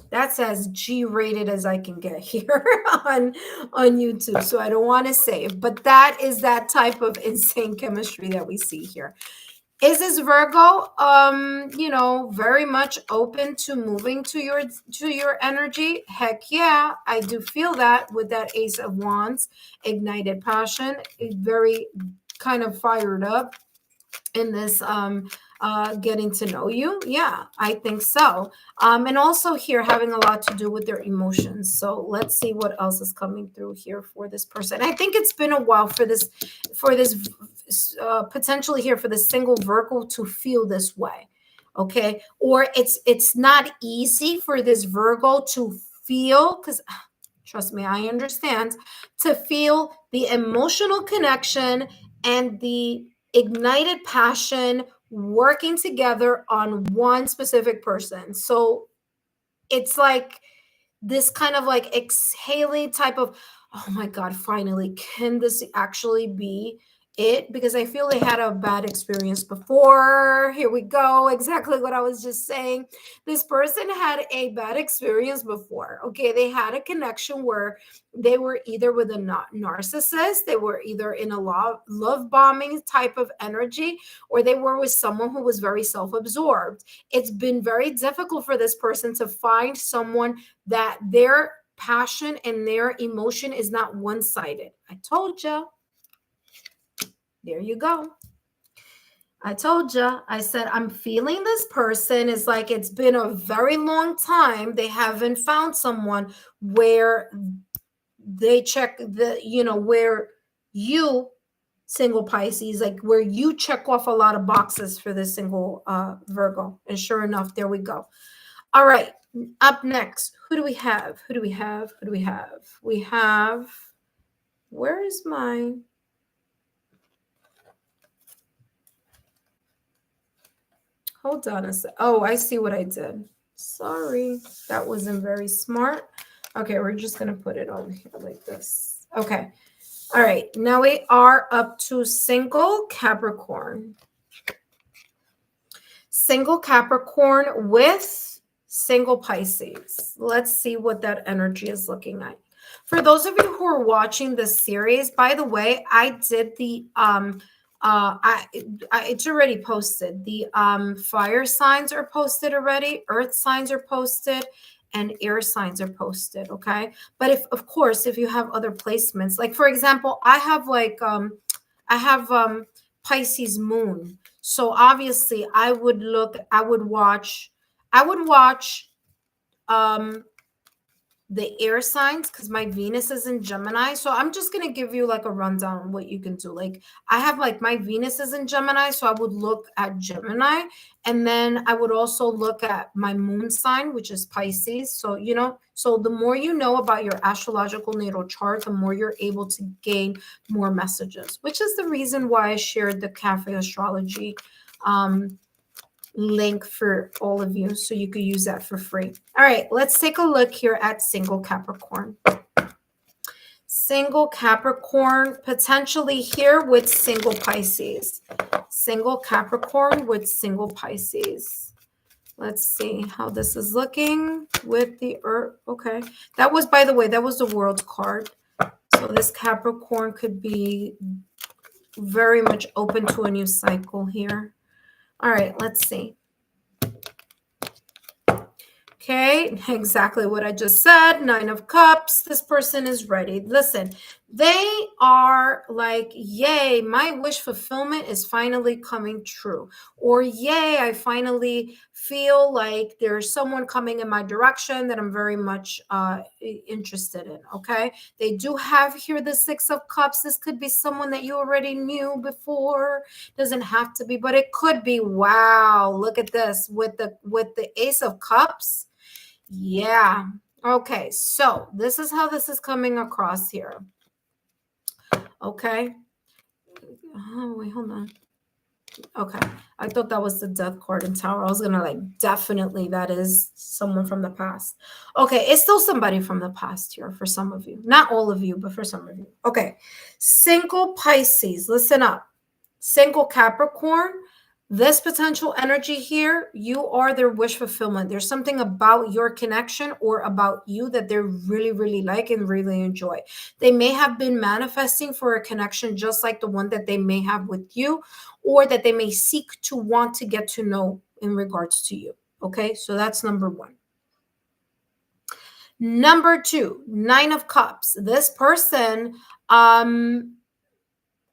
That's as G-rated as I can get here on YouTube. So I don't want to say, but that is that type of insane chemistry that we see here. Is this Virgo, very much open to moving to your energy? Heck yeah, I do feel that with that Ace of Wands, ignited passion, very kind of fired up in this getting to know you. Yeah, I think so. And also here having a lot to do with their emotions. So let's see what else is coming through here for this person. I think it's been a while for this potentially here for the single Virgo to feel this way. Okay, or it's not easy for this Virgo to feel, because trust me, I understand, to feel the emotional connection and the ignited passion working together on one specific person. So it's like this kind of like exhaling type of, oh my God, finally, can this actually be it? Because I feel they had a bad experience before. Here we go. Exactly what I was just saying. This person had a bad experience before. Okay. They had a connection where they were either with a narcissist, they were either in a love bombing type of energy, or they were with someone who was very self absorbed. It's been very difficult for this person to find someone that their passion and their emotion is not one-sided. I told you. There you go. I told you. I said, I'm feeling this person is like, it's been a very long time. They haven't found someone where they check the, where you, single Pisces, like where you check off a lot of boxes for this single Virgo. And sure enough, there we go. All right. Up next, who do we have? Who do we have? Who do we have? We have, where is my, hold on a sec. Oh, I see what I did. Sorry, that wasn't very smart. Okay, we're just going to put it over here like this. Okay. All right. Now we are up to single Capricorn. Single Capricorn with single Pisces. Let's see what that energy is looking like. For those of you who are watching this series, by the way, I did the it's already posted. The fire signs are posted already, earth signs are posted, and air signs are posted. Okay, but if you have other placements, like for example, I have Pisces moon. So obviously I would watch the air signs because my Venus is in Gemini. So I'm just going to give you like a rundown on what you can do. Like I have like my Venus is in Gemini. So I would look at Gemini, and then I would also look at my moon sign, which is Pisces. So, so the more you know about your astrological natal chart, the more you're able to gain more messages, which is the reason why I shared the Cafe Astrology link for all of you, so you could use that for free. All right, let's take a look here at single Capricorn. Single Capricorn, potentially here with single Pisces. Single Capricorn with single Pisces. Let's see how this is looking with the Earth. Okay, that was, by the way, that was the World card. So this Capricorn could be very much open to a new cycle here. All right, let's see. Okay, exactly what I just said. 9 of Cups. This person is ready. Listen, they are like, yay, my wish fulfillment is finally coming true. Or yay, I finally feel like there's someone coming in my direction that I'm very much interested in. Okay, they do have here the 6 of Cups. This could be someone that you already knew before. Doesn't have to be, but it could be. Wow, look at this with the Ace of Cups. Yeah. Okay. So this is how this is coming across here. Okay. Oh, wait, hold on. Okay. I thought that was the Death card in Tower. I was going to like, definitely that is someone from the past. Okay. It's still somebody from the past here for some of you. Not all of you, but for some of you. Okay. Single Pisces. Listen up. Single Capricorn. This potential energy here, you are their wish fulfillment. There's something about your connection or about you that they really, really like and really enjoy. They may have been manifesting for a connection just like the one that they may have with you, or that they may seek to want to get to know in regards to you. Okay, so that's number 1. Number 2, 9 of Cups. This person,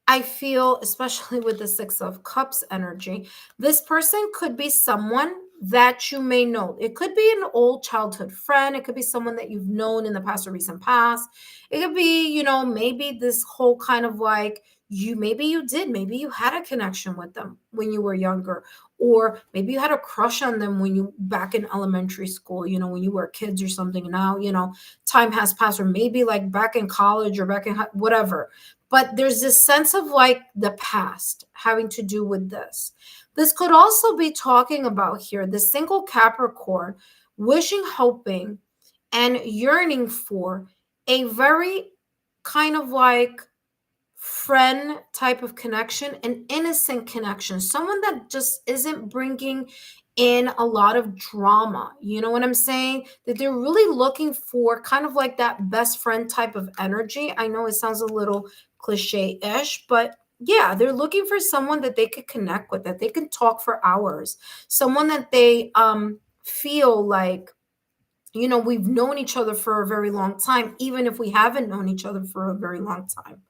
I feel, especially with the 6 of Cups energy, this person could be someone that you may know. It could be an old childhood friend. It could be someone that you've known in the past or recent past. It could be, maybe this whole kind of like maybe you had a connection with them when you were younger, or maybe you had a crush on them when you back in elementary school, when you were kids or something. Now, time has passed, or maybe like back in college or back in whatever. But there's this sense of like the past having to do with this. This could also be talking about here the single Capricorn wishing, hoping, and yearning for a very kind of like friend type of connection, an innocent connection, someone that just isn't bringing in a lot of drama. You know what I'm saying? That they're really looking for kind of like that best friend type of energy. I know it sounds a little cliche-ish, but yeah, they're looking for someone that they could connect with, that they can talk for hours, someone that they feel like, we've known each other for a very long time, even if we haven't known each other for a very long time.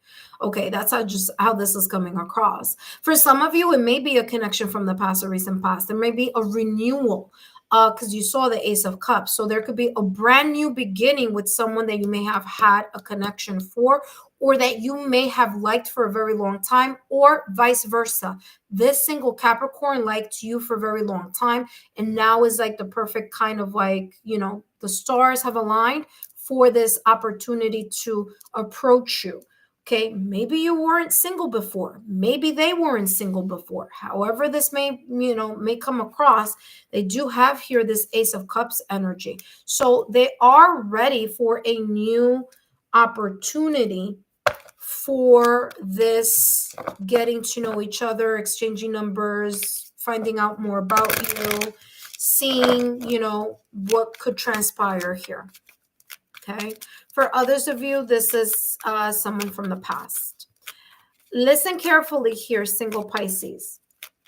Okay, that's how this is coming across. For some of you, it may be a connection from the past or recent past. There may be a renewal, because you saw the Ace of Cups. So there could be a brand new beginning with someone that you may have had a connection for, or that you may have liked for a very long time, or vice versa. This single Capricorn liked you for a very long time, and now is like the perfect kind of like, the stars have aligned for this opportunity to approach you. Okay, maybe you weren't single before. Maybe they weren't single before. However, this may come across. They do have here this Ace of Cups energy. So they are ready for a new opportunity for this getting to know each other, exchanging numbers, finding out more about you, seeing, what could transpire here. Okay. For others of you, this is someone from the past. Listen carefully here, single Pisces.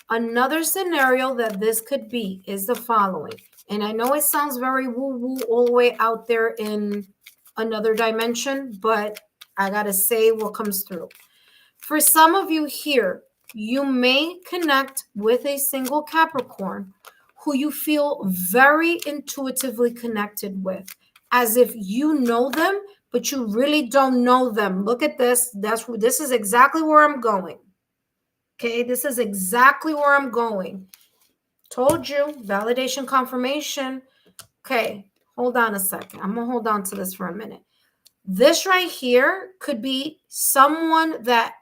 Another scenario that this could be is the following. And I know it sounds very woo-woo all the way out there in another dimension, but I got to say what comes through. For some of you here, you may connect with a single Capricorn who you feel very intuitively connected with, as if you know them, but you really don't know them. Look at this. This is exactly where I'm going. Okay, this is exactly where I'm going. Told you, validation, confirmation. Okay, hold on a second. I'm going to hold on to this for a minute. This right here could be someone that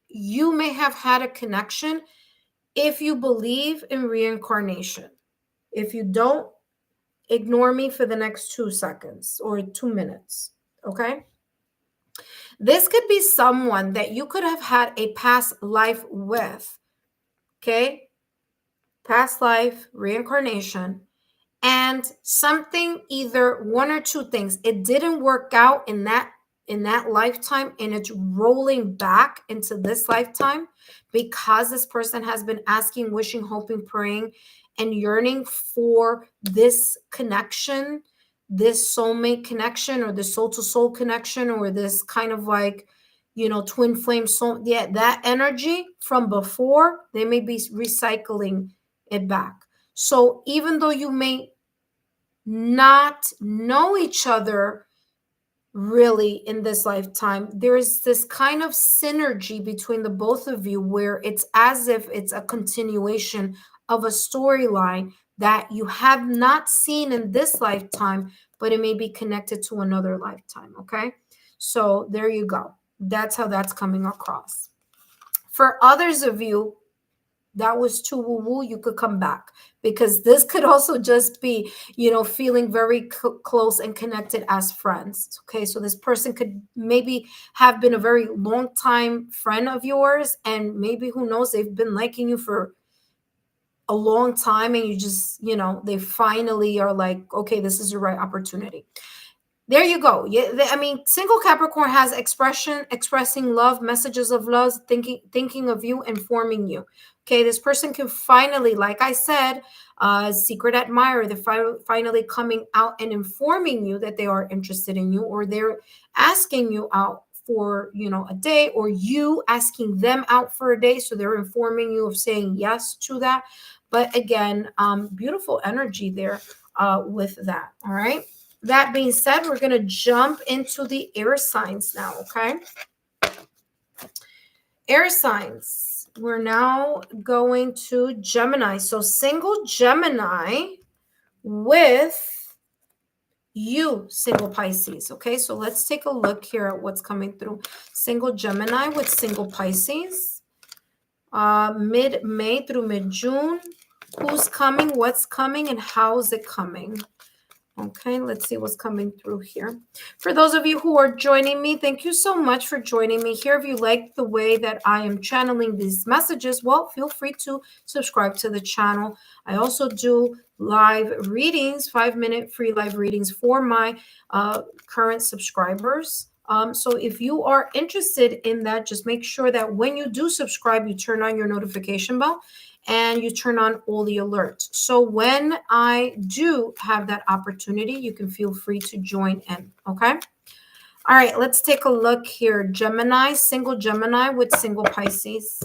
you may have had a connection if you believe in reincarnation. If you don't, ignore me for the next 2 seconds or 2 minutes. Okay? This could be someone that you could have had a past life with. Okay? Past life, reincarnation, and something, either one or two things. It didn't work out in that lifetime, and it's rolling back into this lifetime because this person has been asking, wishing, hoping, praying, and yearning for this connection, this soulmate connection, or the soul to soul connection, or this kind of like, twin flame soul. Yeah, that energy from before, they may be recycling it back. So even though you may not know each other really in this lifetime, there's this kind of synergy between the both of you where it's as if it's a continuation of a storyline that you have not seen in this lifetime, but it may be connected to another lifetime. Okay, so there you go. That's how that's coming across. For others of you, that was too woo-woo, you could come back, because this could also just be, feeling very close and connected as friends. Okay, so this person could maybe have been a very long time friend of yours, and maybe, who knows, they've been liking you for a long time, and you just, they finally are like, okay, this is the right opportunity. There you go. Yeah, I mean, single Capricorn has expressing love, messages of love, thinking of you, informing you. Okay, this person can finally, like I said, secret admirer, they're finally coming out and informing you that they are interested in you, or they're asking you out for, a day, or you asking them out for a day. So they're informing you of saying yes to that. But again, beautiful energy there with that. All right. That being said, we're going to jump into the air signs now. Okay. Air signs. We're now going to Gemini. So single Gemini with you, single Pisces. Okay, so let's take a look here at what's coming through. Single Gemini with single Pisces. Mid-May through mid-June. Who's coming, what's coming, and how's it coming? Okay, let's see what's coming through here. For those of you who are joining me, thank you so much for joining me here. If you like the way that I am channeling these messages, well, feel free to subscribe to the channel. I also do live readings, 5-minute free live readings for my current subscribers. So if you are interested in that, just make sure that when you do subscribe, you turn on your notification bell and you turn on all the alerts. So when I do have that opportunity, you can feel free to join in, okay? All right, let's take a look here. Gemini, single Gemini with single Pisces.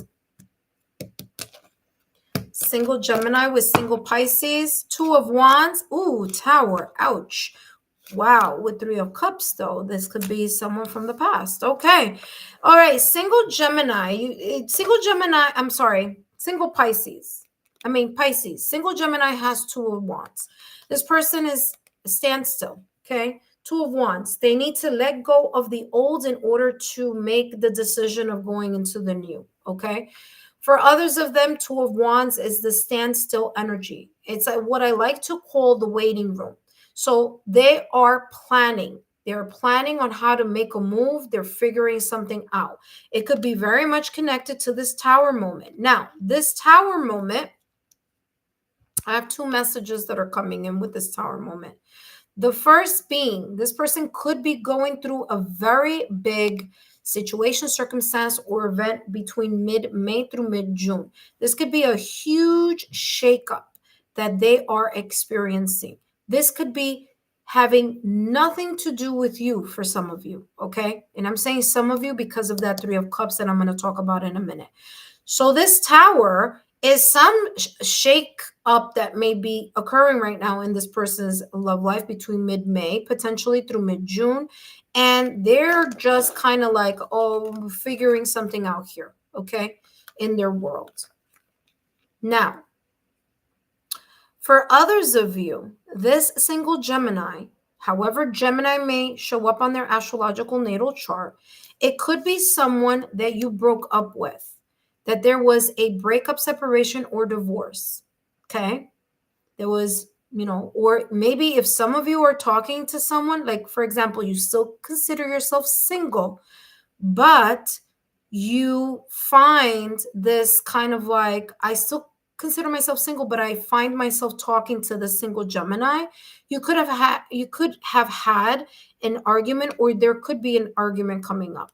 Single Gemini with single Pisces. 2 of Wands. Ooh, Tower. Ouch. Wow, with 3 of Cups, though. This could be someone from the past. Okay. All right, single Gemini. Single Pisces. Pisces. Single Gemini has 2 of Wands. This person is standstill, okay? 2 of Wands. They need to let go of the old in order to make the decision of going into the new, okay? For others of them, 2 of Wands is the standstill energy. It's what I like to call the waiting room. So they are planning. They're planning on how to make a move. They're figuring something out. It could be very much connected to this Tower moment. Now, this Tower moment, I have 2 messages that are coming in with this Tower moment. The first being, this person could be going through a very big situation, circumstance, or event between mid-May through mid-June. This could be a huge shakeup that they are experiencing. This could be having nothing to do with you for some of you, okay? And I'm saying some of you because of that 3 of Cups that I'm going to talk about in a minute. So this Tower is some shake up that may be occurring right now in this person's love life between mid-May, potentially through mid-June. And they're just kind of like, figuring something out here, okay, in their world. Now, for others of you, this single Gemini, however Gemini may show up on their astrological natal chart, it could be someone that you broke up with, that there was a breakup, separation, or divorce, okay? There was, or maybe if some of you are talking to someone, like, for example, you still consider yourself single, but you find this kind of like, I still consider myself single, but I find myself talking to the single Gemini. You could have had an argument, or there could be an argument coming up.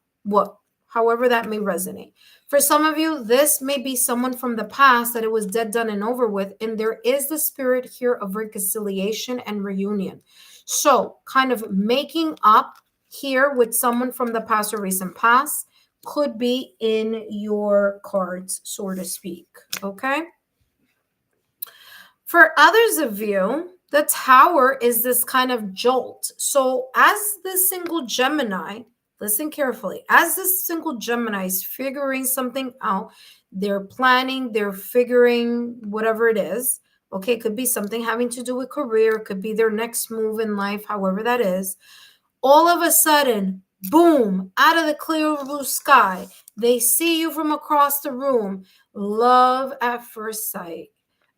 However that may resonate. For some of you, this may be someone from the past that it was dead, done, and over with, and there is the spirit here of reconciliation and reunion. So kind of making up here with someone from the past or recent past could be in your cards, so to speak, okay? For others of you, the Tower is this kind of jolt. So as the single Gemini, listen carefully, as this single Gemini is figuring something out, they're planning, they're figuring whatever it is, okay? It could be something having to do with career, it could be their next move in life, however that is. All of a sudden, boom, out of the clear blue sky, they see you from across the room. Love at first sight.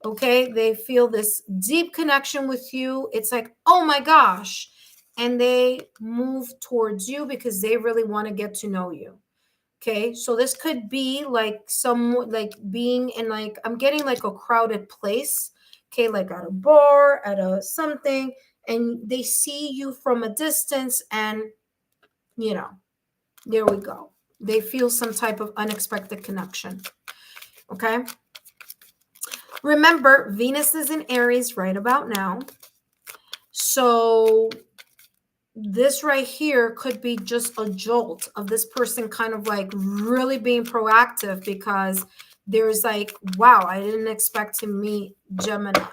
Okay, they feel this deep connection with you. It's like, oh my gosh. And they move towards you because they really want to get to know you. Okay, so this could be like being in like, I'm getting like a crowded place. Okay, like at a bar, at a something, and they see you from a distance, and there we go. They feel some type of unexpected connection. Okay. Remember, Venus is in Aries right about now. So this right here could be just a jolt of this person kind of like really being proactive because there's like, wow, I didn't expect to meet Gemini,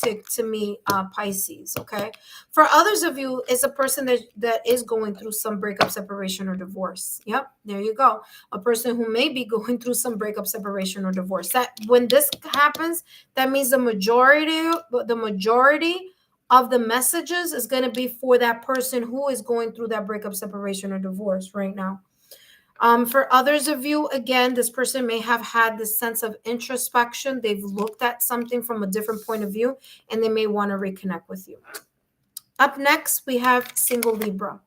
to meet Pisces. Okay. For others of you, it's a person that is going through some breakup, separation, or divorce. Yep, there you go. A person who may be going through some breakup, separation, or divorce. That when this happens, that means the majority of the messages is going to be for that person who is going through that breakup, separation, or divorce right now. For others of you, again, this person may have had this sense of introspection. They've looked at something from a different point of view, and they may want to reconnect with you. Up next, we have single Libra.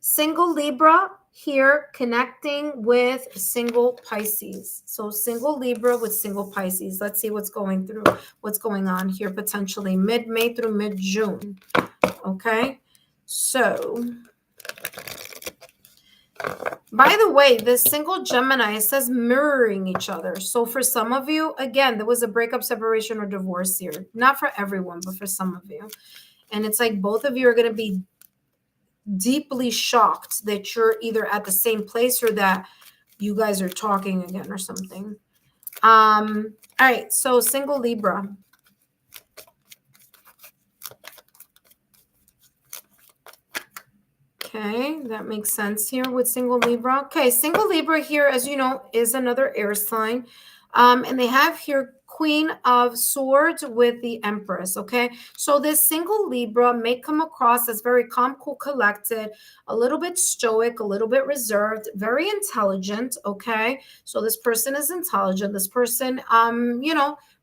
Single Libra here connecting with single Pisces. So single Libra with single Pisces. Let's see what's going on here potentially mid-May through mid-June. Okay, so by the way, this single Gemini, it says mirroring each other. So for some of you, again, there was a breakup, separation, or divorce here. Not for everyone, but for some of you. And it's like both of you are going to be deeply shocked that you're either at the same place or that you guys are talking again or something. All right, so single Libra. Okay, that makes sense here with single Libra. Okay, single Libra here, as you know, is another air sign. And they have here Queen of Swords with the Empress, okay? So this single Libra may come across as very calm, cool, collected, a little bit stoic, a little bit reserved, very intelligent, okay? So this person is intelligent. This person,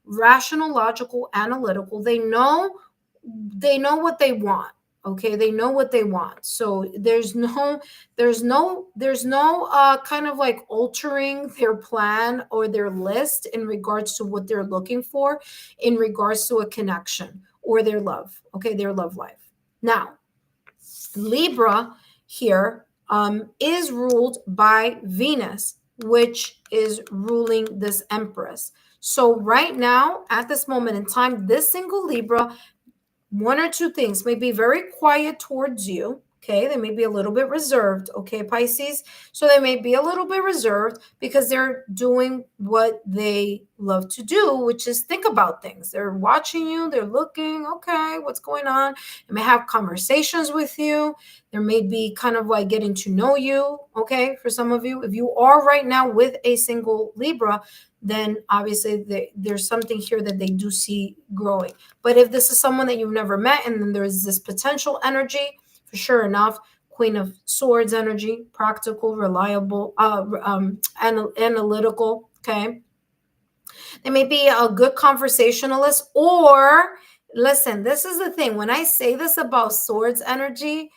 rational, logical, analytical. They know what they want. Okay, they know what they want. So there's no kind of like altering their plan or their list in regards to what they're looking for in regards to a connection or their love. Okay, their love life. Now, Libra here is ruled by Venus, which is ruling this Empress. So right now, at this moment in time, this single Libra, one or two things may be very quiet towards you. Okay, they may be a little bit reserved. Okay, Pisces. So they may be a little bit reserved because they're doing what they love to do, which is think about things. They're watching you, they're looking, okay, what's going on? They may have conversations with you. There may be kind of like getting to know you. Okay, for some of you, if you are right now with a single Libra, then obviously there's something here that they do see growing. But if this is someone that you've never met and then there's this potential energy, for sure enough, Queen of Swords energy, practical, reliable, analytical, okay? They may be a good conversationalist, or listen, this is the thing. When I say this about Swords energy,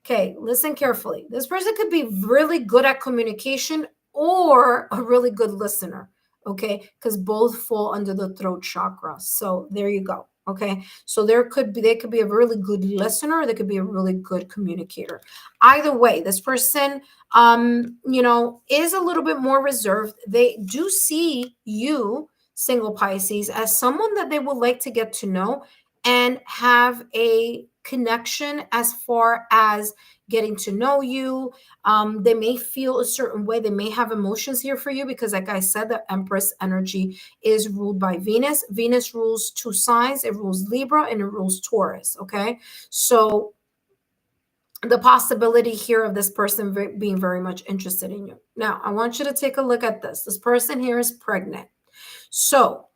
okay, listen carefully. This person could be really good at communication or a really good listener. Okay, because both fall under the throat chakra. So there you go. Okay, so they could be a really good listener, or they could be a really good communicator. Either way, this person is a little bit more reserved. They do see you, single Pisces, as someone that they would like to get to know and have a connection as far as getting to know you. They may feel a certain way. They may have emotions here for you because, like I said, the Empress energy is ruled by Venus. Venus rules two signs. It rules Libra and it rules Taurus. Okay. So the possibility here of this person being very much interested in you. Now, I want you to take a look at this. This person here is pregnant. So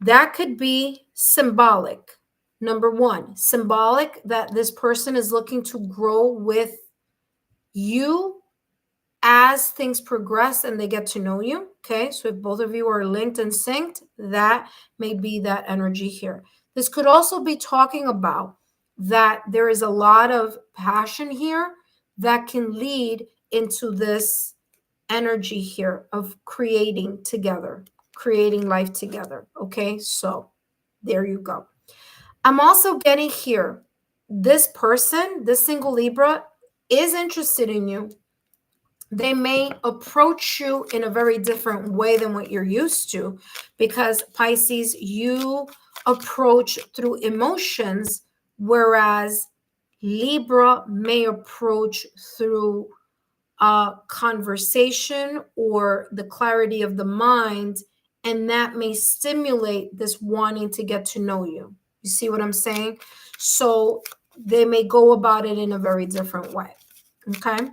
that could be symbolic. Number one, symbolic that this person is looking to grow with you as things progress and they get to know you. Okay, so if both of you are linked and synced, that may be that energy here. This could also be talking about that there is a lot of passion here that can lead into this energy here of creating together, creating life together. Okay, so there you go. I'm also getting here, this person, this single Libra, is interested in you. They may approach you in a very different way than what you're used to, because Pisces, you approach through emotions, whereas Libra may approach through conversation or the clarity of the mind, and that may stimulate this wanting to get to know you. You see what I'm saying? So they may go about it in a very different way. Okay.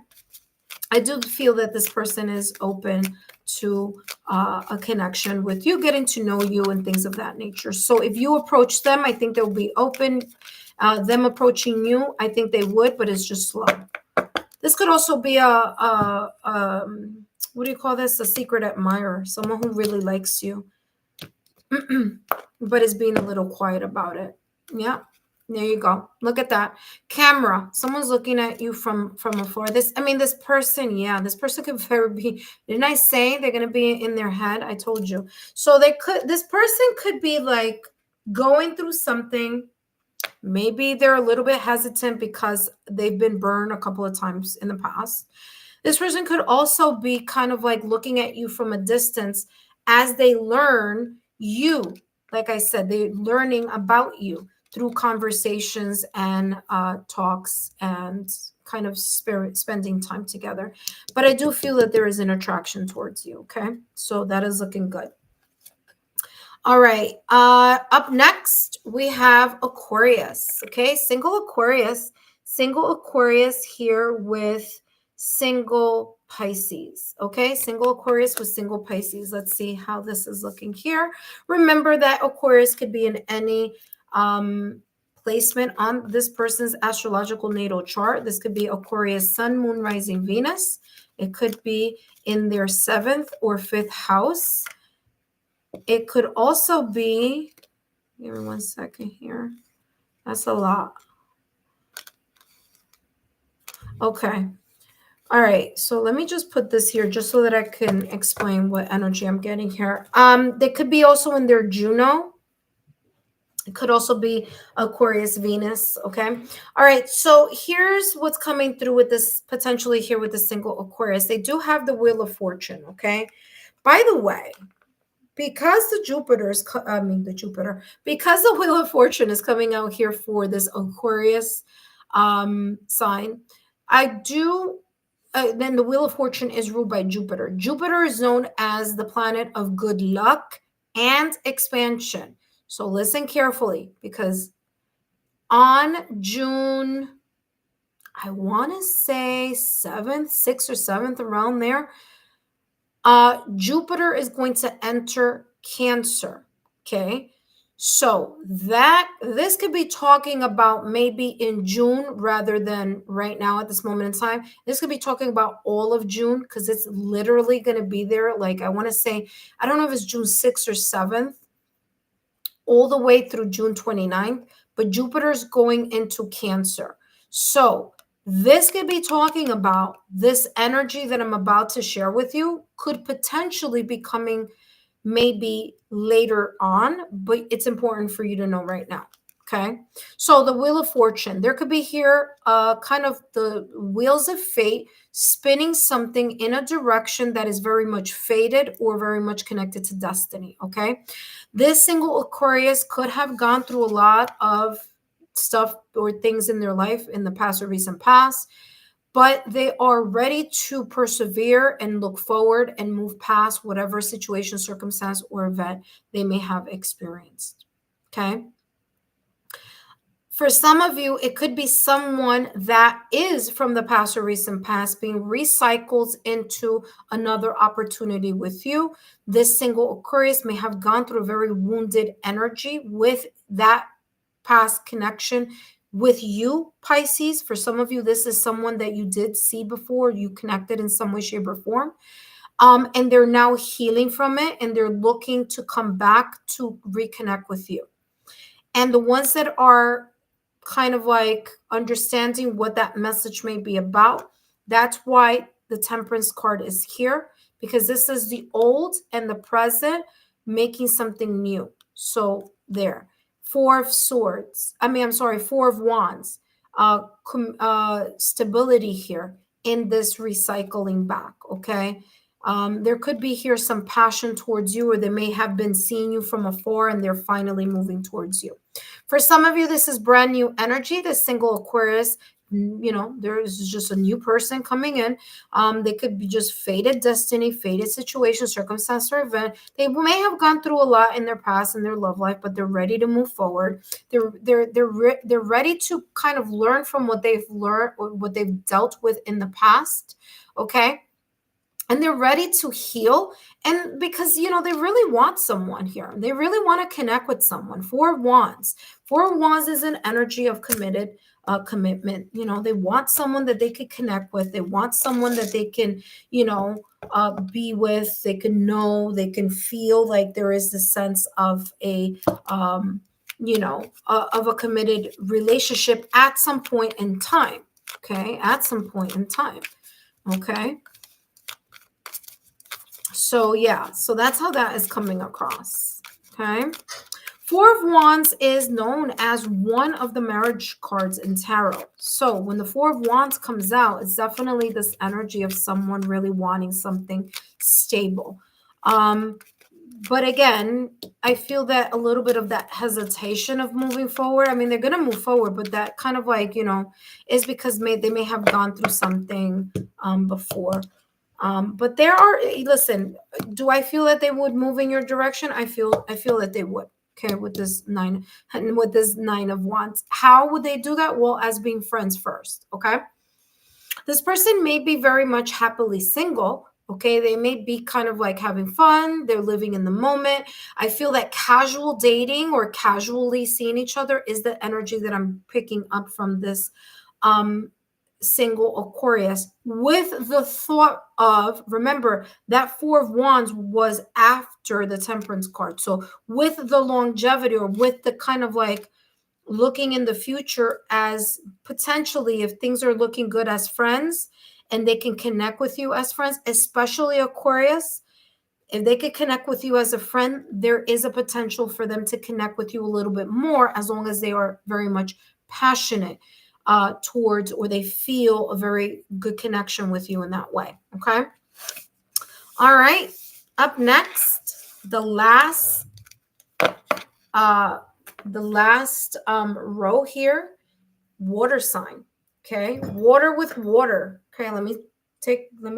I do feel that this person is open to a connection with you, getting to know you and things of that nature. So if you approach them, I think they'll be open. Them approaching you, I think they would, but it's just slow. This could also be what do you call this? A secret admirer, someone who really likes you, but is being a little quiet about it. Yeah. There you go. Look at that. Camera. Someone's looking at you from afar. This person, yeah, this person could very be, didn't I say they're going to be in their head? I told you. So this person could be like going through something. Maybe they're a little bit hesitant because they've been burned a couple of times in the past. This person could also be kind of like looking at you from a distance as they learn you. Like I said, they're learning about you through conversations and talks and kind of spending time together. But I do feel that there is an attraction towards you, okay? So that is looking good. All right. Up next, we have Aquarius, okay? Single Aquarius here with single Pisces, okay? Single Aquarius with single Pisces. Let's see how this is looking here. Remember that Aquarius could be in any placement on this person's astrological natal chart. This could be Aquarius Sun, Moon, Rising, Venus. It could be in their 7th or 5th house. It could also be, give me 1 second here. That's a lot. Okay. All right. So let me just put this here just so that I can explain what energy I'm getting here. They could be also in their Juno. It could also be Aquarius, Venus. Okay. All right. So here's what's coming through with this, potentially here with the single Aquarius. They do have the Wheel of Fortune. Okay. By the way, because because the Wheel of Fortune is coming out here for this Aquarius sign, I do. Then the Wheel of Fortune is ruled by Jupiter. Jupiter is known as the planet of good luck and expansion. So listen carefully, because on June, I want to say 7th, 6th or 7th, around there, Jupiter is going to enter Cancer. Okay. So this could be talking about maybe in June rather than right now at this moment in time. This could be talking about all of June, because it's literally going to be there. Like, I want to say, I don't know if it's June 6th or 7th, all the way through June 29th, but Jupiter's going into Cancer. So this could be talking about this energy that I'm about to share with you could potentially be coming maybe later on, but it's important for you to know right now. Okay. So the Wheel of Fortune, there could be here kind of the wheels of fate spinning something in a direction that is very much fated or very much connected to destiny. Okay. This single Aquarius could have gone through a lot of stuff or things in their life in the past or recent past, but they are ready to persevere and look forward and move past whatever situation, circumstance, or event they may have experienced. Okay. For some of you, it could be someone that is from the past or recent past being recycled into another opportunity with you. This single Aquarius may have gone through a very wounded energy with that past connection with you, Pisces. For some of you, this is someone that you did see before, you connected in some way, shape, or form. And they're now healing from it, and they're looking to come back to reconnect with you. And the ones that are kind of like understanding what that message may be about, that's why the Temperance card is here, because this is the old and the present making something new. So there. 4 of Swords. Four of Wands. Stability here in this recycling back, okay? There could be here some passion towards you, or they may have been seeing you from afar and they're finally moving towards you. For some of you, this is brand new energy. This single Aquarius there's just a new person coming in. They could be just fated destiny, fated situation, circumstance, or event. They may have gone through a lot in their past in their love life, but they're ready to move forward. They're ready to kind of learn from what they've learned or what they've dealt with in the past. Okay. And they're ready to heal. And because, they really want someone here. They really want to connect with someone. Four of Wands. Four of Wands is an energy of commitment. They want someone that they could connect with. They want someone that they can, be with. They can know, they can feel like there is the sense of of a committed relationship at some point in time. Okay. At some point in time. Okay. So yeah, so that's how that is coming across. Okay. Four of Wands is known as one of the marriage cards in tarot. So when the Four of Wands comes out, it's definitely this energy of someone really wanting something stable. But again, I feel that a little bit of that hesitation of moving forward. I mean, they're going to move forward, but that kind of is because they may have gone through something before. But listen, do I feel that they would move in your direction? I feel that they would. Okay, with this nine of Wands. How would they do that? Well, as being friends first. Okay. This person may be very much happily single. Okay, they may be kind of like having fun. They're living in the moment. I feel that casual dating or casually seeing each other is the energy that I'm picking up from this single Aquarius, with the thought of, remember that Four of Wands was after the Temperance card. So with the longevity, or with the kind of like looking in the future as potentially, if things are looking good as friends and they can connect with you as friends, especially Aquarius, if they could connect with you as a friend, there is a potential for them to connect with you a little bit more, as long as they are very much passionate towards, or they feel a very good connection with you in that way. Okay. All right. Up next, the last row here, water sign. Okay. Water with water. Okay. Let me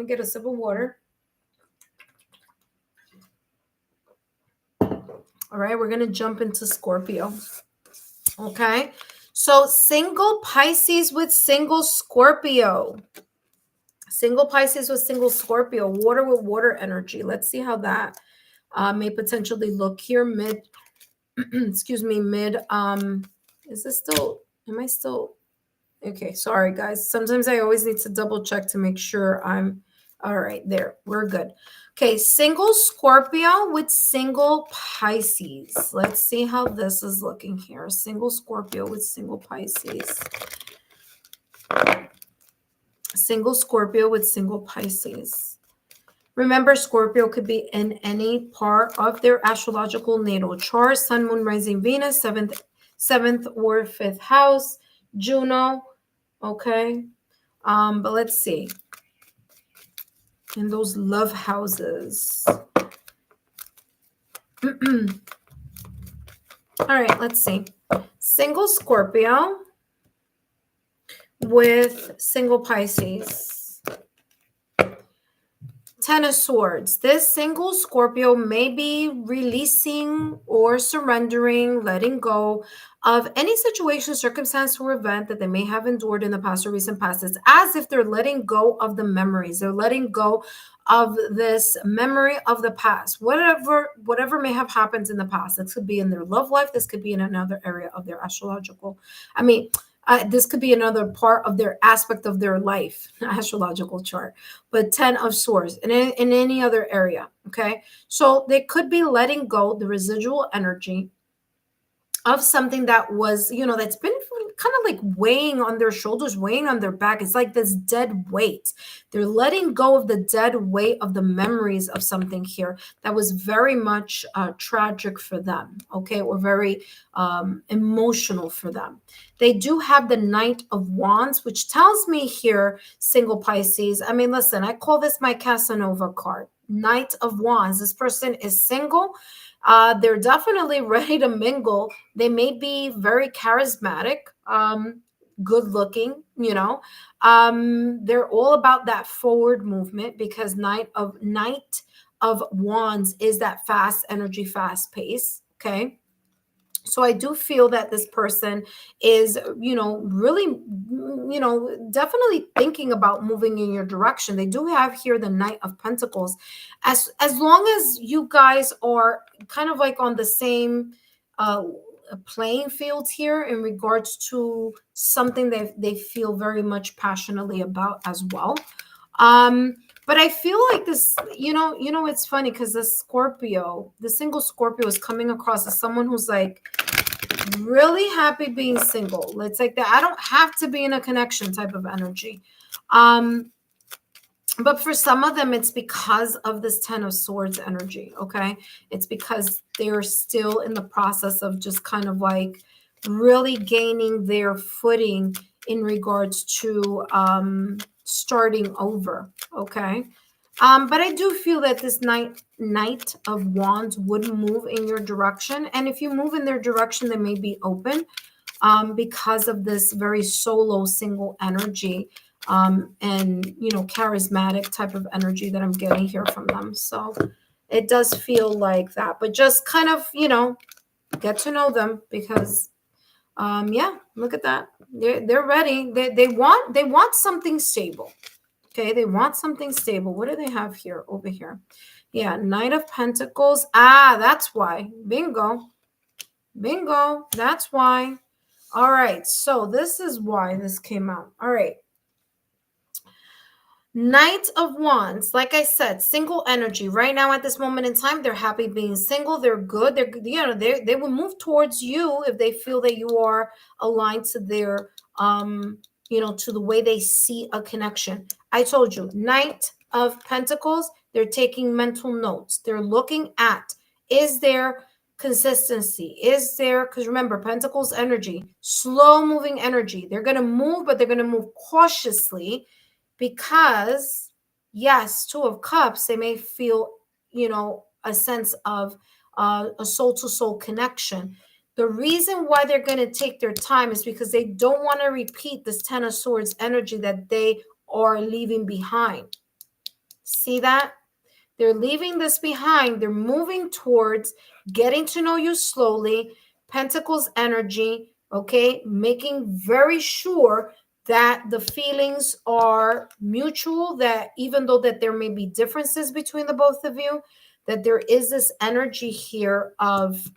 get a sip of water. All right. We're going to jump into Scorpio. Okay. So single Pisces with single Scorpio. Single Pisces with single Scorpio. Water with water energy. Let's see how that may potentially look here mid. Excuse me, mid. Is this still? Am I still? Okay, sorry guys. Sometimes I always need to double check to make sure I'm all right. There, we're good. Okay, single Scorpio with single Pisces. Let's see how this is looking here. Single Scorpio with single Pisces. Single Scorpio with single Pisces. Remember, Scorpio could be in any part of their astrological natal chart. Sun, Moon, Rising, Venus, seventh or fifth house, Juno. Okay. But let's see. In those love houses. All right, let's see. Single Scorpio with single Pisces. Ten of Swords. This single Scorpio may be releasing or surrendering, letting go of any situation, circumstance, or event that they may have endured in the past or recent past. It's as if they're letting go of the memories. They're letting go of this memory of the past. Whatever may have happened in the past. This could be in their love life. This could be in another area of their astrological. This could be another part of their aspect of their life, astrological chart, but 10 of Swords in any other area. Okay. So they could be letting go the residual energy of something that was, that's been kind of like weighing on their shoulders, weighing on their back. It's like this dead weight. They're letting go of the dead weight of the memories of something here that was very much tragic for them, okay, or very emotional for them. They do have the Knight of Wands, which tells me here, single Pisces. I mean, listen, I call this my Casanova card. Knight of Wands. This person is single. They're definitely ready to mingle. They may be very charismatic. good looking, they're all about that forward movement, because Knight of Wands is that fast energy, fast pace. Okay. So I do feel that this person is, really, definitely thinking about moving in your direction. They do have here the Knight of Pentacles. As long as you guys are kind of like on the same uh playing field here in regards to something that they feel very much passionately about as well. But I feel like this, it's funny because the single Scorpio is coming across as someone who's like really happy being single. It's like that. I don't have to be in a connection type of energy. But for some of them, it's because of this Ten of Swords energy. Okay. It's because they're still in the process of just kind of like really gaining their footing in regards to starting over. Okay. But I do feel that this Knight of Wands would move in your direction. And if you move in their direction, they may be open because of this very solo, single energy and, charismatic type of energy that I'm getting here from them. So it does feel like that. But just kind of, get to know them, because yeah, look at that. They're ready. They want something stable. Okay, they want something stable. What do they have here over here? Yeah, Knight of Pentacles. Ah, that's why. Bingo. Bingo. That's why. All right, so this is why this came out. All right. Knight of Wands, like I said, single energy. Right now, at this moment in time, they're happy being single. They're good. They will move towards you if they feel that you are aligned to their to the way they see a connection. I told you, Knight of Pentacles, they're taking mental notes. They're looking at, is there consistency? Is there, because remember, Pentacles energy, slow moving energy. They're going to move, but they're going to move cautiously, because yes, Two of Cups, they may feel, a sense of a soul to soul connection. The reason why they're going to take their time is because they don't want to repeat this Ten of Swords energy that they are leaving behind. See that? They're leaving this behind. They're moving towards getting to know you slowly. Pentacles energy, okay? Making very sure that the feelings are mutual, that even though that there may be differences between the both of you, that there is this energy here of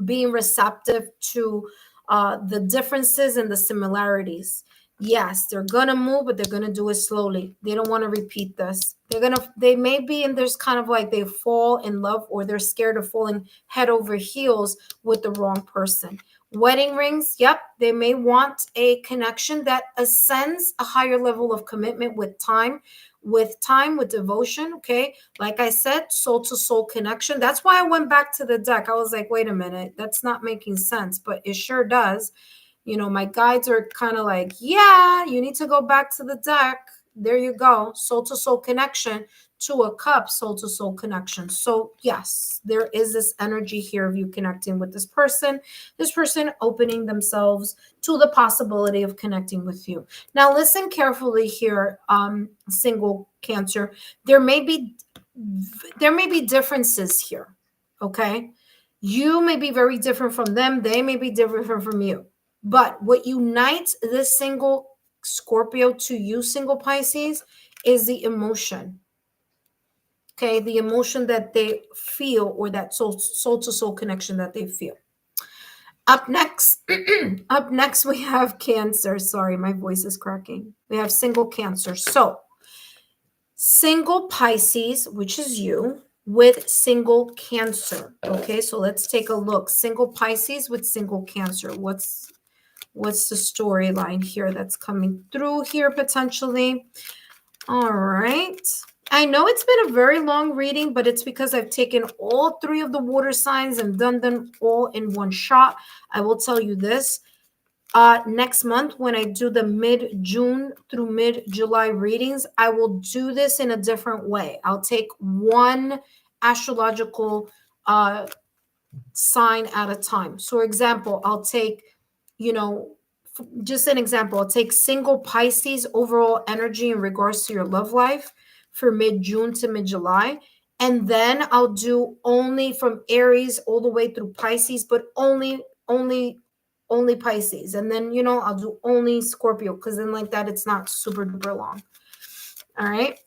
being receptive to the differences and the similarities. Yes, they're gonna move, but they're gonna do it slowly. They don't want to repeat this. They may be, and there's kind of like they fall in love, or they're scared of falling head over heels with the wrong person. Wedding rings, yep, they may want a connection that ascends a higher level of commitment with time, with devotion. Okay, like I said, soul to soul connection. That's why I went back to the deck. I was like, wait a minute, that's not making sense, but it sure does. My guides are kind of like, yeah, you need to go back to the deck. There you go. Soul to soul connection. Two of Cups, soul to soul connection. So yes, there is this energy here of you connecting with this person opening themselves to the possibility of connecting with you. Now listen carefully here, single Cancer. There may be differences here. Okay, you may be very different from them. They may be different from you. But what unites this single Scorpio to you, single Pisces, is the emotion. Okay, the emotion that they feel, or that soul to soul connection that they feel. Up next, we have Cancer. Sorry, my voice is cracking. We have single Cancer. So, single Pisces, which is you, with single Cancer. Okay, so let's take a look. Single Pisces with single Cancer. What's the storyline here that's coming through here potentially? All right. I know it's been a very long reading, but it's because I've taken all three of the water signs and done them all in one shot. I will tell you this. Next month, when I do the mid-June through mid-July readings, I will do this in a different way. I'll take one astrological sign at a time. So, for example, I'll take, just an example, I'll take single Pisces overall energy in regards to your love life for mid-June to mid-July. And then I'll do only from Aries all the way through Pisces, but only Pisces. And then, I'll do only Scorpio, because then like that, it's not super duper long. All right.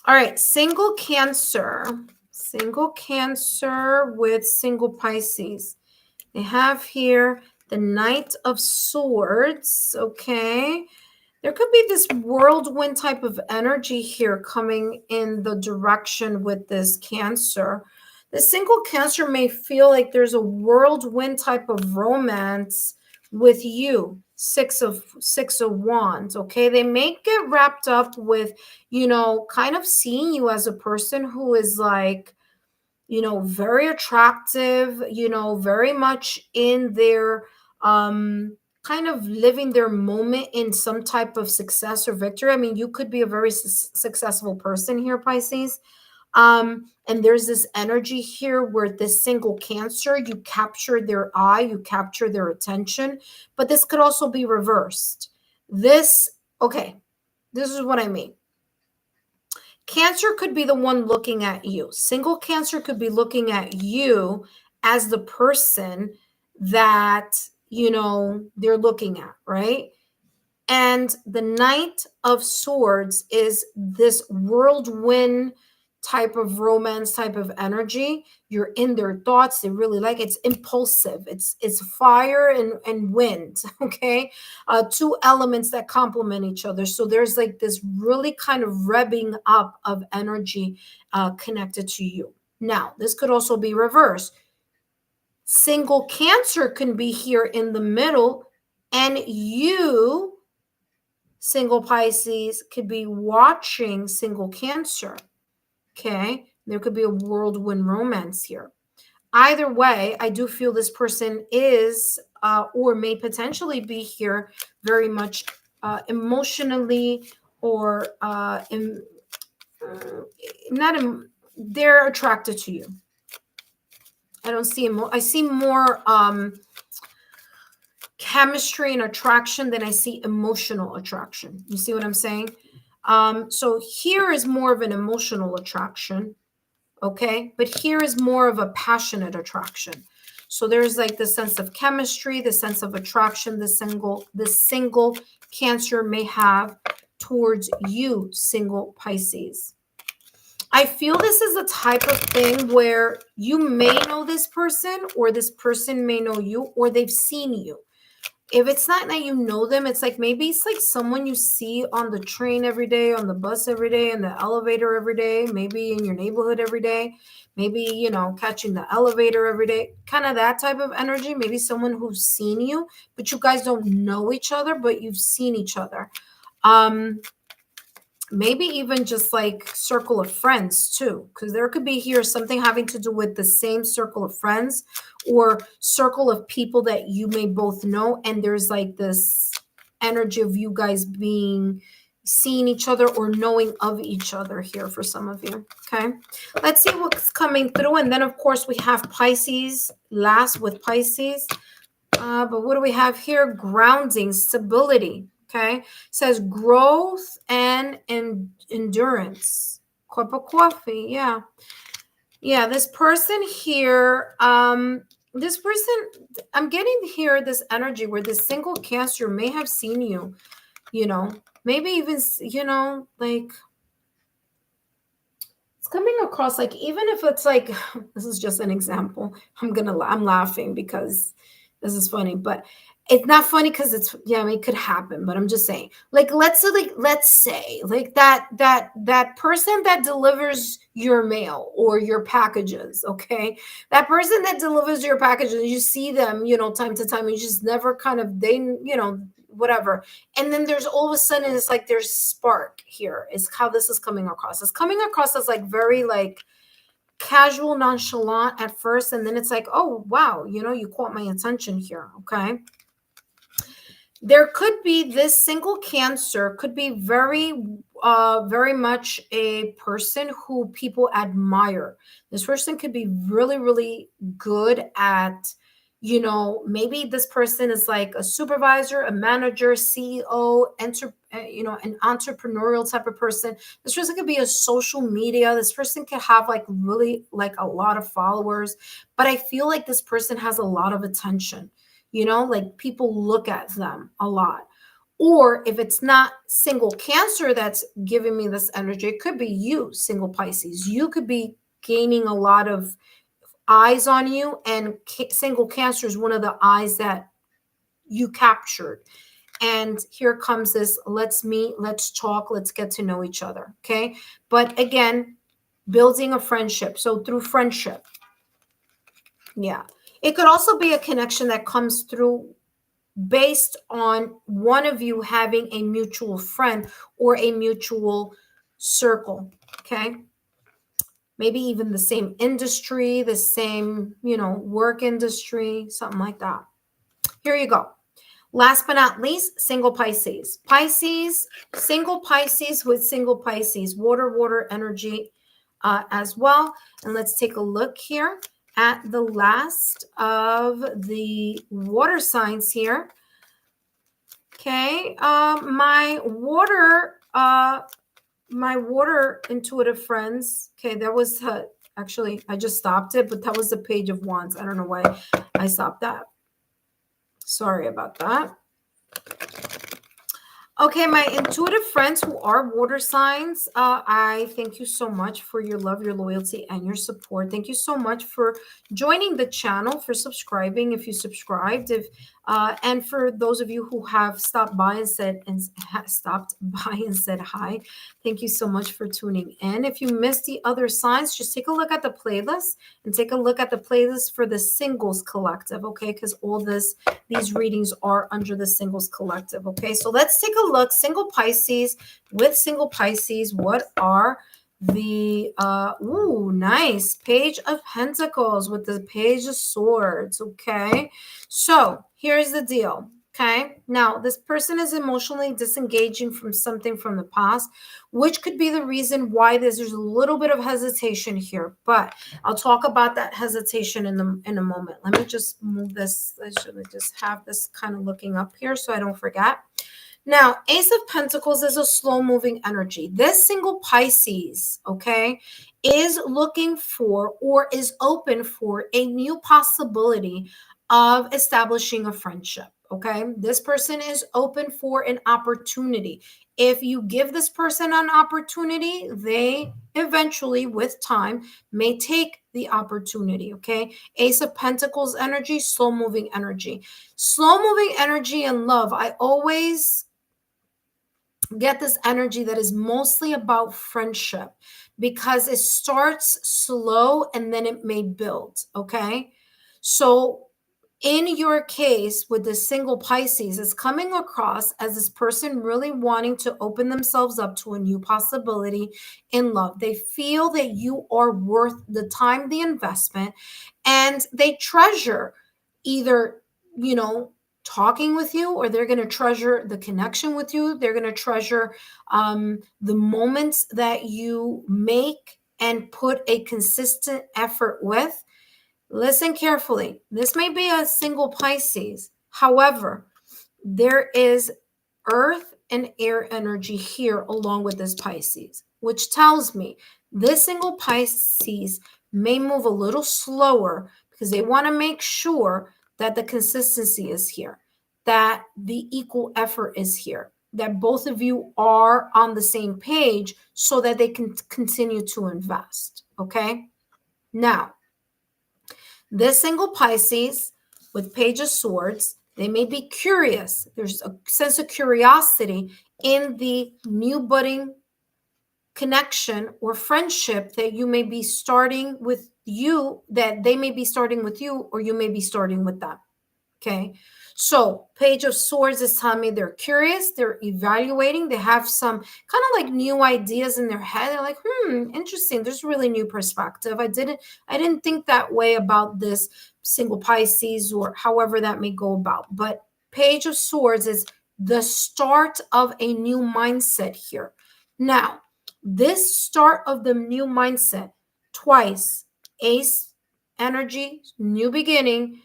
All right. Single Cancer with single Pisces. They have here the Knight of Swords. Okay. There could be this whirlwind type of energy here coming in the direction with this Cancer. The single Cancer may feel like there's a whirlwind type of romance with you. Six of Wands. Okay. They may get wrapped up with, kind of seeing you as a person who is like, very attractive, very much in their kind of living their moment in some type of success or victory. I mean, you could be a very successful person here, Pisces. And there's this energy here where this single Cancer, you capture their eye, you capture their attention, but this could also be reversed. This is what I mean. Cancer could be the one looking at you. Single Cancer could be looking at you as the person that, they're looking at, right? And the Knight of Swords is this whirlwind type of romance type of energy. You're in their thoughts. They really like it's impulsive. It's fire and wind. Okay. Two elements that complement each other. So there's like this really kind of revving up of energy connected to you. Now, this could also be reversed. Single Cancer can be here in the middle, and you, single Pisces, could be watching single Cancer. Okay, there could be a whirlwind romance here. Either way, I do feel this person is or may potentially be here very much emotionally or they're attracted to you. I don't see I see more chemistry and attraction than I see emotional attraction. You see what I'm saying? So here is more of an emotional attraction. Okay. But here is more of a passionate attraction. So there's like the sense of chemistry, the sense of attraction, the single Cancer may have towards you, single Pisces. I feel this is a type of thing where you may know this person, or this person may know you, or they've seen you. If it's not that you know them, it's like maybe it's like someone you see on the train every day, on the bus every day, in the elevator every day, maybe in your neighborhood every day, maybe, catching the elevator every day, kind of that type of energy. Maybe someone who's seen you, but you guys don't know each other, but you've seen each other. Maybe even just like circle of friends too, because there could be here something having to do with the same circle of friends or circle of people that you may both know. And there's like this energy of you guys seeing each other or knowing of each other here for some of you. Okay, let's see what's coming through. And then of course we have Pisces last with Pisces. But what do we have here? Grounding, stability. Okay, it says growth and endurance. Cup of coffee. Yeah. This person here, this person, I'm getting here this energy where this single Cancer may have seen you, maybe even, like it's coming across like, even if it's like, this is just an example. I'm laughing because this is funny, but it's not funny because it could happen, but I'm just saying, like, let's say like that person that delivers your mail or your packages. Okay. That person that delivers your packages, you see them, time to time, you just never kind of, whatever. And then there's all of a sudden, it's like, there's spark here is how this is coming across. It's coming across as like very like casual, nonchalant at first. And then it's like, oh, wow. You caught my attention here. Okay. There could be this single Cancer could be very much a person who people admire. This person could be really, really good at You know, maybe this person is like a supervisor, a manager, CEO, you know, an entrepreneurial type of person. This person could be a social media. This person could have like really like a lot of followers, but I feel like this person has a lot of attention. You know, like people look at them a lot. Or if it's not single Cancer that's giving me this energy, it could be you, single Pisces. You could be gaining a lot of eyes on you, and single Cancer is one of the eyes that you captured. And here comes this, let's meet, let's talk, let's get to know each other. Okay. But again, building a friendship. So through friendship. Yeah. It could also be a connection that comes through based on one of you having a mutual friend or a mutual circle. Okay. Maybe even the same industry, the same, you know, work industry, something like that. Here you go. Last but not least, single Pisces. Pisces, single Pisces with single Pisces, water energy as well. And let's take a look here at the last of the water signs here. Okay, my water intuitive friends. Okay, that was actually I just stopped it, but that was the Page of Wands. I don't know why I stopped that. Sorry about that. Okay, my intuitive friends who are water signs, I thank you so much for your love, your loyalty, and your support. Thank you so much for joining the channel, for subscribing if you subscribed, and for those of you who have stopped by and said hi. Thank you so much for tuning in. If you missed the other signs, just take a look at the playlist and take a look at the playlist for the Singles Collective, okay? Because all these readings are under the Singles Collective, okay? So let's take a look. Single Pisces with single Pisces. What are the nice Page of Pentacles with the Page of Swords, okay? So here's the deal. Okay, now this person is emotionally disengaging from something from the past, which could be the reason why there's a little bit of hesitation here. But I'll talk about that hesitation in a moment. Let me just move this. I should just have this kind of looking up here so I don't forget. Now, Ace of Pentacles is a slow-moving energy. This single Pisces, okay, is looking for or is open for a new possibility of establishing a friendship, okay? This person is open for an opportunity. If you give this person an opportunity, they eventually, with time, may take the opportunity, okay? Ace of Pentacles energy, slow-moving energy. Slow-moving energy and love, I always get this energy that is mostly about friendship because it starts slow and then it may build, okay? So in your case with the single Pisces, it's coming across as this person really wanting to open themselves up to a new possibility in love. They feel that you are worth the time, the investment, and they treasure either, you know, talking with you, or they're going to treasure the connection with you. They're going to treasure the moments that you make and put a consistent effort with. Listen carefully. This may be a single Pisces. However, there is earth and air energy here along with this Pisces, which tells me this single Pisces may move a little slower because they want to make sure that the consistency is here, that the equal effort is here, that both of you are on the same page so that they can continue to invest. Okay. Now, this single Pisces with Page of Swords, they may be curious. There's a sense of curiosity in the new budding connection or friendship that you may be starting with you, that they may be starting with you, or you may be starting with them. Okay. So Page of Swords is telling me they're curious, they're evaluating, they have some kind of like new ideas in their head. They're like, interesting. There's really new perspective. I didn't think that way about this single Pisces, or however that may go about. But Page of Swords is the start of a new mindset here. Now, this start of the new mindset, twice, Ace energy, new beginning,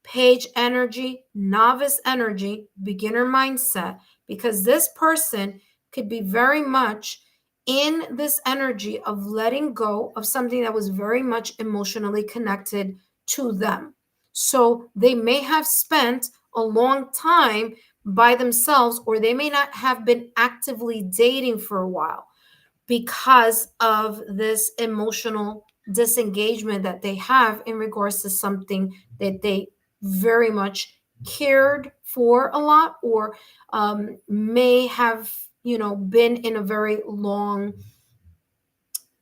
page energy, novice energy, beginner mindset, because this person could be very much in this energy of letting go of something that was very much emotionally connected to them. So they may have spent a long time by themselves, or they may not have been actively dating for a while because of this emotional disengagement that they have in regards to something that they very much cared for a lot, or may have, been in a very long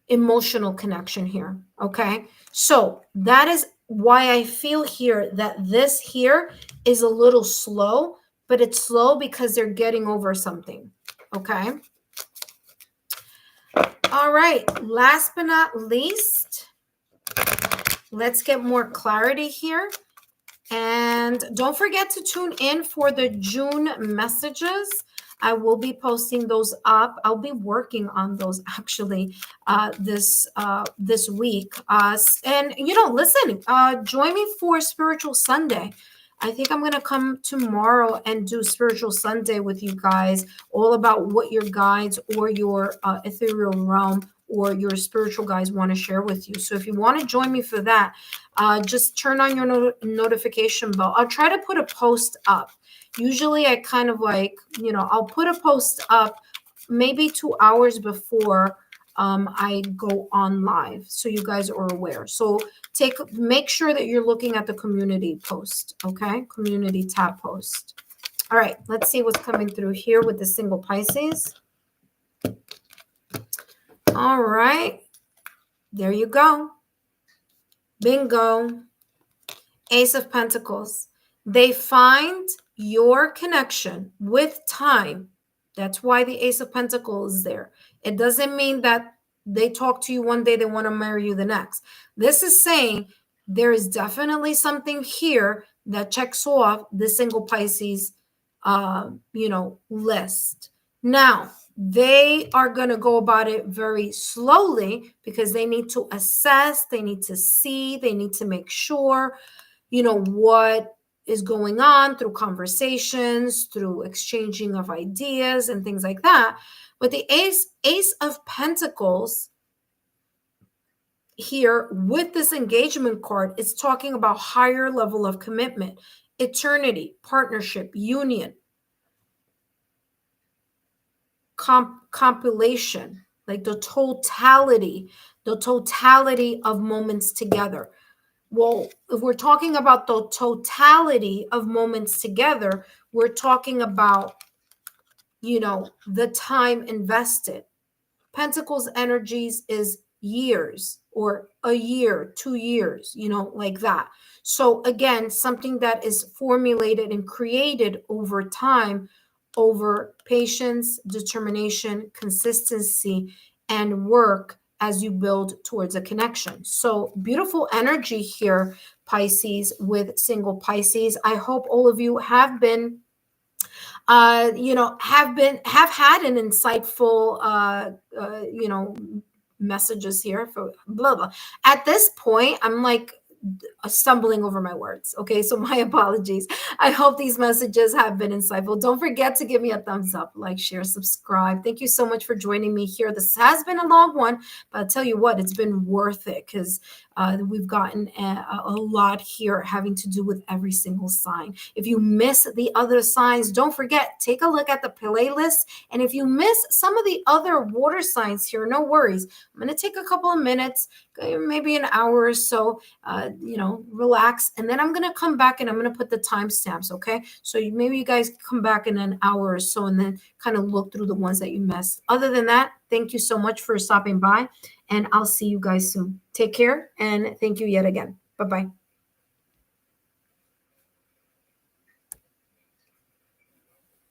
emotional connection here. Okay. So that is why I feel here that this here is a little slow, but it's slow because they're getting over something. Okay. All right. Last but not least, let's get more clarity here. And don't forget to tune in for the June messages. I will be posting those up. I'll be working on those actually this week. And listen, join me for Spiritual Sunday. I think I'm going to come tomorrow and do Spiritual Sunday with you guys, all about what your guides or your ethereal realm or your spiritual guides want to share with you. So if you want to join me for that, just turn on your notification bell. I'll try to put a post up. Usually I kind of I'll put a post up maybe 2 hours before I go on live, so you guys are aware. So make sure that you're looking at the community post, okay? Community tab post. All right, let's see what's coming through here with the single Pisces. All right, there you go. Bingo. Ace of Pentacles. They find your connection with time. That's why the Ace of Pentacles is there. It doesn't mean that they talk to you one day, they want to marry you the next. This is saying there is definitely something here that checks off the single Pisces, list. Now, they are going to go about it very slowly because they need to assess, they need to see, they need to make sure, what is going on through conversations, through exchanging of ideas and things like that. But the Ace of Pentacles here with this engagement card is talking about higher level of commitment, eternity, partnership, union, compilation, like the totality of moments together. Well, if we're talking about the totality of moments together, we're talking about, the time invested. Pentacles energies is years, or a year, 2 years, like that. So again, something that is formulated and created over time, over patience, determination, consistency, and work as you build towards a connection. So beautiful energy here, Pisces, with single Pisces. I hope all of you have been have had an insightful messages here for blah blah. At this point, I'm like stumbling over my words. Okay, so my apologies. I hope these messages have been insightful. Don't forget to give me a thumbs up, like, share, subscribe. Thank you so much for joining me here. This has been a long one, but I'll tell you what, it's been worth it because we've gotten a lot here having to do with every single sign. If you miss the other signs, don't forget, take a look at the playlist. And if you miss some of the other water signs here, no worries. I'm going to take a couple of minutes, maybe an hour or so, relax. And then I'm going to come back and I'm going to put the timestamps. Okay. So maybe you guys come back in an hour or so and then kind of look through the ones that you missed. Other than that, thank you so much for stopping by, and I'll see you guys soon. Take care. And thank you yet again. Bye-bye.